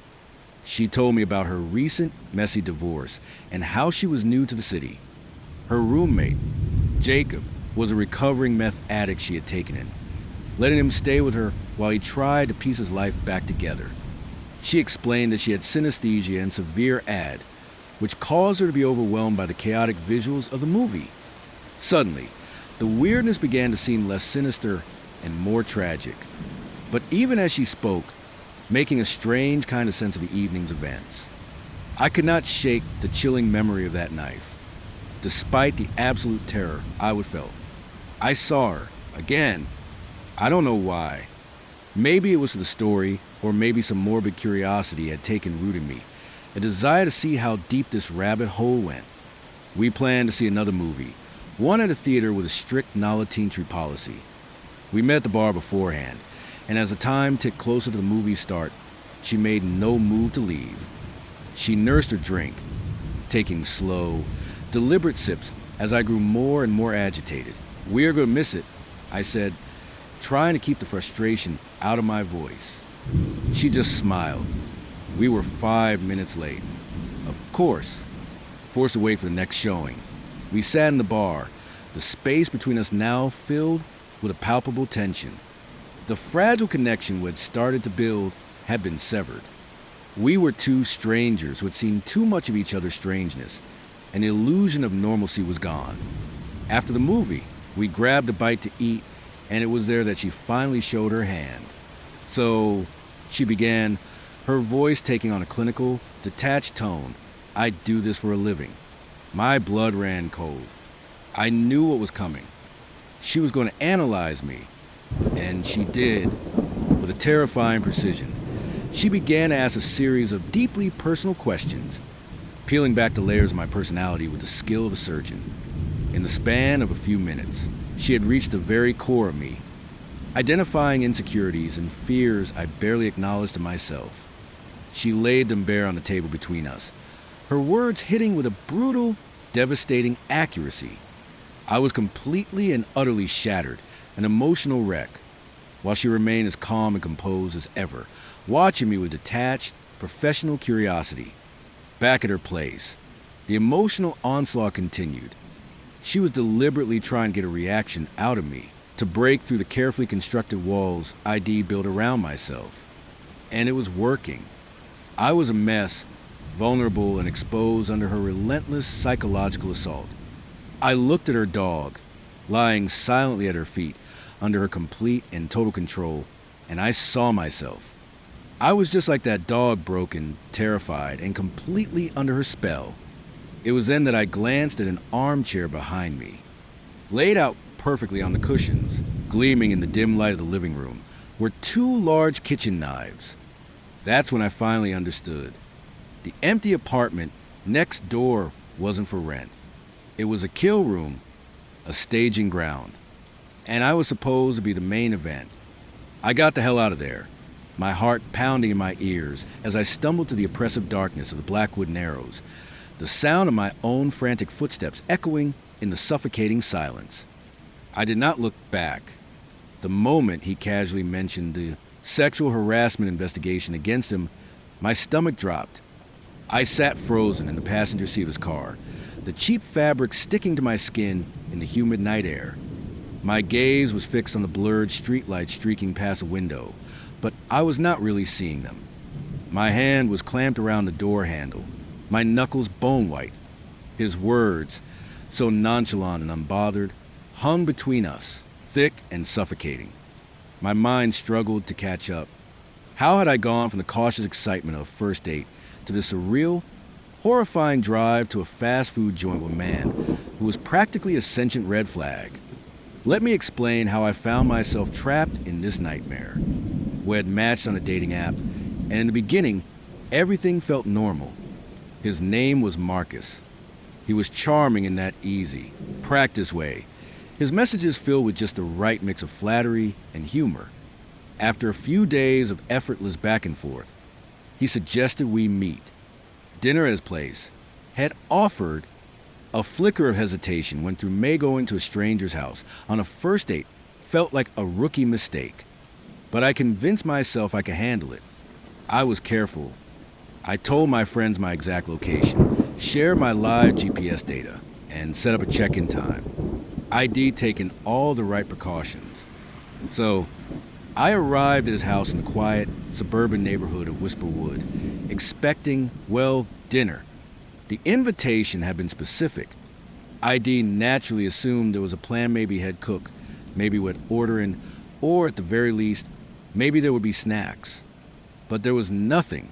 Speaker 2: She told me about her recent, messy divorce and how she was new to the city. Her roommate, Jacob, was a recovering meth addict she had taken in, letting him stay with her while he tried to piece his life back together. She explained that she had synesthesia and severe AD, which caused her to be overwhelmed by the chaotic visuals of the movie. Suddenly, the weirdness began to seem less sinister and more tragic. But even as she spoke, making a strange kind of sense of the evening's events, I could not shake the chilling memory of that knife, despite the absolute terror I would felt. I saw her, again. I don't know why. Maybe it was the story, or maybe some morbid curiosity had taken root in me, a desire to see how deep this rabbit hole went. We planned to see another movie, one at a theater with a strict no-entry policy. We met at the bar beforehand, and as the time ticked closer to the movie's start, she made no move to leave. She nursed her drink, taking slow, deliberate sips as I grew more and more agitated. "We're going to miss it," I said, trying to keep the frustration out of my voice. She just smiled. We were 5 minutes late. Of course, forced to wait for the next showing. We sat in the bar, the space between us now filled with a palpable tension. The fragile connection we had started to build had been severed. We were two strangers who had seen too much of each other's strangeness, and the illusion of normalcy was gone. After the movie, we grabbed a bite to eat, and it was there that she finally showed her hand. "So," she began, her voice taking on a clinical, detached tone. "I do this for a living." My blood ran cold. I knew what was coming. She was going to analyze me, and she did, with a terrifying precision. She began to ask a series of deeply personal questions, peeling back the layers of my personality with the skill of a surgeon. In the span of a few minutes, she had reached the very core of me, identifying insecurities and fears I barely acknowledged to myself. She laid them bare on the table between us, her words hitting with a brutal, devastating accuracy. I was completely and utterly shattered, an emotional wreck, while she remained as calm and composed as ever, watching me with detached, professional curiosity. Back at her place, the emotional onslaught continued. She was deliberately trying to get a reaction out of me, to break through the carefully constructed walls I'd built around myself. And it was working. I was a mess, vulnerable and exposed under her relentless psychological assault. I looked at her dog, lying silently at her feet, under her complete and total control, and I saw myself. I was just like that dog, broken, terrified, and completely under her spell. It was then that I glanced at an armchair behind me. Laid out perfectly on the cushions, gleaming in the dim light of the living room, were 2 large kitchen knives. That's when I finally understood. The empty apartment next door wasn't for rent. It was a kill room, a staging ground, and I was supposed to be the main event. I got the hell out of there, my heart pounding in my ears as I stumbled to the oppressive darkness of the Blackwood Narrows, the sound of my own frantic footsteps echoing in the suffocating silence. I did not look back. The moment he casually mentioned the sexual harassment investigation against him, my stomach dropped. I sat frozen in the passenger seat of his car, the cheap fabric sticking to my skin in the humid night air. My gaze was fixed on the blurred streetlights streaking past a window, but I was not really seeing them. My hand was clamped around the door handle, my knuckles bone white. His words, so nonchalant and unbothered, hung between us, thick and suffocating. My mind struggled to catch up. How had I gone from the cautious excitement of a first date to the surreal, horrifying drive to a fast food joint with a man who was practically a sentient red flag? Let me explain how I found myself trapped in this nightmare. We had matched on a dating app, and in the beginning, everything felt normal. His name was Marcus. He was charming in that easy, practice way. His messages filled with just the right mix of flattery and humor. After a few days of effortless back and forth, he suggested we meet. Dinner at his place. Had offered. A flicker of hesitation went through me going to a stranger's house on a first date felt like a rookie mistake. But I convinced myself I could handle it. I was careful. I told my friends my exact location, shared my live GPS data, and set up a check-in time. ID taking all the right precautions. So, I arrived at his house in the quiet, suburban neighborhood of Whisperwood, expecting, well, dinner. The invitation had been specific. ID naturally assumed there was a plan. Maybe head cook, maybe would order in, or at the very least, maybe there would be snacks. But there was nothing.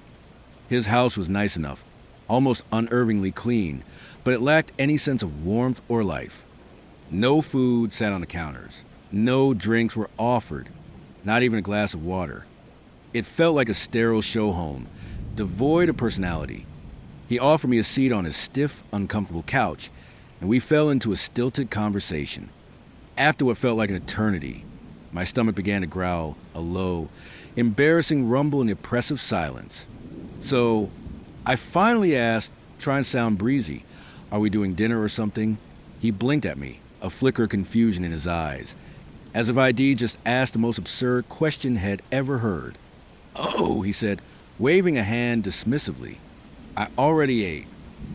Speaker 2: His house was nice enough, almost unnervingly clean, but it lacked any sense of warmth or life. No food sat on the counters. No drinks were offered, not even a glass of water. It felt like a sterile show home, devoid of personality. He offered me a seat on his stiff, uncomfortable couch, and we fell into a stilted conversation. After what felt like an eternity, my stomach began to growl, a low, embarrassing rumble in the oppressive silence. So, I finally asked, trying to sound breezy, "Are we doing dinner or something?" He blinked at me, a flicker of confusion in his eyes, as if ID just asked the most absurd question had ever heard. "Oh," he said, waving a hand dismissively. I already ate.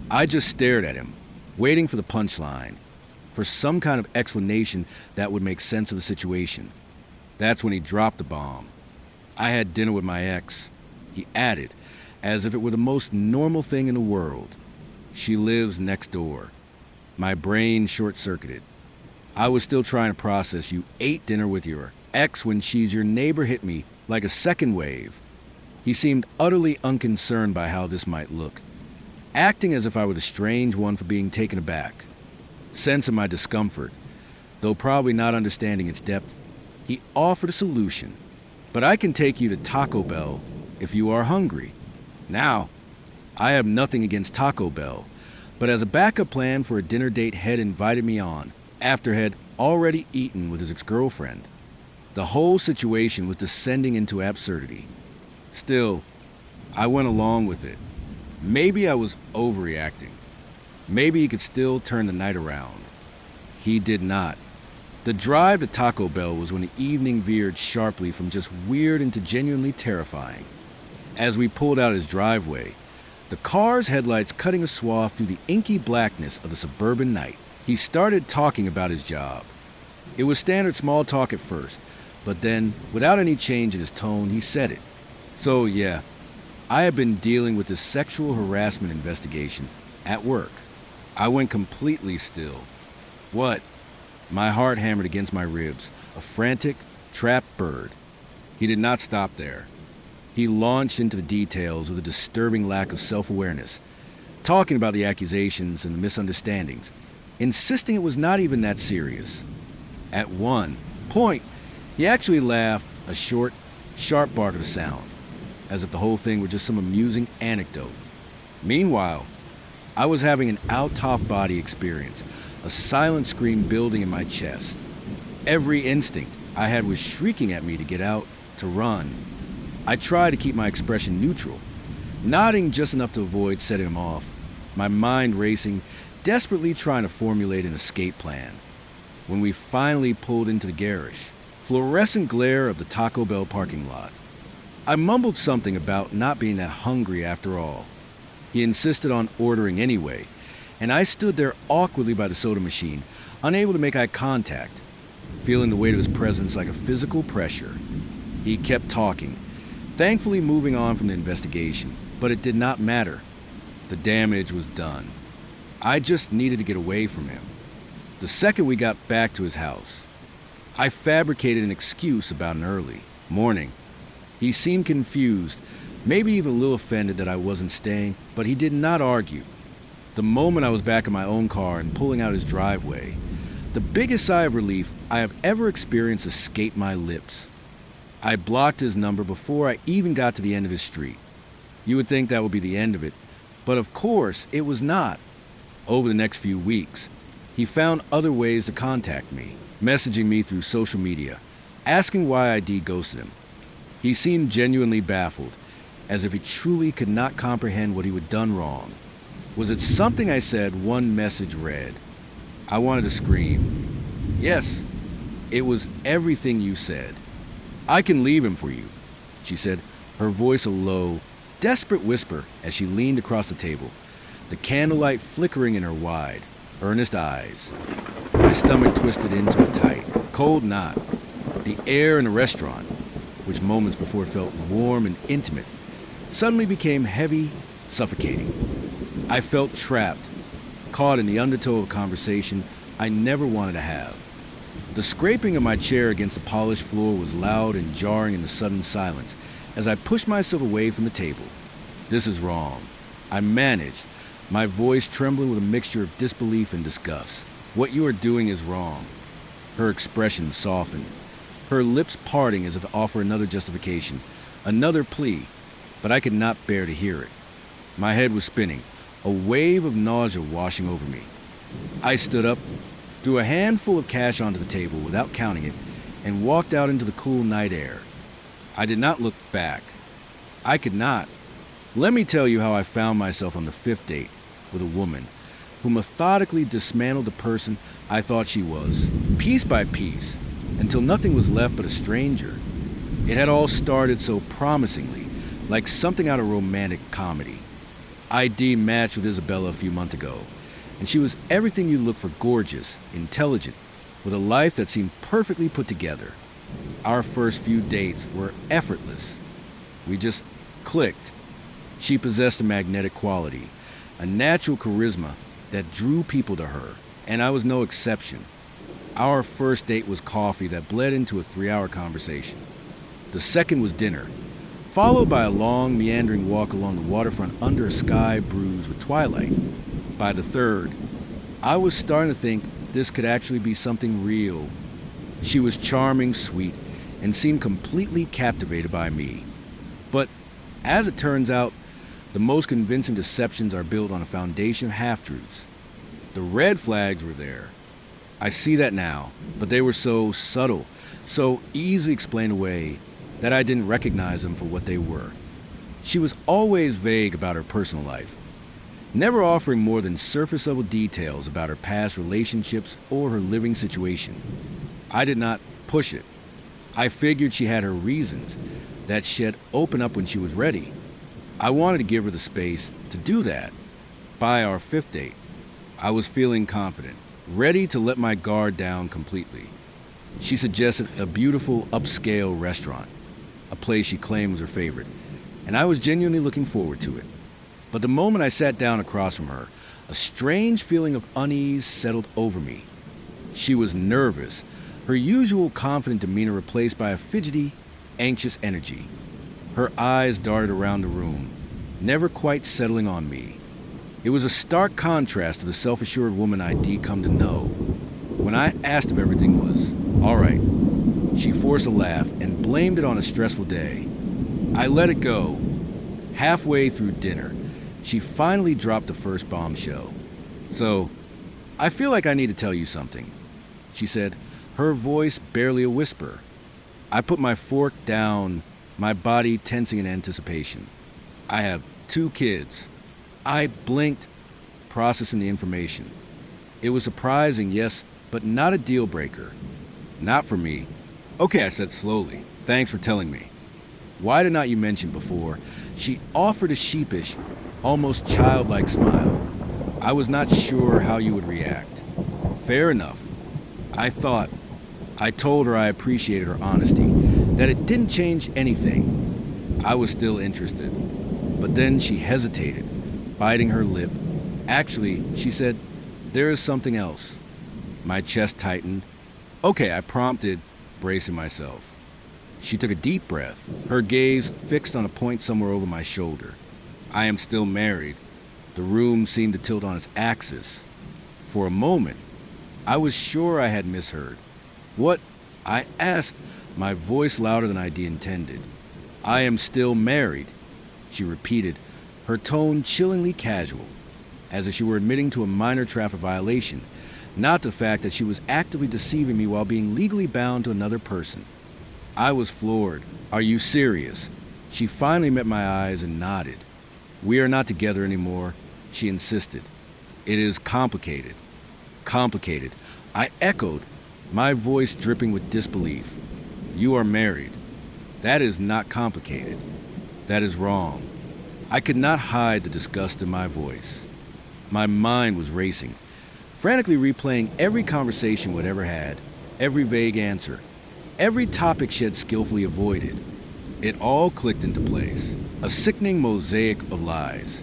Speaker 2: I just stared at him, waiting for the punchline, for some kind of explanation that would make sense of the situation. That's when he dropped the bomb. "I had dinner with my ex," he added, as if it were the most normal thing in the world. "She lives next door." My brain short-circuited. I was still trying to process you ate dinner with your ex when she's your neighbor hit me like a second wave. He seemed utterly unconcerned by how this might look, acting as if I were the strange one for being taken aback. Sensing my discomfort, though probably not understanding its depth, he offered a solution. "But I can take you to Taco Bell if you are hungry." Now, I have nothing against Taco Bell, but as a backup plan for a dinner date Head invited me on, after Head already eaten with his ex-girlfriend. The whole situation was descending into absurdity. Still, I went along with it. Maybe I was overreacting. Maybe he could still turn the night around. He did not. The drive to Taco Bell was when the evening veered sharply from just weird into genuinely terrifying. As we pulled out his driveway, the car's headlights cutting a swath through the inky blackness of the suburban night, he started talking about his job. It was standard small talk at first, but then, without any change in his tone, he said it. "So, yeah, I have been dealing with this sexual harassment investigation at work." I went completely still. "What?" My heart hammered against my ribs, a frantic, trapped bird. He did not stop there. He launched into the details with a disturbing lack of self-awareness, talking about the accusations and the misunderstandings, insisting it was not even that serious. At one point, he actually laughed, a short, sharp bark of a sound, as if the whole thing were just some amusing anecdote. Meanwhile, I was having an out-of-body experience, a silent scream building in my chest. Every instinct I had was shrieking at me to get out, to run. I tried to keep my expression neutral, nodding just enough to avoid setting him off, my mind racing, desperately trying to formulate an escape plan. When we finally pulled into the garish, fluorescent glare of the Taco Bell parking lot, I mumbled something about not being that hungry after all. He insisted on ordering anyway, and I stood there awkwardly by the soda machine, unable to make eye contact, feeling the weight of his presence like a physical pressure. He kept talking, thankfully moving on from the investigation, but it did not matter. The damage was done. I just needed to get away from him. The second we got back to his house, I fabricated an excuse about an early morning. He seemed confused, maybe even a little offended that I wasn't staying, but he did not argue. The moment I was back in my own car and pulling out his driveway, the biggest sigh of relief I have ever experienced escaped my lips. I blocked his number before I even got to the end of his street. You would think that would be the end of it, but of course it was not. Over the next few weeks, he found other ways to contact me, messaging me through social media, asking why I ghosted him. He seemed genuinely baffled, as if he truly could not comprehend what he had done wrong. Was it something I said one message read? I wanted to scream. Yes, it was everything you said. I can leave him for you, she said, her voice a low, desperate whisper as she leaned across the table, the candlelight flickering in her wide, earnest eyes. My stomach twisted into a tight, cold knot. The air in the restaurant, which moments before felt warm and intimate, suddenly became heavy, suffocating. I felt trapped, caught in the undertow of a conversation I never wanted to have. The scraping of my chair against the polished floor was loud and jarring in the sudden silence as I pushed myself away from the table. This is wrong, I managed, my voice trembling with a mixture of disbelief and disgust. What you are doing is wrong. Her expression softened, her lips parting as if to offer another justification, another plea, but I could not bear to hear it. My head was spinning, a wave of nausea washing over me. I stood up, threw a handful of cash onto the table without counting it, and walked out into the cool night air. I did not look back. I could not. Let me tell you how I found myself on the 5th date with a woman who methodically dismantled the person I thought she was, piece by piece, until nothing was left but a stranger. It had all started so promisingly, like something out of romantic comedy. ID matched with Isabella a few months ago, and she was everything you look for: gorgeous, intelligent, with a life that seemed perfectly put together. Our first few dates were effortless. We just clicked. She possessed a magnetic quality, a natural charisma that drew people to her, and I was no exception. Our first date was coffee that bled into a 3-hour conversation. The second was dinner, followed by a long, meandering walk along the waterfront under a sky bruised with twilight. By the third, I was starting to think this could actually be something real. She was charming, sweet, and seemed completely captivated by me. But as it turns out, the most convincing deceptions are built on a foundation of half-truths. The red flags were there. I see that now, but they were so subtle, so easily explained away, that I didn't recognize them for what they were. She was always vague about her personal life, never offering more than surface-level details about her past relationships or her living situation. I did not push it. I figured she had her reasons, that she'd open up when she was ready. I wanted to give her the space to do that. By our 5th date, I was feeling confident, ready to let my guard down completely. She suggested a beautiful upscale restaurant, a place she claimed was her favorite, and I was genuinely looking forward to it. But the moment I sat down across from her, a strange feeling of unease settled over me. She was nervous, her usual confident demeanor replaced by a fidgety, anxious energy. Her eyes darted around the room, never quite settling on me. It was a stark contrast to the self-assured woman I'd come to know. When I asked if everything was all right, she forced a laugh and blamed it on a stressful day. I let it go. Halfway through dinner, she finally dropped the first bombshell. "So, I feel like I need to tell you something," she said, her voice barely a whisper. I put my fork down, my body tensing in anticipation. "I have 2 kids. I blinked, processing the information. It was surprising, yes, but not a deal breaker. Not for me. "Okay," I said slowly. "Thanks for telling me. Why did not you mention before?" She offered a sheepish, almost childlike smile. I was not sure how you would react. Fair enough. I told her I appreciated her honesty, that it didn't change anything. I was still interested. But then she hesitated, biting her lip. Actually, she said, "There is something else." My chest tightened. "Okay," I prompted, bracing myself. She took a deep breath, her gaze fixed on a point somewhere over my shoulder. "I am still married." The room seemed to tilt on its axis. For a moment, I was sure I had misheard. "What?" I asked, my voice louder than I'd intended. "I am still married," she repeated, her tone chillingly casual, as if she were admitting to a minor traffic violation, not the fact that she was actively deceiving me while being legally bound to another person. I was floored. "Are you serious?" She finally met my eyes and nodded. "We are not together anymore," she insisted. "It is complicated." "Complicated," I echoed, my voice dripping with disbelief. "You are married. That is not complicated. That is wrong." I could not hide the disgust in my voice. My mind was racing, frantically replaying every conversation we'd ever had, every vague answer, every topic she had skillfully avoided. It all clicked into place, a sickening mosaic of lies.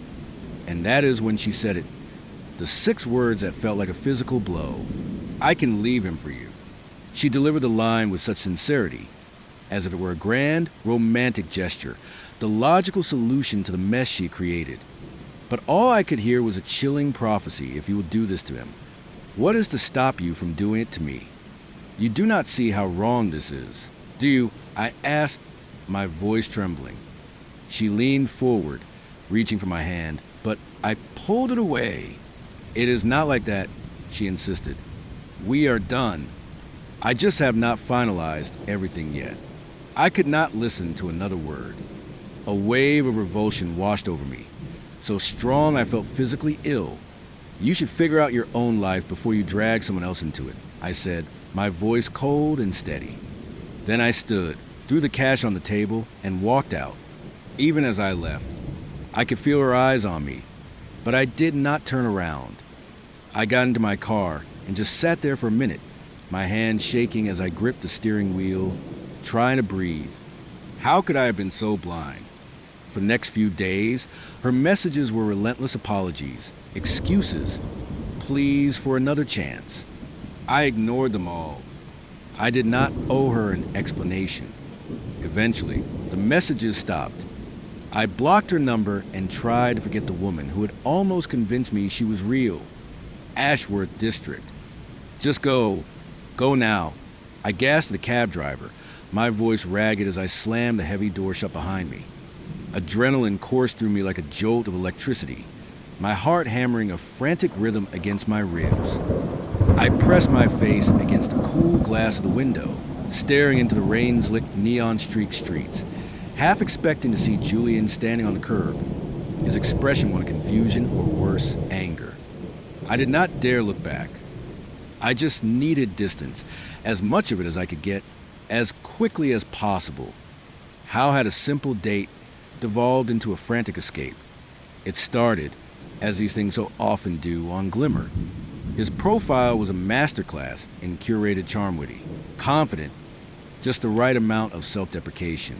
Speaker 2: And that is when she said it, the 6 words that felt like a physical blow. "I can leave him for you." She delivered the line with such sincerity, as if it were a grand, romantic gesture, the logical solution to the mess she created. But all I could hear was a chilling prophecy: if you will do this to him, what is to stop you from doing it to me? You do not see how wrong this is, do you? I asked, my voice trembling. She leaned forward, reaching for my hand, but I pulled it away. "It is not like that," she insisted. "We are done. I just have not finalized everything yet." I could not listen to another word. A wave of revulsion washed over me, so strong I felt physically ill. "You should figure out your own life before you drag someone else into it," I said, my voice cold and steady. Then I stood, threw the cash on the table, and walked out. Even as I left, I could feel her eyes on me, but I did not turn around. I got into my car and just sat there for a minute, my hand shaking as I gripped the steering wheel, trying to breathe. How could I have been so blind? For the next few days, her messages were relentless apologies, excuses, pleas for another chance. I ignored them all. I did not owe her an explanation. Eventually, the messages stopped. I blocked her number and tried to forget the woman who had almost convinced me she was real. Ashworth District. "Just go. Go now." I gasped at the cab driver, my voice ragged as I slammed the heavy door shut behind me. Adrenaline coursed through me like a jolt of electricity, my heart hammering a frantic rhythm against my ribs. I pressed my face against the cool glass of the window, staring into the rain-slicked, neon-streaked streets, half expecting to see Julian standing on the curb, his expression one of confusion or worse, anger. I did not dare look back. I just needed distance, as much of it as I could get, as quickly as possible. How had a simple date devolved into a frantic escape? It started, as these things so often do, on Glimmer. His profile was a masterclass in curated charm-witty, confident, just the right amount of self-deprecation.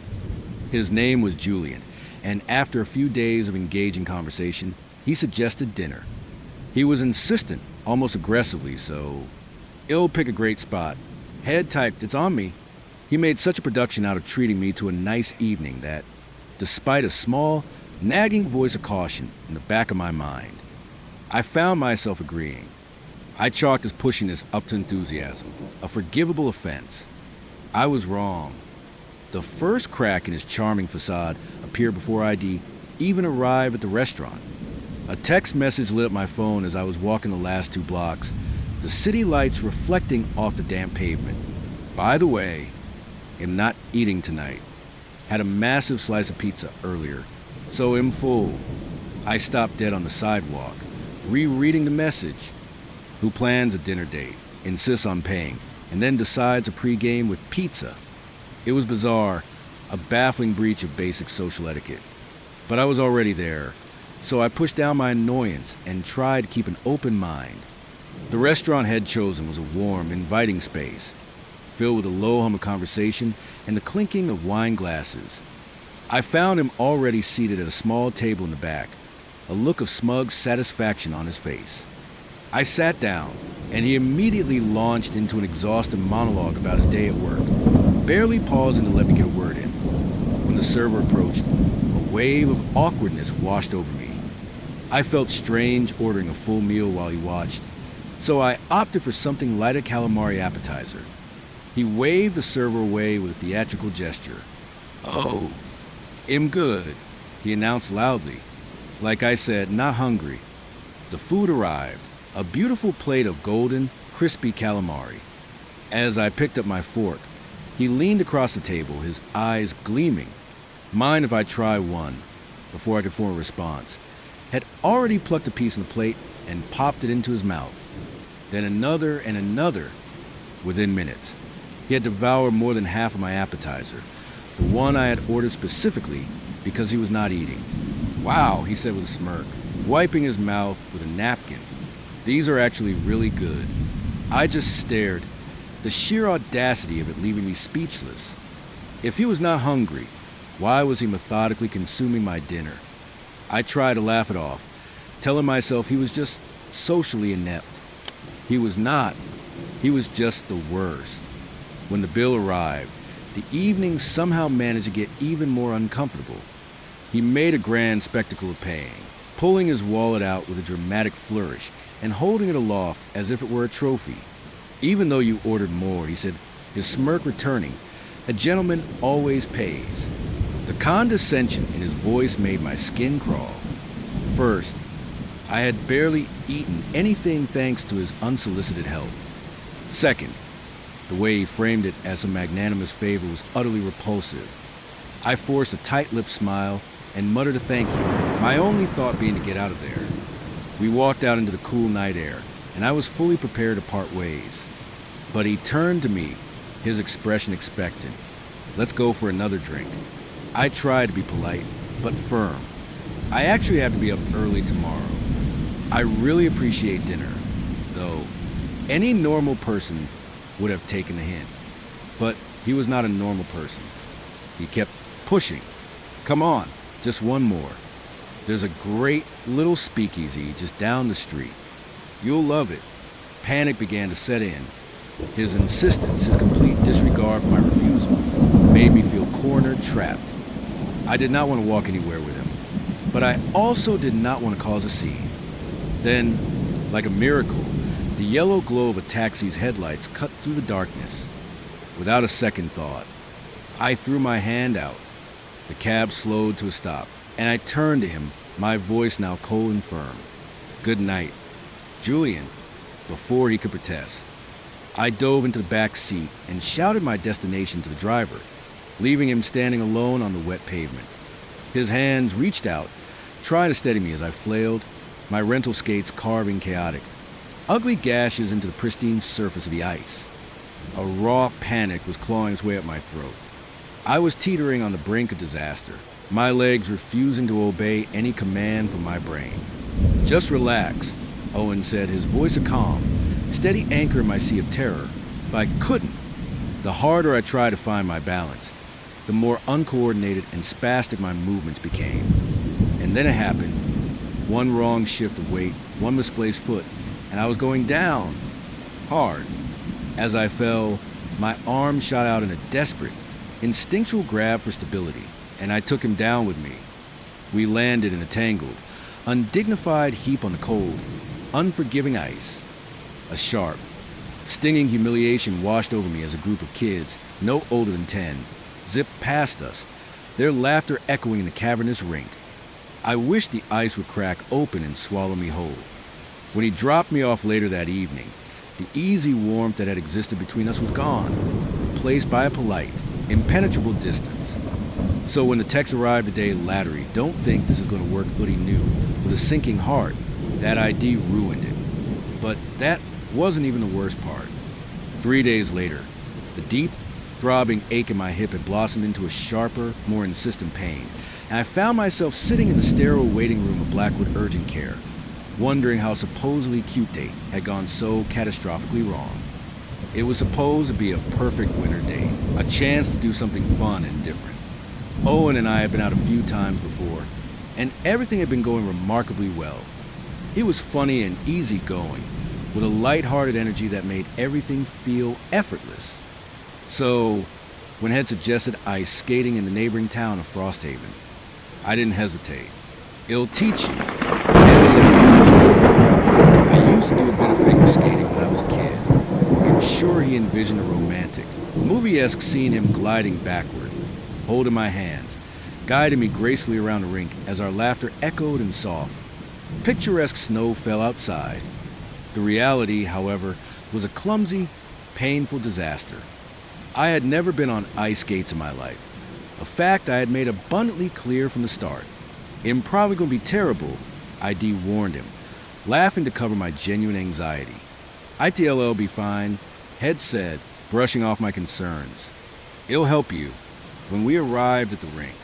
Speaker 2: His name was Julian, and after a few days of engaging conversation, he suggested dinner. He was insistent, almost aggressively so. "I'll pick a great spot." Head typed, "It's on me." He made such a production out of treating me to a nice evening that, despite a small, nagging voice of caution in the back of my mind, I found myself agreeing. I chalked his pushiness up to enthusiasm, a forgivable offense. I was wrong. The first crack in his charming facade appeared before I'd even arrived at the restaurant. A text message lit up my phone as I was walking the last 2 blocks, the city lights reflecting off the damp pavement. "By the way, am not eating tonight. Had a massive slice of pizza earlier, so am full." I stopped dead on the sidewalk, rereading the message. Who plans a dinner date, insists on paying, and then decides a pregame with pizza? It was bizarre, a baffling breach of basic social etiquette. But I was already there, so I pushed down my annoyance and tried to keep an open mind. The restaurant had chosen was a warm, inviting space, filled with a low hum of conversation and the clinking of wine glasses. I found him already seated at a small table in the back, a look of smug satisfaction on his face. I sat down, and he immediately launched into an exhaustive monologue about his day at work, barely pausing to let me get a word in. When the server approached, a wave of awkwardness washed over me. I felt strange ordering a full meal while he watched, so I opted for something like a calamari appetizer. He waved the server away with a theatrical gesture. "Oh, I'm good," he announced loudly. Like I said, not hungry. The food arrived, a beautiful plate of golden, crispy calamari. As I picked up my fork, he leaned across the table, his eyes gleaming. Mind if I try one? Before I could form a response, had already plucked a piece from the plate and popped it into his mouth. Then another and another. Within minutes, he had devoured more than half of my appetizer, the one I had ordered specifically because he was not eating. "Wow," he said with a smirk, wiping his mouth with a napkin. "These are actually really good." I just stared, the sheer audacity of it leaving me speechless. If he was not hungry, why was he methodically consuming my dinner? I tried to laugh it off, telling myself he was just socially inept. He was not. He was just the worst. When the bill arrived, the evening somehow managed to get even more uncomfortable. He made a grand spectacle of paying, pulling his wallet out with a dramatic flourish and holding it aloft as if it were a trophy. "Even though you ordered more," he said, his smirk returning, "a gentleman always pays." The condescension in his voice made my skin crawl. First, I had barely eaten anything thanks to his unsolicited help. Second, the way he framed it as a magnanimous favor was utterly repulsive. I forced a tight-lipped smile and muttered a thank you, my only thought being to get out of there. We walked out into the cool night air, and I was fully prepared to part ways. But he turned to me, his expression expectant. "Let's go for another drink." I tried to be polite, but firm. "I actually have to be up early tomorrow. I really appreciate dinner, though any normal person would have taken the hint." But he was not a normal person. He kept pushing. "Come on, just one more. There's a great little speakeasy just down the street. You'll love it." Panic began to set in. His insistence, his complete disregard for my refusal, made me feel cornered, trapped. I did not want to walk anywhere with him, but I also did not want to cause a scene. Then, like a miracle, the yellow glow of a taxi's headlights cut through the darkness. Without a second thought, I threw my hand out. The cab slowed to a stop, and I turned to him, my voice now cold and firm. "Good night, Julian," before he could protest. I dove into the back seat and shouted my destination to the driver, leaving him standing alone on the wet pavement. His hands reached out, trying to steady me as I flailed, my rental skates carving chaotic. Ugly gashes into the pristine surface of the ice. A raw panic was clawing its way up my throat. I was teetering on the brink of disaster, my legs refusing to obey any command from my brain. "Just relax," Owen said, his voice a calm, steady anchor in my sea of terror. But I couldn't. The harder I tried to find my balance, the more uncoordinated and spastic my movements became. And then it happened. One wrong shift of weight, one misplaced foot, and I was going down, hard. As I fell, my arm shot out in a desperate, instinctual grab for stability, and I took him down with me. We landed in a tangled, undignified heap on the cold, unforgiving ice. A sharp, stinging humiliation washed over me as a group of kids, no older than 10, zipped past us, their laughter echoing in the cavernous rink. I wished the ice would crack open and swallow me whole. When he dropped me off later that evening, the easy warmth that had existed between us was gone, replaced by a polite, impenetrable distance. So when the text arrived today, Lattery, "Don't think this is going to work," Hoodie knew, with a sinking heart, that ID ruined it. But that wasn't even the worst part. 3 days later, the deep, throbbing ache in my hip had blossomed into a sharper, more insistent pain, and I found myself sitting in the sterile waiting room of Blackwood Urgent Care, wondering how a supposedly cute date had gone so catastrophically wrong. It was supposed to be a perfect winter date, a chance to do something fun and different. Owen and I had been out a few times before, and everything had been going remarkably well. He was funny and easygoing, with a light-hearted energy that made everything feel effortless. So, when Head suggested ice skating in the neighboring town of Frosthaven, I didn't hesitate. It'll teach you. Head said I used to do a bit of figure skating when I was a kid. I'm sure he envisioned a romantic, movie-esque scene him gliding backward, holding my hands, guiding me gracefully around the rink as our laughter echoed and soft. Picturesque snow fell outside. The reality, however, was a clumsy, painful disaster. I had never been on ice skates in my life, a fact I had made abundantly clear from the start. I'm probably going to be terrible, ID warned him, laughing to cover my genuine anxiety. ITLL will be fine, Head said, brushing off my concerns. It'll help you. When we arrived at the rink,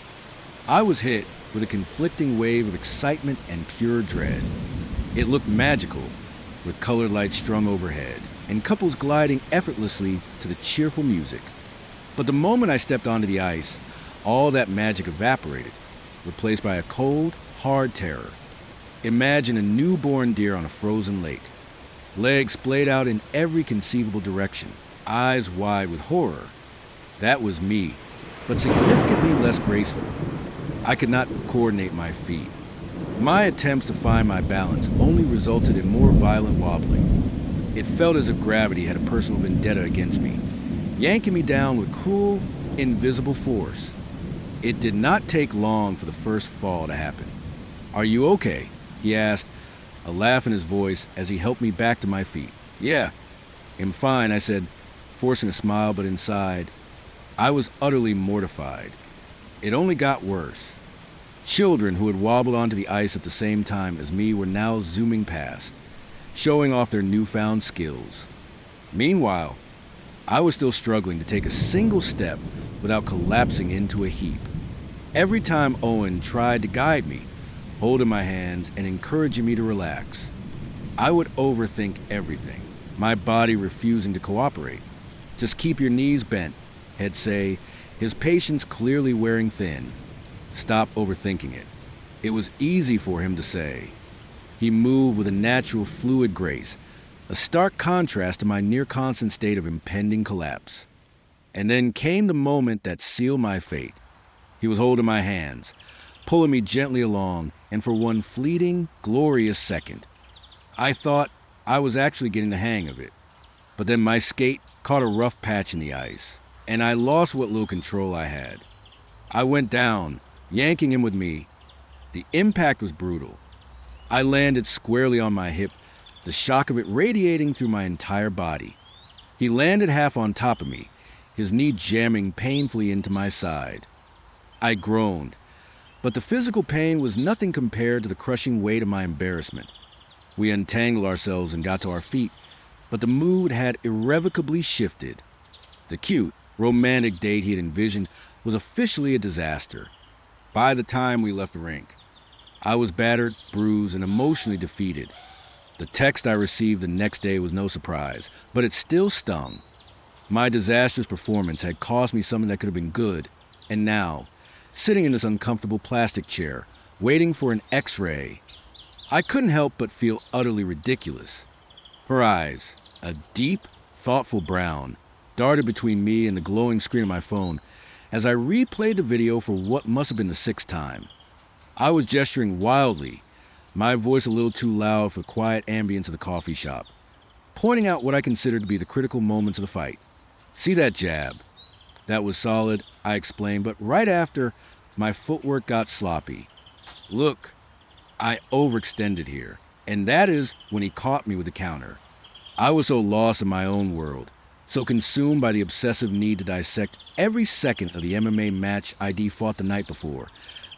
Speaker 2: I was hit with a conflicting wave of excitement and pure dread. It looked magical, with colored lights strung overhead, and couples gliding effortlessly to the cheerful music. But the moment I stepped onto the ice, all that magic evaporated, replaced by a cold, hard terror. Imagine a newborn deer on a frozen lake, legs splayed out in every conceivable direction, eyes wide with horror. That was me, but significantly less graceful. I could not coordinate my feet. My attempts to find my balance only resulted in more violent wobbling. It felt as if gravity had a personal vendetta against me, yanking me down with cruel, invisible force. It did not take long for the first fall to happen. "Are you okay?" he asked, a laugh in his voice as he helped me back to my feet. "Yeah, I'm fine," I said, forcing a smile, but inside, I was utterly mortified. It only got worse. Children who had wobbled onto the ice at the same time as me were now zooming past, showing off their newfound skills. Meanwhile, I was still struggling to take a single step without collapsing into a heap. Every time Owen tried to guide me, holding my hands and encouraging me to relax, I would overthink everything, my body refusing to cooperate. "Just keep your knees bent," He'd say, his patience clearly wearing thin. "Stop overthinking it." It was easy for him to say. He moved with a natural, fluid grace, a stark contrast to my near-constant state of impending collapse. And then came the moment that sealed my fate. He was holding my hands, pulling me gently along, and for one fleeting, glorious second, I thought I was actually getting the hang of it. But then my skate caught a rough patch in the ice, and I lost what little control I had. I went down, yanking him with me. The impact was brutal. I landed squarely on my hip, the shock of it radiating through my entire body. He landed half on top of me, his knee jamming painfully into my side. I groaned, but the physical pain was nothing compared to the crushing weight of my embarrassment. We untangled ourselves and got to our feet, but the mood had irrevocably shifted. The cute, romantic date he had envisioned was officially a disaster. By the time we left the rink, I was battered, bruised, and emotionally defeated. The text I received the next day was no surprise, but it still stung. My disastrous performance had cost me something that could have been good, and now, sitting in this uncomfortable plastic chair, waiting for an X-ray, I couldn't help but feel utterly ridiculous. Her eyes, a deep, thoughtful brown, darted between me and the glowing screen of my phone as I replayed the video for what must have been the 6th time. I was gesturing wildly, my voice a little too loud for the quiet ambience of the coffee shop, pointing out what I considered to be the critical moments of the fight. "See that jab?" "That was solid," I explained, but right after, my footwork got sloppy. "Look, I overextended here," and that is when he caught me with the counter. I was so lost in my own world, so consumed by the obsessive need to dissect every second of the MMA match ID fought the night before,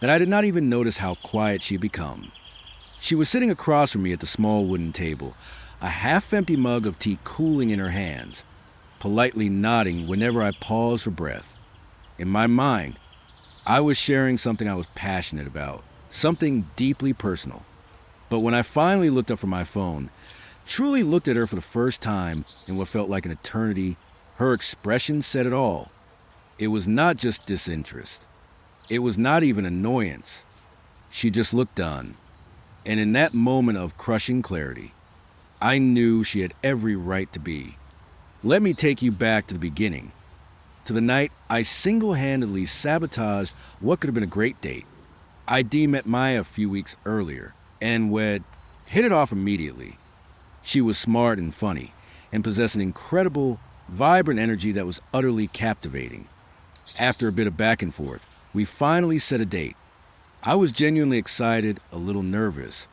Speaker 2: that I did not even notice how quiet she had become. She was sitting across from me at the small wooden table, a half-empty mug of tea cooling in her hands, politely nodding whenever I paused for breath. In my mind, I was sharing something I was passionate about, something deeply personal. But when I finally looked up from my phone, truly looked at her for the first time in what felt like an eternity, her expression said it all. It was not just disinterest. It was not even annoyance. She just looked done. And in that moment of crushing clarity, I knew she had every right to be. Let me take you back to the beginning, to the night I single-handedly sabotaged what could have been a great date. ID met Maya a few weeks earlier, and we'd hit it off immediately. She was smart and funny, and possessed an incredible, vibrant energy that was utterly captivating. After a bit of back and forth, we finally set a date. I was genuinely excited, a little nervous,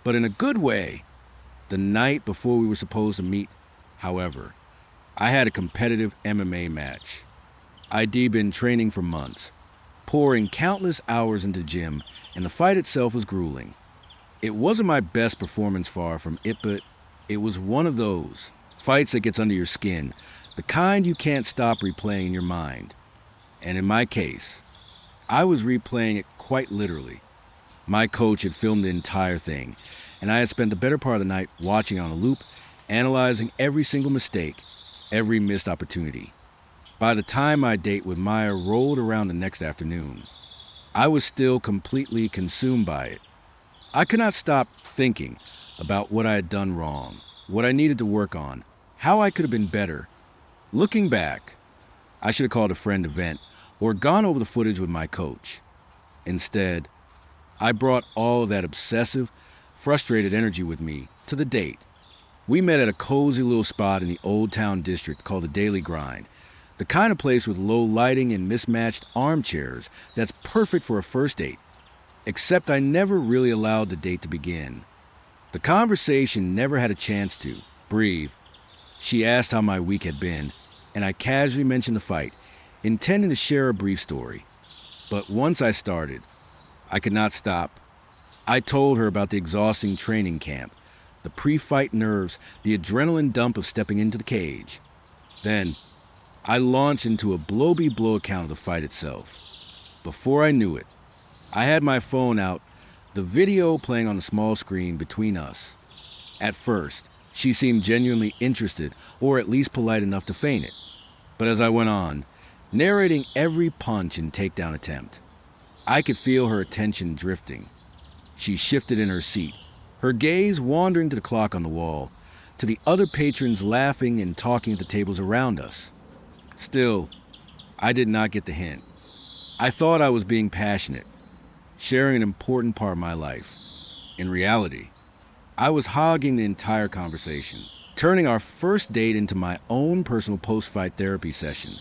Speaker 2: but in a good way. The night before we were supposed to meet, however, I had a competitive MMA match. I'd been training for months, pouring countless hours into the gym, and the fight itself was grueling. It wasn't my best performance, far from it, but it was one of those fights that gets under your skin, the kind you can't stop replaying in your mind. And in my case, I was replaying it quite literally. My coach had filmed the entire thing, and I had spent the better part of the night watching on a loop, analyzing every single mistake, every missed opportunity. By the time my date with Maya rolled around the next afternoon, I was still completely consumed by it. I could not stop thinking about what I had done wrong, what I needed to work on, how I could have been better. Looking back, I should have called a friend to vent or gone over the footage with my coach. Instead, I brought all of that obsessive, frustrated energy with me to the date. We met at a cozy little spot in the Old Town district called the Daily Grind, the kind of place with low lighting and mismatched armchairs that's perfect for a first date. Except I never really allowed the date to begin. The conversation never had a chance to breathe. She asked how my week had been, and I casually mentioned the fight, intending to share a brief story. But once I started, I could not stop. I told her about the exhausting training camp, the pre-fight nerves, the adrenaline dump of stepping into the cage. Then, I launched into a blow-by-blow account of the fight itself. Before I knew it, I had my phone out, the video playing on the small screen between us. At first, she seemed genuinely interested, or at least polite enough to feign it. But as I went on, narrating every punch and takedown attempt, I could feel her attention drifting. She shifted in her seat, her gaze wandering to the clock on the wall, to the other patrons laughing and talking at the tables around us. Still, I did not get the hint. I thought I was being passionate, sharing an important part of my life. In reality, I was hogging the entire conversation, turning our first date into my own personal post-fight therapy session.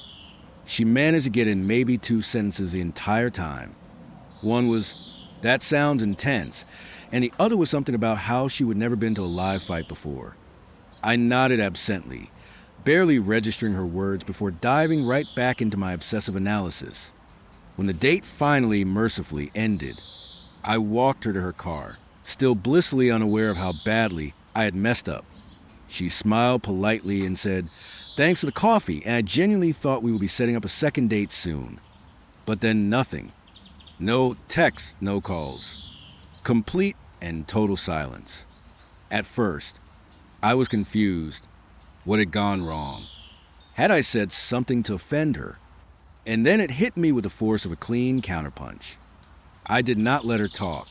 Speaker 2: She managed to get in maybe 2 sentences the entire time. One was, "That sounds intense," and the other was something about how she would never been to a live fight before. I nodded absently, barely registering her words before diving right back into my obsessive analysis. When the date finally, mercifully ended, I walked her to her car, still blissfully unaware of how badly I had messed up. She smiled politely and said, "Thanks for the coffee," and I genuinely thought we would be setting up a second date soon. But then nothing. No texts, no calls. Complete and total silence. At first, I was confused. What had gone wrong? Had I said something to offend her? And then it hit me with the force of a clean counterpunch. I did not let her talk.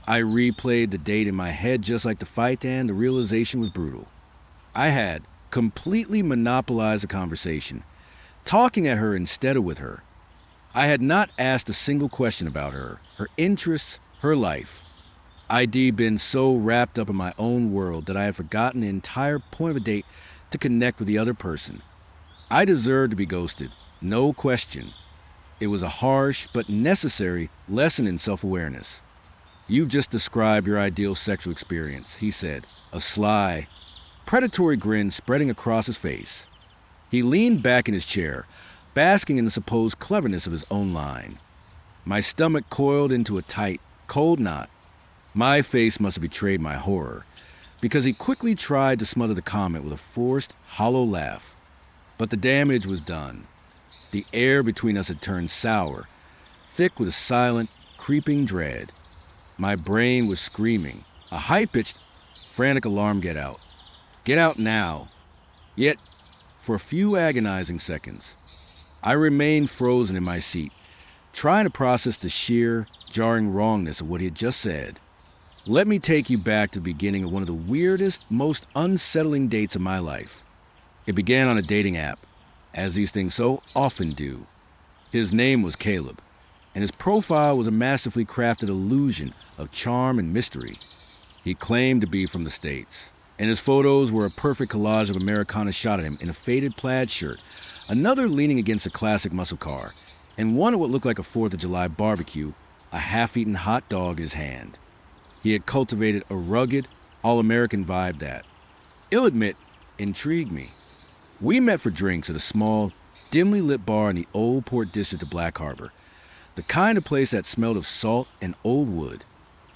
Speaker 2: I replayed the date in my head just like the fight, and the realization was brutal. I had completely monopolized the conversation, talking at her instead of with her. I had not asked a single question about her, her interests, her life. I'd been so wrapped up in my own world that I had forgotten the entire point of a date to connect with the other person. I deserved to be ghosted, no question. It was a harsh but necessary lesson in self-awareness. "You just described your ideal sexual experience," he said, a sly, predatory grin spreading across his face. He leaned back in his chair, basking in the supposed cleverness of his own line. My stomach coiled into a tight, cold knot. My face must have betrayed my horror, because he quickly tried to smother the comment with a forced, hollow laugh. But the damage was done. The air between us had turned sour, thick with a silent, creeping dread. My brain was screaming. A high-pitched, frantic alarm, get out. Get out now. Yet, for a few agonizing seconds, I remained frozen in my seat, trying to process the sheer, jarring wrongness of what he had just said. Let me take you back to the beginning of one of the weirdest, most unsettling dates of my life. It began on a dating app, as these things so often do. His name was Caleb, and his profile was a masterfully crafted illusion of charm and mystery. He claimed to be from the States, and his photos were a perfect collage of Americana shot at him in a faded plaid shirt, another leaning against a classic muscle car, and one at what looked like a 4th of July barbecue, a half-eaten hot dog in his hand. He had cultivated a rugged, all-American vibe that, I'll admit, intrigued me. We met for drinks at a small, dimly lit bar in the old Port District of Black Harbor, the kind of place that smelled of salt and old wood.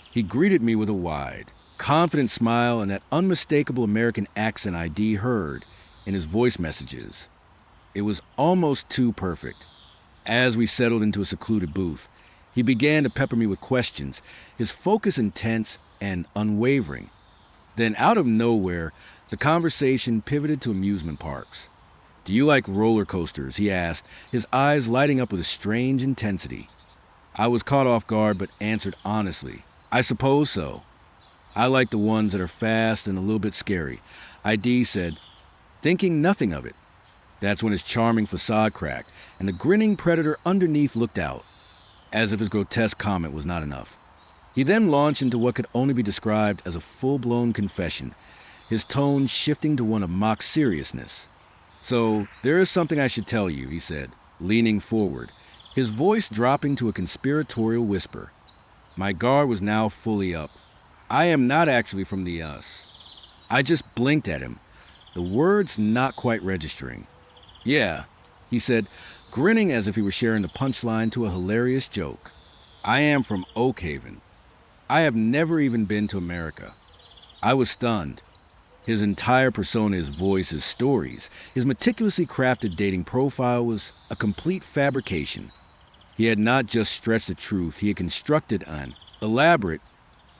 Speaker 2: He greeted me with a wide, confident smile and that unmistakable American accent I'd heard in his voice messages. It was almost too perfect. As we settled into a secluded booth, he began to pepper me with questions, his focus intense and unwavering. Then, out of nowhere, the conversation pivoted to amusement parks. "Do you like roller coasters?" he asked, his eyes lighting up with a strange intensity. I was caught off guard but answered honestly, "I suppose so. I like the ones that are fast and a little bit scary," ID said, thinking nothing of it. That's when his charming facade cracked, and the grinning predator underneath looked out, as if his grotesque comment was not enough. He then launched into what could only be described as a full-blown confession, his tone shifting to one of mock seriousness. "So, there is something I should tell you," he said, leaning forward, his voice dropping to a conspiratorial whisper. My guard was now fully up. "I am not actually from the US." I just blinked at him, the words not quite registering. "Yeah," he said, grinning as if he were sharing the punchline to a hilarious joke. "I am from Oak Haven. I have never even been to America." I was stunned. His entire persona, his voice, his stories, his meticulously crafted dating profile was a complete fabrication. He had not just stretched the truth, he had constructed an elaborate,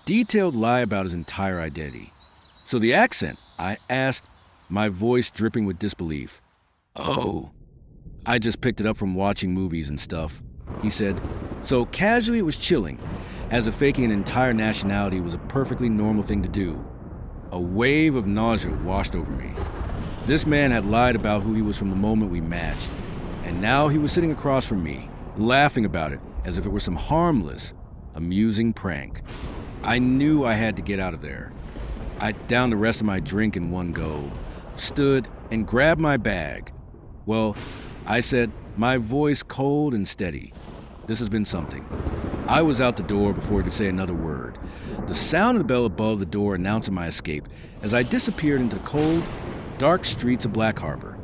Speaker 2: detailed lie about his entire identity. "So the accent?" I asked, my voice dripping with disbelief. "Oh, I just picked it up from watching movies and stuff," he said. So casually it was chilling, as if faking an entire nationality was a perfectly normal thing to do. A wave of nausea washed over me. This man had lied about who he was from the moment we matched, and now he was sitting across from me, laughing about it as if it were some harmless, amusing prank. I knew I had to get out of there. I downed the rest of my drink in one go, stood, and grabbed my bag. "Well," I said, my voice cold and steady, "this has been something." I was out the door before I could say another word. The sound of the bell above the door announcing my escape as I disappeared into the cold, dark streets of Black Harbor.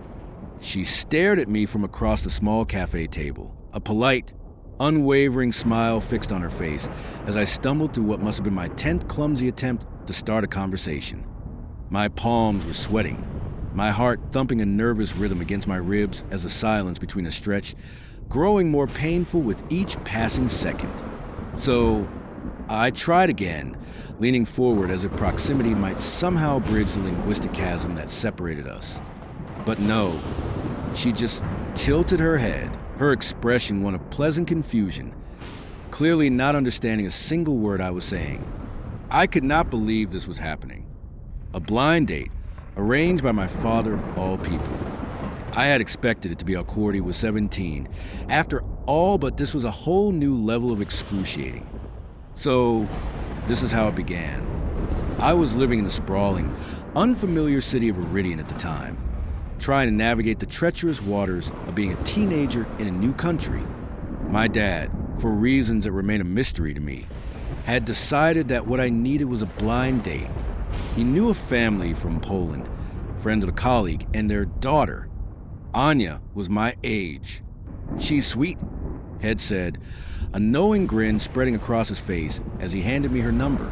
Speaker 2: She stared at me from across the small cafe table, a polite, unwavering smile fixed on her face as I stumbled through what must have been my 10th clumsy attempt to start a conversation. My palms were sweating, my heart thumping a nervous rhythm against my ribs as the silence between us stretched, growing more painful with each passing second. So I tried again, leaning forward as if proximity might somehow bridge the linguistic chasm that separated us. But no, she just tilted her head, her expression one of pleasant confusion, clearly not understanding a single word I was saying. I could not believe this was happening. A blind date, arranged by my father of all people. I had expected it to be how Cordy was 17. After all, but this was a whole new level of excruciating. So, this is how it began. I was living in the sprawling, unfamiliar city of Iridian at the time, trying to navigate the treacherous waters of being a teenager in a new country. My dad, for reasons that remain a mystery to me, had decided that what I needed was a blind date. He knew a family from Poland, friends of a colleague, and their daughter, Anya, was my age. "She's sweet," Head said, a knowing grin spreading across his face as he handed me her number.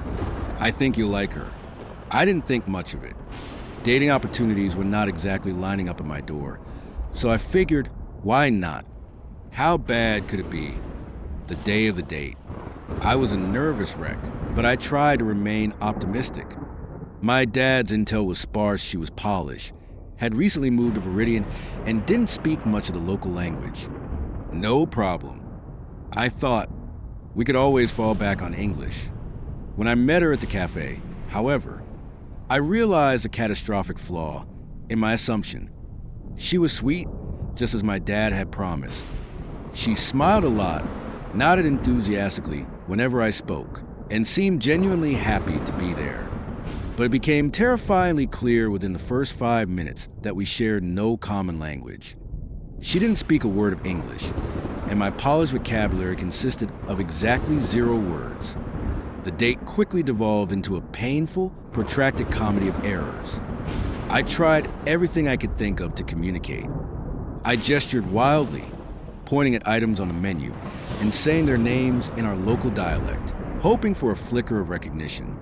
Speaker 2: "I think you'll like her." I didn't think much of it. Dating opportunities were not exactly lining up at my door, so I figured, why not? How bad could it be? the day of the date. I was a nervous wreck, but I tried to remain optimistic. My dad's intel was sparse, she was polished, had recently moved to Viridian, and didn't speak much of the local language. No problem. I thought we could always fall back on English. When I met her at the cafe, however, I realized a catastrophic flaw in my assumption. She was sweet, just as my dad had promised. She smiled a lot, nodded enthusiastically whenever I spoke, and seemed genuinely happy to be there. But it became terrifyingly clear within the first 5 minutes that we shared no common language. She didn't speak a word of English, and my polished vocabulary consisted of exactly 0 words. The date quickly devolved into a painful, protracted comedy of errors. I tried everything I could think of to communicate. I gestured wildly, pointing at items on the menu and saying their names in our local dialect, hoping for a flicker of recognition.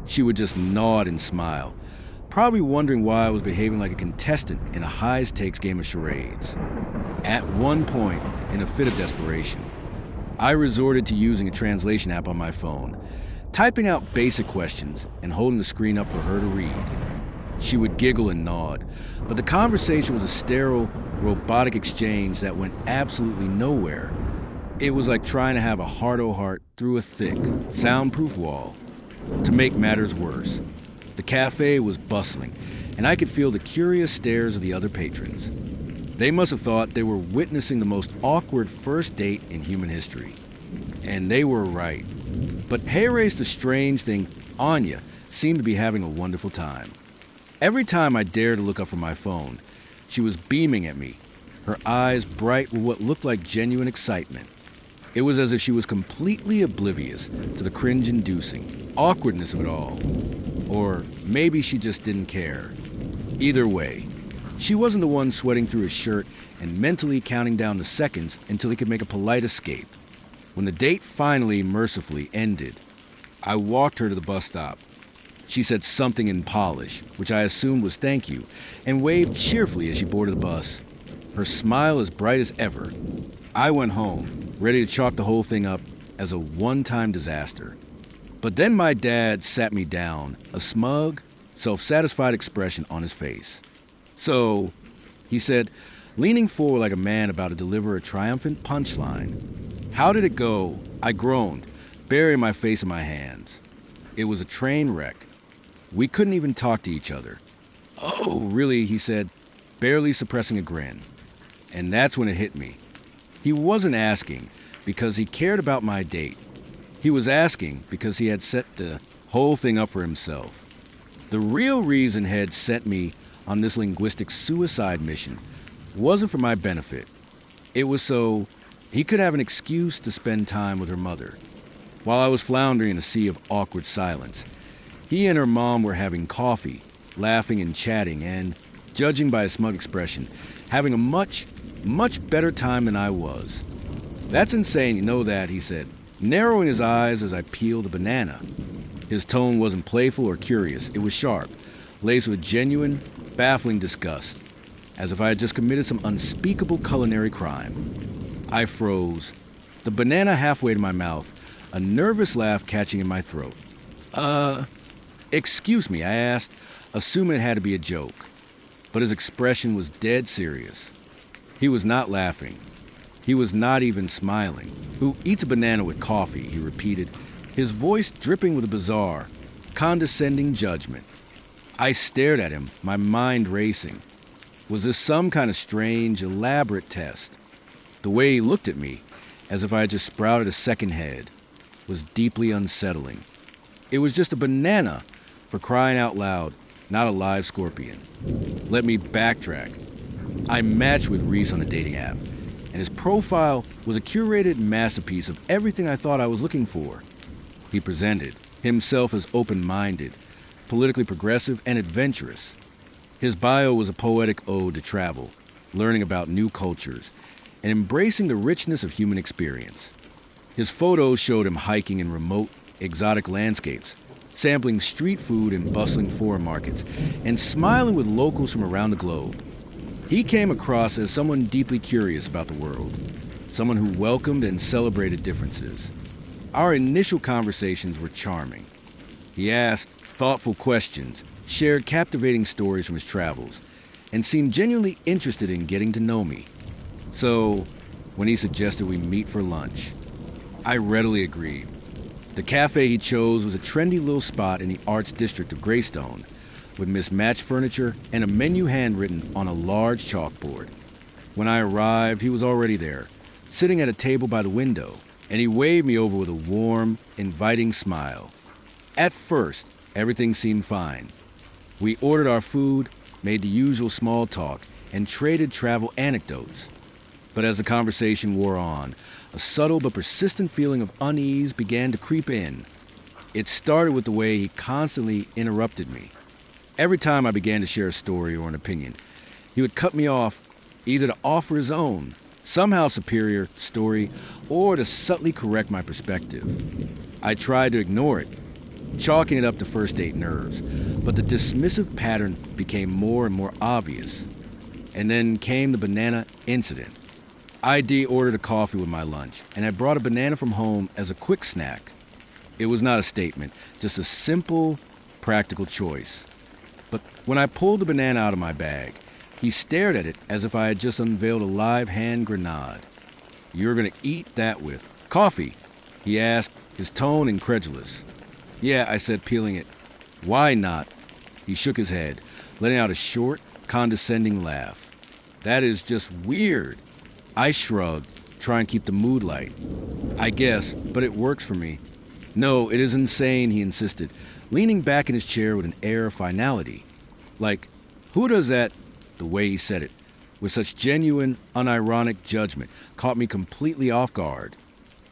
Speaker 2: She would just nod and smile, probably wondering why I was behaving like a contestant in a high-stakes game of charades. At one point, in a fit of desperation, I resorted to using a translation app on my phone, typing out basic questions and holding the screen up for her to read. She would giggle and nod, but the conversation was a sterile, robotic exchange that went absolutely nowhere. It was like trying to have a heart-to-heart through a thick, soundproof wall. To make matters worse, the cafe was bustling, and I could feel the curious stares of the other patrons. They must have thought they were witnessing the most awkward first date in human history. And they were right. But Hayres, the strange thing, Anya, seemed to be having a wonderful time. Every time I dared to look up from my phone, she was beaming at me, her eyes bright with what looked like genuine excitement. It was as if she was completely oblivious to the cringe-inducing awkwardness of it all. Or maybe she just didn't care. Either way, she wasn't the one sweating through his shirt and mentally counting down the seconds until he could make a polite escape. When the date finally, mercifully ended, I walked her to the bus stop. She said something in Polish, which I assumed was thank you, and waved cheerfully as she boarded the bus, her smile as bright as ever. I went home, ready to chalk the whole thing up as a one-time disaster. But then my dad sat me down, a smug, self-satisfied expression on his face. "So," he said, leaning forward like a man about to deliver a triumphant punchline. "How did it go?" I groaned, burying my face in my hands. It was a train wreck. We couldn't even talk to each other. "Oh, really?" he said, barely suppressing a grin. And that's when it hit me. He wasn't asking because he cared about my date. He was asking because he had set the whole thing up for himself. The real reason Head sent me on this linguistic suicide mission wasn't for my benefit. It was so he could have an excuse to spend time with her mother. While I was floundering in a sea of awkward silence, he and her mom were having coffee, laughing and chatting, and, judging by his smug expression, having a much, much better time than I was. "That's insane, you know that," he said, narrowing his eyes as I peeled a banana. His tone wasn't playful or curious. It was sharp, laced with genuine, baffling disgust, as if I had just committed some unspeakable culinary crime. I froze, the banana halfway to my mouth, a nervous laugh catching in my throat. Excuse me," I asked, assuming it had to be a joke. But his expression was dead serious. He was not laughing. He was not even smiling. "Who eats a banana with coffee?" he repeated, his voice dripping with a bizarre, condescending judgment. I stared at him, my mind racing. Was this some kind of strange, elaborate test? The way he looked at me, as if I had just sprouted a second head, was deeply unsettling. It was just a banana, for crying out loud, not a live scorpion. Let me backtrack. I matched with Reese on a dating app, and his profile was a curated masterpiece of everything I thought I was looking for. He presented himself as open-minded, politically progressive, and adventurous. His bio was a poetic ode to travel, learning about new cultures, and embracing the richness of human experience. His photos showed him hiking in remote, exotic landscapes, sampling street food in bustling foreign markets, and smiling with locals from around the globe. He came across as someone deeply curious about the world, someone who welcomed and celebrated differences. Our initial conversations were charming. He asked thoughtful questions, shared captivating stories from his travels, and seemed genuinely interested in getting to know me. So, when he suggested we meet for lunch, I readily agreed. The cafe he chose was a trendy little spot in the arts district of Greystone, with mismatched furniture and a menu handwritten on a large chalkboard. When I arrived, he was already there, sitting at a table by the window, and he waved me over with a warm, inviting smile. At first, everything seemed fine. We ordered our food, made the usual small talk, and traded travel anecdotes. But as the conversation wore on, a subtle but persistent feeling of unease began to creep in. It started with the way he constantly interrupted me. Every time I began to share a story or an opinion, he would cut me off, either to offer his own, somehow superior story, or to subtly correct my perspective. I tried to ignore it, chalking it up to first date nerves, but the dismissive pattern became more and more obvious. And then came the banana incident. ID ordered a coffee with my lunch, and I brought a banana from home as a quick snack. It was not a statement, just a simple, practical choice. But when I pulled the banana out of my bag, he stared at it as if I had just unveiled a live hand grenade. "You're gonna eat that with coffee?" he asked, his tone incredulous. "Yeah," I said, peeling it. "Why not?" He shook his head, letting out a short, condescending laugh. "That is just weird." I shrugged, trying to keep the mood light. "I guess, but it works for me." "No, it is insane," he insisted, leaning back in his chair with an air of finality. Like, who does that? The way he said it, with such genuine, unironic judgment, caught me completely off guard.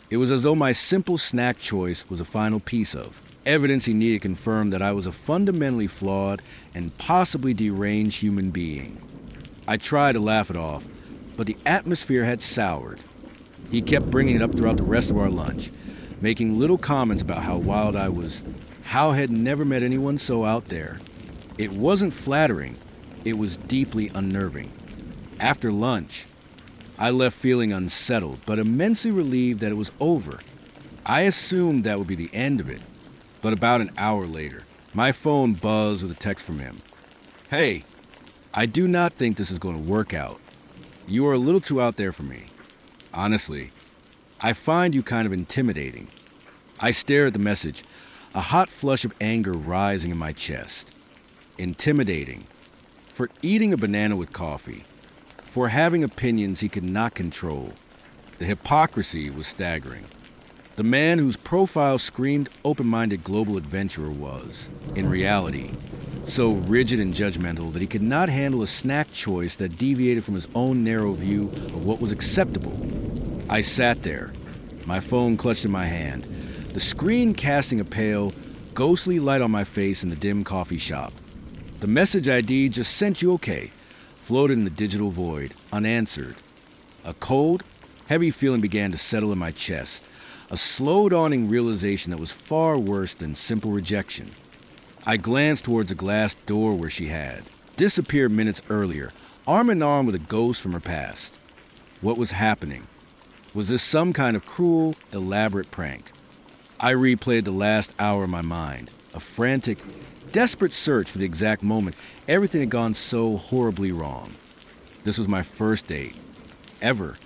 Speaker 2: It was as though my simple snack choice was a final piece of evidence he needed to confirm that I was a fundamentally flawed and possibly deranged human being. I tried to laugh it off, but the atmosphere had soured. He kept bringing it up throughout the rest of our lunch, making little comments about how wild I was, how I had never met anyone so out there. It wasn't flattering. It was deeply unnerving. After lunch, I left feeling unsettled, but immensely relieved that it was over. I assumed that would be the end of it, but about an hour later, my phone buzzed with a text from him. "Hey, I do not think this is going to work out. You are a little too out there for me. Honestly, I find you kind of intimidating." I stared at the message, a hot flush of anger rising in my chest. Intimidating. For eating a banana with coffee. For having opinions he could not control. The hypocrisy was staggering. The man whose profile screamed open-minded global adventurer was, in reality, so rigid and judgmental that he could not handle a snack choice that deviated from his own narrow view of what was acceptable. I sat there, my phone clutched in my hand, the screen casting a pale, ghostly light on my face in the dim coffee shop. The message ID just sent you okay floated in the digital void, unanswered. A cold, heavy feeling began to settle in my chest, a slow-dawning realization that was far worse than simple rejection. I glanced towards a glass door where she had disappeared minutes earlier, arm in arm with a ghost from her past. What was happening? Was this some kind of cruel, elaborate prank? I replayed the last hour in my mind, a frantic, desperate search for the exact moment everything had gone so horribly wrong. This was my first date. Ever.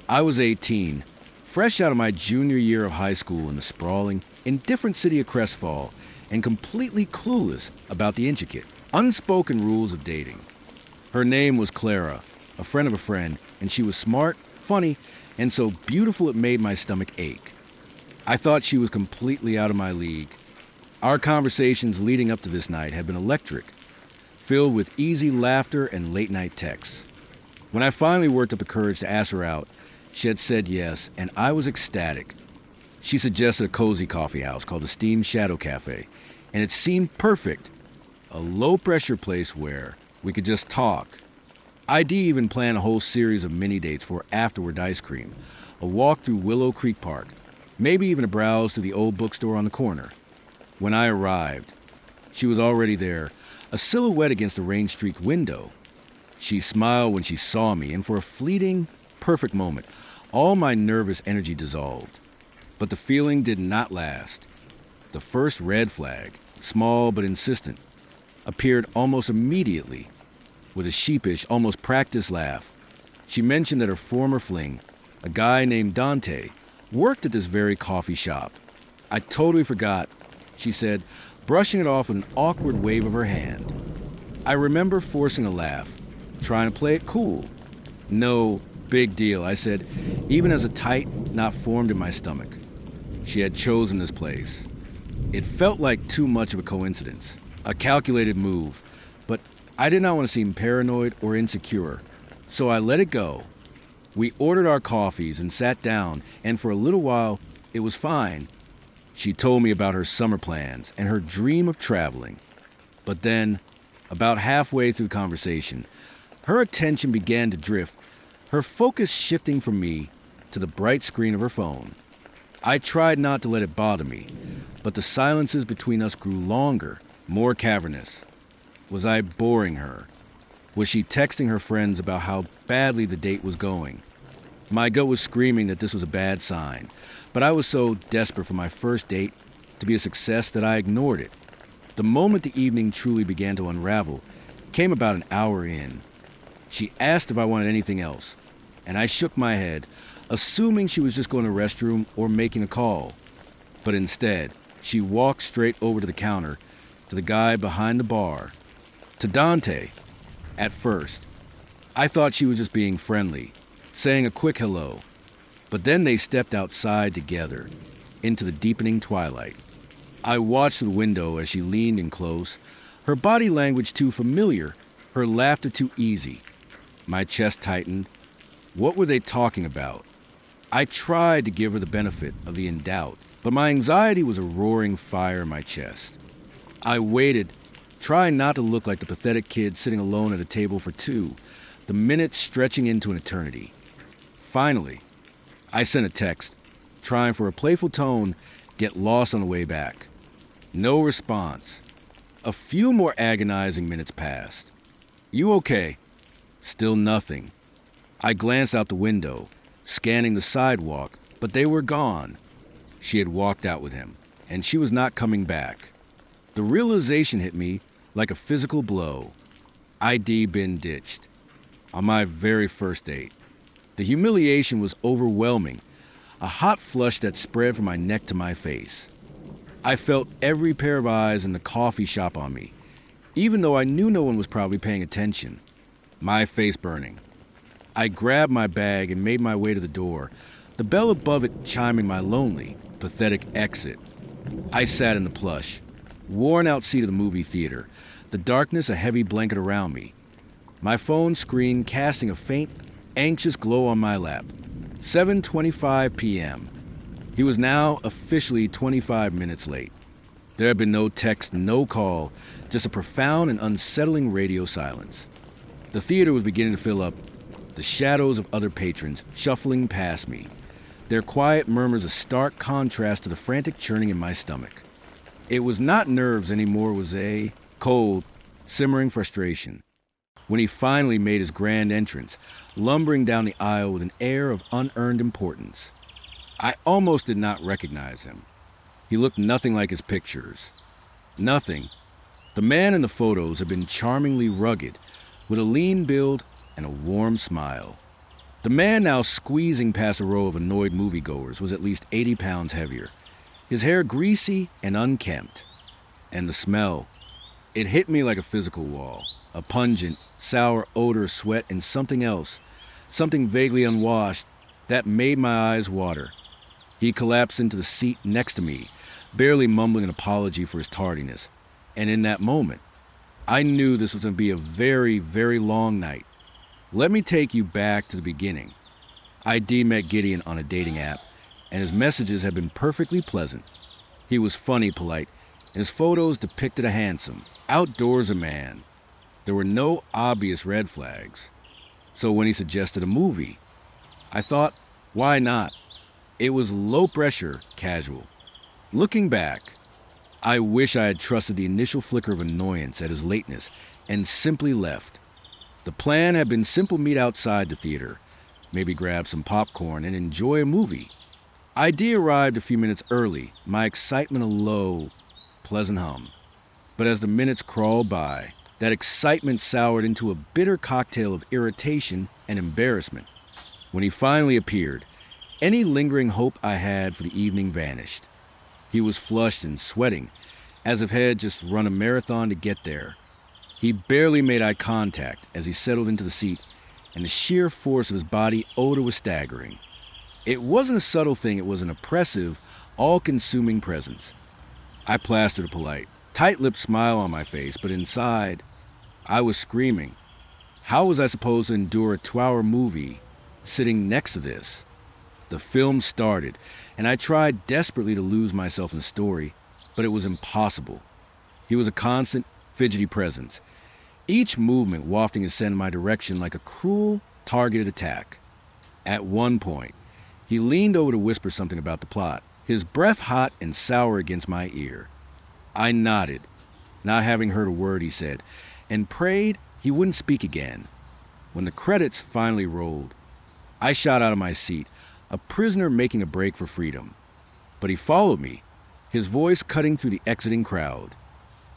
Speaker 2: I was 18, fresh out of my junior year of high school in the sprawling, indifferent city of Crestfall, and completely clueless about the intricate, unspoken rules of dating. Her name was Clara, a friend of a friend, and she was smart, funny, and so beautiful it made my stomach ache. I thought she was completely out of my league. Our conversations leading up to this night had been electric, filled with easy laughter and late-night texts. When I finally worked up the courage to ask her out, she had said yes, and I was ecstatic. She suggested a cozy coffee house called the Steam Shadow Cafe, and it seemed perfect. A low-pressure place where we could just talk. ID even planned a whole series of mini-dates for afterward ice cream, a walk through Willow Creek Park, maybe even a browse to the old bookstore on the corner. When I arrived, she was already there, a silhouette against the rain-streaked window. She smiled when she saw me, and for a fleeting, perfect moment, All my nervous energy dissolved. But the feeling did not last. The first red flag, small but insistent, appeared almost immediately. With a sheepish, almost practiced laugh, she mentioned that her former fling, a guy named Dante, worked at this very coffee shop. I totally forgot, she said, brushing it off with an awkward wave of her hand. I remember forcing a laugh, trying to play it cool. No big deal, I said, even as a tight knot formed in my stomach. She had chosen this place. It felt like too much of a coincidence, a calculated move, but I did not want to seem paranoid or insecure, so I let it go. We ordered our coffees and sat down, and for a little while, it was fine. She told me about her summer plans and her dream of traveling. But then, about halfway through the conversation, her attention began to drift, her focus shifting from me to the bright screen of her phone. I tried not to let it bother me, but the silences between us grew longer, more cavernous. Was I boring her? Was she texting her friends about how badly the date was going? My gut was screaming that this was a bad sign, but I was so desperate for my first date to be a success that I ignored it. The moment the evening truly began to unravel came about an hour in. She asked if I wanted anything else, and I shook my head, assuming she was just going to the restroom or making a call. But instead, she walked straight over to the counter, to the guy behind the bar, to Dante. At first, I thought she was just being friendly, saying a quick hello. But then they stepped outside together, into the deepening twilight. I watched the window as she leaned in close, her body language too familiar, her laughter too easy. My chest tightened. What were they talking about? I tried to give her the benefit of the in doubt, but my anxiety was a roaring fire in my chest. I waited, trying not to look like the pathetic kid sitting alone at a table for two, the minutes stretching into an eternity. Finally, I sent a text, trying for a playful tone, get lost on the way back. No response. A few more agonizing minutes passed. You okay? Still nothing. I glanced out the window, scanning the sidewalk, but they were gone. She had walked out with him, and she was not coming back. The realization hit me like a physical blow. ID been ditched. On my very first date. The humiliation was overwhelming, a hot flush that spread from my neck to my face. I felt every pair of eyes in the coffee shop on me, even though I knew no one was probably paying attention. My face burning. I grabbed my bag and made my way to the door, the bell above it chiming my lonely, pathetic exit. I sat in the plush, worn-out seat of the movie theater, the darkness a heavy blanket around me, my phone screen casting a faint, anxious glow on my lap. 7:25 p.m. He was now officially 25 minutes late. There had been no text, no call, just a profound and unsettling radio silence. The theater was beginning to fill up, the shadows of other patrons shuffling past me, their quiet murmurs a stark contrast to the frantic churning in my stomach. It was not nerves anymore, it was a cold, simmering frustration. When he finally made his grand entrance, lumbering down the aisle with an air of unearned importance, I almost did not recognize him. He looked nothing like his pictures. Nothing. The man in the photos had been charmingly rugged, with a lean build and a warm smile. The man now squeezing past a row of annoyed moviegoers was at least 80 pounds heavier, his hair greasy and unkempt. And the smell, it hit me like a physical wall, a pungent, sour odor of sweat and something else, something vaguely unwashed, that made my eyes water. He collapsed into the seat next to me, barely mumbling an apology for his tardiness, and in that moment, I knew this was going to be a very, very long night. Let me take you back to the beginning. ID met Gideon on a dating app, and his messages had been perfectly pleasant. He was funny, polite, and his photos depicted a handsome, outdoorsy man. There were no obvious red flags. So when he suggested a movie, I thought, why not? It was low pressure, casual. Looking back, I wish I had trusted the initial flicker of annoyance at his lateness and simply left. The plan had been simple: meet outside the theater, maybe grab some popcorn, and enjoy a movie. ID arrived a few minutes early, my excitement a low, pleasant hum. But as the minutes crawled by, that excitement soured into a bitter cocktail of irritation and embarrassment. When he finally appeared, any lingering hope I had for the evening vanished. He was flushed and sweating, as if he had just run a marathon to get there. He barely made eye contact as he settled into the seat, and the sheer force of his body odor was staggering. It wasn't a subtle thing, it was an oppressive, all-consuming presence. I plastered a polite, tight-lipped smile on my face, but inside, I was screaming. How was I supposed to endure a 2-hour movie sitting next to this? The film started, and I tried desperately to lose myself in the story, but it was impossible. He was a constant, fidgety presence, each movement wafting his scent in my direction like a cruel, targeted attack. At one point, he leaned over to whisper something about the plot, his breath hot and sour against my ear. I nodded, not having heard a word he said, and prayed he wouldn't speak again. When the credits finally rolled, I shot out of my seat, a prisoner making a break for freedom. But he followed me, his voice cutting through the exiting crowd.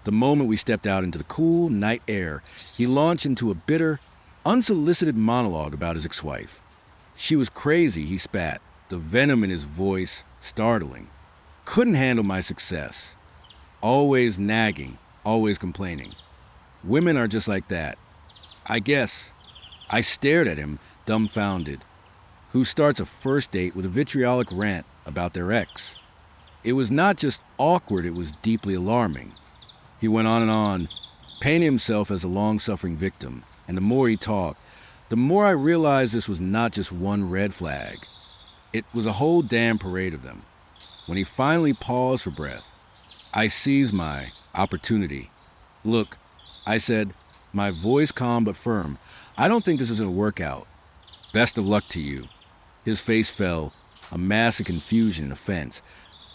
Speaker 2: The moment we stepped out into the cool night air, he launched into a bitter, unsolicited monologue about his ex-wife. She was crazy, he spat, the venom in his voice startling. Couldn't handle my success. Always nagging, always complaining. Women are just like that. I guess. I stared at him, dumbfounded. Who starts a first date with a vitriolic rant about their ex? It was not just awkward, it was deeply alarming. He went on, painting himself as a long-suffering victim, and the more he talked, the more I realized this was not just one red flag. It was a whole damn parade of them. When he finally paused for breath, I seized my opportunity. Look, I said, my voice calm but firm, I don't think this is going to work out. Best of luck to you. His face fell, a mass of confusion and offense,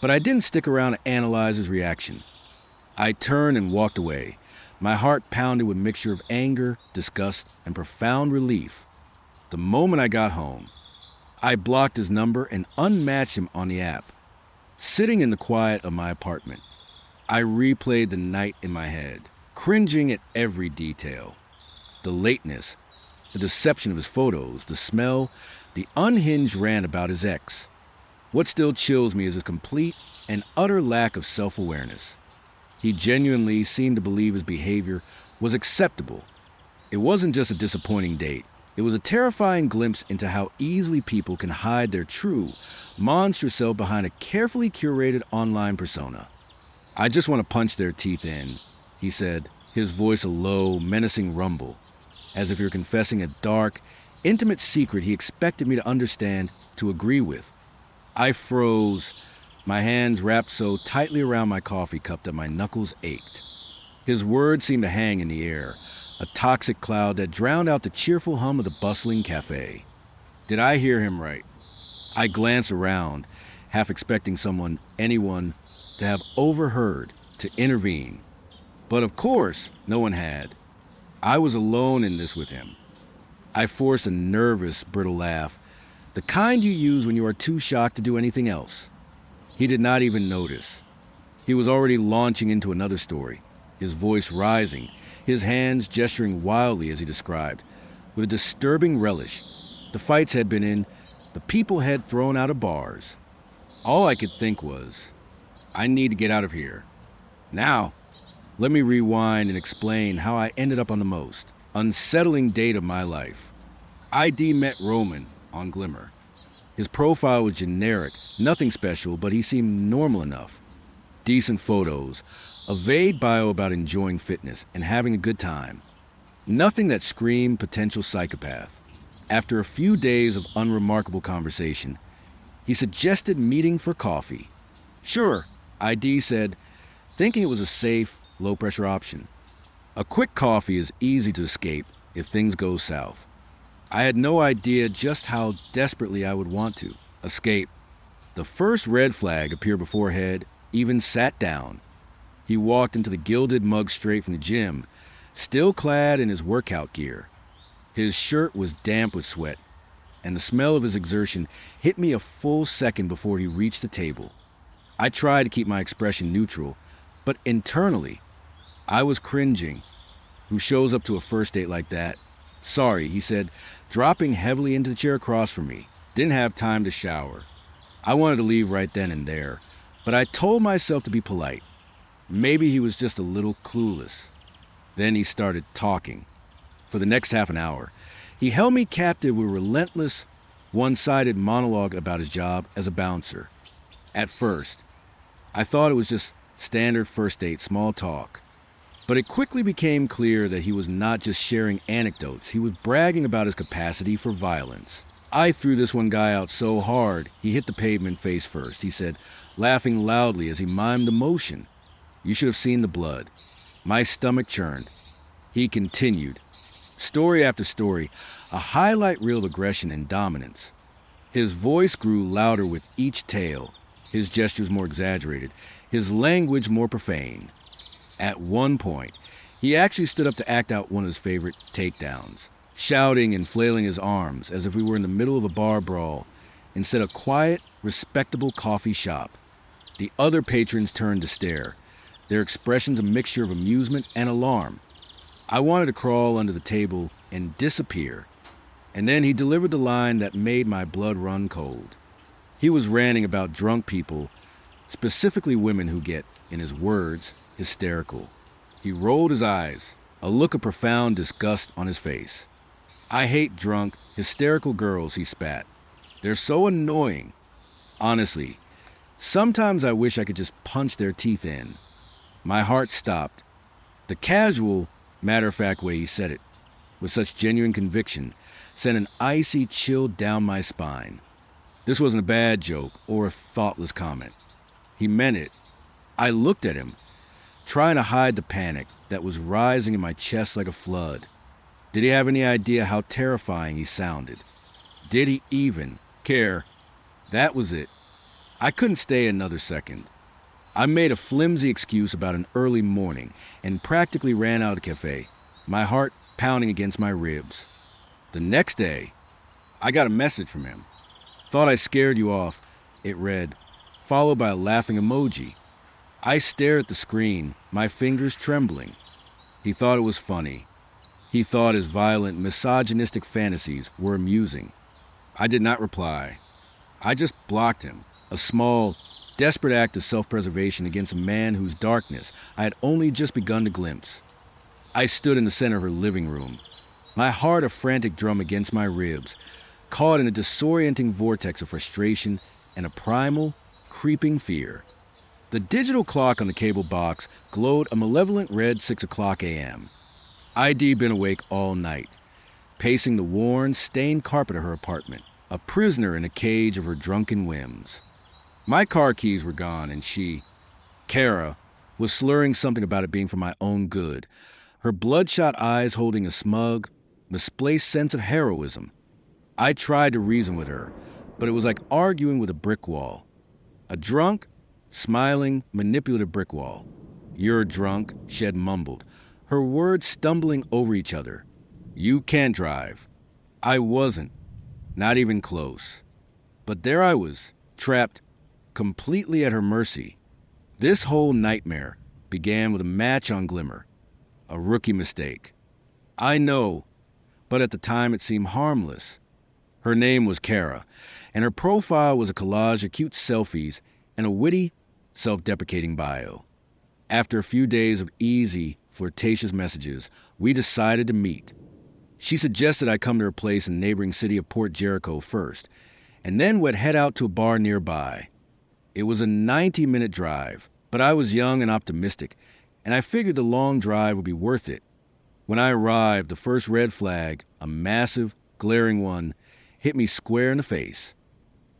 Speaker 2: but I didn't stick around to analyze his reaction. I turned and walked away, my heart pounded with a mixture of anger, disgust, and profound relief. The moment I got home, I blocked his number and unmatched him on the app. Sitting in the quiet of my apartment, I replayed the night in my head, cringing at every detail. The lateness, the deception of his photos, the smell, the unhinged rant about his ex. What still chills me is his complete and utter lack of self-awareness. He genuinely seemed to believe his behavior was acceptable. It wasn't just a disappointing date. It was a terrifying glimpse into how easily people can hide their true, monstrous self behind a carefully curated online persona. I just want to punch their teeth in, he said, his voice a low, menacing rumble, as if he were confessing a dark, intimate secret he expected me to understand, to agree with. I froze, my hands wrapped so tightly around my coffee cup that my knuckles ached. His words seemed to hang in the air, a toxic cloud that drowned out the cheerful hum of the bustling cafe. Did I hear him right? I glanced around, half expecting anyone, to have overheard, to intervene. But of course, no one had. I was alone in this with him. I forced a nervous, brittle laugh, the kind you use when you are too shocked to do anything else. He did not even notice. He was already launching into another story, his voice rising, his hands gesturing wildly as he described, with a disturbing relish, the fights had been in, the people had thrown out of bars. All I could think was, I need to get out of here. Now, let me rewind and explain how I ended up on the most unsettling date of my life. ID met Roman on Glimmer. His profile was generic, nothing special, but he seemed normal enough. Decent photos, a vague bio about enjoying fitness and having a good time. Nothing that screamed potential psychopath. After a few days of unremarkable conversation, he suggested meeting for coffee. Sure, ID said, thinking it was a safe, low-pressure option. A quick coffee is easy to escape if things go south. I had no idea just how desperately I would want to escape. The first red flag appeared before Head even sat down. He walked into the gilded mug straight from the gym, still clad in his workout gear. His shirt was damp with sweat. and the smell of his exertion hit me a full second before he reached the table. I tried to keep my expression neutral, but internally, I was cringing. Who shows up to a first date like that? Sorry, he said, dropping heavily into the chair across from me. Didn't have time to shower. I wanted to leave right then and there, but I told myself to be polite. Maybe he was just a little clueless. Then he started talking. For the next half an hour, he held me captive with a relentless, one-sided monologue about his job as a bouncer. At first, I thought it was just standard first date small talk. But it quickly became clear that he was not just sharing anecdotes, he was bragging about his capacity for violence. I threw this one guy out so hard, he hit the pavement face first, he said, laughing loudly as he mimed the motion. You should have seen the blood. My stomach churned. He continued. Story after story, a highlight reel of aggression and dominance. His voice grew louder with each tale, his gestures more exaggerated, his language more profane. At one point, he actually stood up to act out one of his favorite takedowns, shouting and flailing his arms as if we were in the middle of a bar brawl, instead of a quiet, respectable coffee shop. The other patrons turned to stare, their expressions a mixture of amusement and alarm. I wanted to crawl under the table and disappear. And then he delivered the line that made my blood run cold. He was ranting about drunk people, specifically women who get, in his words, hysterical. He rolled his eyes, a look of profound disgust on his face. I hate drunk, hysterical girls, he spat. They're so annoying. Honestly, sometimes I wish I could just punch their teeth in. My heart stopped. The casual, matter-of-fact way he said it, with such genuine conviction, sent an icy chill down my spine. This wasn't a bad joke or a thoughtless comment. He meant it. I looked at him, trying to hide the panic that was rising in my chest like a flood. Did he have any idea how terrifying he sounded? Did he even care? That was it. I couldn't stay another second. I made a flimsy excuse about an early morning and practically ran out of the cafe, my heart pounding against my ribs. The next day, I got a message from him. Thought I scared you off, it read, followed by a laughing emoji. I stared at the screen, my fingers trembling. He thought it was funny. He thought his violent, misogynistic fantasies were amusing. I did not reply. I just blocked him, a small, desperate act of self-preservation against a man whose darkness I had only just begun to glimpse. I stood in the center of her living room, my heart a frantic drum against my ribs, caught in a disorienting vortex of frustration and a primal, creeping fear. The digital clock on the cable box glowed a malevolent red 6 o'clock a.m. I'd been awake all night, pacing the worn, stained carpet of her apartment, a prisoner in a cage of her drunken whims. My car keys were gone, and she, Kara, was slurring something about it being for my own good, her bloodshot eyes holding a smug, misplaced sense of heroism. I tried to reason with her, but it was like arguing with a brick wall. A drunk, smiling, manipulative brick wall. You're drunk, Shed mumbled, her words stumbling over each other. You can't drive. I wasn't, not even close. But there I was, trapped, completely at her mercy. This whole nightmare began with a match on Glimmer, a rookie mistake. I know, but at the time it seemed harmless. Her name was Kara, and her profile was a collage of cute selfies and a witty, self-deprecating bio. After a few days of easy, flirtatious messages, we decided to meet. She suggested I come to her place in the neighboring city of Port Jericho first, and then we'd head out to a bar nearby. It was a 90-minute drive, but I was young and optimistic, and I figured the long drive would be worth it. When I arrived, the first red flag, a massive, glaring one, hit me square in the face.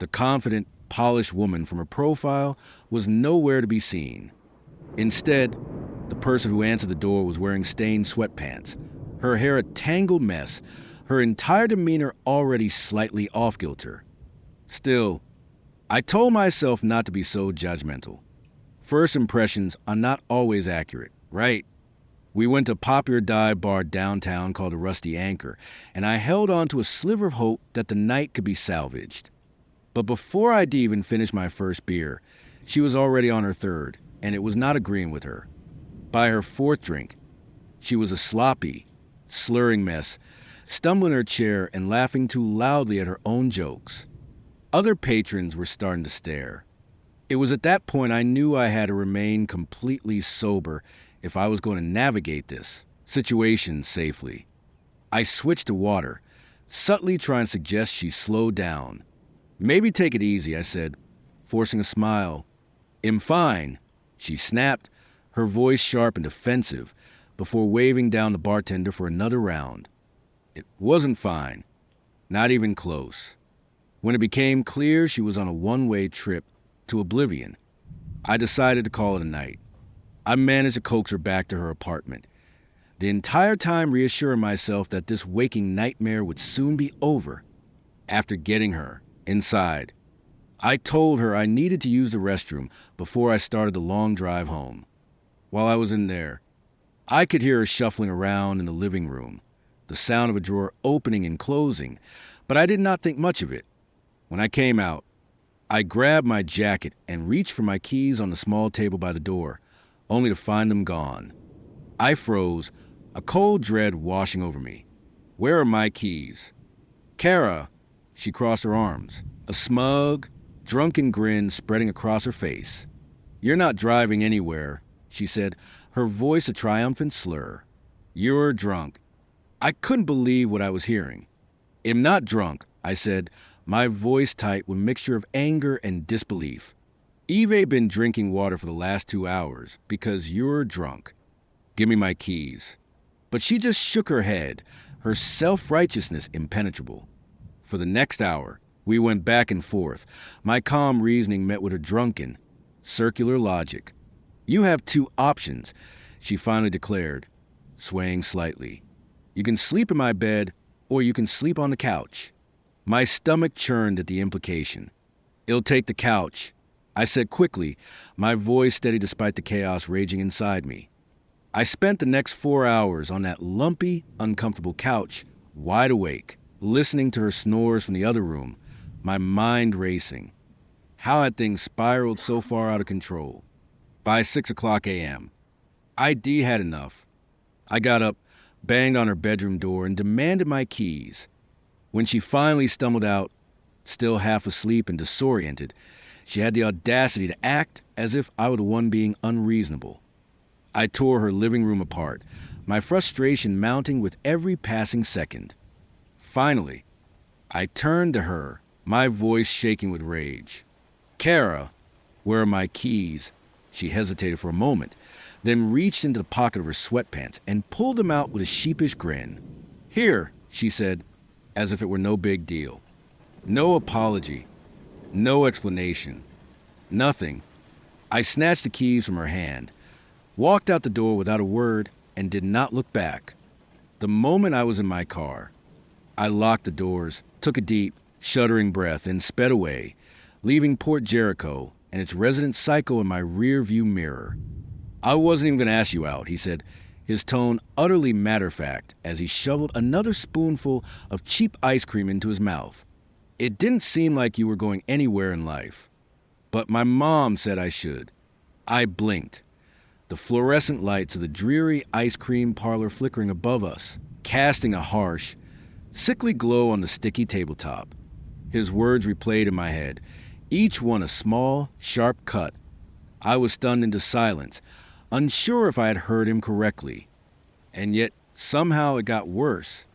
Speaker 2: The confident, polished woman from her profile was nowhere to be seen. Instead, the person who answered the door was wearing stained sweatpants, her hair a tangled mess, her entire demeanor already slightly off-kilter. Still, I told myself not to be so judgmental. First impressions are not always accurate, right? We went to a popular dive bar downtown called the Rusty Anchor, and I held on to a sliver of hope that the night could be salvaged. But before I'd even finished my first beer, she was already on her third, and it was not agreeing with her. By her fourth drink, she was a sloppy, slurring mess, stumbling in her chair and laughing too loudly at her own jokes. Other patrons were starting to stare. It was at that point I knew I had to remain completely sober if I was going to navigate this situation safely. I switched to water, subtly trying to suggest she slow down. "Maybe take it easy," I said, forcing a smile. "I'm fine," she snapped, her voice sharp and defensive, before waving down the bartender for another round. It wasn't fine. Not even close. When it became clear she was on a one-way trip to oblivion, I decided to call it a night. I managed to coax her back to her apartment, the entire time reassuring myself that this waking nightmare would soon be over. After getting her inside, I told her I needed to use the restroom before I started the long drive home. While I was in there, I could hear her shuffling around in the living room, the sound of a drawer opening and closing, but I did not think much of it. When I came out, I grabbed my jacket and reached for my keys on the small table by the door, only to find them gone. I froze, a cold dread washing over me. Where are my keys? "Kara," she crossed her arms, a smug, drunken grin spreading across her face. "You're not driving anywhere," she said, her voice a triumphant slur. "You're drunk." I couldn't believe what I was hearing. "I'm not drunk," I said, my voice tight with a mixture of anger and disbelief. "Eve been drinking water for the last 2 hours because you're drunk. Give me my keys." But she just shook her head, her self-righteousness impenetrable. For the next hour, we went back and forth, my calm reasoning met with her drunken, circular logic. "You have 2 options," she finally declared, swaying slightly. "You can sleep in my bed, or you can sleep on the couch." My stomach churned at the implication. "It'll take the couch," I said quickly, my voice steady despite the chaos raging inside me. I spent the next 4 hours on that lumpy, uncomfortable couch, wide awake, listening to her snores from the other room, my mind racing. How had things spiraled so far out of control? By 6 o'clock a.m., ID had enough. I got up, banged on her bedroom door, and demanded my keys. When she finally stumbled out, still half asleep and disoriented, she had the audacity to act as if I were the one being unreasonable. I tore her living room apart, my frustration mounting with every passing second. Finally, I turned to her, my voice shaking with rage. "Kara, where are my keys?" She hesitated for a moment, then reached into the pocket of her sweatpants and pulled them out with a sheepish grin. "Here," she said, as if it were no big deal. No apology, no explanation, nothing. I snatched the keys from her hand, walked out the door without a word, and did not look back. The moment I was in my car, I locked the doors, took a deep, shuddering breath, and sped away, leaving Port Jericho and its resident psycho in my rear-view mirror. "I wasn't even going to ask you out," he said, his tone utterly matter-of-fact as he shoveled another spoonful of cheap ice cream into his mouth. "It didn't seem like you were going anywhere in life. But my mom said I should." I blinked, the fluorescent lights of the dreary ice cream parlor flickering above us, casting a harsh, sickly glow on the sticky tabletop. His words replayed in my head, each one a small, sharp cut. I was stunned into silence, unsure if I had heard him correctly. And yet, somehow it got worse.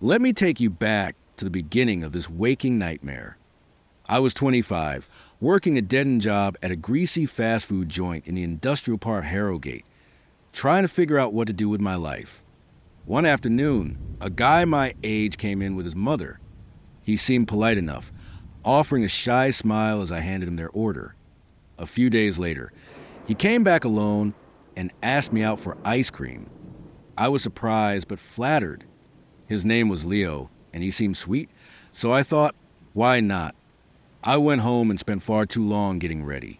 Speaker 2: Let me take you back to the beginning of this waking nightmare. I was 25, working a dead-end job at a greasy fast food joint in the industrial part of Harrogate, trying to figure out what to do with my life. One afternoon, a guy my age came in with his mother. He seemed polite enough, offering a shy smile as I handed him their order. A few days later, he came back alone and asked me out for ice cream. I was surprised but flattered. His name was Leo, and he seemed sweet, so I thought, why not? I went home and spent far too long getting ready,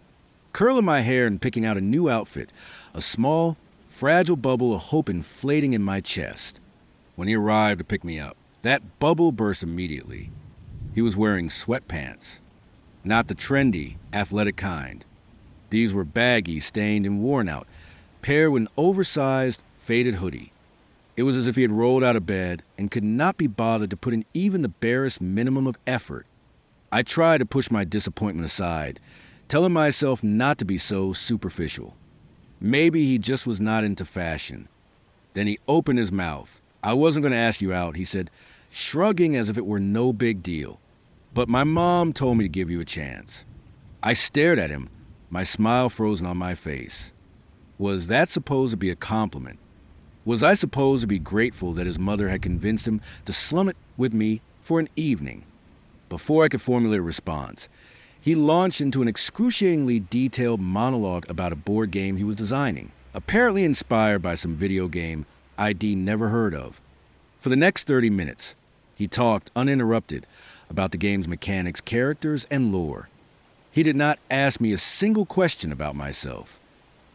Speaker 2: curling my hair and picking out a new outfit, a small, fragile bubble of hope inflating in my chest. When he arrived to pick me up, that bubble burst immediately. He was wearing sweatpants, not the trendy, athletic kind. These were baggy, stained, and worn out, paired with an oversized, faded hoodie. It was as if he had rolled out of bed and could not be bothered to put in even the barest minimum of effort. I tried to push my disappointment aside, telling myself not to be so superficial. Maybe he just was not into fashion. Then he opened his mouth. "I wasn't going to ask you out," he said, shrugging as if it were no big deal. "But my mom told me to give you a chance." I stared at him, my smile frozen on my face. Was that supposed to be a compliment? Was I supposed to be grateful that his mother had convinced him to slum it with me for an evening? Before I could formulate a response, he launched into an excruciatingly detailed monologue about a board game he was designing, apparently inspired by some video game I'd never heard of. For the next 30 minutes, he talked uninterrupted about the game's mechanics, characters, and lore. He did not ask me a single question about myself.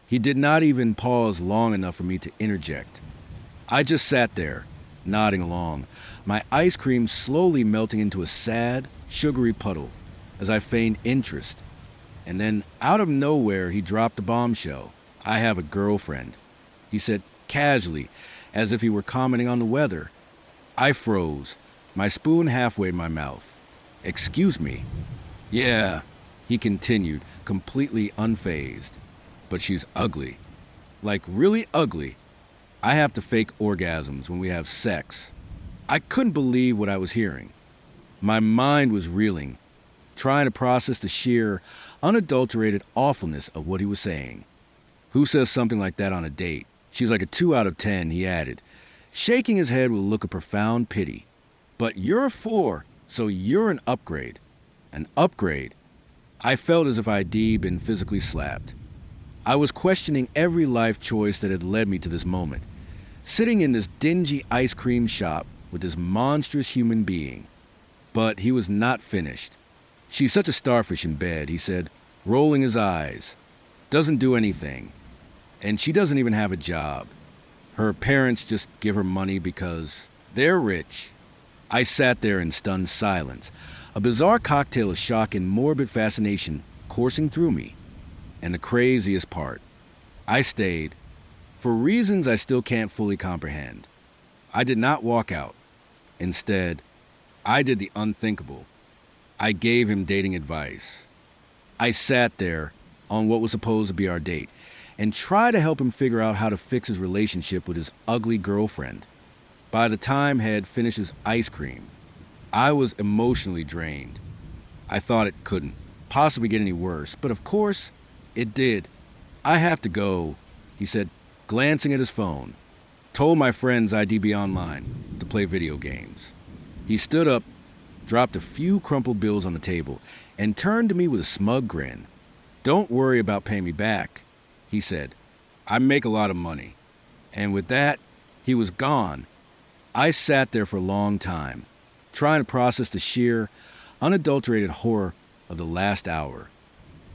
Speaker 2: He did not even pause long enough for me to interject. I just sat there, nodding along, my ice cream slowly melting into a sad, sugary puddle as I feigned interest. And then, out of nowhere, he dropped a bombshell. "I have a girlfriend," he said casually, as if he were commenting on the weather. I froze, my spoon halfway in my mouth. "Excuse me?" "Yeah," he continued, completely unfazed. "But she's ugly. Like really ugly. I have to fake orgasms when we have sex." I couldn't believe what I was hearing. My mind was reeling, trying to process the sheer, unadulterated awfulness of what he was saying. "Who says something like that on a date? She's like a 2 out of 10, he added, shaking his head with a look of profound pity. "But you're a 4, so you're an upgrade." An upgrade? I felt as if I'd been physically slapped. I was questioning every life choice that had led me to this moment, sitting in this dingy ice cream shop with this monstrous human being. But he was not finished. "She's such a starfish in bed," he said, rolling his eyes. "Doesn't do anything. And she doesn't even have a job. Her parents just give her money because they're rich." I sat there in stunned silence, a bizarre cocktail of shock and morbid fascination coursing through me. And the craziest part, I stayed, for reasons I still can't fully comprehend. I did not walk out. Instead, I did the unthinkable. I gave him dating advice. I sat there on what was supposed to be our date and tried to help him figure out how to fix his relationship with his ugly girlfriend. By the time Head finished his ice cream, I was emotionally drained. I thought it couldn't possibly get any worse, but of course, it did. "I have to go," he said, glancing at his phone. "Told my friends I'd be online to play video games." He stood up, dropped a few crumpled bills on the table, and turned to me with a smug grin. "Don't worry about paying me back," he said. "I make a lot of money." And with that, he was gone. I sat there for a long time, trying to process the sheer, unadulterated horror of the last hour.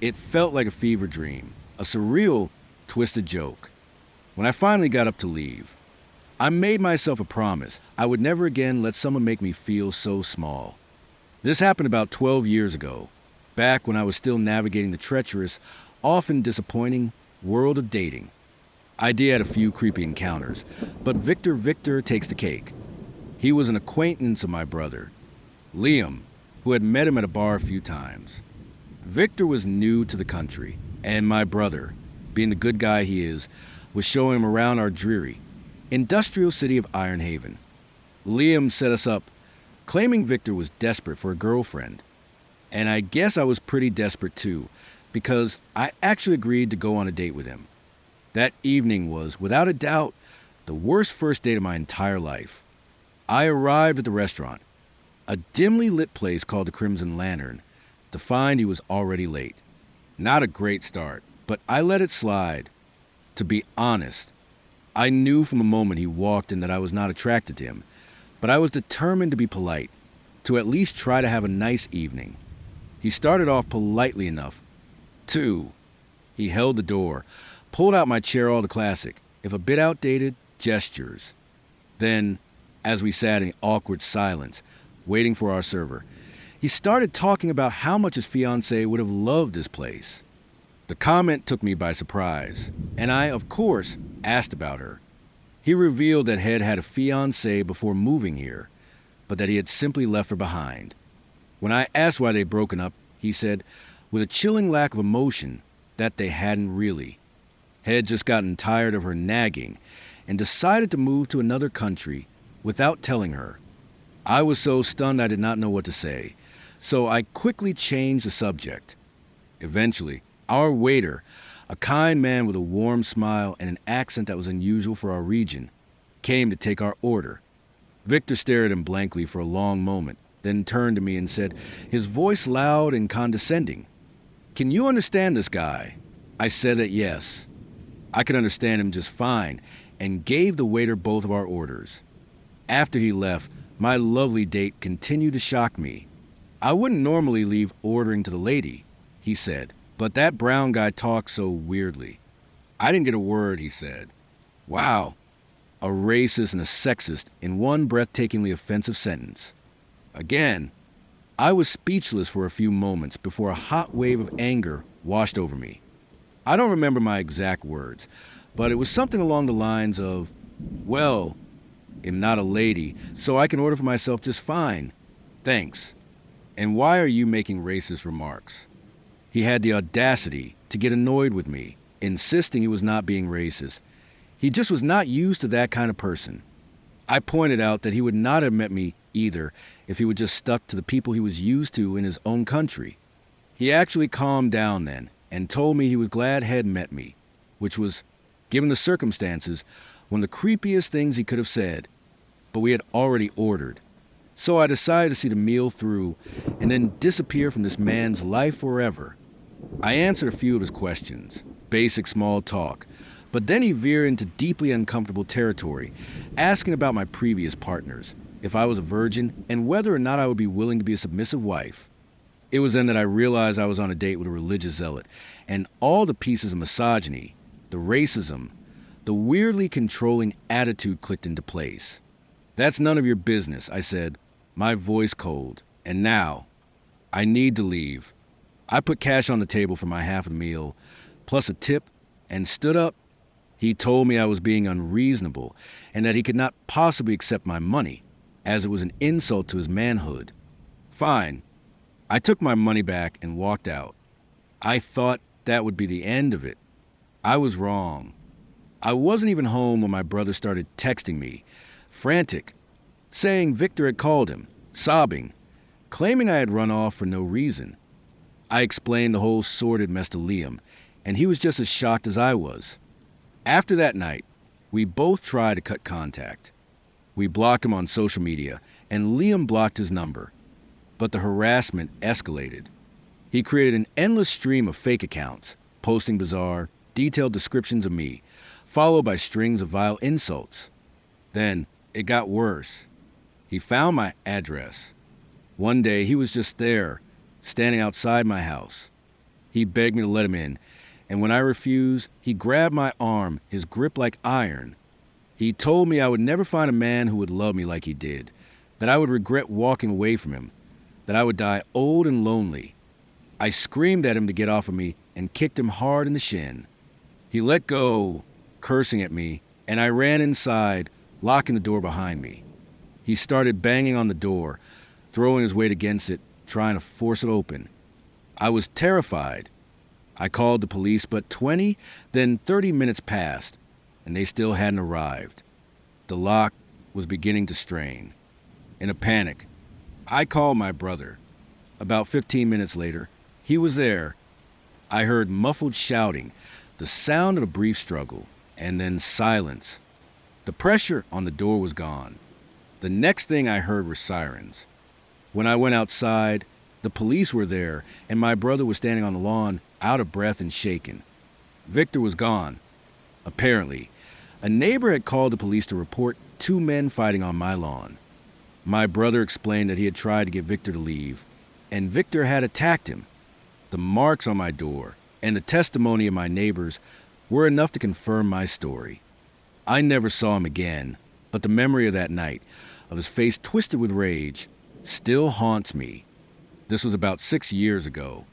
Speaker 2: It felt like a fever dream, a surreal, twisted joke. When I finally got up to leave, I made myself a promise I would never again let someone make me feel so small. This happened about 12 years ago, back when I was still navigating the treacherous, often disappointing world of dating. I did had a few creepy encounters, but Victor takes the cake. He was an acquaintance of my brother, Liam, who had met him at a bar a few times. Victor was new to the country, and my brother, being the good guy he is, was showing him around our dreary, industrial city of Iron Haven. Liam set us up, claiming Victor was desperate for a girlfriend. And I guess I was pretty desperate too, because I actually agreed to go on a date with him. That evening was, without a doubt, the worst first date of my entire life. I arrived at the restaurant, a dimly lit place called the Crimson Lantern, to find he was already late. Not a great start, but I let it slide. To be honest, I knew from the moment he walked in that I was not attracted to him, but I was determined to be polite, to at least try to have a nice evening. He started off politely enough. 2. He held the door, pulled out my chair all the classic, if a bit outdated, gestures. Then, as we sat in awkward silence, waiting for our server, he started talking about how much his fiancée would have loved this place. The comment took me by surprise, and I, of course, asked about her. He revealed that Head had a fiancée before moving here, but that he had simply left her behind. When I asked why they'd broken up, he said, with a chilling lack of emotion, that they hadn't really. Had just gotten tired of her nagging and decided to move to another country without telling her. I was so stunned I did not know what to say, so I quickly changed the subject. Eventually, our waiter, a kind man with a warm smile and an accent that was unusual for our region, came to take our order. Victor stared at him blankly for a long moment, then turned to me and said, his voice loud and condescending, "Can you understand this guy?" I said that yes. I could understand him just fine, and gave the waiter both of our orders. After he left, my lovely date continued to shock me. "I wouldn't normally leave ordering to the lady," he said, "but that brown guy talked so weirdly." "I didn't get a word," he said. Wow, a racist and a sexist in one breathtakingly offensive sentence. Again, I was speechless for a few moments before a hot wave of anger washed over me. I don't remember my exact words, but it was something along the lines of, "Well, I'm not a lady, so I can order for myself just fine. Thanks. And why are you making racist remarks?" He had the audacity to get annoyed with me, insisting he was not being racist. He just was not used to that kind of person. I pointed out that he would not have met me either if he would just stuck to the people he was used to in his own country. He actually calmed down then and told me he was glad Head met me, which was, given the circumstances, one of the creepiest things he could have said, but we had already ordered. So I decided to see the meal through and then disappear from this man's life forever. I answered a few of his questions, basic small talk, but then he veered into deeply uncomfortable territory, asking about my previous partners, if I was a virgin, and whether or not I would be willing to be a submissive wife. It was then that I realized I was on a date with a religious zealot, and all the pieces of misogyny, the racism, the weirdly controlling attitude clicked into place. "That's none of your business," I said, my voice cold. "And now, I need to leave." I put cash on the table for my half of the meal, plus a tip, and stood up. He told me I was being unreasonable, and that he could not possibly accept my money, as it was an insult to his manhood. Fine. I took my money back and walked out. I thought that would be the end of it. I was wrong. I wasn't even home when my brother started texting me, frantic, saying Victor had called him, sobbing, claiming I had run off for no reason. I explained the whole sordid mess to Liam, and he was just as shocked as I was. After that night, we both tried to cut contact. We blocked him on social media, and Liam blocked his number. But the harassment escalated. He created an endless stream of fake accounts, posting bizarre, detailed descriptions of me, followed by strings of vile insults. Then it got worse. He found my address. One day he was just there, standing outside my house. He begged me to let him in, and when I refused, he grabbed my arm, his grip like iron. He told me I would never find a man who would love me like he did, that I would regret walking away from him, that I would die old and lonely. I screamed at him to get off of me and kicked him hard in the shin. He let go, cursing at me, and I ran inside, locking the door behind me. He started banging on the door, throwing his weight against it, trying to force it open. I was terrified. I called the police, but 20, then 30 minutes passed, and they still hadn't arrived. The lock was beginning to strain. In a panic, I called my brother. About 15 minutes later, he was there. I heard muffled shouting, the sound of a brief struggle, and then silence. The pressure on the door was gone. The next thing I heard were sirens. When I went outside, the police were there, and my brother was standing on the lawn, out of breath and shaken. Victor was gone. Apparently, a neighbor had called the police to report 2 men fighting on my lawn. My brother explained that he had tried to get Victor to leave, and Victor had attacked him. The marks on my door and the testimony of my neighbors were enough to confirm my story. I never saw him again, but the memory of that night, of his face twisted with rage, still haunts me. This was about 6 years ago.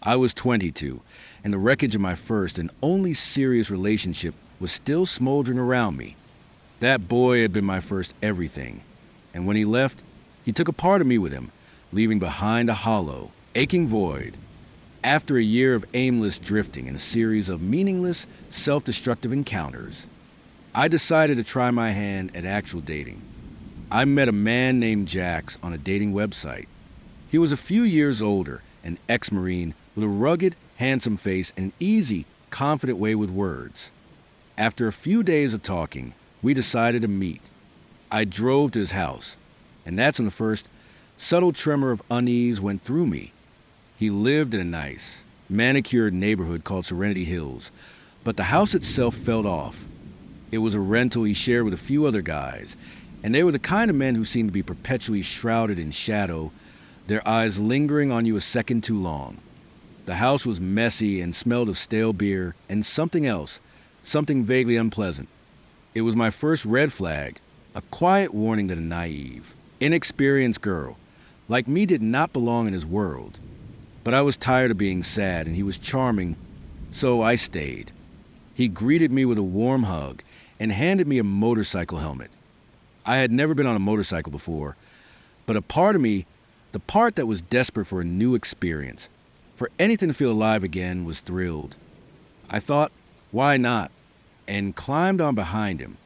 Speaker 2: I was 22, and the wreckage of my first and only serious relationship was still smoldering around me. That boy had been my first everything, and when he left, he took a part of me with him, leaving behind a hollow, aching void. After a year of aimless drifting and a series of meaningless, self-destructive encounters, I decided to try my hand at actual dating. I met a man named Jax on a dating website. He was a few years older, an ex-Marine with a rugged, handsome face and an easy, confident way with words. After a few days of talking, we decided to meet. I drove to his house, and that's when the first subtle tremor of unease went through me. He lived in a nice, manicured neighborhood called Serenity Hills, but the house itself felt off. It was a rental he shared with a few other guys, and they were the kind of men who seemed to be perpetually shrouded in shadow, their eyes lingering on you a second too long. The house was messy and smelled of stale beer and something else, something vaguely unpleasant. It was my first red flag, a quiet warning that a naive, inexperienced girl like me did not belong in his world. But I was tired of being sad, and he was charming, so I stayed. He greeted me with a warm hug and handed me a motorcycle helmet. I had never been on a motorcycle before, but a part of me, the part that was desperate for a new experience, for anything to feel alive again, was thrilled. I thought, why not? And climbed on behind him.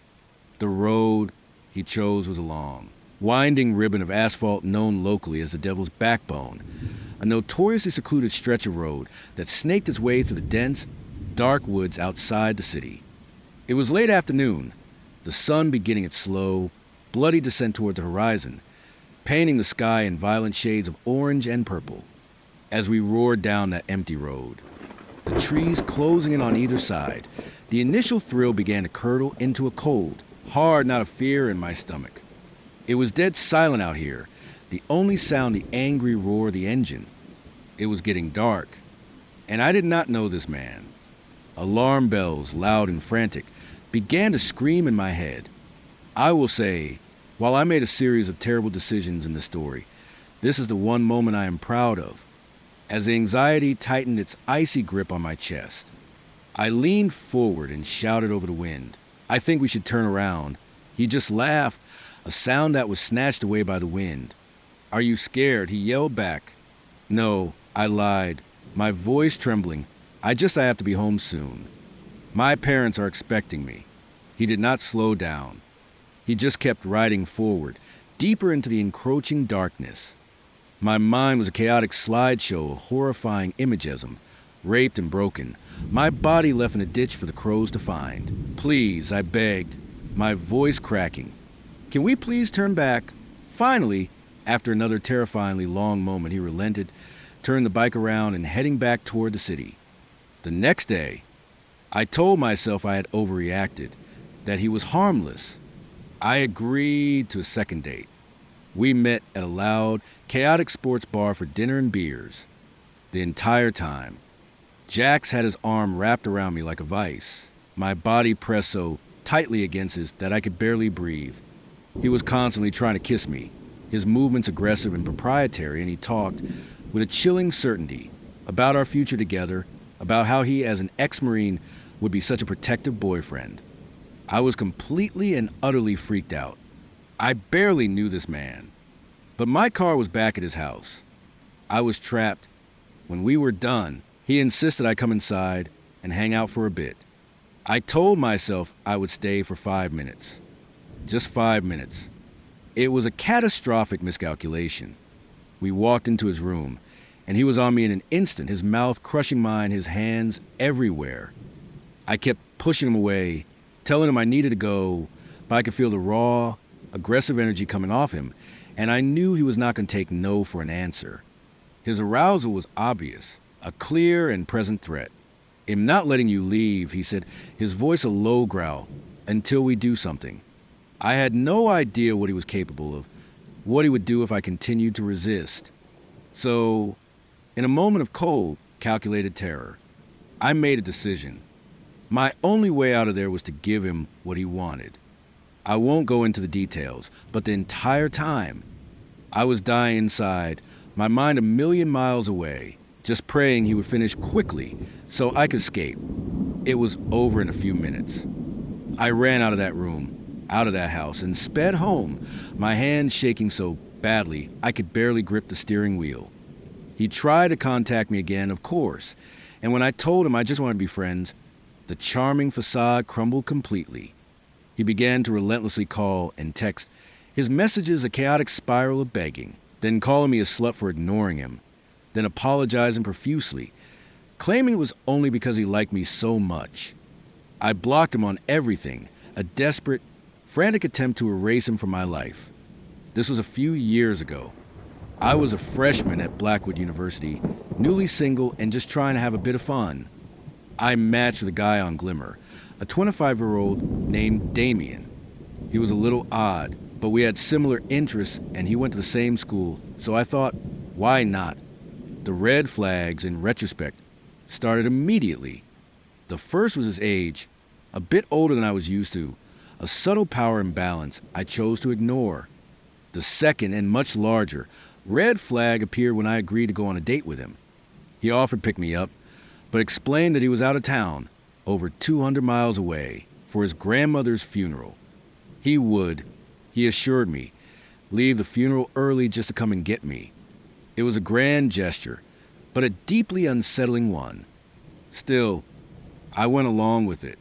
Speaker 2: The road he chose was a long, winding ribbon of asphalt known locally as the Devil's Backbone, a notoriously secluded stretch of road that snaked its way through the dense, dark woods outside the city. It was late afternoon, the sun beginning its slow, bloody descent toward the horizon, painting the sky in violent shades of orange and purple. As we roared down that empty road, the trees closing in on either side, the initial thrill began to curdle into a cold, hard knot of fear in my stomach. It was dead silent out here, the only sound the angry roar of the engine. It was getting dark, and I did not know this man. Alarm bells, loud and frantic, began to scream in my head. I will say, while I made a series of terrible decisions in the story, this is the one moment I am proud of. As the anxiety tightened its icy grip on my chest, I leaned forward and shouted over the wind, "I think we should turn around." He just laughed, a sound that was snatched away by the wind. "Are you scared?" he yelled back. "No," I lied, my voice trembling. I have to be home soon. My parents are expecting me." He did not slow down. He just kept riding forward, deeper into the encroaching darkness. My mind was a chaotic slideshow of horrifying imagism, raped and broken, my body left in a ditch for the crows to find. "Please," I begged, my voice cracking. "Can we please turn back?" Finally, after another terrifyingly long moment, he relented, turned the bike around, and heading back toward the city. The next day, I told myself I had overreacted, that he was harmless. I agreed to a second date. We met at a loud, chaotic sports bar for dinner and beers. The entire time, Jax had his arm wrapped around me like a vice, my body pressed so tightly against his that I could barely breathe. He was constantly trying to kiss me, his movements aggressive and proprietary, and he talked with a chilling certainty about our future together, about how he, as an ex-Marine, would be such a protective boyfriend. I was completely and utterly freaked out. I barely knew this man, but my car was back at his house. I was trapped. When we were done, he insisted I come inside and hang out for a bit. I told myself I would stay for 5 minutes. Just 5 minutes. It was a catastrophic miscalculation. We walked into his room, and he was on me in an instant, his mouth crushing mine, his hands everywhere. I kept pushing him away, telling him I needed to go, but I could feel the raw, aggressive energy coming off him, and I knew he was not going to take no for an answer. His arousal was obvious, a clear and present threat. "I'm not letting you leave," he said, his voice a low growl, "until we do something." I had no idea what he was capable of, what he would do if I continued to resist. So, in a moment of cold, calculated terror, I made a decision. My only way out of there was to give him what he wanted. I won't go into the details, but the entire time, I was dying inside, my mind a million miles away, just praying he would finish quickly so I could escape. It was over in a few minutes. I ran out of that room, out of that house, and sped home, my hands shaking so badly I could barely grip the steering wheel. He tried to contact me again, of course, and when I told him I just wanted to be friends, the charming facade crumbled completely. He began to relentlessly call and text, his messages a chaotic spiral of begging, then calling me a slut for ignoring him, then apologizing profusely, claiming it was only because he liked me so much. I blocked him on everything, a desperate, frantic attempt to erase him from my life. This was a few years ago. I was a freshman at Blackwood University, newly single and just trying to have a bit of fun. I matched with a guy on Glimmer, a 25-year-old named Damien. He was a little odd, but we had similar interests and he went to the same school, so I thought, why not? The red flags, in retrospect, started immediately. The first was his age, a bit older than I was used to, a subtle power imbalance I chose to ignore. The second, and much larger, red flag appeared when I agreed to go on a date with him. He offered to pick me up, but explained that he was out of town, over 200 miles away, for his grandmother's funeral. He would, he assured me, leave the funeral early just to come and get me. It was a grand gesture, but a deeply unsettling one. Still, I went along with it.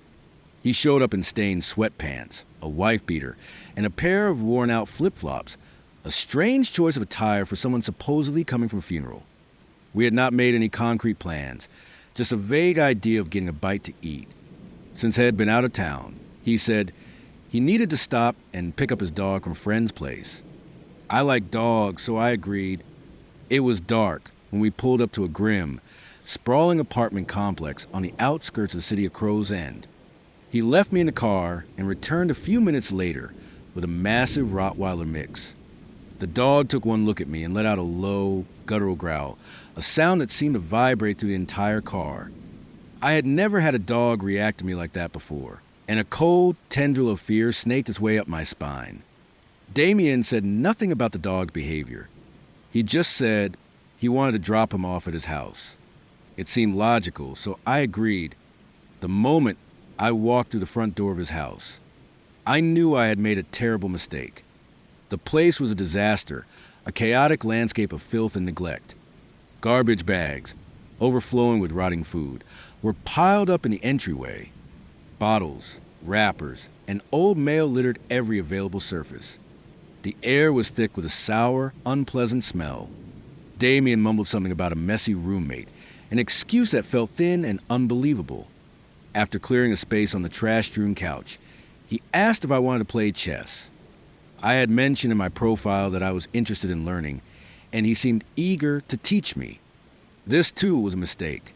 Speaker 2: He showed up in stained sweatpants, a wife beater, and a pair of worn-out flip-flops, a strange choice of attire for someone supposedly coming from a funeral. We had not made any concrete plans, just a vague idea of getting a bite to eat. Since I had been out of town, he said he needed to stop and pick up his dog from a friend's place. I like dogs, so I agreed. It was dark when we pulled up to a grim, sprawling apartment complex on the outskirts of the city of Crow's End. He left me in the car and returned a few minutes later with a massive Rottweiler mix. The dog took one look at me and let out a low, guttural growl, a sound that seemed to vibrate through the entire car. I had never had a dog react to me like that before, and a cold tendril of fear snaked its way up my spine. Damien said nothing about the dog's behavior. He just said he wanted to drop him off at his house. It seemed logical, so I agreed. The moment I walked through the front door of his house, I knew I had made a terrible mistake. The place was a disaster, a chaotic landscape of filth and neglect. Garbage bags, overflowing with rotting food, were piled up in the entryway. Bottles, wrappers, and old mail littered every available surface. The air was thick with a sour, unpleasant smell. Damien mumbled something about a messy roommate, an excuse that felt thin and unbelievable. After clearing a space on the trash-strewn couch, he asked if I wanted to play chess. I had mentioned in my profile that I was interested in learning, and he seemed eager to teach me. This, too, was a mistake.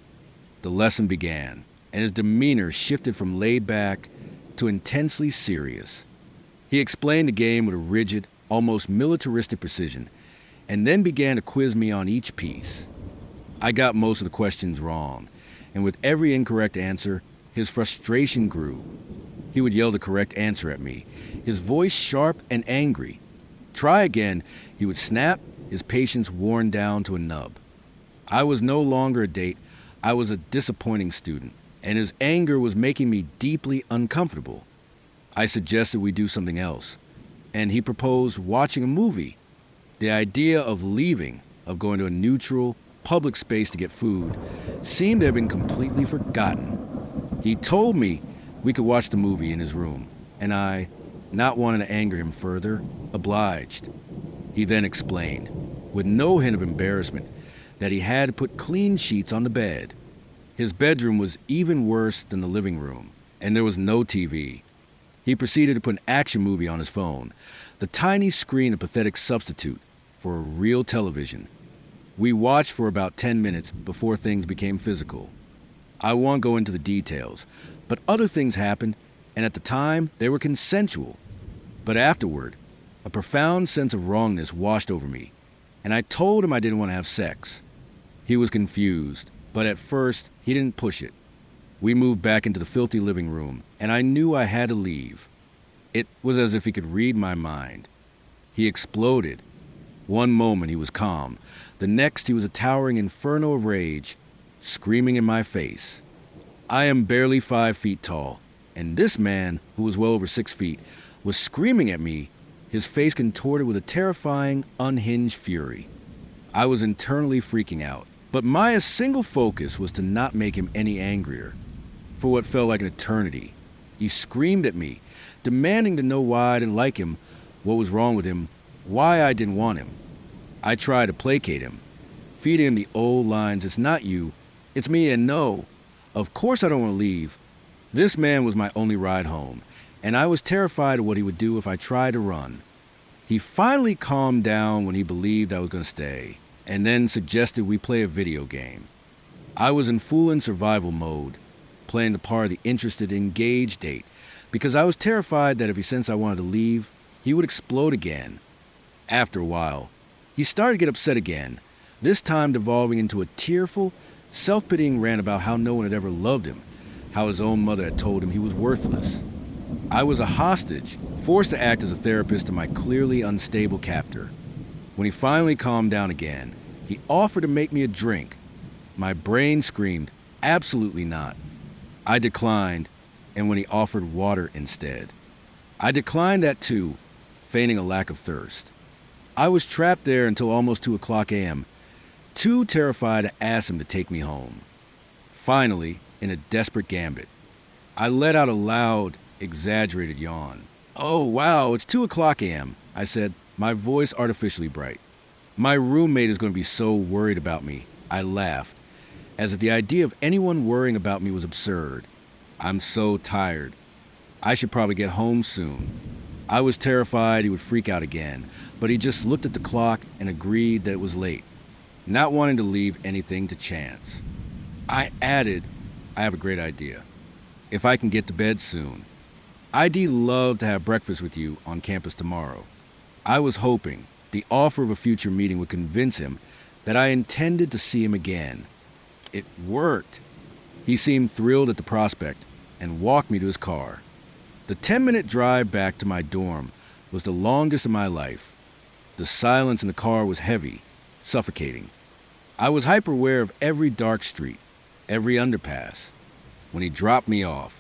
Speaker 2: The lesson began, and his demeanor shifted from laid back to intensely serious. He explained the game with a rigid, almost militaristic precision, and then began to quiz me on each piece. I got most of the questions wrong, and with every incorrect answer, his frustration grew. He would yell the correct answer at me, his voice sharp and angry. Try again, he would snap, his patience worn down to a nub. I was no longer a date, I was a disappointing student, and his anger was making me deeply uncomfortable. I suggested we do something else, and he proposed watching a movie. The idea of leaving, of going to a neutral, public space to get food, seemed to have been completely forgotten. He told me we could watch the movie in his room, and I, not wanting to anger him further, obliged. He then explained, with no hint of embarrassment, that he had to put clean sheets on the bed. His bedroom was even worse than the living room, and there was no TV. He proceeded to put an action movie on his phone, the tiny screen a pathetic substitute for a real television. We watched for about 10 minutes before things became physical. I won't go into the details, but other things happened, and at the time, they were consensual. But afterward, a profound sense of wrongness washed over me, and I told him I didn't want to have sex. He was confused, but at first, he didn't push it. We moved back into the filthy living room, and I knew I had to leave. It was as if he could read my mind. He exploded. One moment he was calm. The next he was a towering inferno of rage, screaming in my face. I am barely 5 feet tall, and this man, who was well over 6 feet, was screaming at me, his face contorted with a terrifying, unhinged fury. I was internally freaking out, but Maya's single focus was to not make him any angrier. For what felt like an eternity, he screamed at me, demanding to know why I didn't like him, what was wrong with him, why I didn't want him. I tried to placate him, feeding him the old lines, "It's not you, it's me, and no. Of course I don't want to leave." This man was my only ride home, and I was terrified of what he would do if I tried to run. He finally calmed down when he believed I was going to stay, and then suggested we play a video game. I was in full-in survival mode, playing the part of the interested, engaged date, because I was terrified that if he sensed I wanted to leave, he would explode again. After a while, he started to get upset again, this time devolving into a tearful, self-pitying rant about how no one had ever loved him, how his own mother had told him he was worthless. I was a hostage, forced to act as a therapist to my clearly unstable captor. When he finally calmed down again, he offered to make me a drink. My brain screamed, absolutely not. I declined, and when he offered water instead, I declined that too, feigning a lack of thirst. I was trapped there until almost 2:00 a.m., too terrified to ask him to take me home. Finally, in a desperate gambit, I let out a loud, exaggerated yawn. "Oh, wow, it's 2:00 a.m., I said, my voice artificially bright. "My roommate is going to be so worried about me," I laughed, as if the idea of anyone worrying about me was absurd. "I'm so tired. I should probably get home soon." I was terrified he would freak out again, but he just looked at the clock and agreed that it was late, not wanting to leave anything to chance. I added, "I have a great idea. If I can get to bed soon, I'd love to have breakfast with you on campus tomorrow." I was hoping the offer of a future meeting would convince him that I intended to see him again. It worked. He seemed thrilled at the prospect and walked me to his car. The 10-minute drive back to my dorm was the longest of my life. The silence in the car was heavy, suffocating. I was hyper-aware of every dark street, every underpass. When he dropped me off,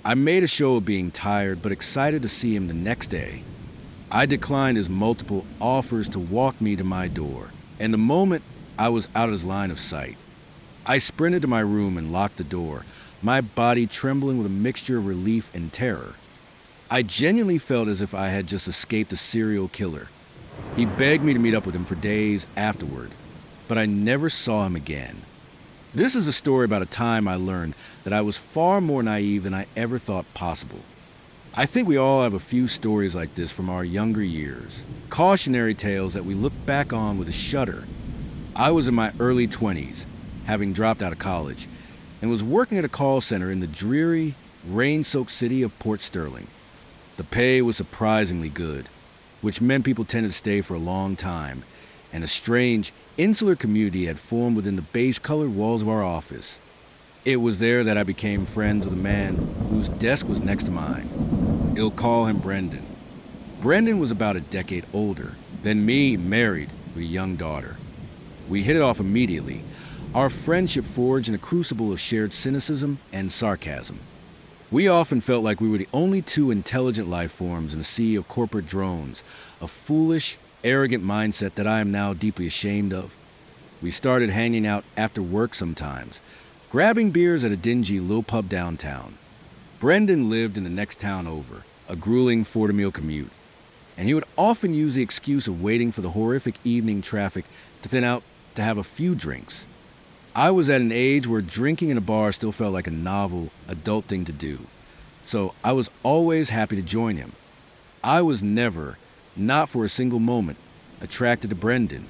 Speaker 2: I made a show of being tired but excited to see him the next day. I declined his multiple offers to walk me to my door, and the moment I was out of his line of sight, I sprinted to my room and locked the door, my body trembling with a mixture of relief and terror. I genuinely felt as if I had just escaped a serial killer. He begged me to meet up with him for days afterward, but I never saw him again. This is a story about a time I learned that I was far more naive than I ever thought possible. I think we all have a few stories like this from our younger years, cautionary tales that we look back on with a shudder. I was in my early 20s, having dropped out of college, and was working at a call center in the dreary, rain-soaked city of Port Sterling. The pay was surprisingly good, which meant people tended to stay for a long time, and a strange, insular community had formed within the beige-colored walls of our office. It was there that I became friends with a man whose desk was next to mine. I'll call him Brendan. Brendan was about a decade older than me, married with a young daughter. We hit it off immediately, our friendship forged in a crucible of shared cynicism and sarcasm. We often felt like we were the only two intelligent life forms in a sea of corporate drones, a foolish, arrogant mindset that I am now deeply ashamed of. We started hanging out after work sometimes, grabbing beers at a dingy little pub downtown. Brendan lived in the next town over, a grueling 4-meal commute, and he would often use the excuse of waiting for the horrific evening traffic to thin out to have a few drinks. I was at an age where drinking in a bar still felt like a novel, adult thing to do, so I was always happy to join him. I was never, not for a single moment, attracted to Brendan.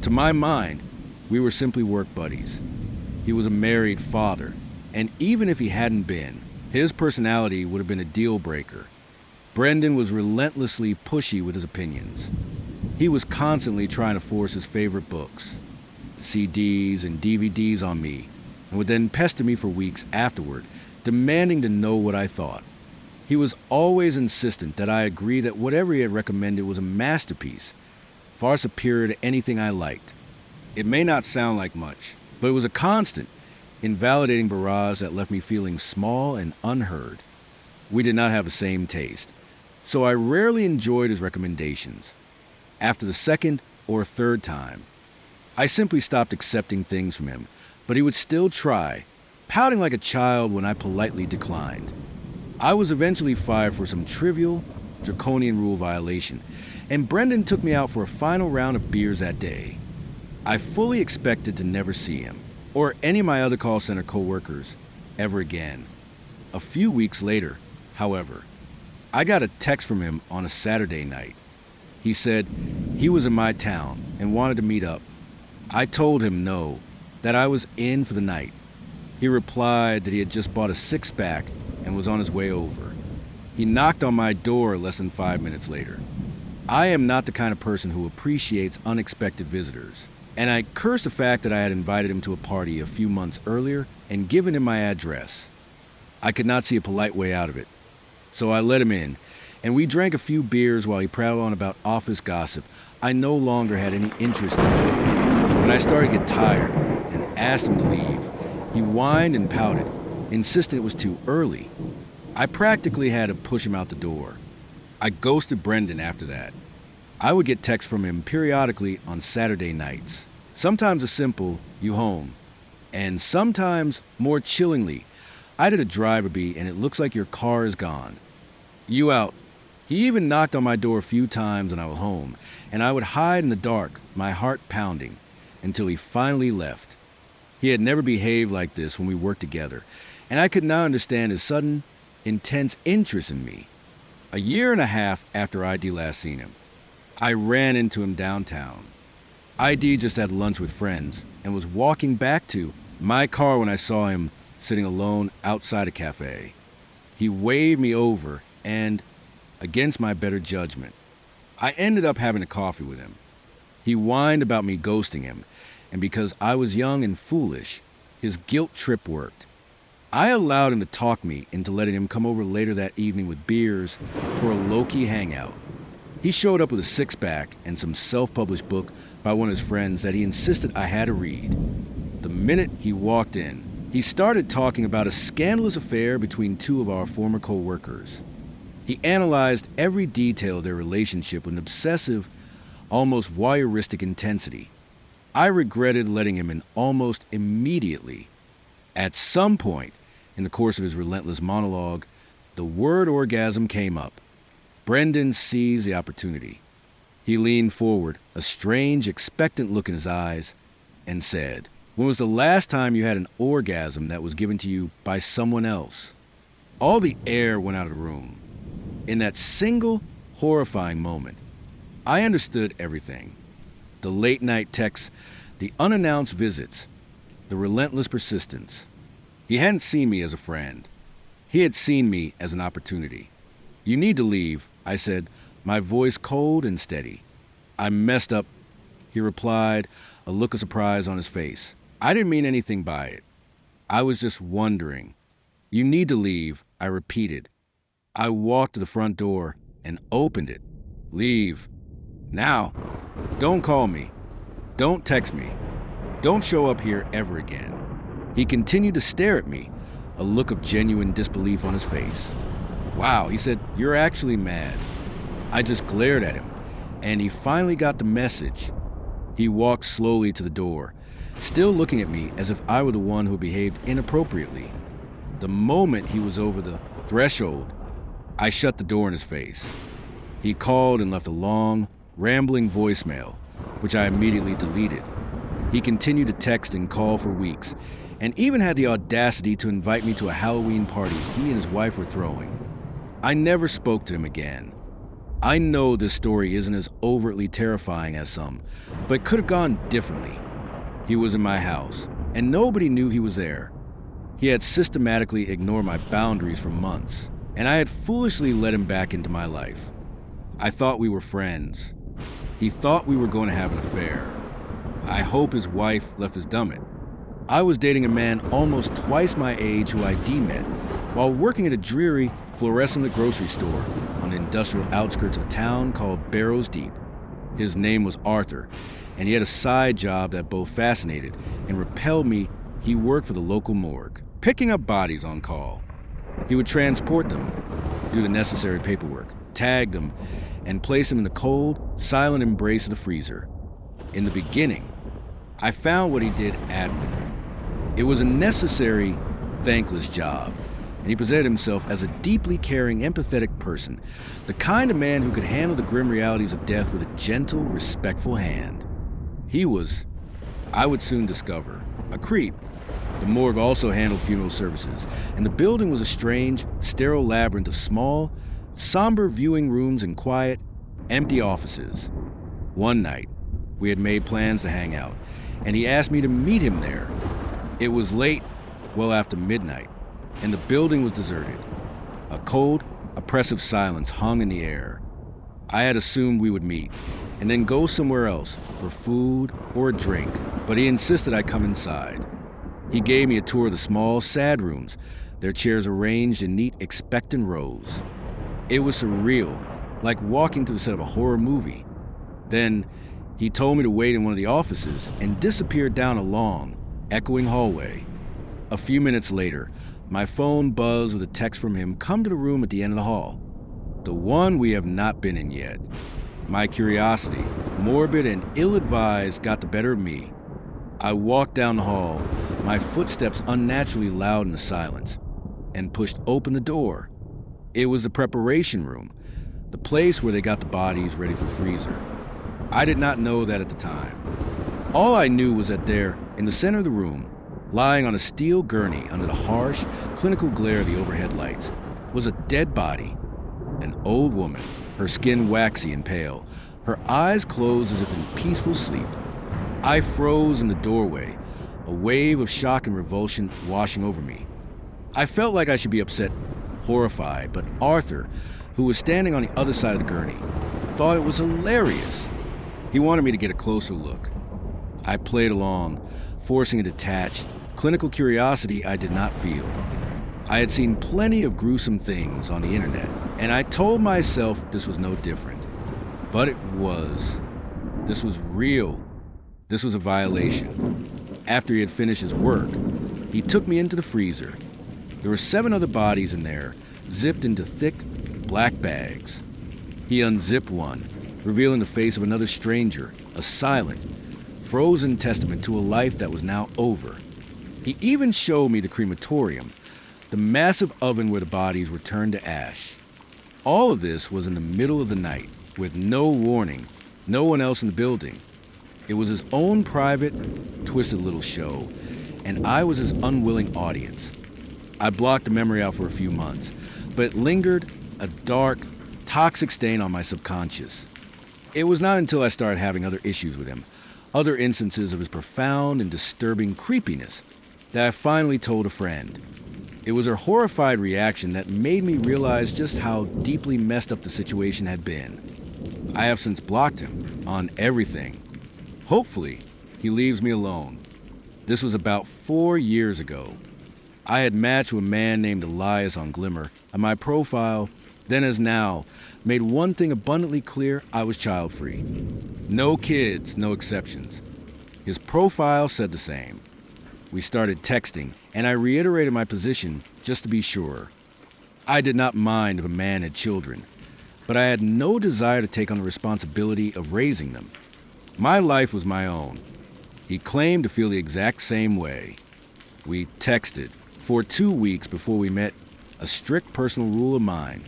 Speaker 2: To my mind, we were simply work buddies. He was a married father, and even if he hadn't been, his personality would have been a deal breaker. Brendan was relentlessly pushy with his opinions. He was constantly trying to force his favorite books, CDs and DVDs on me, and would then pester me for weeks afterward, demanding to know what I thought. He was always insistent that I agree that whatever he had recommended was a masterpiece, far superior to anything I liked. It may not sound like much, but it was a constant, invalidating barrage that left me feeling small and unheard. We did not have the same taste, so I rarely enjoyed his recommendations. After the second or third time, I simply stopped accepting things from him, but he would still try, pouting like a child when I politely declined. I was eventually fired for some trivial, draconian rule violation, and Brendan took me out for a final round of beers that day. I fully expected to never see him, or any of my other call center co-workers, ever again. A few weeks later, however, I got a text from him on a Saturday night. He said he was in my town and wanted to meet up. I told him no, that I was in for the night. He replied that he had just bought a six-pack and was on his way over. He knocked on my door less than 5 minutes later. I am not the kind of person who appreciates unexpected visitors, and I cursed the fact that I had invited him to a party a few months earlier and given him my address. I could not see a polite way out of it, so I let him in, and we drank a few beers while he prattled on about office gossip I no longer had any interest in. When I started to get tired and asked him to leave, he whined and pouted, insisted it was too early. I practically had to push him out the door. I ghosted Brendan after that. I would get texts from him periodically on Saturday nights. Sometimes a simple, "You home?" And sometimes, more chillingly, I did a drive-by and it looks like your car is gone. "You out?" He even knocked on my door a few times when I was home, and I would hide in the dark, my heart pounding, until he finally left. He had never behaved like this when we worked together, and I could now understand his sudden, intense interest in me. A year and a half after ID last seen him, I ran into him downtown. ID just had lunch with friends and was walking back to my car when I saw him sitting alone outside a cafe. He waved me over and, against my better judgment, I ended up having a coffee with him. He whined about me ghosting him, and because I was young and foolish, his guilt trip worked. I allowed him to talk me into letting him come over later that evening with beers for a low-key hangout. He showed up with a six-pack and some self-published book by one of his friends that he insisted I had to read. The minute he walked in, he started talking about a scandalous affair between two of our former co-workers. He analyzed every detail of their relationship with an obsessive, almost voyeuristic intensity. I regretted letting him in almost immediately. At some point in the course of his relentless monologue, the word orgasm came up. Brendan seized the opportunity. He leaned forward, a strange, expectant look in his eyes, and said, "When was the last time you had an orgasm that was given to you by someone else?" All the air went out of the room. In that single, horrifying moment, I understood everything. The late-night texts, the unannounced visits, the relentless persistence. He hadn't seen me as a friend. He had seen me as an opportunity. "You need to leave," I said, my voice cold and steady. "I messed up," he replied, a look of surprise on his face. I didn't mean anything by it. I was just wondering. "You need to leave," I repeated. I walked to the front door and opened it. "Leave. Now. Don't call me. Don't text me. Don't show up here ever again." He continued to stare at me, a look of genuine disbelief on his face. "Wow," he said, "you're actually mad." I just glared at him, and he finally got the message. He walked slowly to the door, still looking at me as if I were the one who behaved inappropriately. The moment he was over the threshold, I shut the door in his face. He called and left a long, rambling voicemail, which I immediately deleted. He continued to text and call for weeks, and even had the audacity to invite me to a Halloween party he and his wife were throwing. I never spoke to him again. I know this story isn't as overtly terrifying as some, but it could have gone differently. He was in my house, and nobody knew he was there. He had systematically ignored my boundaries for months, and I had foolishly let him back into my life. I thought we were friends. He thought we were going to have an affair. I hope his wife left his dumbit. I was dating a man almost twice my age who I met while working at a dreary, fluorescent grocery store on the industrial outskirts of a town called Barrows Deep. His name was Arthur, and he had a side job that both fascinated and repelled me. He worked for the local morgue, picking up bodies on call. He would transport them, do the necessary paperwork, tag them, and place them in the cold, silent embrace of the freezer. In the beginning, I found what he did admirable. It was a necessary, thankless job, and he presented himself as a deeply caring, empathetic person, the kind of man who could handle the grim realities of death with a gentle, respectful hand. He was, I would soon discover, a creep. The morgue also handled funeral services, and the building was a strange, sterile labyrinth of small, somber viewing rooms and quiet, empty offices. One night, we had made plans to hang out, and he asked me to meet him there. It was late, well after midnight, and the building was deserted. A cold, oppressive silence hung in the air. I had assumed we would meet, and then go somewhere else for food or a drink, but he insisted I come inside. He gave me a tour of the small, sad rooms, their chairs arranged in neat, expectant rows. It was surreal, like walking through the set of a horror movie. Then, he told me to wait in one of the offices and disappeared down a long, echoing hallway. A few minutes later, my phone buzzed with a text from him, "Come to the room at the end of the hall." The one we have not been in yet. My curiosity, morbid and ill-advised, got the better of me. I walked down the hall, my footsteps unnaturally loud in the silence, and pushed open the door. It was the preparation room, the place where they got the bodies ready for freezer. I did not know that at the time. All I knew was that there, in the center of the room, lying on a steel gurney under the harsh, clinical glare of the overhead lights, was a dead body. An old woman, her skin waxy and pale, her eyes closed as if in peaceful sleep. I froze in the doorway, a wave of shock and revulsion washing over me. I felt like I should be upset, horrified, but Arthur, who was standing on the other side of the gurney, thought it was hilarious. He wanted me to get a closer look. I played along, forcing a detached, clinical curiosity I did not feel. I had seen plenty of gruesome things on the internet, and I told myself this was no different. But it was. This was real. This was a violation. After he had finished his work, he took me into the freezer. There were 7 other bodies in there, zipped into thick, black bags. He unzipped one, revealing the face of another stranger, a silent, frozen testament to a life that was now over. He even showed me the crematorium, the massive oven where the bodies were turned to ash. All of this was in the middle of the night, with no warning, no one else in the building. It was his own private, twisted little show, and I was his unwilling audience. I blocked the memory out for a few months, but it lingered, a dark, toxic stain on my subconscious. It was not until I started having other issues with him, other instances of his profound and disturbing creepiness, that I finally told a friend. It was her horrified reaction that made me realize just how deeply messed up the situation had been. I have since blocked him on everything. Hopefully, he leaves me alone. This was about 4 years ago. I had matched with a man named Elias on Glimmer, and my profile, then as now, made one thing abundantly clear: I was child-free. No kids, no exceptions. His profile said the same. We started texting, and I reiterated my position just to be sure. I did not mind if a man had children, but I had no desire to take on the responsibility of raising them. My life was my own. He claimed to feel the exact same way. We texted for 2 weeks before we met, a strict personal rule of mine.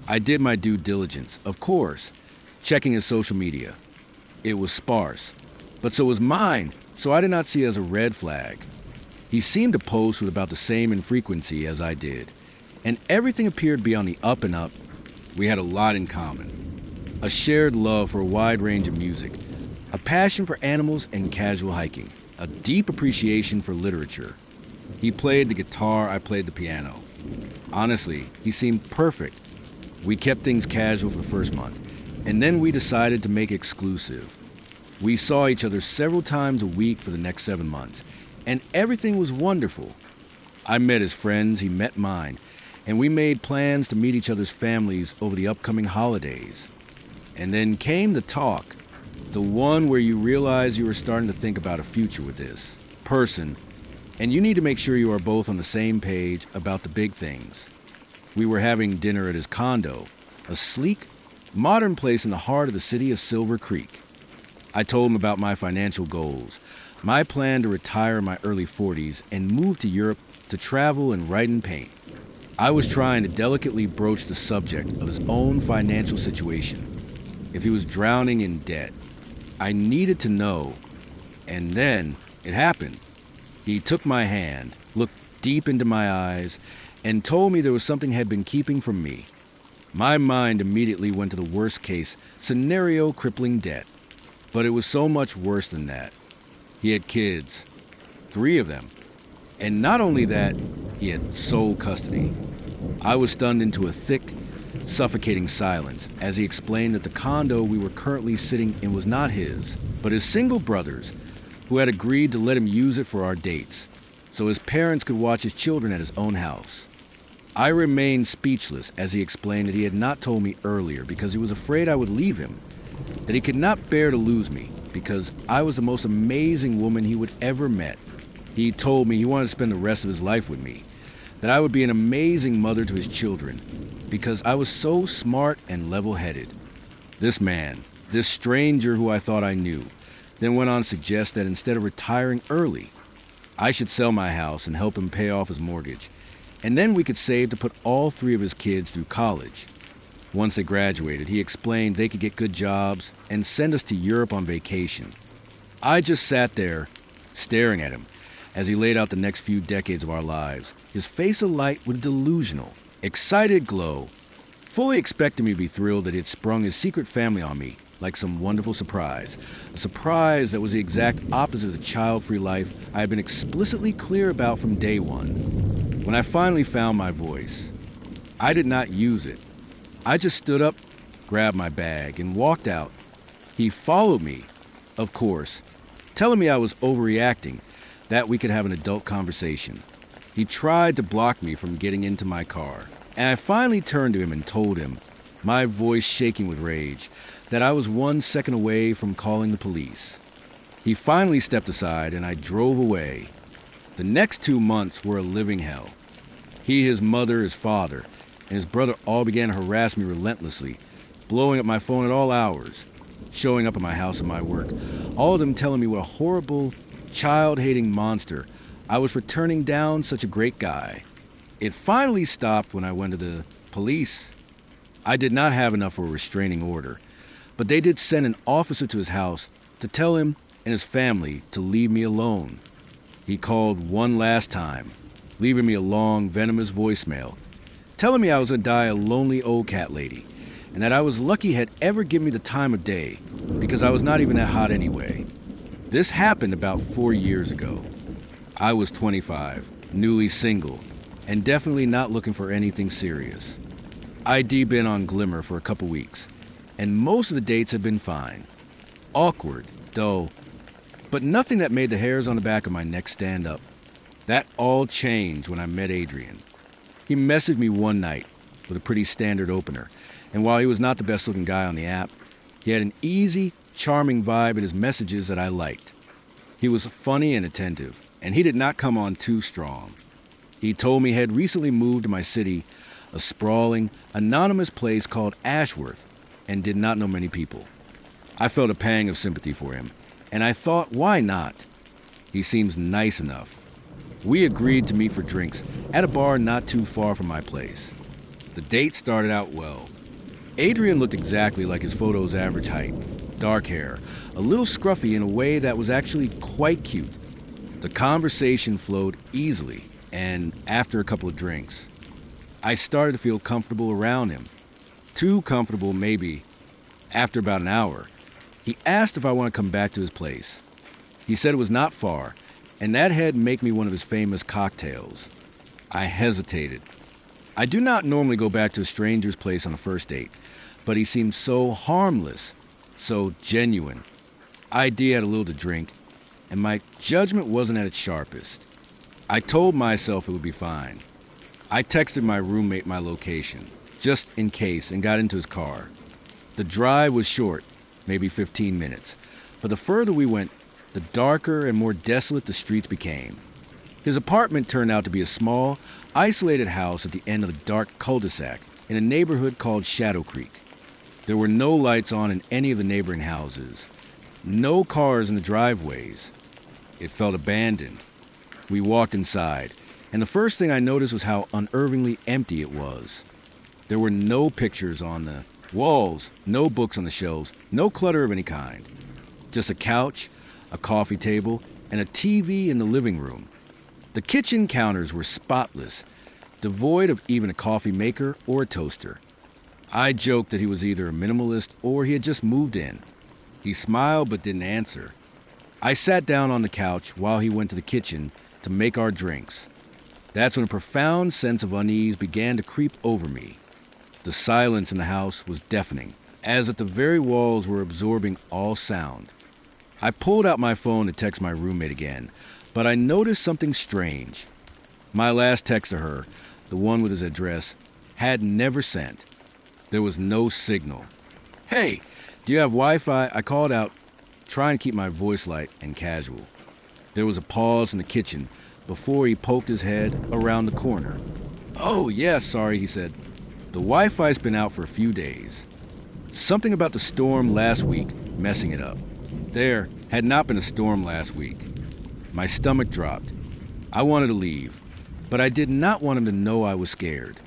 Speaker 2: I did my due diligence, of course, checking his social media. It was sparse, but so was mine, so I did not see it as a red flag. He seemed to post with about the same infrequency as I did, and everything appeared to be on the up and up. We had a lot in common. A shared love for a wide range of music, a passion for animals and casual hiking, a deep appreciation for literature. He played the guitar, I played the piano. Honestly, he seemed perfect. We kept things casual for the first month, and then we decided to make exclusive. We saw each other several times a week for the next 7 months, and everything was wonderful. I met his friends, he met mine, and we made plans to meet each other's families over the upcoming holidays. And then came the talk, the one where you realize you were starting to think about a future with this person, and you need to make sure you are both on the same page about the big things. We were having dinner at his condo, a sleek, modern place in the heart of the city of Silver Creek. I told him about my financial goals, my plan to retire in my early 40s and move to Europe to travel and write and paint. I was trying to delicately broach the subject of his own financial situation. If he was drowning in debt, I needed to know. And then it happened. He took my hand, looked deep into my eyes, and told me there was something he had been keeping from me. My mind immediately went to the worst case scenario, crippling debt. But it was so much worse than that. He had kids, 3 of them. And not only that, he had sole custody. I was stunned into a thick, suffocating silence as he explained that the condo we were currently sitting in was not his, but his single brother's, who had agreed to let him use it for our dates, so his parents could watch his children at his own house. I remained speechless as he explained that he had not told me earlier because he was afraid I would leave him, that he could not bear to lose me because I was the most amazing woman he would ever met. He told me he wanted to spend the rest of his life with me, that I would be an amazing mother to his children because I was so smart and level-headed. This man, this stranger who I thought I knew, then went on to suggest that instead of retiring early, I should sell my house and help him pay off his mortgage, and then we could save to put all 3 of his kids through college. Once they graduated, he explained they could get good jobs and send us to Europe on vacation. I just sat there, staring at him, as he laid out the next few decades of our lives, his face alight with a delusional, excited glow, fully expecting me to be thrilled that he had sprung his secret family on me like some wonderful surprise, a surprise that was the exact opposite of the child-free life I had been explicitly clear about from day one. When I finally found my voice, I did not use it. I just stood up, grabbed my bag, and walked out. He followed me, of course, telling me I was overreacting, that we could have an adult conversation. He tried to block me from getting into my car, and I finally turned to him and told him, my voice shaking with rage, that I was 1 second away from calling the police. He finally stepped aside, and I drove away. The next 2 months were a living hell. He, his mother, his father, and his brother all began to harass me relentlessly, blowing up my phone at all hours, showing up at my house and my work, all of them telling me what a horrible, child-hating monster I was for turning down such a great guy. It finally stopped when I went to the police. I did not have enough for a restraining order, but they did send an officer to his house to tell him and his family to leave me alone. He called one last time, leaving me a long, venomous voicemail, telling me I was going to die a lonely old cat lady, and that I was lucky he had ever given me the time of day, because I was not even that hot anyway. This happened about 4 years ago. I was 25, newly single, and definitely not looking for anything serious. I'd been on Glimmer for a couple weeks, and most of the dates had been fine. Awkward, dull, but nothing that made the hairs on the back of my neck stand up. That all changed when I met Adrian. He messaged me one night with a pretty standard opener, and while he was not the best looking guy on the app, he had an easy, charming vibe in his messages that I liked. He was funny and attentive, and he did not come on too strong. He told me he had recently moved to my city, a sprawling, anonymous place called Ashworth, and did not know many people. I felt a pang of sympathy for him, and I thought, why not? He seems nice enough. We agreed to meet for drinks at a bar not too far from my place. The date started out well. Adrian looked exactly like his photo's average height, dark hair, a little scruffy in a way that was actually quite cute. The conversation flowed easily, and after a couple of drinks, I started to feel comfortable around him. Too comfortable, maybe. After about an hour, he asked if I want to come back to his place. He said it was not far, and that he'd make me one of his famous cocktails. I hesitated. I do not normally go back to a stranger's place on a first date, but he seemed so harmless, so genuine. I had a little to drink, and my judgment wasn't at its sharpest. I told myself it would be fine. I texted my roommate my location, just in case, and got into his car. The drive was short, maybe 15 minutes, but the further we went, the darker and more desolate the streets became. His apartment turned out to be a small, isolated house at the end of a dark cul-de-sac in a neighborhood called Shadow Creek. There were no lights on in any of the neighboring houses, no cars in the driveways. It felt abandoned. We walked inside, and the first thing I noticed was how unnervingly empty it was. There were no pictures on the walls, no books on the shelves, no clutter of any kind. Just a couch, a coffee table, and a TV in the living room. The kitchen counters were spotless, devoid of even a coffee maker or a toaster. I joked that he was either a minimalist or he had just moved in. He smiled but didn't answer. I sat down on the couch while he went to the kitchen to make our drinks. That's when a profound sense of unease began to creep over me. The silence in the house was deafening, as if the very walls were absorbing all sound. I pulled out my phone to text my roommate again, but I noticed something strange. My last text to her, the one with his address, had never sent. There was no signal. "Hey, do you have Wi-Fi?" I called out, trying to keep my voice light and casual. There was a pause in the kitchen before he poked his head around the corner. "Oh, yeah, sorry," he said. "The Wi-Fi's been out for a few days. Something about the storm last week messing it up." There had not been a storm last week. My stomach dropped. I wanted to leave, but I did not want him to know I was scared.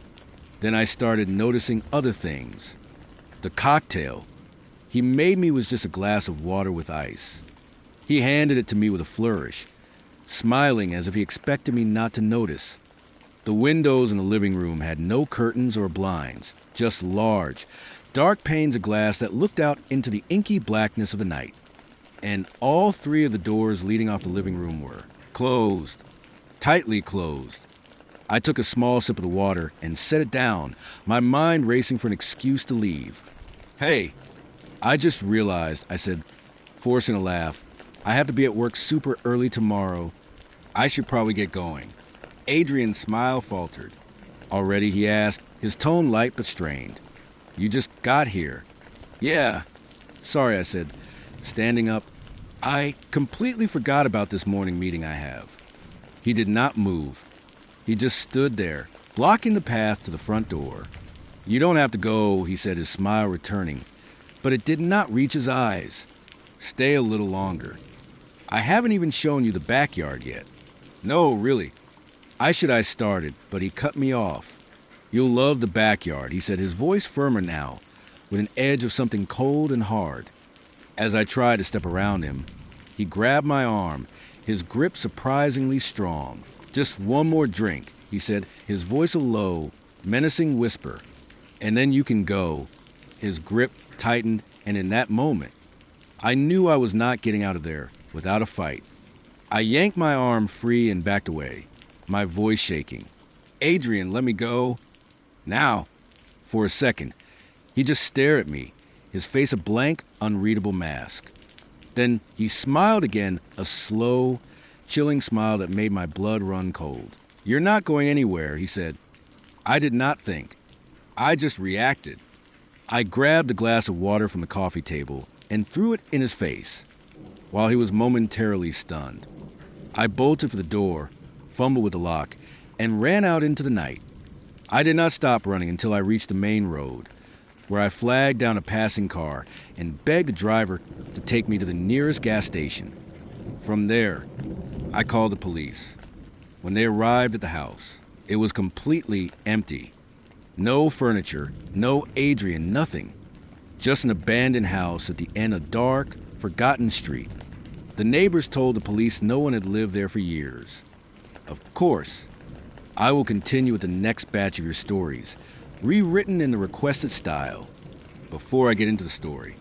Speaker 2: Then I started noticing other things. The cocktail he made me was just a glass of water with ice. He handed it to me with a flourish, smiling as if he expected me not to notice. The windows in the living room had no curtains or blinds, just large, dark panes of glass that looked out into the inky blackness of the night. And all three of the doors leading off the living room were closed, tightly closed. I took a small sip of the water and set it down, my mind racing for an excuse to leave. "Hey, I just realized," I said, forcing a laugh. "I have to be at work super early tomorrow. I should probably get going." Adrian's smile faltered. "Already?" he asked, his tone light but strained. "You just got here." "Yeah." "Sorry," I said, standing up. "I completely forgot about this morning meeting I have." He did not move. He just stood there, blocking the path to the front door. "You don't have to go," he said, his smile returning, but it did not reach his eyes. "Stay a little longer. I haven't even shown you the backyard yet." "No, really." I started, but he cut me off. "You'll love the backyard," he said, his voice firmer now, with an edge of something cold and hard. As I tried to step around him, he grabbed my arm, his grip surprisingly strong. "Just one more drink," he said, his voice a low, menacing whisper. "And then you can go." His grip tightened, and in that moment, I knew I was not getting out of there without a fight. I yanked my arm free and backed away, my voice shaking. "Adrian, let me go." "Now." For a second, he just stared at me, his face a blank, unreadable mask. Then he smiled again, a slow, chilling smile that made my blood run cold. "You're not going anywhere," he said. I did not think. I just reacted. I grabbed a glass of water from the coffee table and threw it in his face, while he was momentarily stunned. I bolted for the door, fumbled with the lock, and ran out into the night. I did not stop running until I reached the main road, where I flagged down a passing car and begged the driver to take me to the nearest gas station. From there, I called the police. When they arrived at the house, it was completely empty. No furniture, no Adrian, nothing. Just an abandoned house at the end of a dark, forgotten street. The neighbors told the police no one had lived there for years. Of course, I will continue with the next batch of your stories, rewritten in the requested style. Before I get into the story,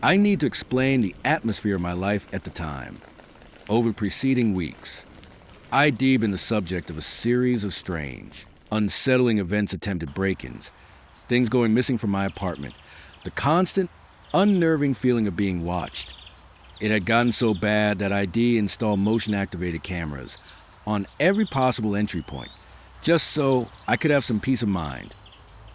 Speaker 2: I need to explain the atmosphere of my life at the time. Over preceding weeks, I deep in the subject of a series of strange, unsettling events, attempted break-ins, things going missing from my apartment, the constant, unnerving feeling of being watched. It had gotten so bad that ID installed motion-activated cameras on every possible entry point, just so I could have some peace of mind.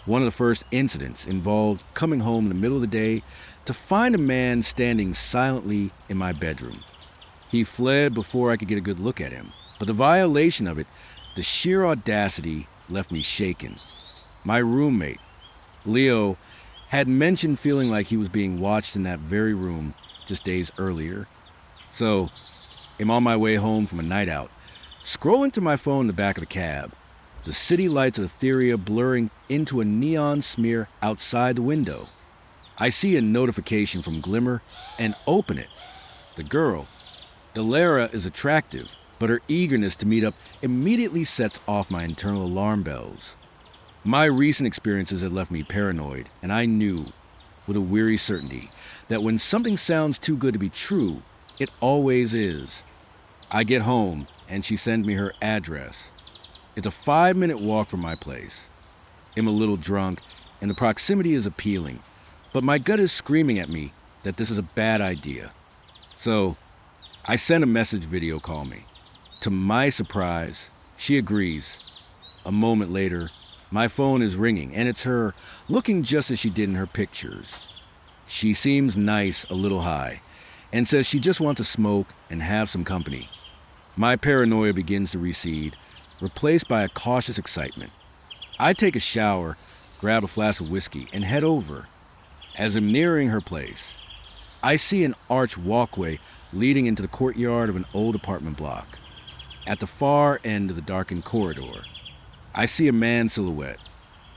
Speaker 2: One of the first incidents involved coming home in the middle of the day to find a man standing silently in my bedroom. He fled before I could get a good look at him, but the violation of it, the sheer audacity, left me shaken. My roommate, Leo, had mentioned feeling like he was being watched in that very room just days earlier. So, I'm on my way home from a night out, scrolling through my phone in the back of the cab, the city lights of Etheria blurring into a neon smear outside the window. I see a notification from Glimmer and open it. The girl, Delara, is attractive, but her eagerness to meet up immediately sets off my internal alarm bells. My recent experiences had left me paranoid, and I knew, with a weary certainty, that when something sounds too good to be true, it always is. I get home, and she sends me her address. It's a 5-minute walk from my place. I'm a little drunk, and the proximity is appealing, but my gut is screaming at me that this is a bad idea. So, I send a message video call me. To my surprise, she agrees. A moment later, my phone is ringing, and it's her, looking just as she did in her pictures. She seems nice, a little high, and says she just wants to smoke and have some company. My paranoia begins to recede, replaced by a cautious excitement. I take a shower, grab a flask of whiskey, and head over. As I'm nearing her place, I see an arched walkway leading into the courtyard of an old apartment block. At the far end of the darkened corridor, I see a man's silhouette.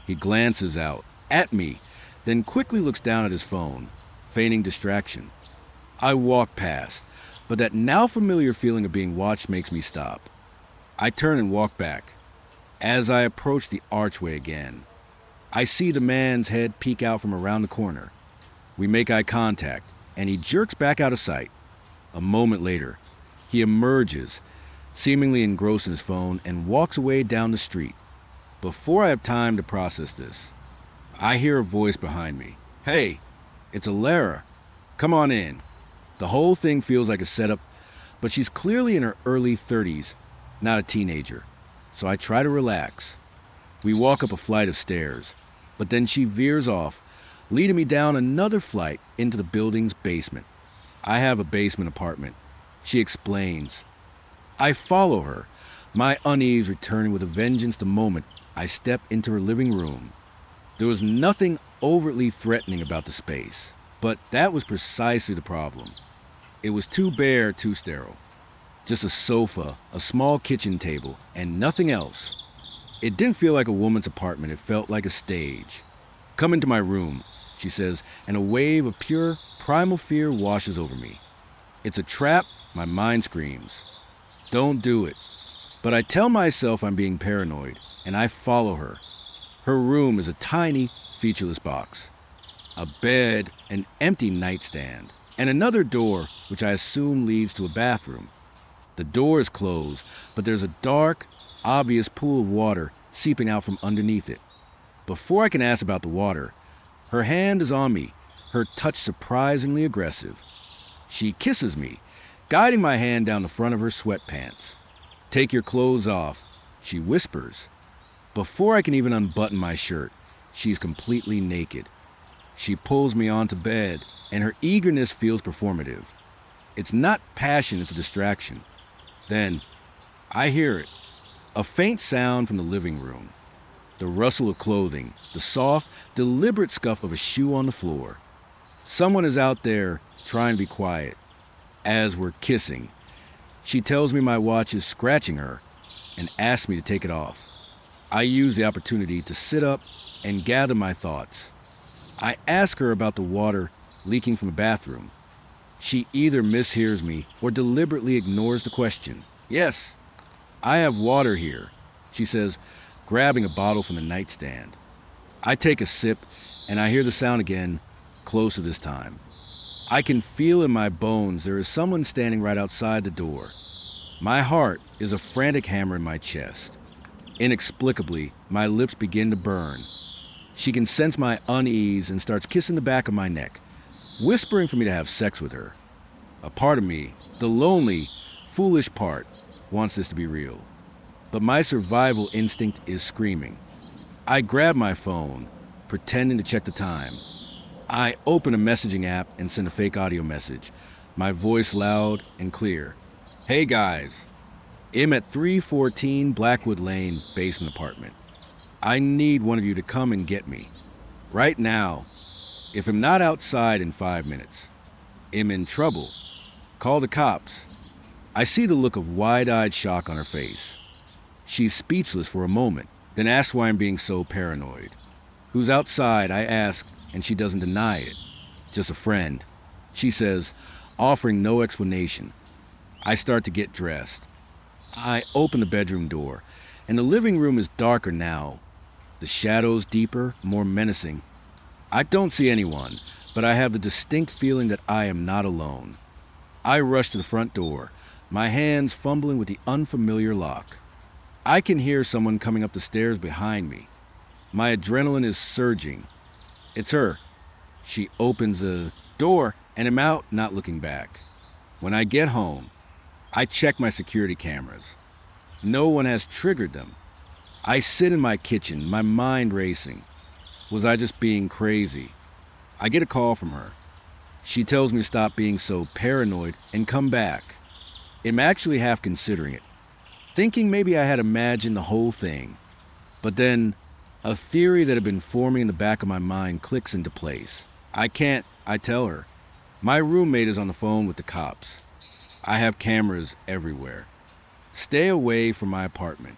Speaker 2: He glances out at me, then quickly looks down at his phone, feigning distraction. I walk past, but that now familiar feeling of being watched makes me stop. I turn and walk back. As I approach the archway again, I see the man's head peek out from around the corner. We make eye contact, and he jerks back out of sight. A moment later, he emerges, seemingly engrossed in his phone, and walks away down the street. Before I have time to process this, I hear a voice behind me. Hey, it's Alara. Come on in. The whole thing feels like a setup, but she's clearly in her early 30s, not a teenager. So I try to relax. We walk up a flight of stairs, but then she veers off, leading me down another flight into the building's basement. I have a basement apartment, she explains. I follow her, my unease returning with a vengeance the moment I step into her living room. There was nothing overtly threatening about the space, but that was precisely the problem. It was too bare, too sterile. Just a sofa, a small kitchen table, and nothing else. It didn't feel like a woman's apartment, it felt like a stage. Come into my room, she says, and a wave of pure, primal fear washes over me. It's a trap, my mind screams. Don't do it. But I tell myself I'm being paranoid, and I follow her. Her room is a tiny, featureless box. A bed, an empty nightstand, and another door which I assume leads to a bathroom. The door is closed, but there's a dark, obvious pool of water seeping out from underneath it. Before I can ask about the water, her hand is on me, her touch surprisingly aggressive. She kisses me, guiding my hand down the front of her sweatpants. Take your clothes off, she whispers. Before I can even unbutton my shirt, she's completely naked. She pulls me onto bed, and her eagerness feels performative. It's not passion, it's a distraction. Then, I hear it. A faint sound from the living room. The rustle of clothing, the soft, deliberate scuff of a shoe on the floor. Someone is out there trying to be quiet. As we're kissing, she tells me my watch is scratching her and asks me to take it off. I use the opportunity to sit up and gather my thoughts. I ask her about the water leaking from the bathroom. She either mishears me or deliberately ignores the question. Yes, I have water here, she says, grabbing a bottle from the nightstand. I take a sip, and I hear the sound again, closer this time. I can feel in my bones there is someone standing right outside the door. My heart is a frantic hammer in my chest. Inexplicably, my lips begin to burn. She can sense my unease and starts kissing the back of my neck, whispering for me to have sex with her. A part of me, the lonely, foolish part, wants this to be real. But my survival instinct is screaming. I grab my phone, pretending to check the time. I open a messaging app and send a fake audio message, my voice loud and clear. Hey guys, I'm at 314 Blackwood Lane, basement apartment. I need one of you to come and get me. Right now. If I'm not outside in 5 minutes, I'm in trouble. Call the cops. I see the look of wide-eyed shock on her face. She's speechless for a moment, then asks why I'm being so paranoid. Who's outside, I ask, and she doesn't deny it. Just a friend, she says, offering no explanation. I start to get dressed. I open the bedroom door, and the living room is darker now. The shadows deeper, more menacing. I don't see anyone, but I have the distinct feeling that I am not alone. I rush to the front door, my hands fumbling with the unfamiliar lock. I can hear someone coming up the stairs behind me. My adrenaline is surging. It's her. She opens the door, and I'm out, not looking back. When I get home, I check my security cameras. No one has triggered them. I sit in my kitchen, my mind racing. Was I just being crazy? I get a call from her. She tells me to stop being so paranoid and come back. I'm actually half considering it, thinking maybe I had imagined the whole thing. But then, a theory that had been forming in the back of my mind clicks into place. I tell her. My roommate is on the phone with the cops. I have cameras everywhere. Stay away from my apartment.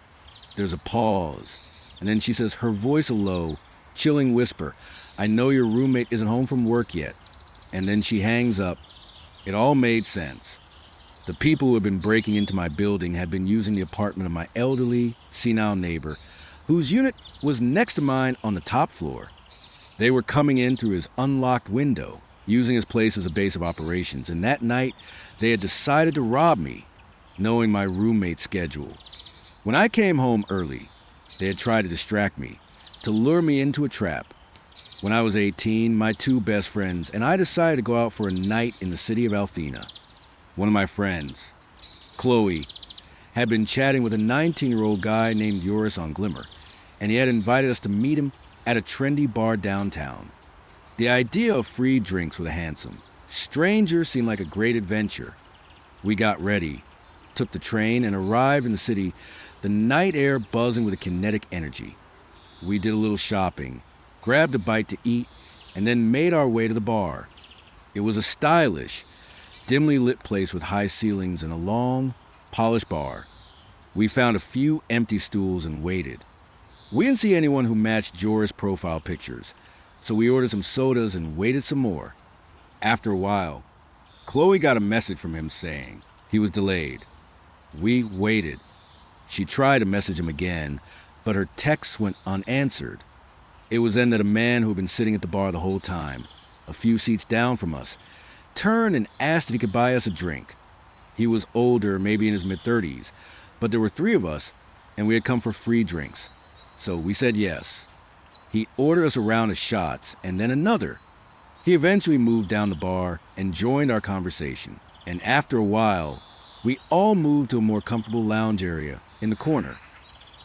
Speaker 2: There's a pause, and then she says, her voice a low, chilling whisper, I know your roommate isn't home from work yet. And then she hangs up. It all made sense. The people who had been breaking into my building had been using the apartment of my elderly, senile neighbor, whose unit was next to mine on the top floor. They were coming in through his unlocked window, using his place as a base of operations, and that night they had decided to rob me, knowing my roommate's schedule. When I came home early, they had tried to distract me, to lure me into a trap. When I was 18, my two best friends and I decided to go out for a night in the city of Althena. One of my friends, Chloe, had been chatting with a 19-year-old guy named Joris on Glimmer, and he had invited us to meet him at a trendy bar downtown. The idea of free drinks with a handsome stranger seemed like a great adventure. We got ready, took the train, and arrived in the city, the night air buzzing with a kinetic energy. We did a little shopping, grabbed a bite to eat, and then made our way to the bar. It was a stylish, dimly lit place with high ceilings and a long, polished bar. We found a few empty stools and waited. We didn't see anyone who matched Joris' profile pictures, so we ordered some sodas and waited some more. After a while, Chloe got a message from him saying he was delayed. We waited. She tried to message him again, but her texts went unanswered. It was then that a man who had been sitting at the bar the whole time, a few seats down from us, turned and asked if he could buy us a drink. He was older, maybe in his mid-30s, but there were three of us, and we had come for free drinks. So we said yes. He ordered us a round of shots, and then another. He eventually moved down the bar and joined our conversation, and after a while, we all moved to a more comfortable lounge area in the corner.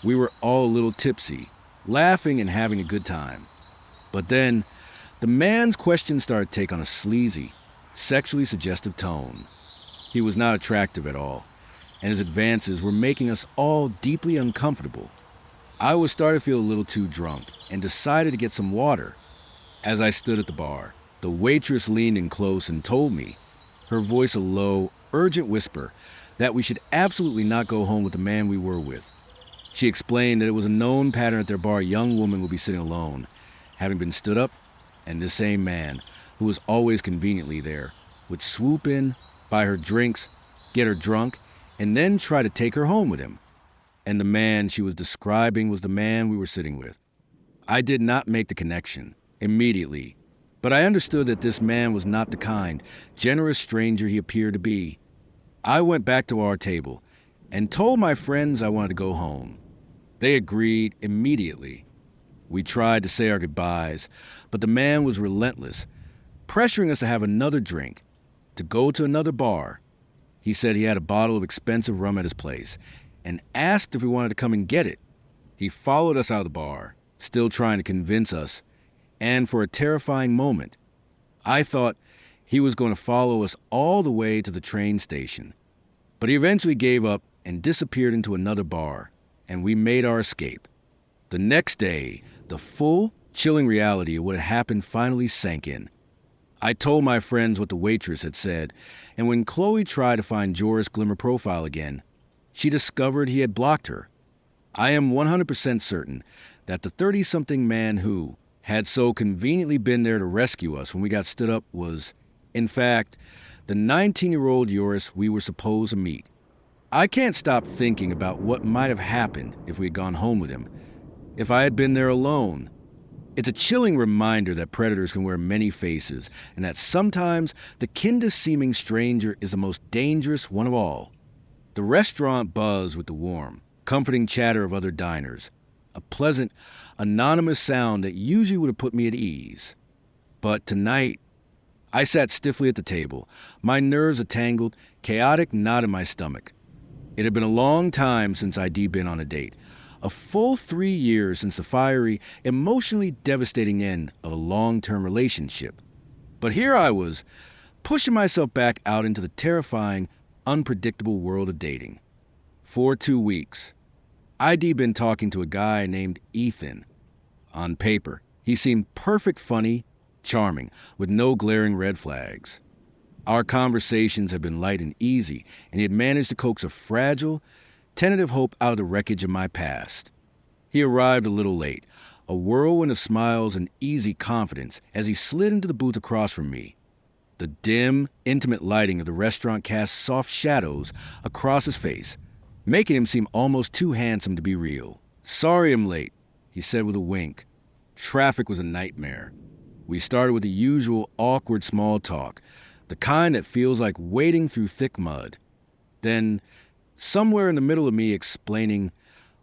Speaker 2: We were all a little tipsy, laughing and having a good time. But then, the man's questions started to take on a sleazy, sexually suggestive tone. He was not attractive at all, and his advances were making us all deeply uncomfortable. I was starting to feel a little too drunk and decided to get some water. As I stood at the bar, the waitress leaned in close and told me, her voice a low, urgent whisper, that we should absolutely not go home with the man we were with. She explained that it was a known pattern at their bar a young woman would be sitting alone, having been stood up, and this same man, who was always conveniently there, would swoop in, buy her drinks, get her drunk, and then try to take her home with him. And the man she was describing was the man we were sitting with. I did not make the connection immediately, but I understood that this man was not the kind, generous stranger he appeared to be. I went back to our table and told my friends I wanted to go home. They agreed immediately. We tried to say our goodbyes, but the man was relentless, pressuring us to have another drink, to go to another bar. He said he had a bottle of expensive rum at his place and asked if we wanted to come and get it. He followed us out of the bar, still trying to convince us, and for a terrifying moment, I thought he was going to follow us all the way to the train station. But he eventually gave up and disappeared into another bar, and we made our escape. The next day, the full, chilling reality of what had happened finally sank in. I told my friends what the waitress had said, and when Chloe tried to find Joris' Glimmer profile again, she discovered he had blocked her. I am 100% certain that the 30-something man who had so conveniently been there to rescue us when we got stood up was, in fact, the 19-year-old Joris we were supposed to meet. I can't stop thinking about what might have happened if we had gone home with him, if I had been there alone. It's a chilling reminder that predators can wear many faces, and that sometimes the kindest-seeming stranger is the most dangerous one of all. The restaurant buzzed with the warm, comforting chatter of other diners, a pleasant, anonymous sound that usually would have put me at ease. But tonight, I sat stiffly at the table, my nerves a tangled, chaotic knot in my stomach. It had been a long time since I'd been on a date, a full 3 years since the fiery, emotionally devastating end of a long-term relationship. But here I was, pushing myself back out into the terrifying, unpredictable world of dating. For 2 weeks, I'd been talking to a guy named Ethan. On paper, he seemed perfect, funny, charming, with no glaring red flags. Our conversations had been light and easy, and he had managed to coax a fragile, tentative hope out of the wreckage of my past. He arrived a little late, a whirlwind of smiles and easy confidence as he slid into the booth across from me. The dim, intimate lighting of the restaurant cast soft shadows across his face, making him seem almost too handsome to be real. "Sorry I'm late," he said with a wink. Traffic was a nightmare. We started with the usual awkward small talk, the kind that feels like wading through thick mud. Then, somewhere in the middle of me explaining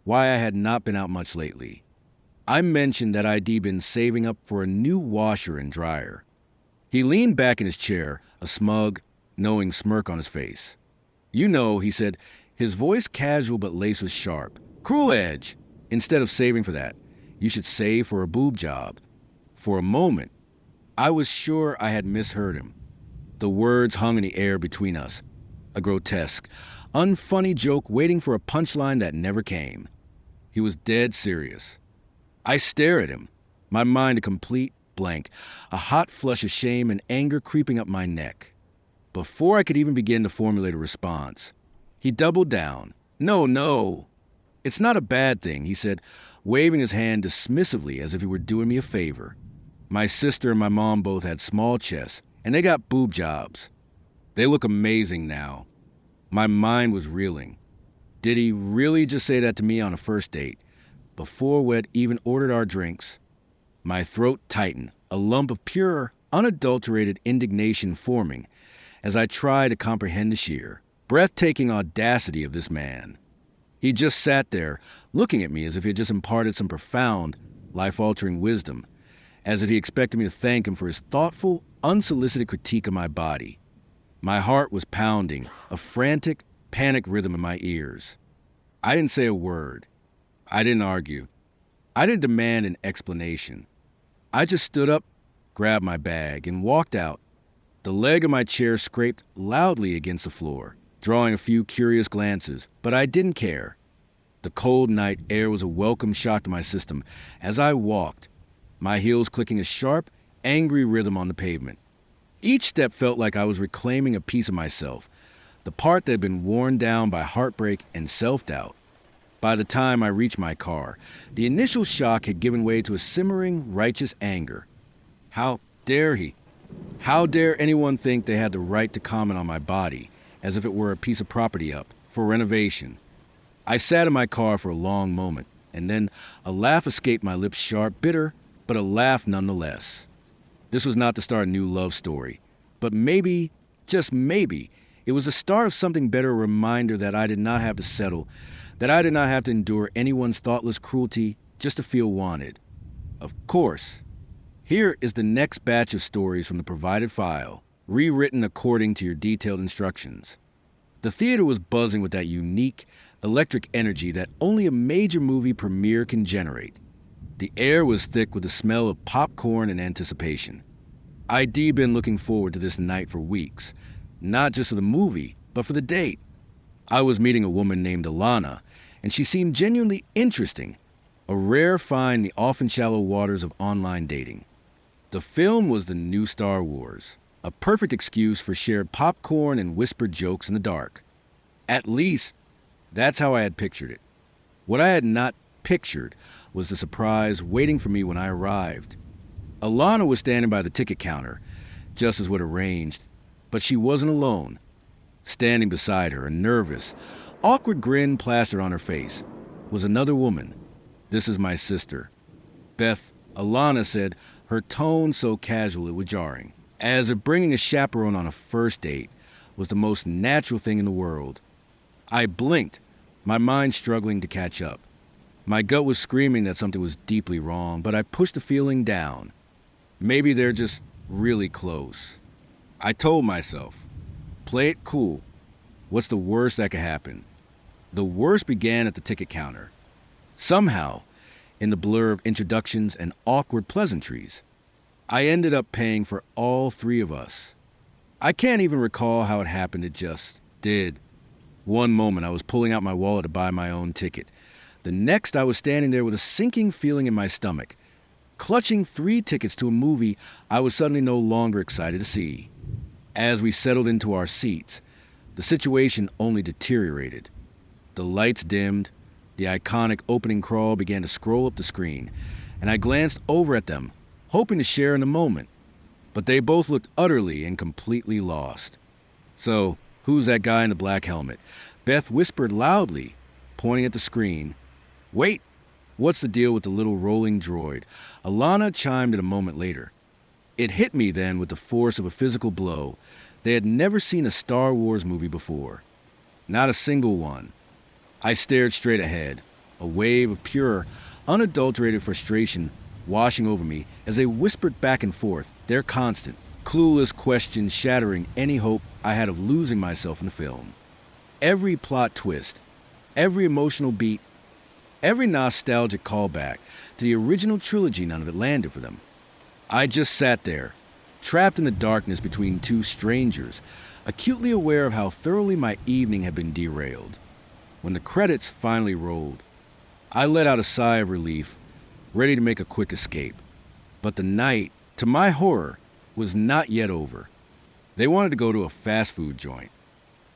Speaker 2: why I had not been out much lately, I mentioned that I'd been saving up for a new washer and dryer. He leaned back in his chair, a smug, knowing smirk on his face. "You know," he said, his voice casual but laced with sharp, cruel edge. "Instead of saving for that, you should save for a boob job." For a moment, I was sure I had misheard him. The words hung in the air between us, a grotesque, unfunny joke waiting for a punchline that never came. He was dead serious. I stared at him, my mind a complete blank, a hot flush of shame and anger creeping up my neck. Before I could even begin to formulate a response, he doubled down. No. It's not a bad thing," he said, waving his hand dismissively as if he were doing me a favor. "My sister and my mom both had small chests, and they got boob jobs. They look amazing now." My mind was reeling. Did he really just say that to me on a first date, before we had even ordered our drinks? My throat tightened, a lump of pure, unadulterated indignation forming as I tried to comprehend the sheer, breathtaking audacity of this man. He just sat there, looking at me as if he had just imparted some profound, life-altering wisdom, as if he expected me to thank him for his thoughtful, unsolicited critique of my body. My heart was pounding, a frantic, panic rhythm in my ears. I didn't say a word. I didn't argue. I didn't demand an explanation. I just stood up, grabbed my bag, and walked out. The leg of my chair scraped loudly against the floor, drawing a few curious glances, but I didn't care. The cold night air was a welcome shock to my system as I walked, my heels clicking a sharp, angry rhythm on the pavement. Each step felt like I was reclaiming a piece of myself, the part that had been worn down by heartbreak and self-doubt. By the time I reached my car, the initial shock had given way to a simmering, righteous anger. How dare he? How dare anyone think they had the right to comment on my body, as if it were a piece of property up for renovation? I sat in my car for a long moment, and then a laugh escaped my lips, sharp, bitter, but a laugh nonetheless. This was not to start a new love story, but maybe, just maybe, it was the start of something better, a reminder that I did not have to settle, that I did not have to endure anyone's thoughtless cruelty just to feel wanted. Of course, here is the next batch of stories from the provided file. rewritten according to your detailed instructions. The theater was buzzing with that unique, electric energy that only a major movie premiere can generate. The air was thick with the smell of popcorn and anticipation. I'd been looking forward to this night for weeks, not just for the movie, but for the date. I was meeting a woman named Alana, and she seemed genuinely interesting, a rare find in the often shallow waters of online dating. The film was the new Star Wars, a perfect excuse for shared popcorn and whispered jokes in the dark. At least, that's how I had pictured it. What I had not pictured was the surprise waiting for me when I arrived. Alana was standing by the ticket counter, just as we'd arranged, but she wasn't alone. Standing beside her, a nervous, awkward grin plastered on her face, was another woman. "This is my sister, Beth," Alana said, her tone so casual it was jarring, as if bringing a chaperone on a first date was the most natural thing in the world. I blinked, my mind struggling to catch up. My gut was screaming that something was deeply wrong, but I pushed the feeling down. Maybe they're just really close. I told myself, play it cool. What's the worst that could happen? The worst began at the ticket counter. Somehow, in the blur of introductions and awkward pleasantries, I ended up paying for all three of us. I can't even recall how it happened, it just did. One moment I was pulling out my wallet to buy my own ticket. The next I was standing there with a sinking feeling in my stomach, clutching 3 tickets to a movie I was suddenly no longer excited to see. As we settled into our seats, the situation only deteriorated. The lights dimmed, the iconic opening crawl began to scroll up the screen, and I glanced over at them, hoping to share in the moment. But they both looked utterly and completely lost. "So, who's that guy in the black helmet?" Beth whispered loudly, pointing at the screen. "Wait, what's the deal with the little rolling droid?" Alana chimed in a moment later. It hit me then with the force of a physical blow. They had never seen a Star Wars movie before. Not a single one. I stared straight ahead, a wave of pure, unadulterated frustration washing over me as they whispered back and forth, their constant, clueless questions shattering any hope I had of losing myself in the film. Every plot twist, every emotional beat, every nostalgic callback to the original trilogy, none of it landed for them. I just sat there, trapped in the darkness between 2 strangers, acutely aware of how thoroughly my evening had been derailed. When the credits finally rolled, I let out a sigh of relief, ready to make a quick escape. But the night, to my horror, was not yet over. They wanted to go to a fast food joint.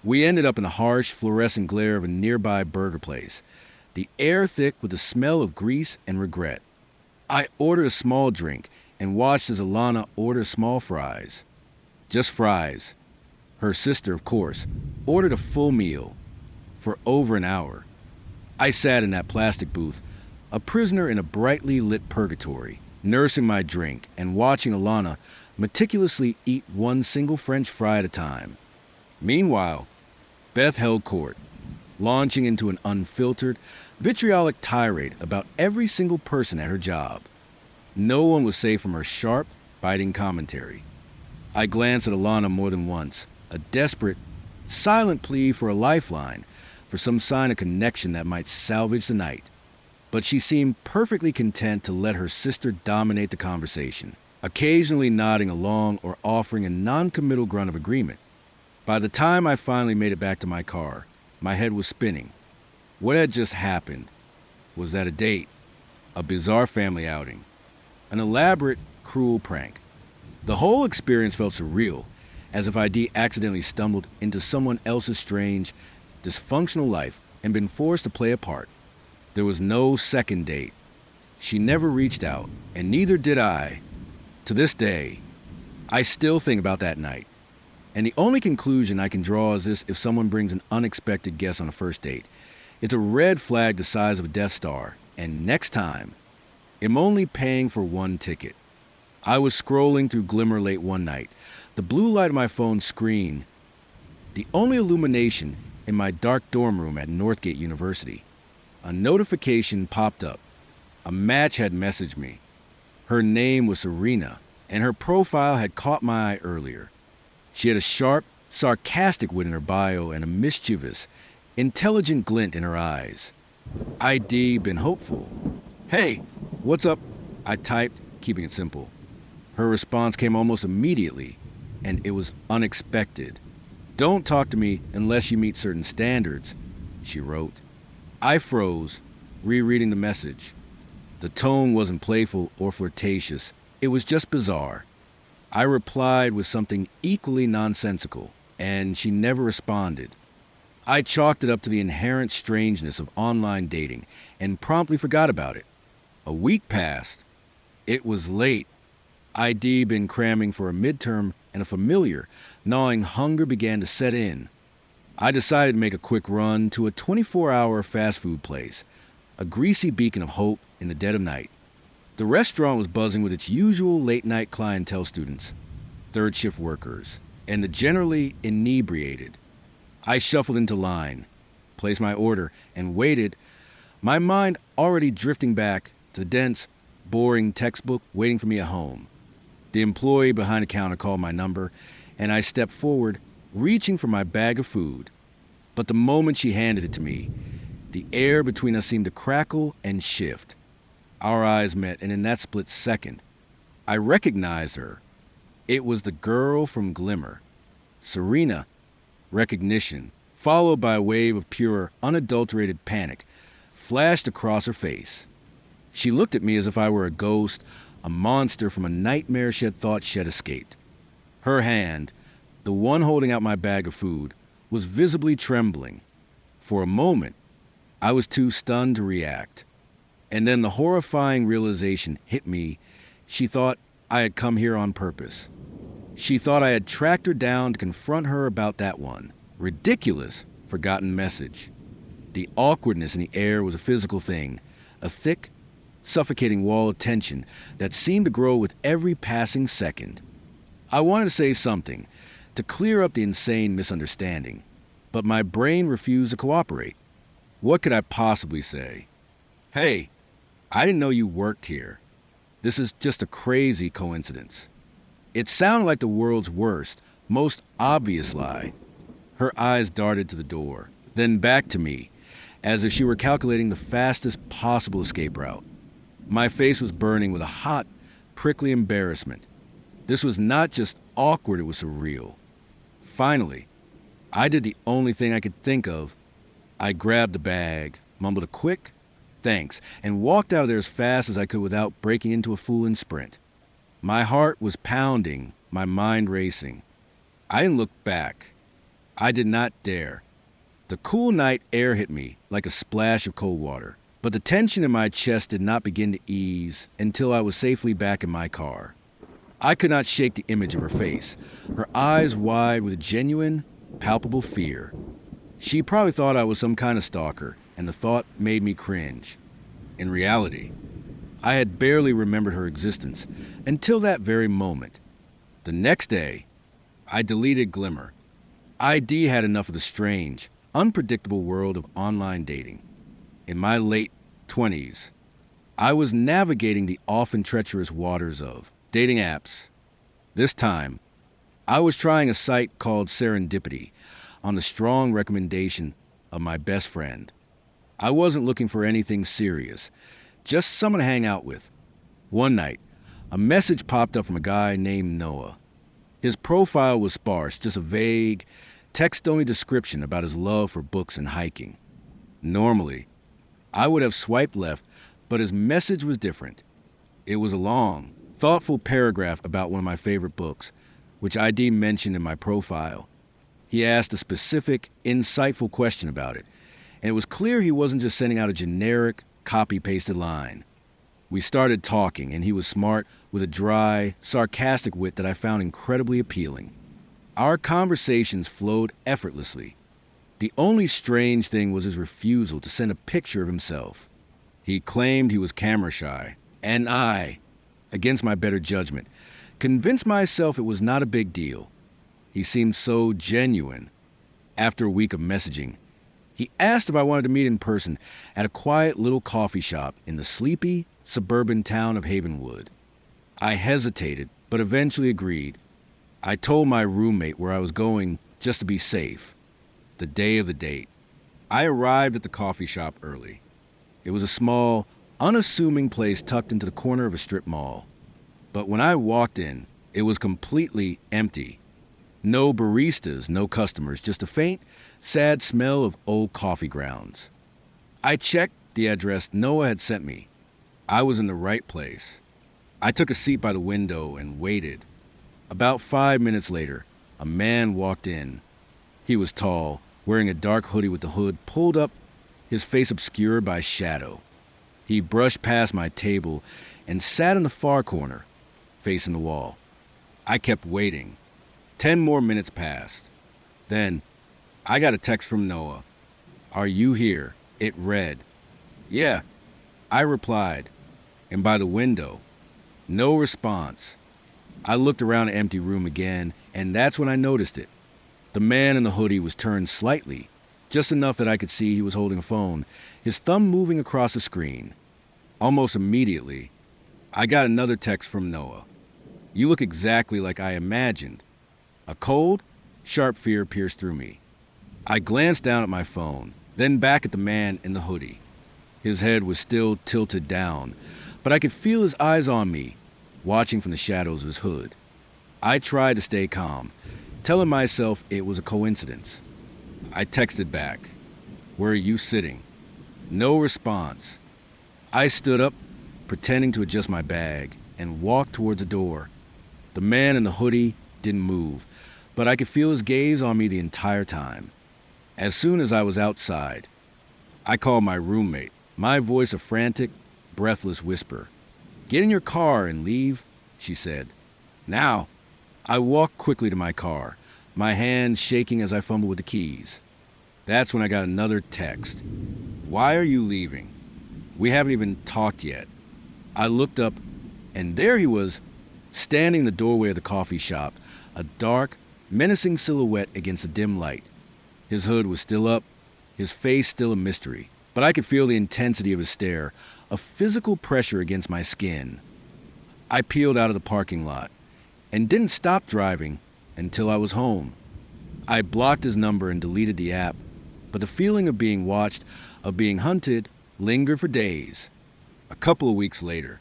Speaker 2: We ended up in the harsh, fluorescent glare of a nearby burger place, the air thick with the smell of grease and regret. I ordered a small drink and watched as Alana ordered small fries. Just fries. Her sister, of course, ordered a full meal for over an hour. I sat in that plastic booth, a prisoner in a brightly lit purgatory, nursing my drink and watching Alana meticulously eat one single French fry at a time. Meanwhile, Beth held court, launching into an unfiltered, vitriolic tirade about every single person at her job. No one was safe from her sharp, biting commentary. I glanced at Alana more than once, a desperate, silent plea for a lifeline, for some sign of connection that might salvage the night. But she seemed perfectly content to let her sister dominate the conversation, occasionally nodding along or offering a non-committal grunt of agreement. By the time I finally made it back to my car, my head was spinning. What had just happened? Was that a date? A bizarre family outing? An elaborate, cruel prank? The whole experience felt surreal, as if I'd accidentally stumbled into someone else's strange, dysfunctional life and been forced to play a part. There was no second date. She never reached out, and neither did I. To this day, I still think about that night. And the only conclusion I can draw is this: if someone brings an unexpected guest on a first date, it's a red flag the size of a Death Star, and next time, I'm only paying for one ticket. I was scrolling through Glimmer late one night, the blue light of my phone's screen, the only illumination in my dark dorm room at Northgate University. A notification popped up. A match had messaged me. Her name was Serena, and her profile had caught my eye earlier. She had a sharp, sarcastic wit in her bio and a mischievous, intelligent glint in her eyes. ID been hopeful. "Hey, what's up?" I typed, keeping it simple. Her response came almost immediately, and it was unexpected. "Don't talk to me unless you meet certain standards," she wrote. I froze, rereading the message. The tone wasn't playful or flirtatious. It was just bizarre. I replied with something equally nonsensical, and she never responded. I chalked it up to the inherent strangeness of online dating and promptly forgot about it. A week passed. It was late. ID been cramming for a midterm, and a familiar, gnawing hunger began to set in. I decided to make a quick run to a 24-hour fast food place, a greasy beacon of hope in the dead of night. The restaurant was buzzing with its usual late-night clientele students, third-shift workers, and the generally inebriated. I shuffled into line, placed my order, and waited, my mind already drifting back to the dense, boring textbook waiting for me at home. The employee behind the counter called my number, and I stepped forward, reaching for my bag of food. But the moment she handed it to me, the air between us seemed to crackle and shift. Our eyes met, and in that split second, I recognized her. It was the girl from Glimmer. Serena. Recognition, followed by a wave of pure, unadulterated panic, flashed across her face. She looked at me as if I were a ghost, a monster from a nightmare she had thought she had escaped. Her hand, the one holding out my bag of food, was visibly trembling. For a moment, I was too stunned to react. And then the horrifying realization hit me. She thought I had come here on purpose. She thought I had tracked her down to confront her about that one ridiculous, forgotten message. The awkwardness in the air was a physical thing, a thick, suffocating wall of tension that seemed to grow with every passing second. I wanted to say something, to clear up the insane misunderstanding, but my brain refused to cooperate. What could I possibly say? "Hey, I didn't know you worked here. This is just a crazy coincidence." It sounded like the world's worst, most obvious lie. Her eyes darted to the door, then back to me, as if she were calculating the fastest possible escape route. My face was burning with a hot, prickly embarrassment. This was not just awkward, it was surreal. Finally, I did the only thing I could think of. I grabbed the bag, mumbled a quick thanks, and walked out of there as fast as I could without breaking into a fool-in sprint. My heart was pounding, my mind racing. I didn't look back. I did not dare. The cool night air hit me like a splash of cold water, but the tension in my chest did not begin to ease until I was safely back in my car. I could not shake the image of her face, her eyes wide with genuine, palpable fear. She probably thought I was some kind of stalker, and the thought made me cringe. In reality, I had barely remembered her existence until that very moment. The next day, I deleted Glimmer. ID had enough of the strange, unpredictable world of online dating. In my late 20s, I was navigating the often treacherous waters of dating apps. This time, I was trying a site called Serendipity on the strong recommendation of my best friend. I wasn't looking for anything serious, just someone to hang out with. One night, a message popped up from a guy named Noah. His profile was sparse, just a vague, text-only description about his love for books and hiking. Normally, I would have swiped left, but his message was different. It was a long, thoughtful paragraph about one of my favorite books, which ID mentioned in my profile. He asked a specific, insightful question about it, and it was clear he wasn't just sending out a generic, copy-pasted line. We started talking, and he was smart with a dry, sarcastic wit that I found incredibly appealing. Our conversations flowed effortlessly. The only strange thing was his refusal to send a picture of himself. He claimed he was camera shy, and I, against my better judgment, convinced myself it was not a big deal. He seemed so genuine. After a week of messaging, he asked if I wanted to meet in person at a quiet little coffee shop in the sleepy, suburban town of Havenwood. I hesitated, but eventually agreed. I told my roommate where I was going just to be safe. The day of the date. I arrived at the coffee shop early. It was a small, unassuming place tucked into the corner of a strip mall. But when I walked in, it was completely empty. No baristas, no customers, just a faint, sad smell of old coffee grounds. I checked the address Noah had sent me. I was in the right place. I took a seat by the window and waited. About 5 minutes later, a man walked in. He was tall, wearing a dark hoodie with the hood pulled up, his face obscured by shadow. He brushed past my table and sat in the far corner, facing the wall. I kept waiting. 10 more minutes passed. Then, I got a text from Noah. "Are you here?" It read. "Yeah," I replied. And by the window, no response. I looked around the empty room again, and that's when I noticed it. The man in the hoodie was turned slightly, just enough that I could see he was holding a phone, his thumb moving across the screen. Almost immediately, I got another text from Noah. "You look exactly like I imagined." A cold, sharp fear pierced through me. I glanced down at my phone, then back at the man in the hoodie. His head was still tilted down, but I could feel his eyes on me, watching from the shadows of his hood. I tried to stay calm, telling myself it was a coincidence. I texted back, "Where are you sitting?" No response. I stood up, pretending to adjust my bag, and walked towards the door. The man in the hoodie didn't move, but I could feel his gaze on me the entire time. As soon as I was outside, I called my roommate, my voice a frantic, breathless whisper. "Get in your car and leave," she said. "Now." I walked quickly to my car, my hands shaking as I fumbled with the keys. That's when I got another text. "Why are you leaving? We haven't even talked yet." I looked up, and there he was, standing in the doorway of the coffee shop, a dark, menacing silhouette against the dim light. His hood was still up, his face still a mystery, but I could feel the intensity of his stare, a physical pressure against my skin. I peeled out of the parking lot and didn't stop driving until I was home. I blocked his number and deleted the app, but the feeling of being watched, of being hunted, lingered for days. A couple of weeks later,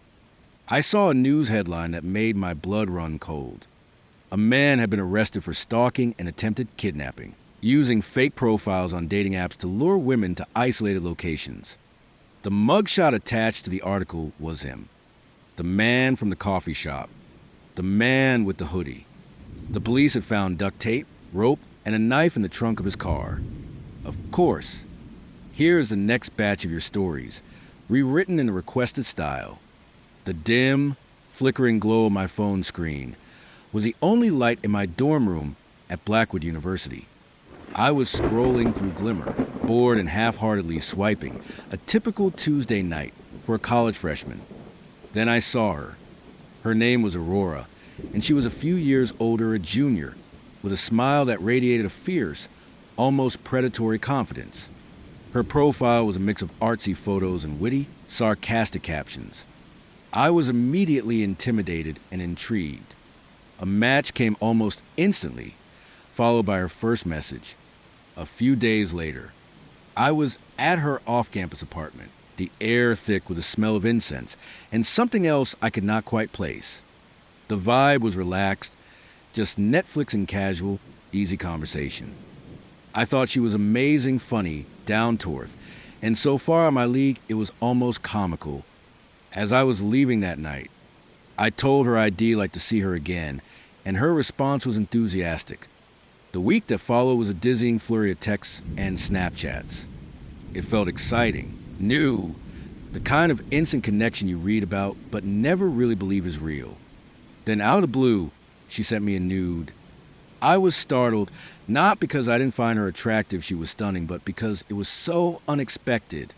Speaker 2: I saw a news headline that made my blood run cold. A man had been arrested for stalking and attempted kidnapping, using fake profiles on dating apps to lure women to isolated locations. The mugshot attached to the article was him. The man from the coffee shop. The man with the hoodie. The police had found duct tape, rope, and a knife in the trunk of his car. Of course. Here is the next batch of your stories, rewritten in the requested style. The dim, flickering glow of my phone screen was the only light in my dorm room at Blackwood University. I was scrolling through Glimmer, bored and half-heartedly swiping, a typical Tuesday night for a college freshman. Then I saw her. Her name was Aurora, and she was a few years older, a junior, with a smile that radiated a fierce, almost predatory confidence. Her profile was a mix of artsy photos and witty, sarcastic captions. I was immediately intimidated and intrigued. A match came almost instantly, followed by her first message. A few days later, I was at her off-campus apartment, the air thick with the smell of incense, and something else I could not quite place. The vibe was relaxed, just Netflix and casual, easy conversation. I thought she was amazing, funny, down-to-earth, and so far in my league, it was almost comical. As I was leaving that night, I told her I'd like to see her again, and her response was enthusiastic. The week that followed was a dizzying flurry of texts and Snapchats. It felt exciting, new, the kind of instant connection you read about but never really believe is real. Then out of the blue, she sent me a nude. I was startled, not because I didn't find her attractive, she was stunning, but because it was so unexpected.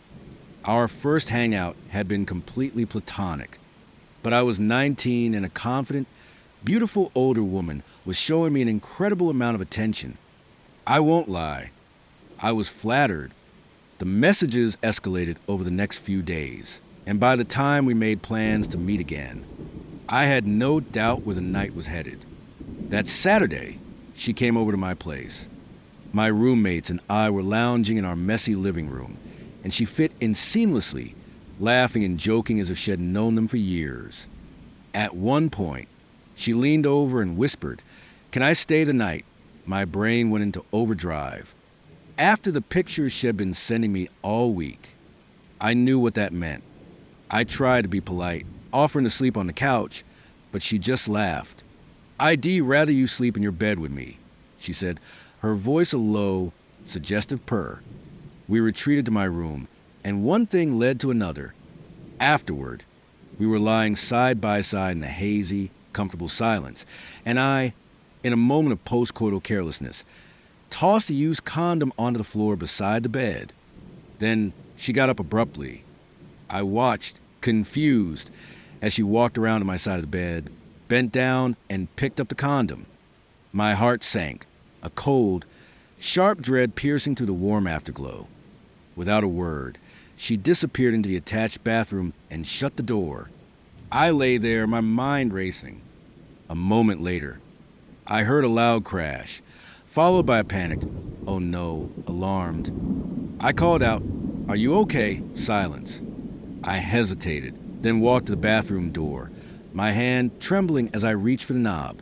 Speaker 2: Our first hangout had been completely platonic, but I was 19 and a confident, beautiful older woman was showing me an incredible amount of attention. I won't lie, I was flattered. The messages escalated over the next few days, and by the time we made plans to meet again, I had no doubt where the night was headed. That Saturday, she came over to my place. My roommates and I were lounging in our messy living room, and she fit in seamlessly, laughing and joking as if she had known them for years. At one point, she leaned over and whispered, "Can I stay tonight?" My brain went into overdrive. After the pictures she had been sending me all week, I knew what that meant. I tried to be polite, offering to sleep on the couch, but she just laughed. "I'd rather you sleep in your bed with me," she said, her voice a low, suggestive purr. We retreated to my room, and one thing led to another. Afterward, we were lying side by side in a hazy, comfortable silence, and I, in a moment of post-coital carelessness, tossed a used condom onto the floor beside the bed. Then she got up abruptly. I watched, confused, as she walked around to my side of the bed, bent down, and picked up the condom. My heart sank, a cold, sharp dread piercing through the warm afterglow. Without a word, she disappeared into the attached bathroom and shut the door. I lay there, my mind racing. A moment later, I heard a loud crash, followed by a panicked, "Oh no," alarmed. I called out, "Are you okay?" Silence. I hesitated, then walked to the bathroom door, my hand trembling as I reached for the knob.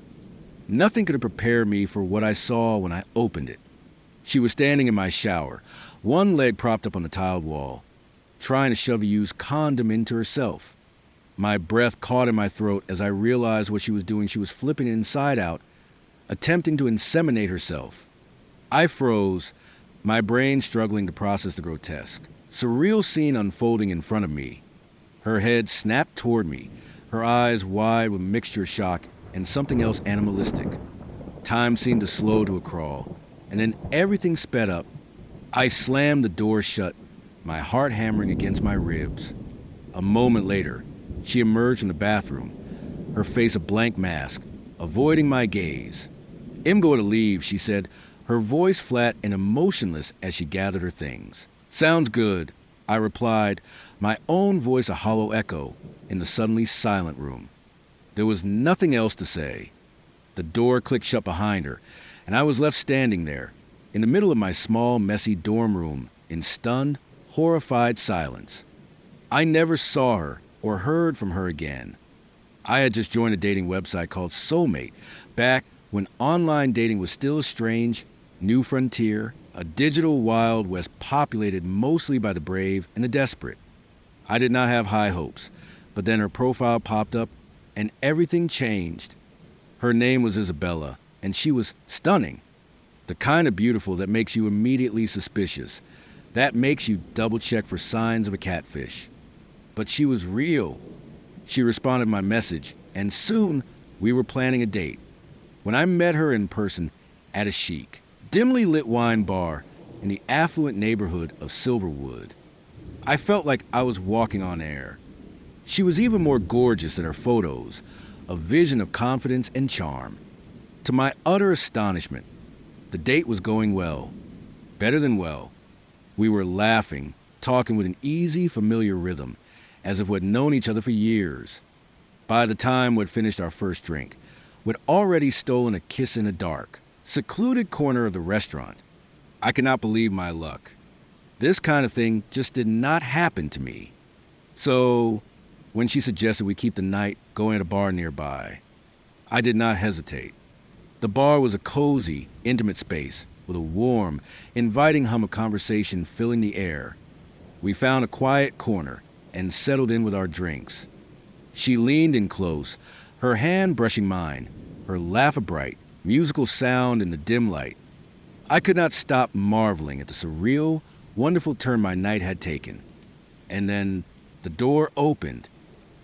Speaker 2: Nothing could have prepared me for what I saw when I opened it. She was standing in my shower, one leg propped up on the tiled wall, trying to shove a used condom into herself. My breath caught in my throat as I realized what she was doing. She was flipping it inside out, attempting to inseminate herself. I froze, my brain struggling to process the grotesque, surreal scene unfolding in front of me. Her head snapped toward me, her eyes wide with mixture of shock and something else animalistic. Time seemed to slow to a crawl, and then everything sped up. I slammed the door shut, my heart hammering against my ribs. A moment later, she emerged from the bathroom, her face a blank mask, avoiding my gaze. "I'm going to leave," she said, her voice flat and emotionless as she gathered her things. "Sounds good," I replied, my own voice a hollow echo in the suddenly silent room. There was nothing else to say. The door clicked shut behind her, and I was left standing there, in the middle of my small, messy dorm room, in stunned, horrified silence. I never saw her or heard from her again. I had just joined a dating website called Soulmate, back when online dating was still a strange, new frontier, a digital Wild West populated mostly by the brave and the desperate. I did not have high hopes, but then her profile popped up, and everything changed. Her name was Isabella, and she was stunning. The kind of beautiful that makes you immediately suspicious, that makes you double-check for signs of a catfish. But she was real. She responded to my message, and soon we were planning a date. When I met her in person at a chic, dimly lit wine bar in the affluent neighborhood of Silverwood, I felt like I was walking on air. She was even more gorgeous than her photos, a vision of confidence and charm. To my utter astonishment, the date was going well, better than well. We were laughing, talking with an easy, familiar rhythm, as if we'd known each other for years. By the time we'd finished our first drink, we'd already stolen a kiss in a dark, secluded corner of the restaurant. I could not believe my luck. This kind of thing just did not happen to me. So, when she suggested we keep the night going at a bar nearby, I did not hesitate. The bar was a cozy, intimate space with a warm, inviting hum of conversation filling the air. We found a quiet corner and settled in with our drinks. She leaned in close, her hand brushing mine, her laugh a bright, musical sound in the dim light. I could not stop marveling at the surreal, wonderful turn my night had taken. And then the door opened.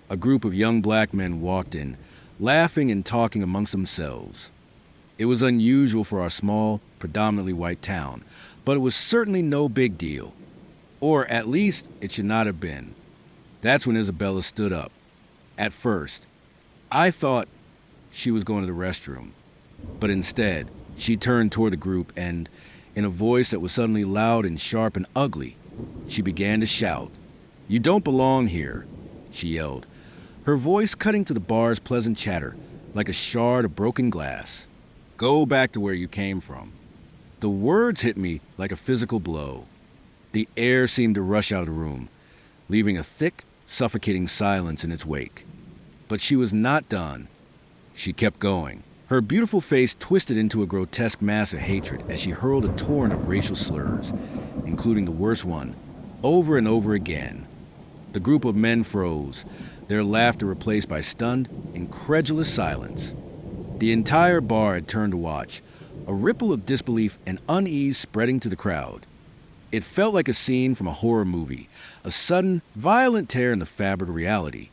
Speaker 2: A group of young black men walked in, laughing and talking amongst themselves. It was unusual for our small, predominantly white town, but it was certainly no big deal. Or at least it should not have been. That's when Isabella stood up. At first, I thought she was going to the restroom, but instead, she turned toward the group and, in a voice that was suddenly loud and sharp and ugly, she began to shout. "You don't belong here," she yelled, her voice cutting to the bar's pleasant chatter like a shard of broken glass. Go back to where you came from. The words hit me like a physical blow. The air seemed to rush out of the room, leaving a thick, suffocating silence in its wake. But she was not done. She kept going. Her beautiful face twisted into a grotesque mass of hatred as she hurled a torrent of racial slurs, including the worst one, over and over again. The group of men froze, their laughter replaced by stunned, incredulous silence. The entire bar had turned to watch, a ripple of disbelief and unease spreading to the crowd. It felt like a scene from a horror movie, a sudden, violent tear in the fabric of reality.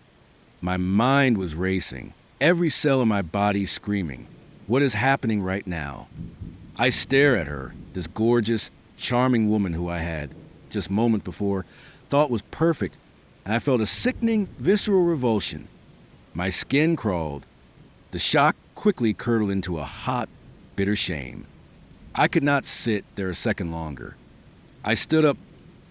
Speaker 2: My mind was racing, every cell in my body screaming, what is happening right now? I stare at her, this gorgeous, charming woman who I had, just moments before, thought was perfect, and I felt a sickening, visceral revulsion. My skin crawled. The shock quickly curdled into a hot, bitter shame. I could not sit there a second longer. I stood up,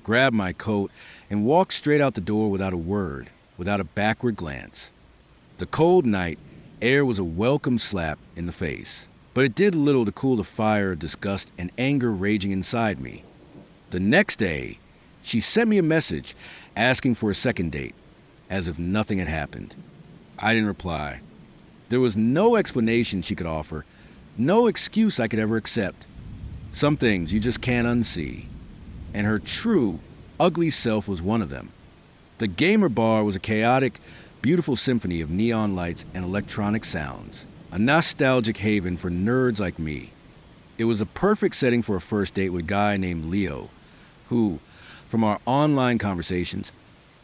Speaker 2: grabbed my coat, and walked straight out the door without a word, without a backward glance. The cold night air was a welcome slap in the face, but it did little to cool the fire of disgust and anger raging inside me. The next day, she sent me a message asking for a second date, as if nothing had happened. I didn't reply. There was no explanation she could offer, no excuse I could ever accept. Some things you just can't unsee. And her true, ugly self was one of them. The gamer bar was a chaotic, beautiful symphony of neon lights and electronic sounds, a nostalgic haven for nerds like me. It was a perfect setting for a first date with a guy named Leo, who, from our online conversations,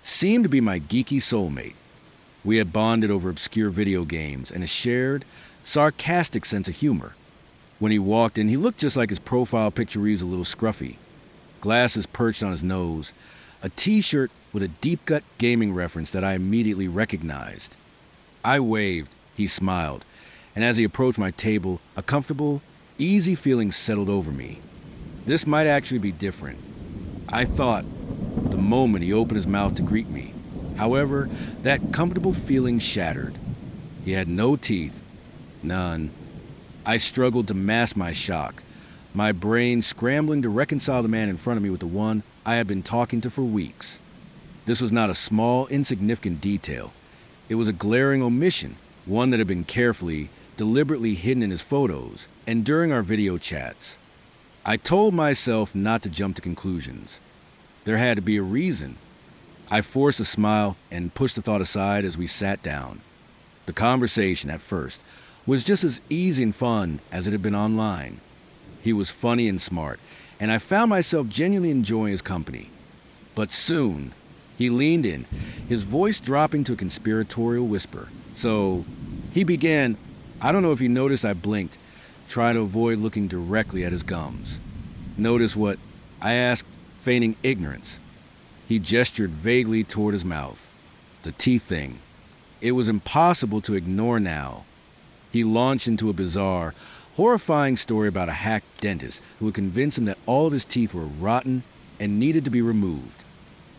Speaker 2: seemed to be my geeky soulmate. We had bonded over obscure video games and a shared, sarcastic sense of humor. When he walked in, he looked just like his profile picture reads, a little scruffy. Glasses perched on his nose, a t-shirt with a deep-cut gaming reference that I immediately recognized. I waved, he smiled, and as he approached my table, a comfortable, easy feeling settled over me. This might actually be different, I thought, the moment he opened his mouth to greet me. However, that comfortable feeling shattered. He had no teeth, none. I struggled to mask my shock, my brain scrambling to reconcile the man in front of me with the one I had been talking to for weeks. This was not a small, insignificant detail. It was a glaring omission, one that had been carefully, deliberately hidden in his photos and during our video chats. I told myself not to jump to conclusions. There had to be a reason. I forced a smile and pushed the thought aside as we sat down. The conversation, at first, was just as easy and fun as it had been online. He was funny and smart, and I found myself genuinely enjoying his company. But soon, he leaned in, his voice dropping to a conspiratorial whisper. So, he began. I don't know if he noticed I blinked, trying to avoid looking directly at his gums. Notice what? I asked, feigning ignorance. He gestured vaguely toward his mouth. The teeth thing. It was impossible to ignore now. He launched into a bizarre, horrifying story about a hack dentist who would convince him that all of his teeth were rotten and needed to be removed.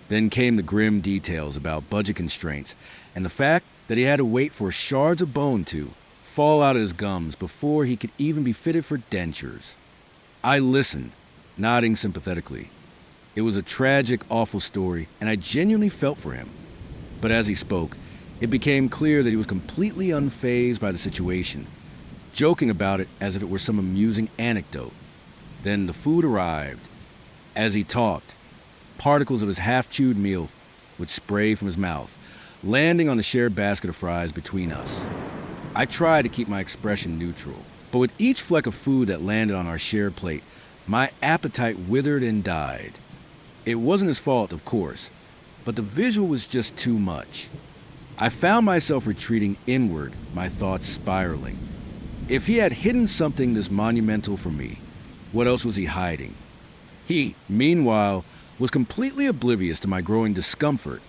Speaker 2: Then came the grim details about budget constraints and the fact that he had to wait for shards of bone to fall out of his gums before he could even be fitted for dentures. I listened, nodding sympathetically. It was a tragic, awful story, and I genuinely felt for him. But as he spoke, it became clear that he was completely unfazed by the situation, joking about it as if it were some amusing anecdote. Then the food arrived. As he talked, particles of his half-chewed meal would spray from his mouth, landing on the shared basket of fries between us. I tried to keep my expression neutral, but with each fleck of food that landed on our shared plate, my appetite withered and died. It wasn't his fault, of course, but the visual was just too much. I found myself retreating inward, my thoughts spiraling. If he had hidden something this monumental from me, what else was he hiding? He, meanwhile, was completely oblivious to my growing discomfort,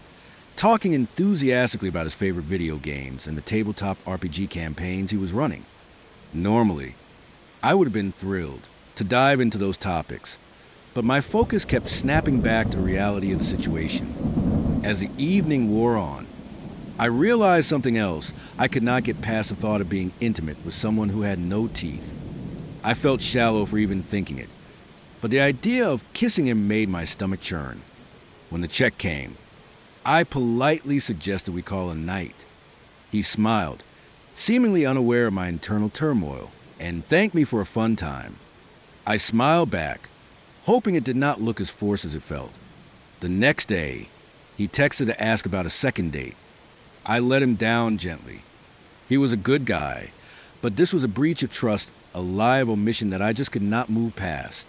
Speaker 2: talking enthusiastically about his favorite video games and the tabletop RPG campaigns he was running. Normally, I would have been thrilled to dive into those topics, but my focus kept snapping back to the reality of the situation. As the evening wore on, I realized something else. I could not get past the thought of being intimate with someone who had no teeth. I felt shallow for even thinking it. But the idea of kissing him made my stomach churn. When the check came, I politely suggested we call a night. He smiled, seemingly unaware of my internal turmoil, and thanked me for a fun time. I smiled back, hoping it did not look as forced as it felt. The next day, he texted to ask about a second date. I let him down gently. He was a good guy, but this was a breach of trust, a lie of omission that I just could not move past.